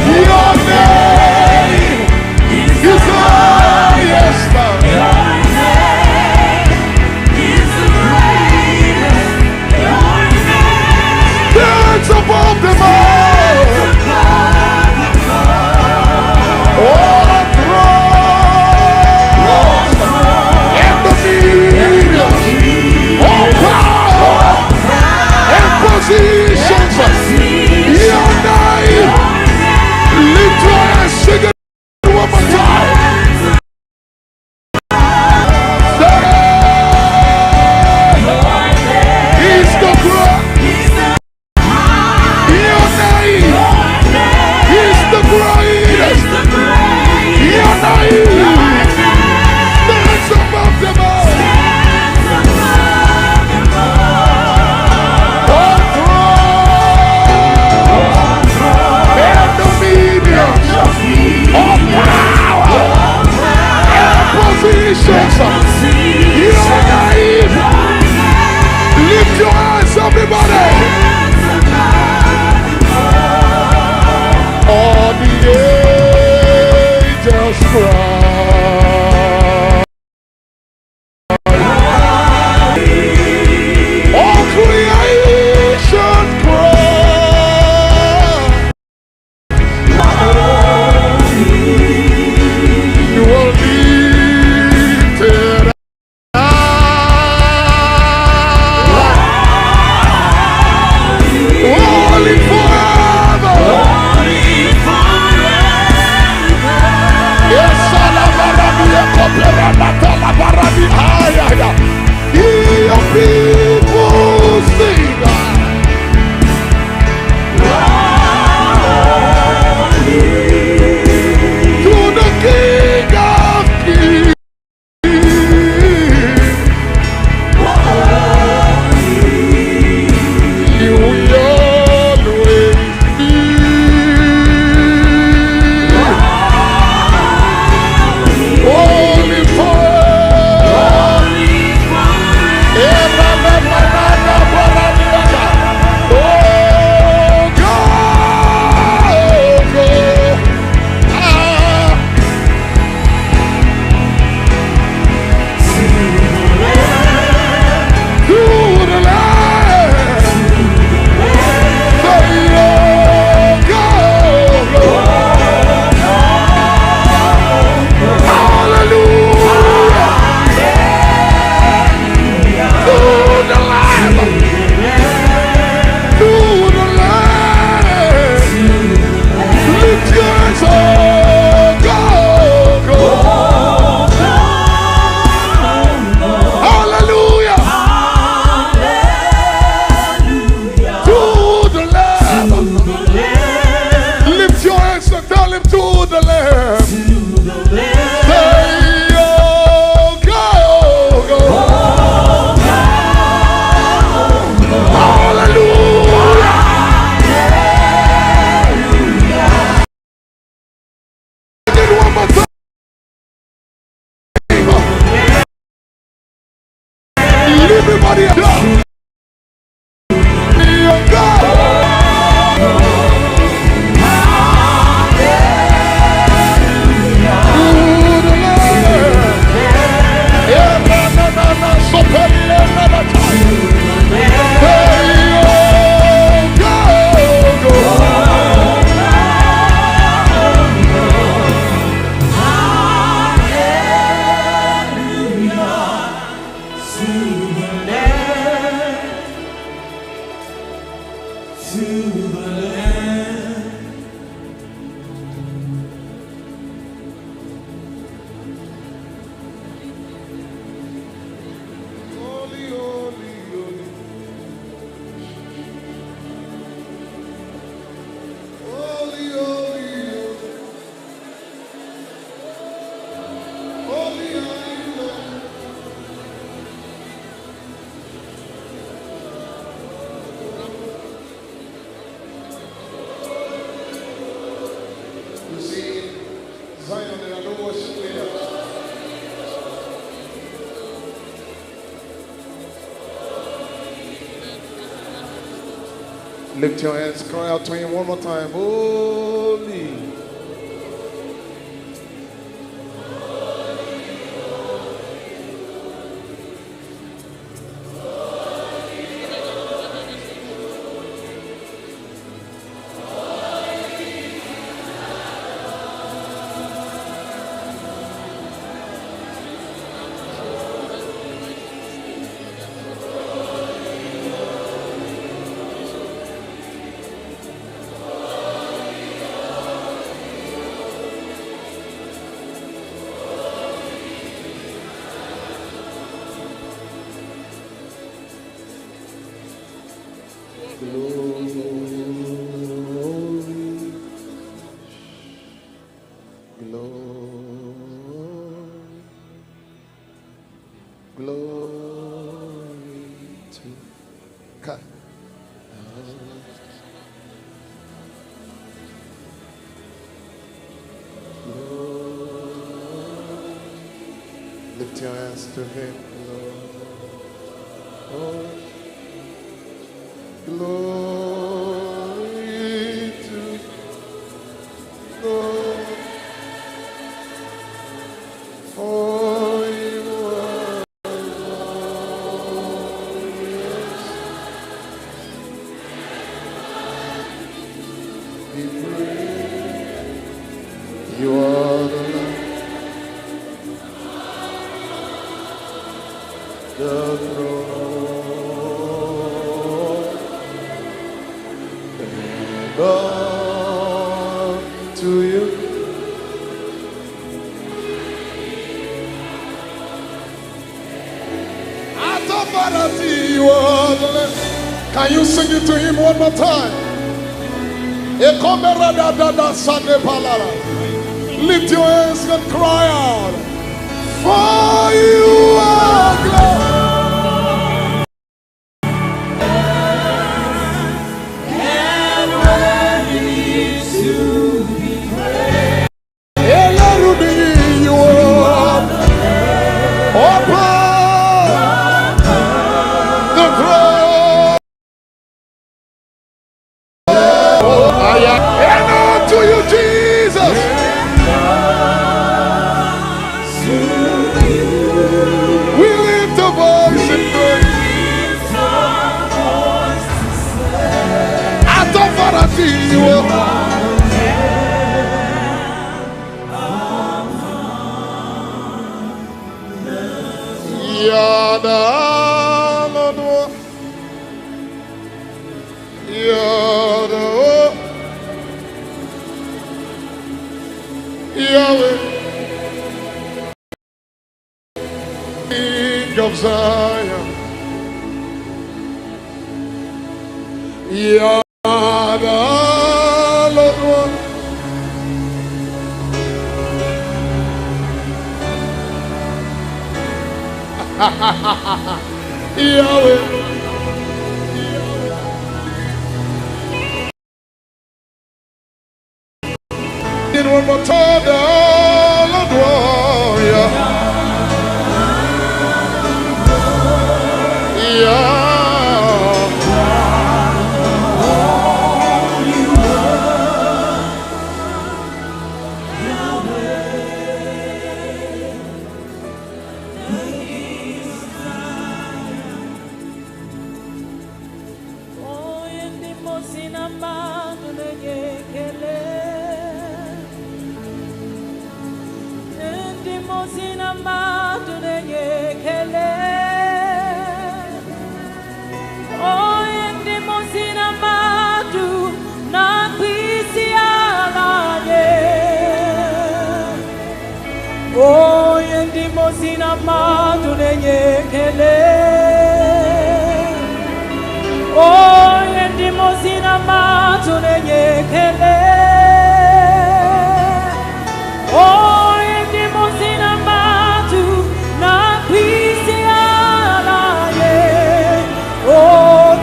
Your name is the highest. Your name is the greatest. Your name Stands above them all. All thrones and dominions, all power and positions. Your name. Lift your hands, sing it one more time. He's the great. Your name is the greatest. Your name stands above them all. All thrones and dominions, all power and positions. Your name. Lift your hands, everybody. All the angels cry. All creation cry. You are lifted holy forever. Yes, I Somebody applaud. Lift your hands, cry out to him one more time. Holy. Lift your hands to him, Lord. Glory to God. For you are glorious. Be praised. You are the Lord. The throne belongs to you. Can you sing it to him one more time? Lift your hands and cry out. For you are glorious. Yahweh, King of Zion, Yahweh, Lord one. Yahweh, in one more time, Lord one. mosina madu nenye kele. Oh, ndi mosina madu na kwisi alanye. Oh, ndi mosina madu nenye kele. Oh, ndi mosina madu nenye kele. Oh, ndi mosina madu na kwisi alanye. Oh,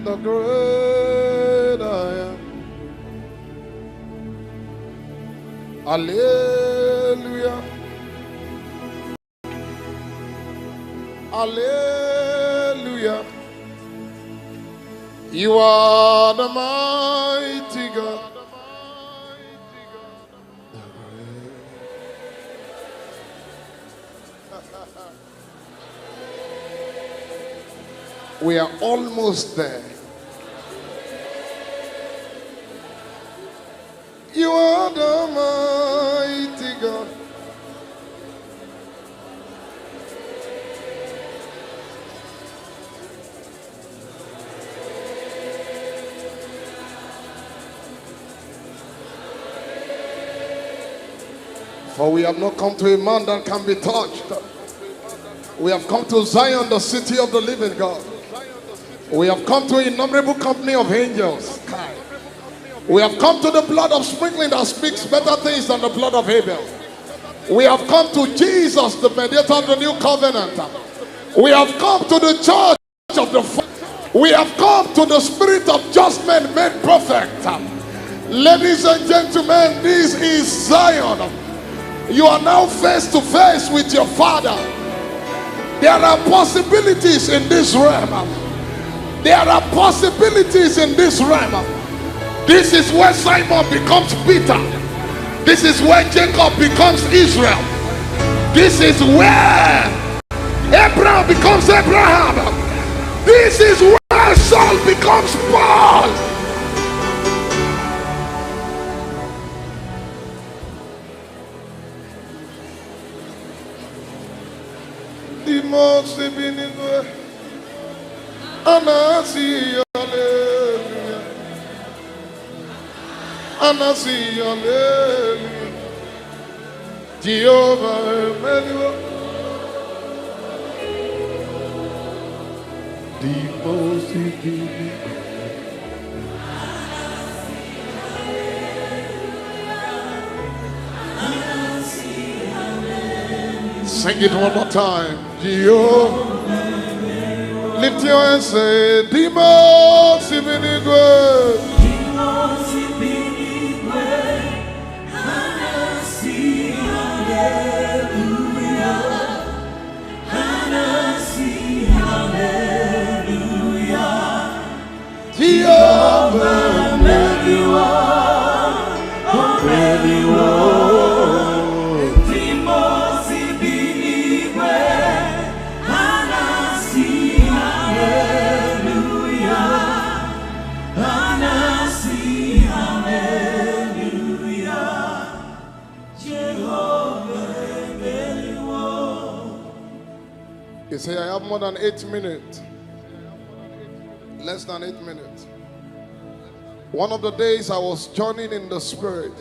the great I am. Hallelujah. Hallelujah. You are the mighty God. We are almost there. You are the mighty God. For we have not come to a man that can be touched. We have come to Zion, the city of the living God. We have come to an innumerable company of angels. We have come to the blood of sprinkling that speaks better things than the blood of Abel. We have come to Jesus, the mediator of the new covenant. We have come to the church of the Father. We have come to the spirit of just men made perfect. Ladies and gentlemen, this is Zion. You are now face to face with your Father. There are possibilities in this realm. There are possibilities in this realm. This is where Simon becomes Peter. This is where Jacob becomes Israel. This is where Abraham becomes Abraham. This is where Saul becomes Paul. The most benign Anasi, hallelujah. Anasi, hallelujah. Jehovah, Emmanuel. The most benign Anasi, Sing it one more time. Jehovah. Lift your hands, say, Demons in the grave. Demons in the grave. Hanasi, hallelujah. Hanasi, hallelujah. Jehovah, you say, I have more than 8 minutes. Less than 8 minutes. One of the days I was journeying in the spirit,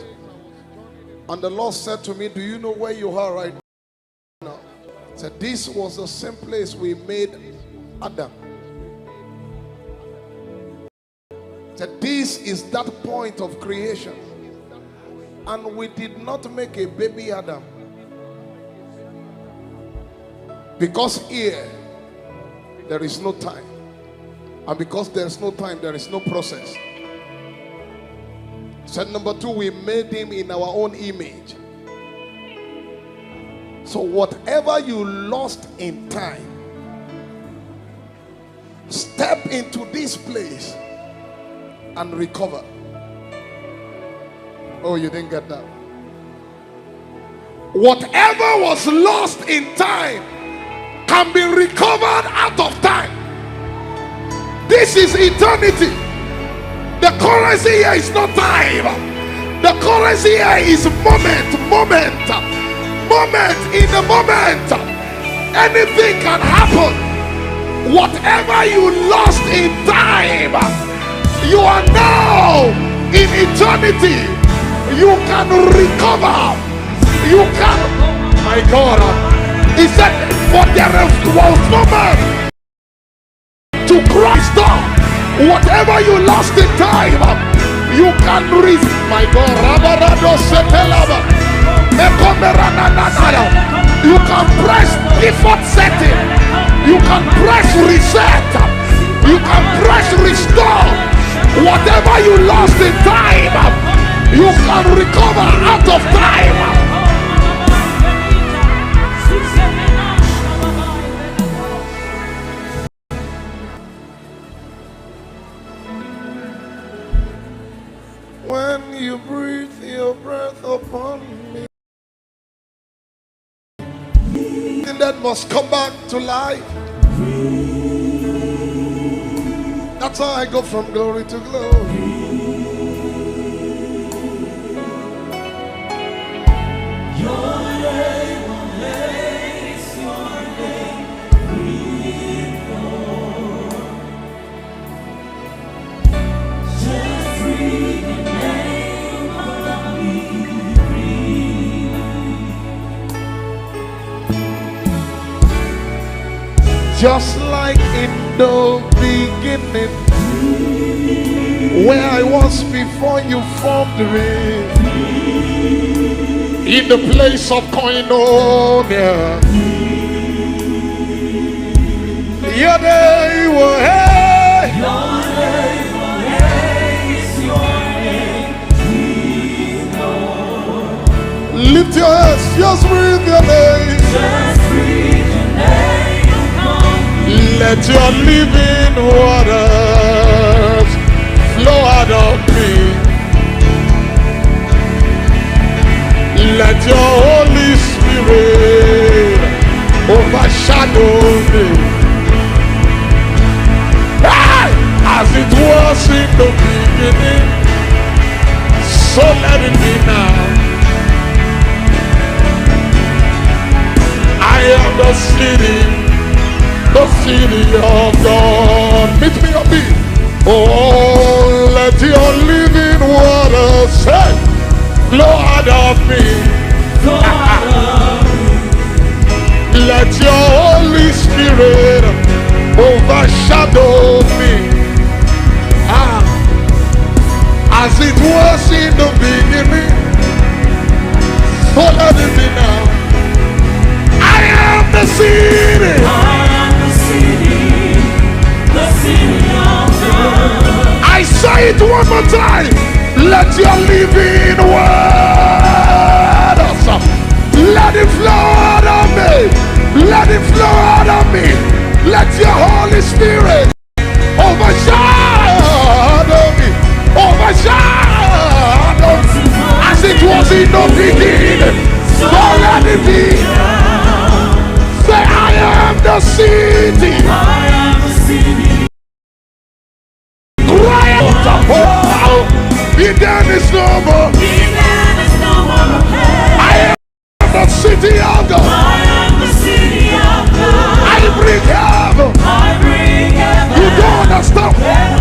and the Lord said to me, do you know where you are right now? He said, this was the same place we made Adam. He said, this is that point of creation. And we did not make a baby Adam. Because here, there is no time. And because there is no time, there is no process. Said number 2, we made him in our own image. So whatever you lost in time, step into this place and recover. Oh, you didn't get that. Whatever was lost in time can be recovered out of time. This is eternity. The currency here is not time. The currency here is moment. In the moment, anything can happen. Whatever you lost in time, you are now in eternity. You can recover. You can, my God. He said, for there was no man to Christ down. Whatever you lost in time, you can reach. My God, you can press default setting. You can press reset. You can press restore. Whatever you lost in time, you can recover out of time. When you breathe your breath upon me, that must come back to life. That's how I go from glory to glory. Your name will place your name before. Just breathe the name of me. Just like in the beginning, where I was before you formed me, in the place of koinonia, your day will hey. Your name will raise your name, Lord. Lift your hands, just breathe your name. Just breathe your name. Let your living waters flow out of me. Let your Holy Spirit overshadow me. Hey! As it was in the beginning, so let it be now. I am the city of God. Meet me up here. Oh, let your living waters flow out of me. Let your Holy Spirit overshadow me. As it was in the beginning, so let it be now. I the city. I am the city of God. I say it one more time. Let your living word, let it flow out of me. Let it flow out of me. Let your Holy Spirit overshadow me. Overshadow me. As it was in the beginning, so let it be. Say, I am the city. I am the city. Cry out, oh, Eden is no more. Eden is no more. I am the city of God. I am the city of God. I bring heaven. I bring heaven. You don't understand. Ay.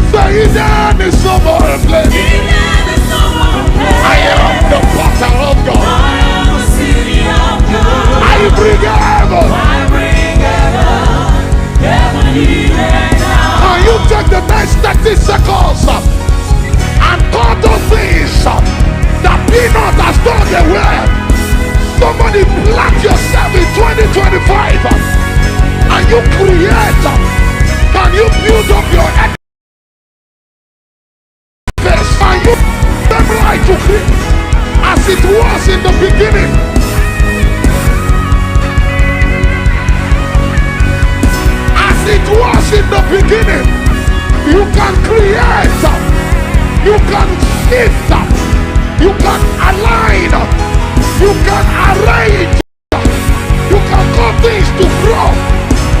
Say Eden is no more a place. Eden is no more. I am the potter of God. I am the city of God. I bring heaven. I bring heaven. Heaven here now. Can you take the next 30 seconds and call those things that be not as though they were? Somebody plant yourself in 2025 and you create. Can you build up your edifice? Can you them right to create as it was in the beginning? As it was in the beginning, you can create, you can shift, you can align, you can arrange, you can cause things to grow,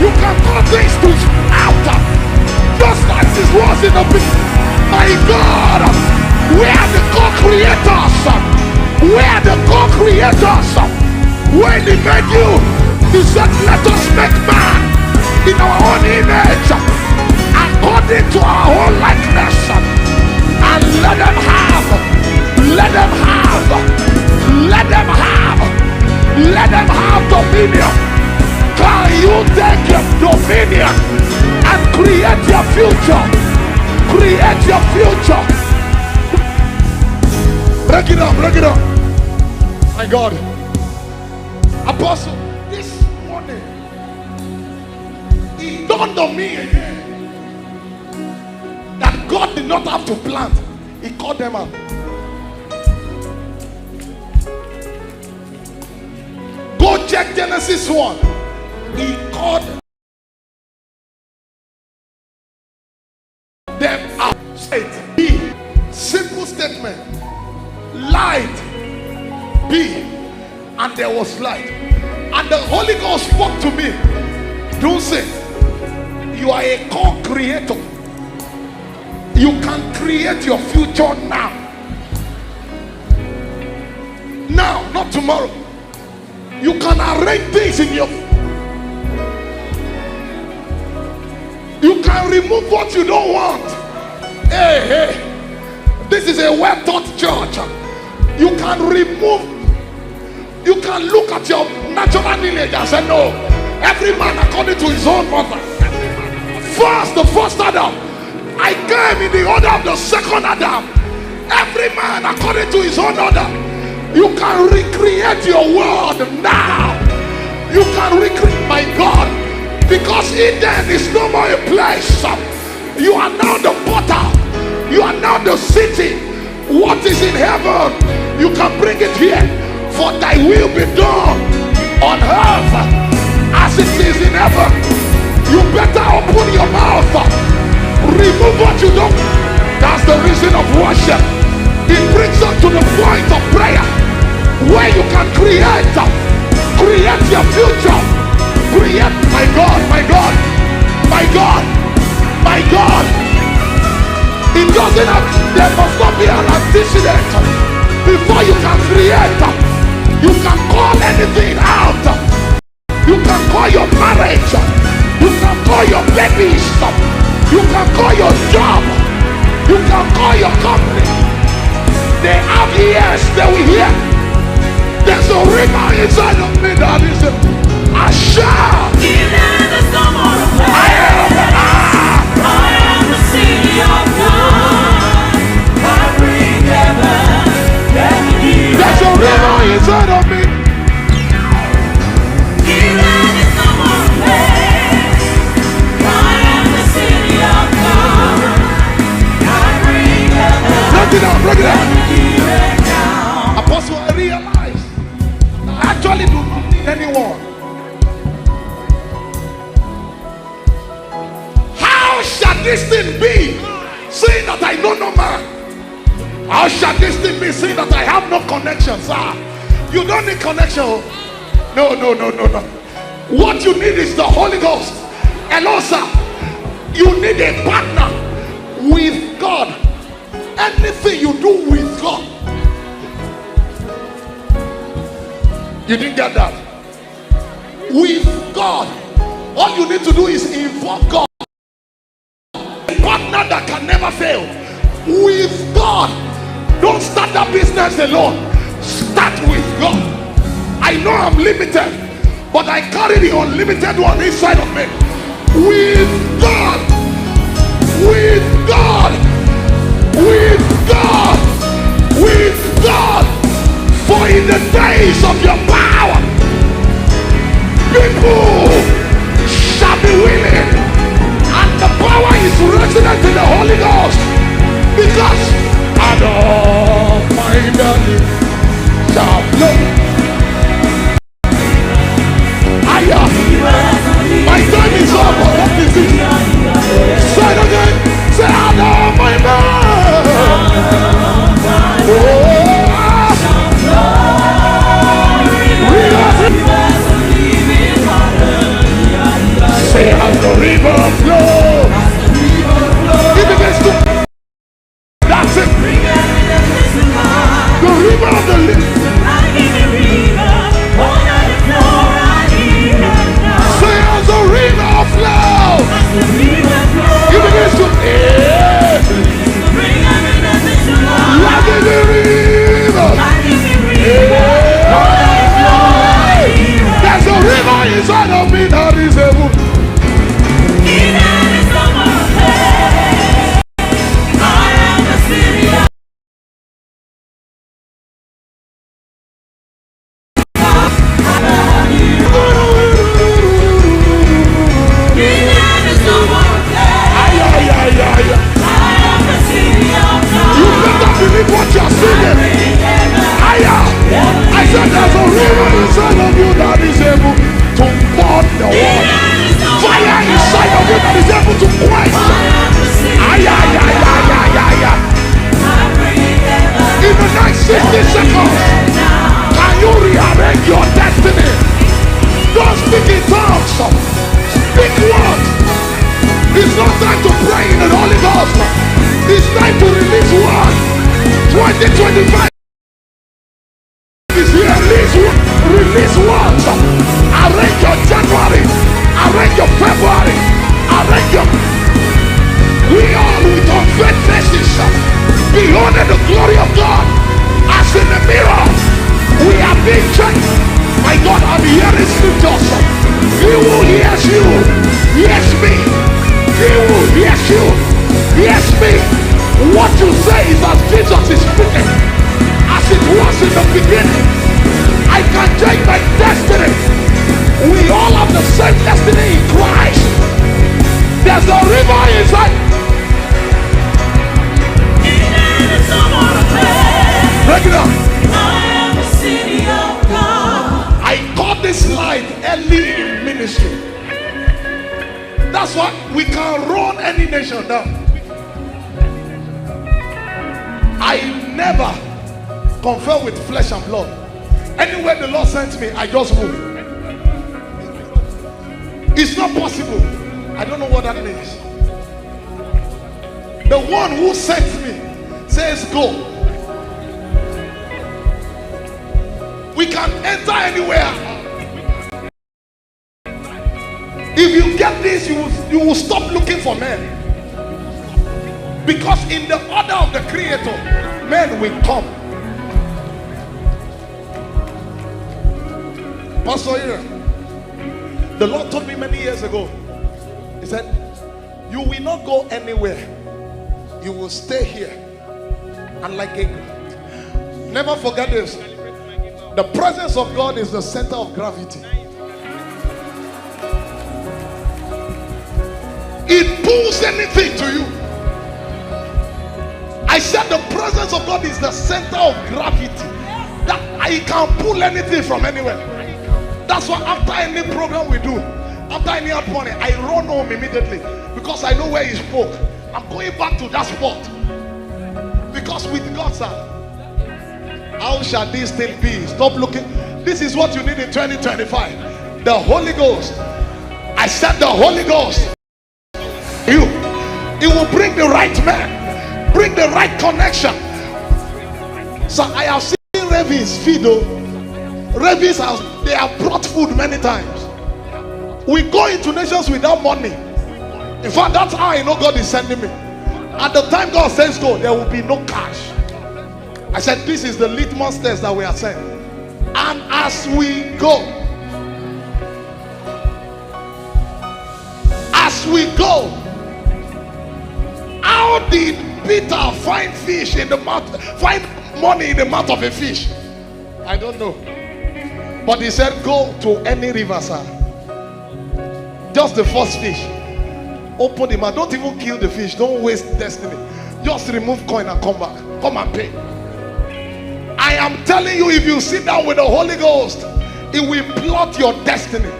you can cause things to sprout, just like this was in the beginning. My God, we are the co-creators. We are the co-creators. When he made you, he said, let us make man in our own image, according to our own likeness, and let them have dominion. Can you take your dominion and create your future? Create your future. Break it up. My God. Apostle, this morning, it dawned on me again that God did not have to plant. He called them out. Go check Genesis 1. He called them out. Be. Simple statement. Light. Be. And there was light. And the Holy Ghost spoke to me. Dunsin, you are a co-creator. You can create your future now. Now, not tomorrow. You can arrange things in your. You can remove what you don't want. Hey. This is a well-taught church. You can remove. You can look at your natural lineage and say, no, every man according to his own mother. First, the first Adam. I came in the order of the second Adam. Every man according to his own order. You can recreate your world now. You can recreate, my God, because Eden is no more a place. You are now the potter. You are now the city. What is in heaven, you can bring it here. For thy will be done on earth as it is in heaven. You better open your mouth. Remove what you don't. That's the reason of worship. It brings us to the point of prayer where you can create your future. Create, my God. It doesn't have, there must not be an antecedent before you can create. You can call anything out. You can call your marriage. You can call your babies. You can call your job. You can call your company. They have ears, they will hear. There's a river inside of me that is a shout. I am the city of God. I bring heaven here. There's a river inside of me. don't know man. How shall this thing be seen that I have no connection, sir? You don't need connection. No. What you need is the Holy Ghost. Hello, sir. You need a partner with God. Anything you do with God. You didn't get that? With God. All you need to do is involve God. A partner that can never fail. With God. Don't start that business alone. Start with God. I know I'm limited, but I carry the unlimited one inside of me. With God. With God. With God. With God. For in the days of your power, people shall be willing, and the power is resident in the Holy Ghost, because out of my belly shall flow. My time is up. What is it? Say it again. Say out of my belly. Say as the river flows. It begins to. That's it. The river of the living. Say as the river flows. It begins to. Like the river. There's a river inside of me that is able. What you're singing, I said there's a river inside of you that is able to burn the water. Fire inside of you that is able to quench. In the next 60 seconds, can you rearrange your destiny? Don't speak in tongues. Speak words. It's not time to pray in the Holy Ghost. It's time to release word. 2025 is here. Release words. Arrange your January. Arrange your February. Arrange your. We all with unveiled faces beholding the glory of God as in the mirror. We are being checked. My God, I'm hearing scriptures. He who hears you, hears me. He who hears you, hears me. What you say is as Jesus is speaking, as it was in the beginning. I can change my destiny. We all have the same destiny in Christ. There's a river inside. Break it up. I call this life early in ministry. That's why we can run any nation down. I never confer with flesh and blood. Anywhere the Lord sent me, I just move. It's not possible. I don't know what that means. The one who sent me says go. We can enter anywhere. If you get this, you will stop looking for men. Because in the order of the Creator, men will come. Pastor here, the Lord told me many years ago, He said, you will not go anywhere. You will stay here. And like a, never forget this, the presence of God is the center of gravity. It pulls anything to you. I said the presence of God is the center of gravity. That I can pull anything from anywhere. That's why after any program we do, after any outpouring, I run home immediately because I know where He spoke. I'm going back to that spot. was with God, sir. How shall this thing be? Stop looking. This is what you need in 2025. The Holy Ghost. I said the Holy Ghost. It will bring the right man, bring the right connection. So I have seen ravens feed. Ravens they have brought food many times. We go into nations without money. In fact, that's how I know God is sending me. At the time God says go, there will be no cash. I said this is the litmus test that we are saying. And as we go, how did Peter find fish in the mouth, find money in the mouth of a fish? I don't know. But he said go to any river, sir. Just the first fish. Open the mouth. Don't even kill the fish. Don't waste destiny. Just remove coin and come back. Come and pay. I am telling you, if you sit down with the Holy Ghost, it will plot your destiny.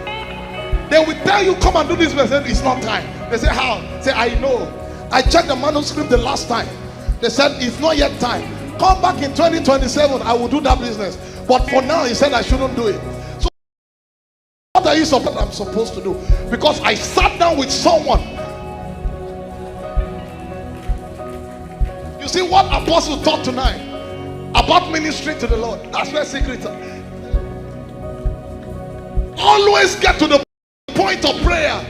They will tell you, come and do this. They say, it's not time. They say, how? Say, I know. I checked the manuscript the last time. They said, it's not yet time. Come back in 2027. I will do that business. But for now, he said I shouldn't do it. So what are you supposed to do? Because I sat down with someone. You see what Apostle taught tonight about ministry to the Lord. That's where secrets are. Always get to the point of prayer.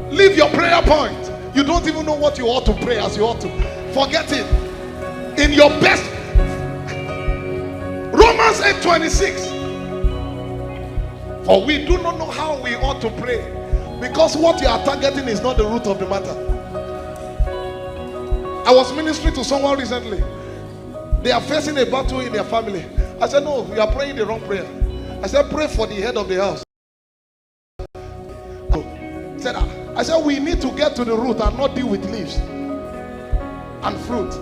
Leave your prayer point. You don't even know what you ought to pray as you ought to. Forget it. In your best. Romans 8:26. For we do not know how we ought to pray, because what you are targeting is not the root of the matter. I was ministering to someone recently. They are facing a battle in their family. I said, no, you are praying the wrong prayer. I said, pray for the head of the house. I said, we need to get to the root and not deal with leaves and fruit.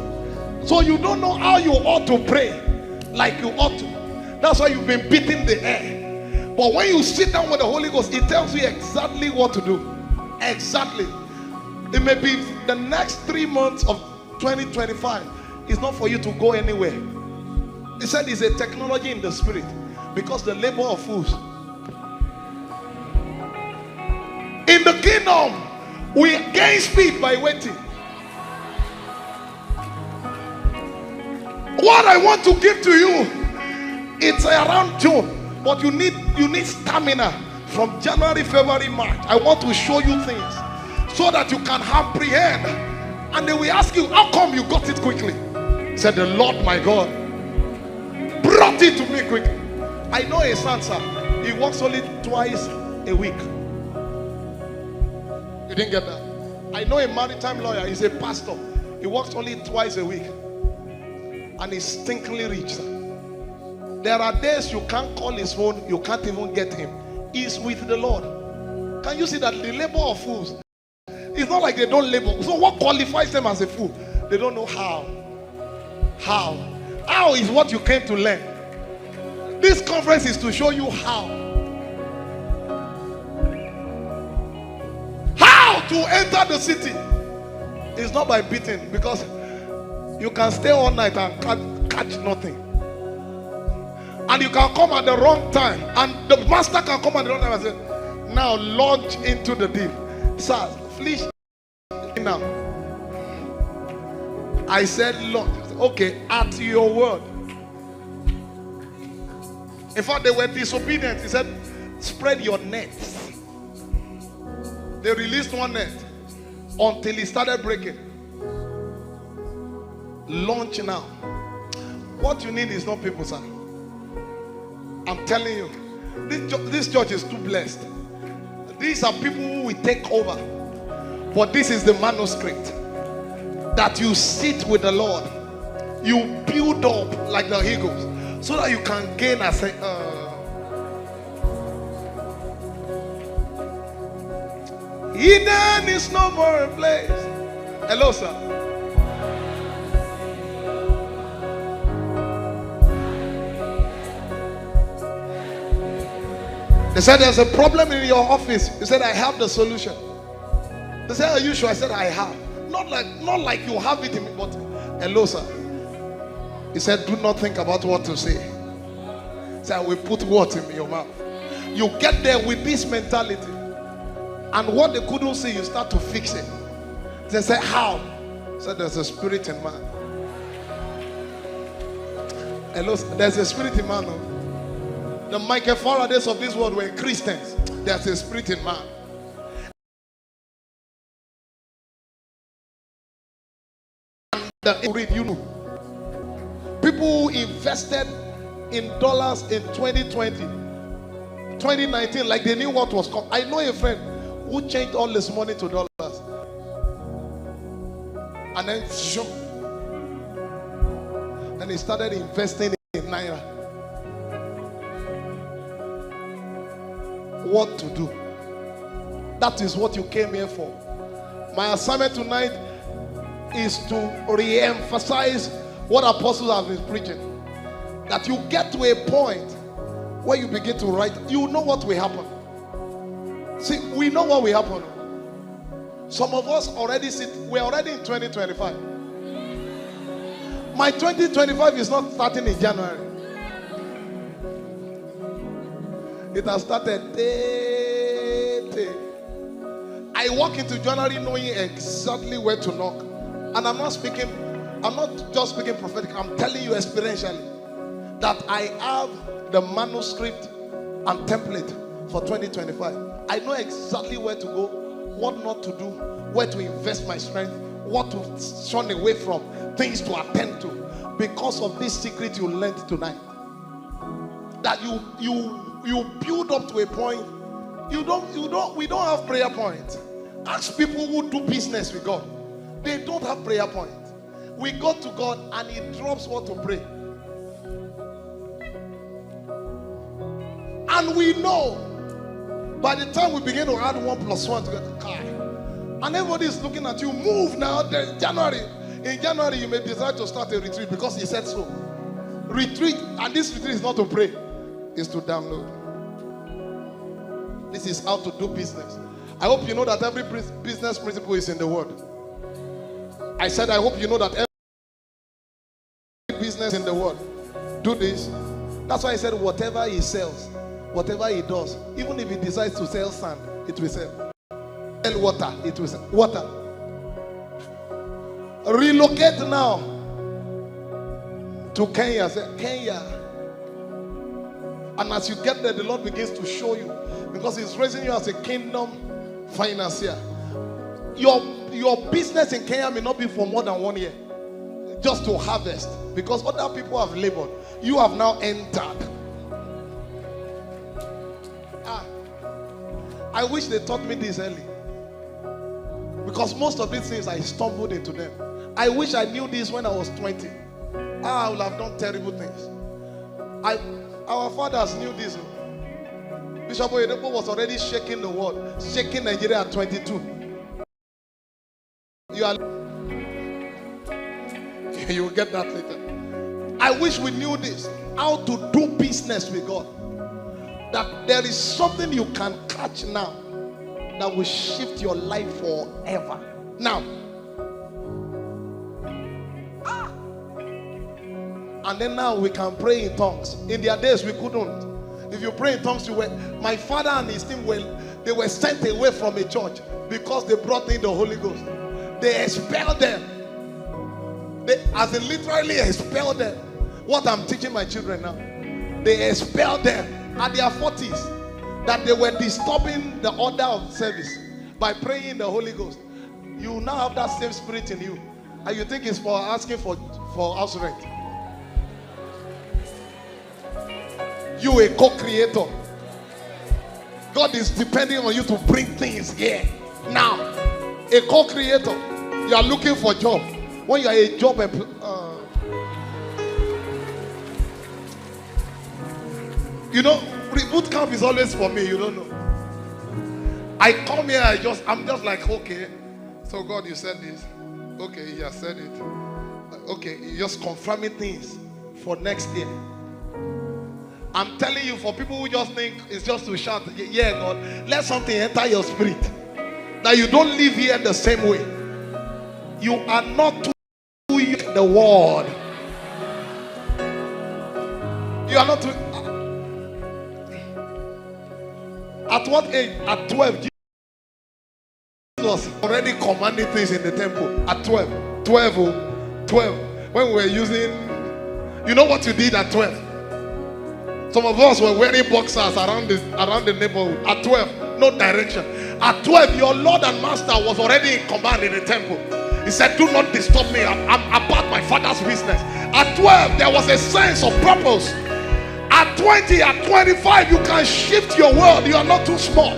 So you don't know how you ought to pray like you ought to. That's why you've been beating the air. But when you sit down with the Holy Ghost, it tells you exactly what to do. Exactly. It may be the next 3 months of 2025. It's not for you to go anywhere. He said it's a technology in the spirit, because the labor of fools. In the kingdom, we gain speed by waiting. What I want to give to you, it's around June, but you need stamina from January, February, March. I want to show you things so that you can apprehend. And they will ask you, how come you got it quickly? Said the Lord my God brought it to me quickly. I know a son, sir. He works only twice a week. You didn't get that? I know a maritime lawyer. He's a pastor. He works only twice a week. And he's stinkingly rich, sir. There are days you can't call his phone. You can't even get him. He's with the Lord. Can you see that the labor of fools? It's not like they don't labor. So what qualifies them as a fool? They don't know how. How is what you came to learn. This conference is to show you how to enter the city. It's not by beating, because you can stay all night and catch nothing, and you can come at the wrong time, and the master can come at the wrong time and say, now launch into the deep. Sir, flesh now. I said launch. Okay, at your word. In fact, they were disobedient. He said, spread your nets. They released one net until it started breaking. Launch now. What you need is not people, sir. I'm telling you, this church is too blessed. These are people who will take over. But this is the manuscript that you sit with the Lord. You build up like the eagles, so that you can gain and say, Eden is no more a place. Hello, sir. They said there's a problem in your office. He said, I have the solution. They said, are you sure? I said, I have. Not like you have it in me, but hello, sir. He said, do not think about what to say. He said, I will put words in your mouth. You get there with this mentality. And what they couldn't see, you start to fix it. They say, how? He said, there's a spirit in man. Hello, there's a spirit in man. No? The Michael Faradays of this world were Christians. There's a spirit in man. And read, you know, people who invested in dollars in 2020, 2019, like they knew what was coming. I know a friend who changed all his money to dollars. And then he started investing in naira. What to do? That is what you came here for. My assignment tonight is to re-emphasize what apostles have been preaching. That you get to a point where you begin to write, you know what will happen. See, we know what will happen. Some of us already we're already in 2025. My 2025 is not starting in January. It has started. I walk into January knowing exactly where to knock. And I'm not just speaking prophetic, I'm telling you experientially that I have the manuscript and template for 2025. I know exactly where to go, what not to do, where to invest my strength, what to shun away from, things to attend to, because of this secret you learned tonight. That you build up to a point. We don't have prayer points. Ask people who do business with God. They don't have prayer points. We go to God and He drops what to pray. And we know by the time we begin to add 1 + 1 together, and everybody is looking at you, move now. There's January. In January, you may decide to start a retreat because He said so. Retreat, and this retreat is not to pray, it's to download. This is how to do business. I hope you know that every business principle is in the Word. I said, I hope you know that every business in the Word. Do this. That's why I said, whatever he sells, whatever he does, even if he decides to sell sand, it will sell. Sell water, it will sell. Water. Relocate now to Kenya. Say, Kenya. And as you get there, the Lord begins to show you, because He's raising you as a kingdom financier. Your business in Kenya may not be for more than 1 year, just to harvest, because other people have labored. You have now entered. I wish they taught me this early, because most of these things I stumbled into them. I wish I knew this when I was 20. I would have done terrible things. Our fathers knew this. Bishop Oyedepo was already shaking the world, shaking Nigeria at 22. You will get that later. I wish we knew this, how to do business with God. That there is something you can catch now that will shift your life forever. Now. And then now we can pray in tongues. In their days we couldn't. If you pray in tongues, my father and his team they were sent away from a church because they brought in the Holy Ghost. They expelled them. As in literally expelled them. What I'm teaching my children now. They expelled them at their 40s, that they were disturbing the order of service by praying in the Holy Ghost. You now have that same spirit in you, and you think it's for asking for house rent. You a co-creator. God is depending on you to bring things here now. A co-creator. You are looking for job. When you are a job you know, boot camp is always for me. You don't know. I come here. I'm just like, okay. So God, you said this. Okay, you have said it. Okay, you're just confirming things for next year. I'm telling you, for people who just think it's just to shout, yeah, God, let something enter your spirit. That you don't live here the same way. You are not to the world. You are not. At what age? At 12. Jesus already commanded things in the temple. At 12. 12. 12. When we were using. You know what you did at 12? Some of us were wearing boxers around the neighborhood. At 12. No direction. At 12, your Lord and Master was already in command in the temple. He said, do not disturb me. I'm about my Father's business. At 12, there was a sense of purpose. At 20, at 25, you can shift your world. You are not too small.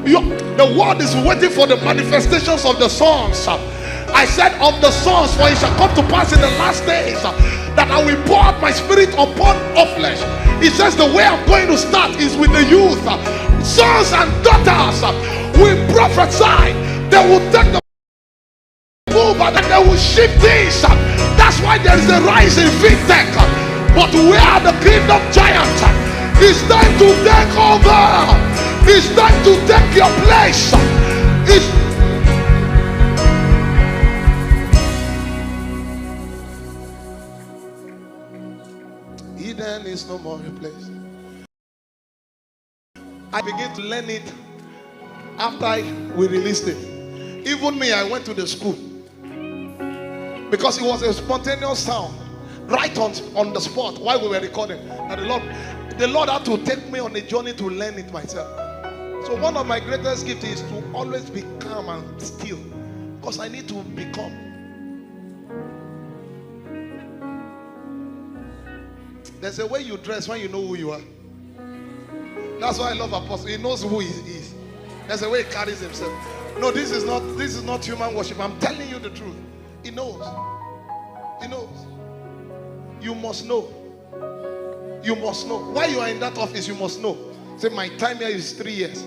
The world is waiting for the manifestations of the sons. I said of the sons, for it shall come to pass in the last days that I will pour out my spirit upon all flesh. He says the way I'm going to start is with the youth. Sons and daughters will prophesy. They will take the move and they will shift things. That's why there is a rise in fintech. But we are the kingdom giants. It's time to take over. It's time to take your place. Eden is no more a place. I began to learn it after we released it. Even me, I went to the school because it was a spontaneous sound right on the spot while we were recording. And the Lord had to take me on a journey to learn it myself. So one of my greatest gifts is to always be calm and still, because I need to become. There's a way you dress when you know who you are. That's why I love Apostle. He knows who he is. There's a way he carries himself. No, this is not human worship. I'm telling you the truth. He knows. He knows. You must know. You must know. While you are in that office, you must know. Say, my time here is 3 years.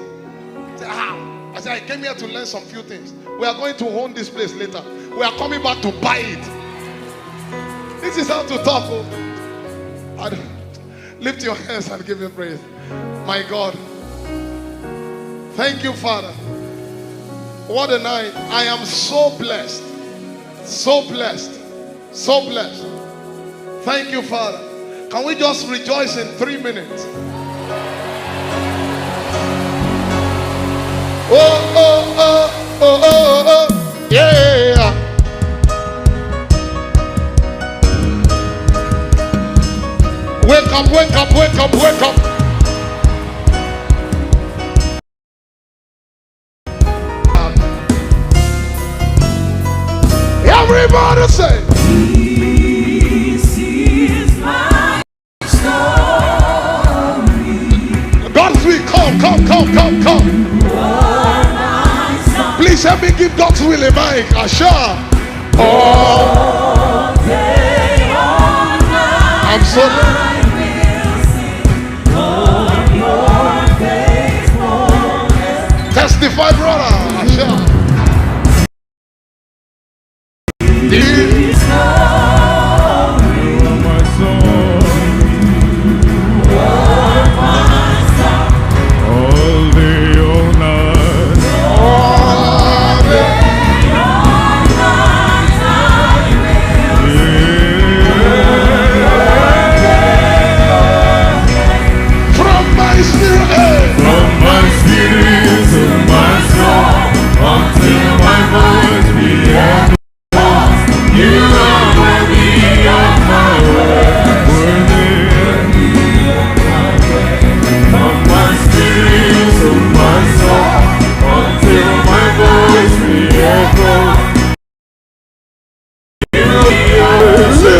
Say, how? I said, I came here to learn some few things. We are going to own this place later. We are coming back to buy it. This is how to talk. Lift your hands and give him praise. My God. Thank you, Father. What a night. I am so blessed. So blessed. So blessed. Thank you, Father. Can we just rejoice in 3 minutes? Oh, oh, oh, oh, oh, oh, yeah. Wake up, wake up, wake up, wake up. Everybody say, This is my story. God's will, come. Please help me give God's will a mic. Asha. All day, all night, I'm so I will sing of your faithfulness. testify, brother. Asha. This story, my soul, my song, all day, all night. Oh, day, all night, I will from my spirit. From my spirit to my soul, until my voice be heard. You are worthy of my worthy of my praise. From my spirit to my soul, until my voice be echoed. You are worthy.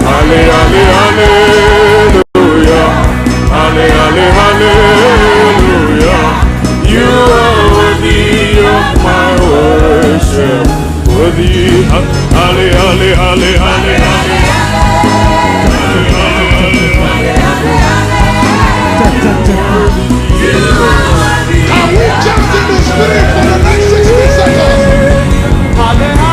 Halle, halle, hallelujah. Halle, halle, hallelujah. You are worthy of my worship. Worthy, halle, halle, halle, halle, Can we jump in the spirit for the next 60 seconds? Hallelujah.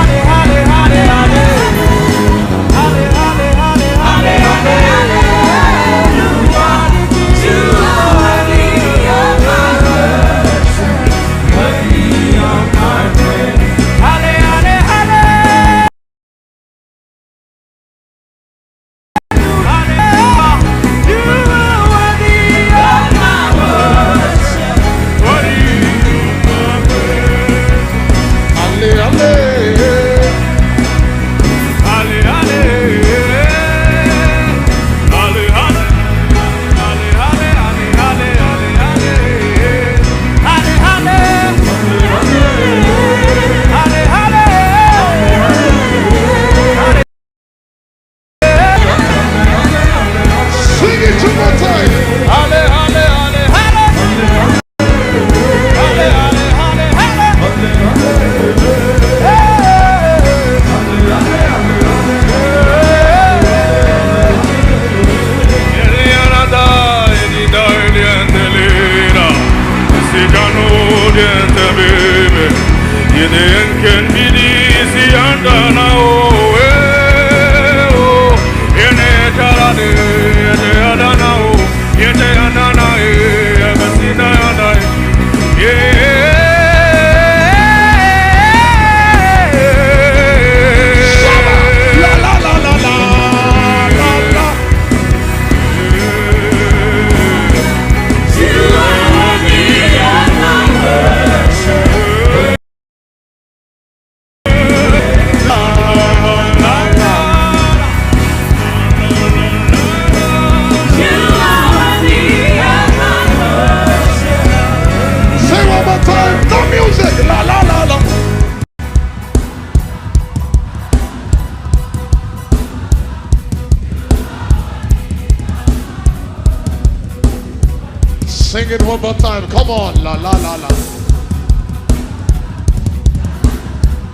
Sing it one more time. Come on. La la la la.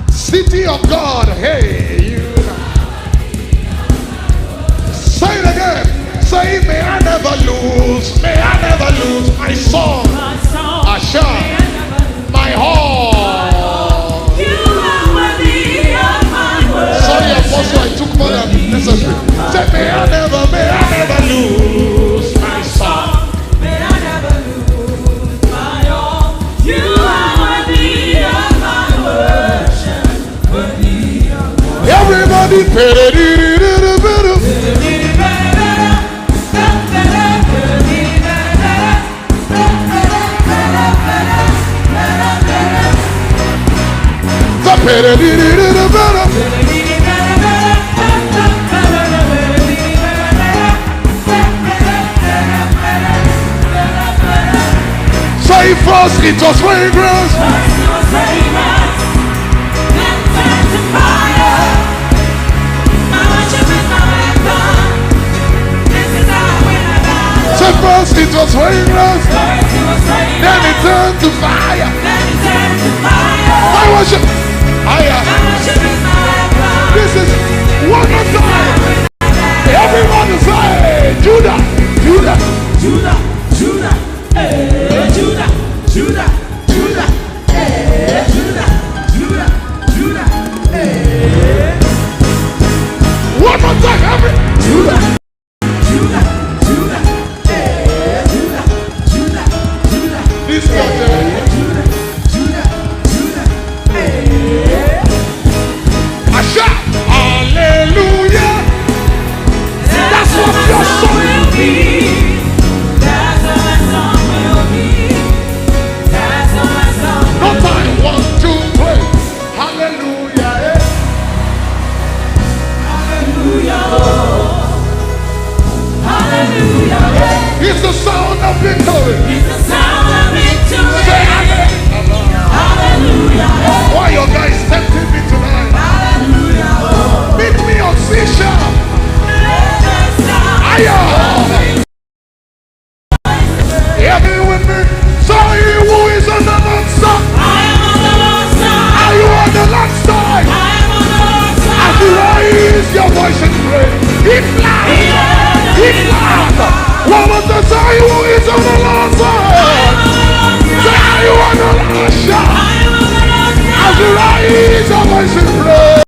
City of God. Hey, you. Say it again. Say, may I never lose. May I never lose my song. Asha. My heart. You are worthy of my worship. Sorry, Apostle, I took more than necessary. Say, may I never lose my song. Everybody, say first it was fragrance. Say first it was fragrance. Then it turned to fire. My worship. This is one more time. Everyone say Judah, Judah, Judah, Judah, Judah, Judah, Judah, Judah, Judah, Judah, one more time, every Judah, Judah, Judah, Judah, Judah, Judah. This guy, Judah, Judah, Judah, Asha, hallelujah. That's what your song will be. That's what my song will be. That's what my song will be. No time, 1, 2, 3. Hallelujah. Hallelujah. Hallelujah. It's the sound of victory. It's the sound of victory. Say hallelujah. Why your guys tempting me tonight? Hallelujah. Meet me on C-sharp. Hear me with me. Say who is on the Lord's side? I am on the Lord's side. Are you on the Lord's side? I am on the Lord's side. As you raise your voice and pray, it's loud. It's loud. One more time, say who is on the Lord's side? Say, are you on the Lord's side? I am on the Lord's side. As you raise your voice and pray.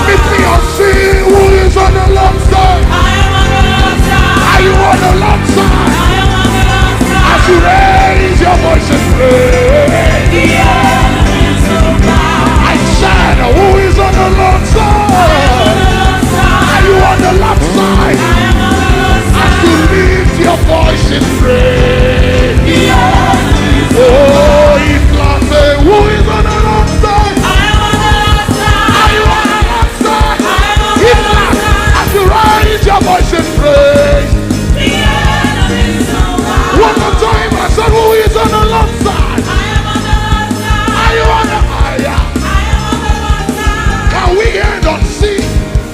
Meet me on sea, who is on the Lord's side? I am on the Lord's side. Are you on the Lord's side? I am on the Lord's side. As you raise your voice and pray, the enemies will bow. I said, who is on the Lord's side? I am on the Lord's side. Are you on the Lord's side? I am on the Lord's side. As you lift your voice and pray, the enemies will bow. Oh, if Lord say, who is on the Lord's side? I am on the Lord's side. Are you on the Lord's side? I am on the Lord's side. As you raise your voice and praise, the enemies will bow. One more time, I said, who is on the Lord's side? I am on the Lord's side. Are you on the fire? I am on the Lord's side. Can we end on C?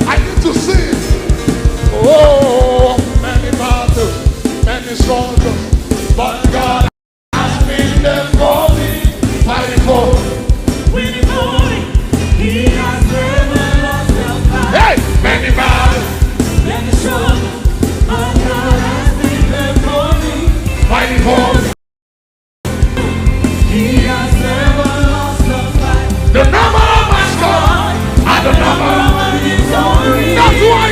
I need to sing. Oh, many battles, many struggles, but God has been there for me, fighting for me. Winning for me. He has never lost the fight. Hey, many battles, Many struggles, but God has been there for me. fighting for me. He has never lost the fight. The number of my score and the number of His glory. that's why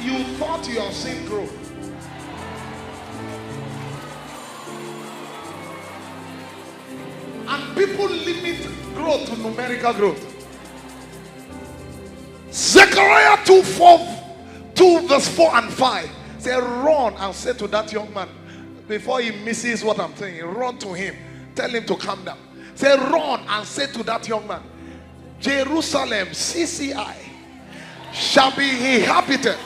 You thought you have seen growth. And people limit growth to numerical growth. Zechariah 2 verse 4 and 5. Say, run and say to that young man, before he misses what I'm saying, run to him. Tell him to calm down. Say, run and say to that young man, Jerusalem, CCI, shall be inhabited.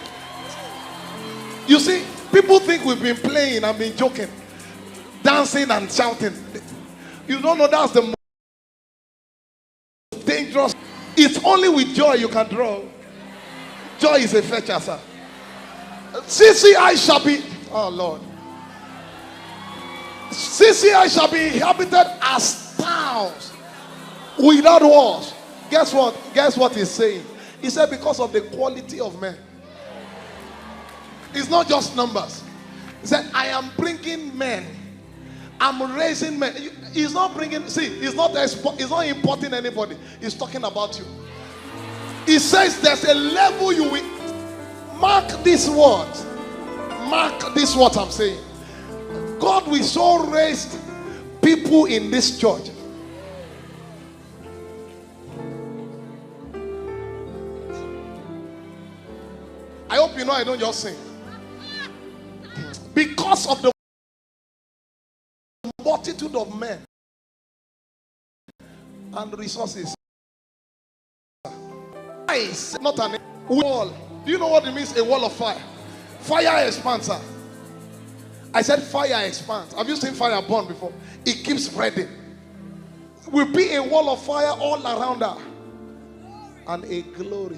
You see, people think we've been playing and been joking, dancing and shouting. You don't know that's the most dangerous. It's only with joy you can draw. Joy is a fetcher, sir. CCI shall be, oh Lord. CCI shall be inhabited as towns without walls. Guess what? Guess what he's saying? He said because of the quality of men. It's not just numbers. He said, I am bringing men. I'm raising men. He's not bringing, see, he's not importing anybody. He's talking about you. He says there's a level you will. Mark this word. Mark this what I'm saying. God will so raise people in this church. I hope you know I don't just sing. Because of the multitude of men and resources. Not an wall. Do you know what it means? A wall of fire. Fire expands, sir. I said fire expands. Have you seen fire burn before? It keeps spreading. Will be a wall of fire all around her. And a glory.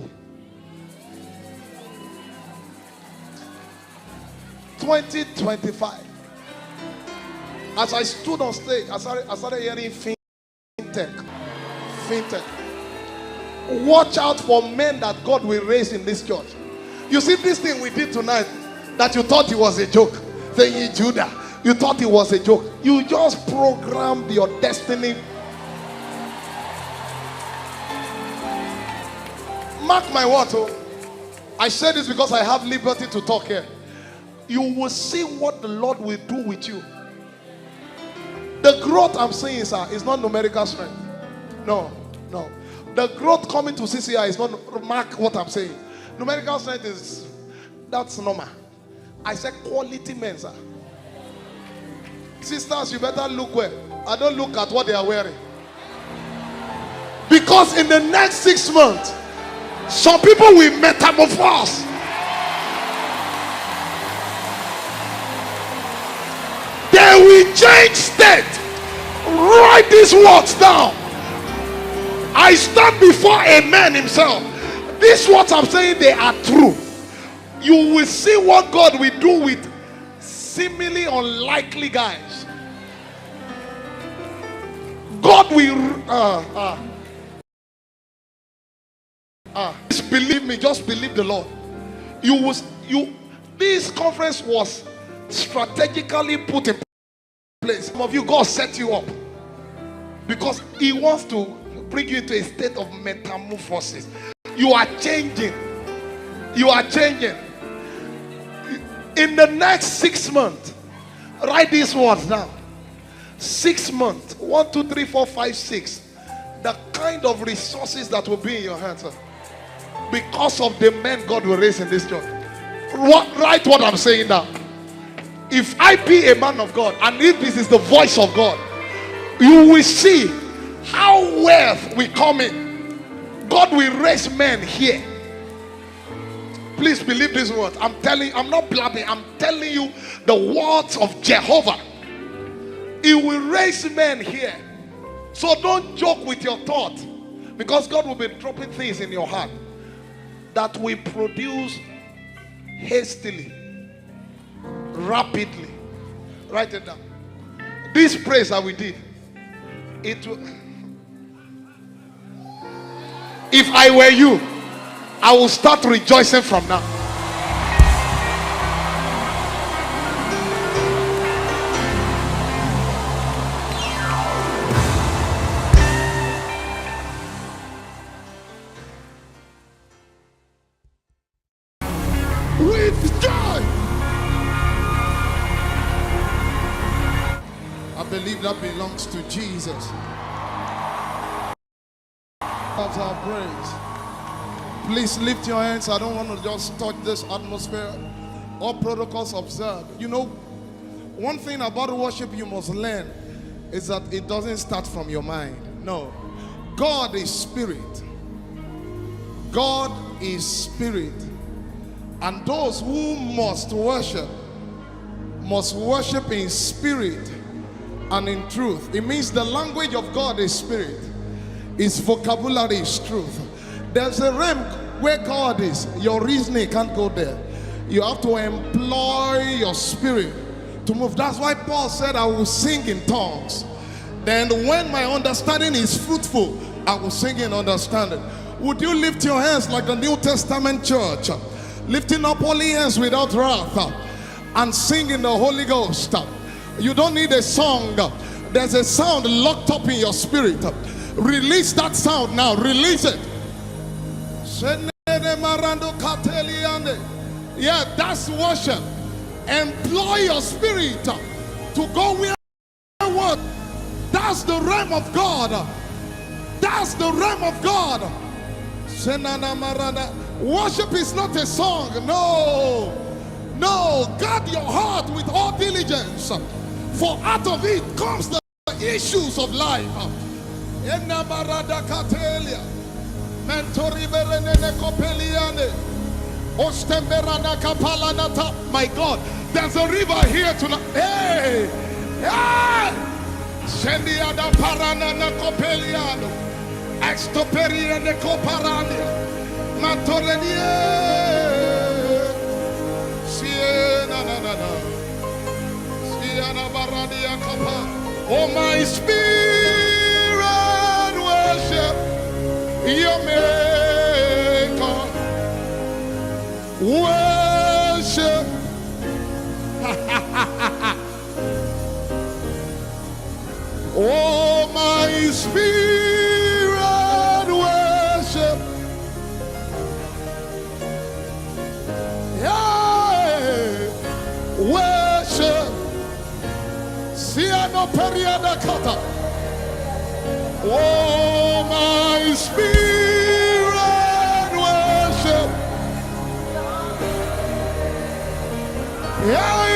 2025. As I stood on stage, I started hearing fintech. Watch out for men that God will raise in this church. You see this thing we did tonight that you thought it was a joke. Saying Judah, you thought it was a joke. You just programmed your destiny. Mark my words. Oh. I say this because I have liberty to talk here. You will see what the Lord will do with you. The growth I'm saying, sir, is not numerical strength. No. The growth coming to CCI is not, mark what I'm saying. Numerical strength is, that's normal. I said quality men, sir. Sisters, you better look well. I don't look at what they are wearing. Because in the next 6 months, some people will metamorphose. They will change state. Write these words down. I stand before a man himself. These words I'm saying, they are true. You will see what God will do with seemingly unlikely guys. God will just believe me, just believe the Lord. This conference was strategically put in place. Some of you, God set you up because He wants to bring you into a state of metamorphosis. You are changing. You are changing. In the next 6 months, write these words down. 6 months. 1, 2, 3, 4, 5, 6. The kind of resources that will be in your hands, sir, because of the men God will raise in this church. Write what I'm saying now. If I be a man of God, and if this is the voice of God, you will see how wealth will come in. God will raise men here. Please believe this word. I'm not blabbing. I'm telling you the words of Jehovah. He will raise men here. So don't joke with your thought, because God will be dropping things in your heart that will produce hastily, rapidly. Write it down. This praise that we did, it will. If I were you, I will start rejoicing from now. with joy. I believe that belongs to Jesus. That's our praise. Please lift your hands. I don't want to just touch this atmosphere. All protocols observed. You know, one thing about worship you must learn is that it doesn't start from your mind. No. God is spirit. God is spirit. And those who must worship in spirit and in truth. It means the language of God is spirit. His vocabulary is truth. There's a realm where God is. Your reasoning can't go there. You have to employ your spirit to move. That's why Paul said, I will sing in tongues. Then when my understanding is fruitful, I will sing in understanding. Would you lift your hands like the New Testament church, lifting up holy hands without wrath, and sing in the Holy Ghost? You don't need a song. There's a sound locked up in your spirit. Release that sound now. Release it. Yeah, that's worship. Employ your spirit to go where what. That's the realm of God. That's the realm of God. Worship is not a song. No. No. Guard your heart with all diligence, for out of it comes the issues of life. My God, there's a river here tonight. Hey! Hey! Shendiada paranana copeliano, extoperiane coparania, Mantorenie, Siena na na na, Siena baradia capa. Oh, my spirit worship your maker. Worship. Oh, my spirit worship. Yeah, worship. Siano periada kata. Oh, my spirit worship. Yeah,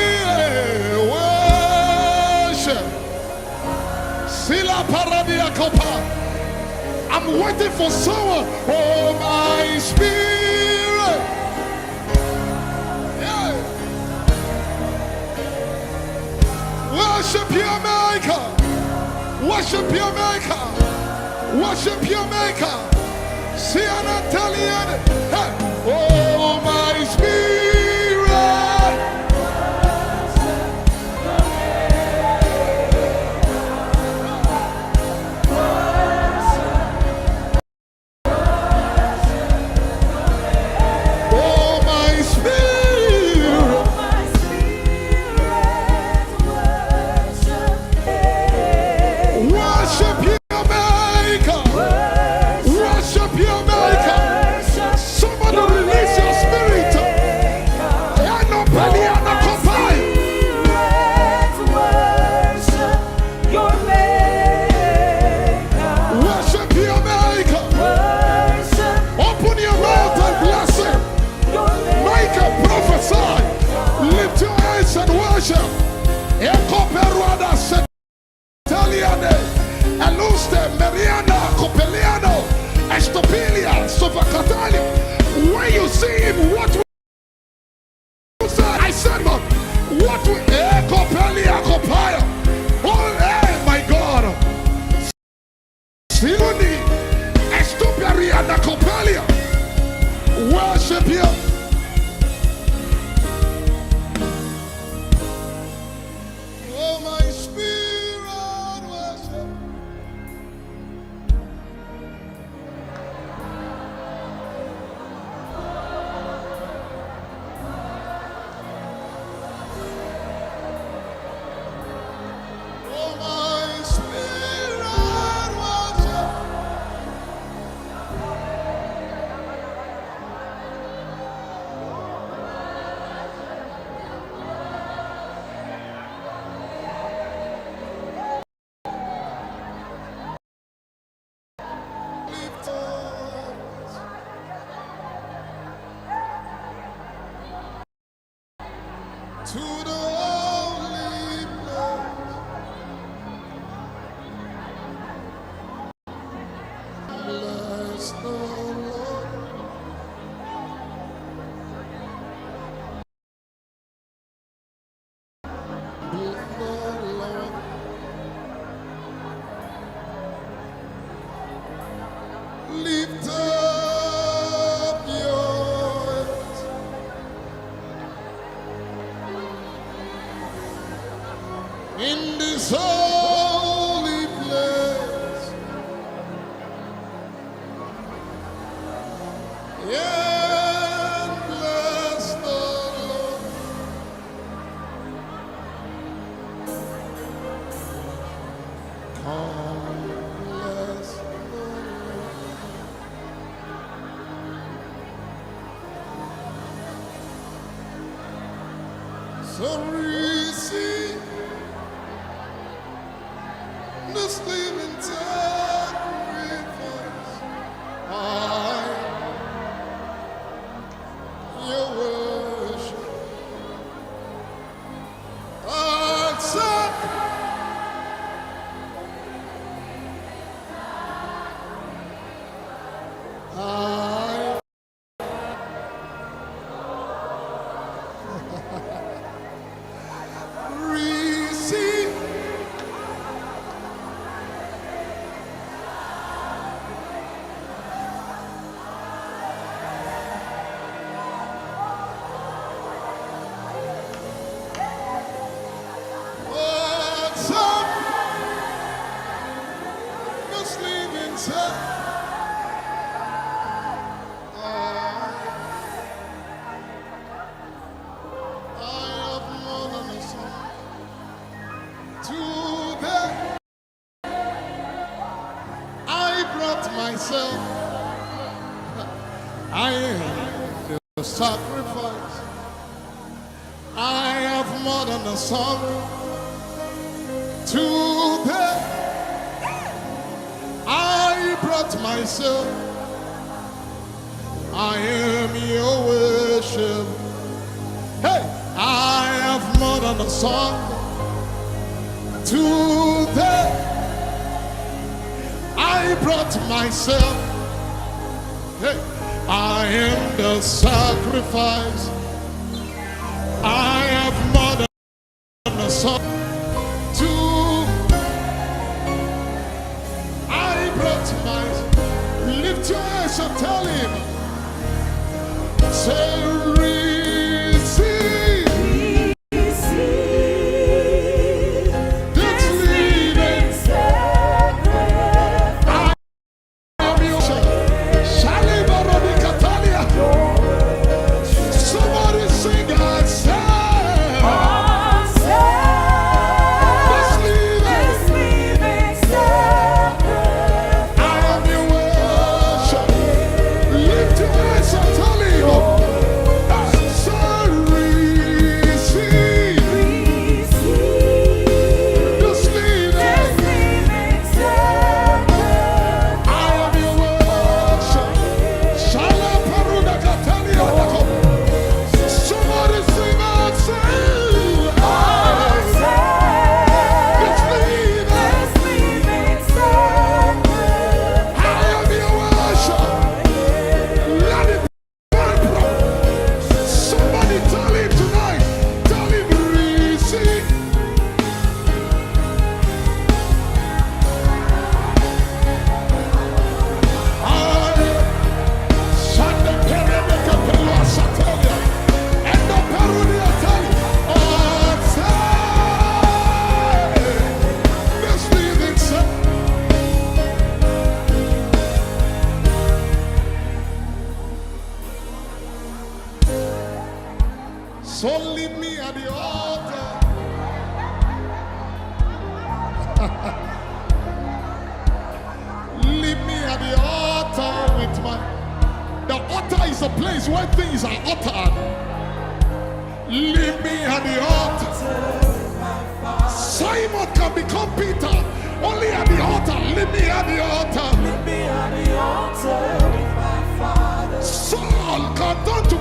worship. Sila paradia kopa. I'm waiting for someone. Oh, my spirit. Yeah. Worship your maker. Worship your maker. Worship your maker. See an Italian. Hey. Oh, my spirit. When you see him, what will you say? I said, what will oh, hey, my God. Worship him. Oh, my spirit worship. to the holy place. Bless the Lord. Bless the Lord. Lift up your heads. In this holy place, and bless the Lord. Come, bless the Lord. So receive this living sacrifice. Your worship. Accept. Receive. Accept this living sacrifice. I have more than a song. Today, I brought myself. I am the sacrifice. I have more than a song. Today, I brought myself. I am your worship. Hey, I have more than a song. Today, I brought myself. Hey, I am the sacrifice. I have more than a song. I brought myself. Lift your hands and tell him. Say, receive. This living sacrifice. I am your Shalibarodikatalia. Somebody sing and say, this living sacrifice. I am your worship. Lift your hands and tell him. So leave me at the altar. Leave me at the altar with my. The altar is a place where things are uttered. Leave me at the altar. Simon can become Peter only at the altar. Leave me at the altar. Leave me at the altar with my Father. Saul can turn to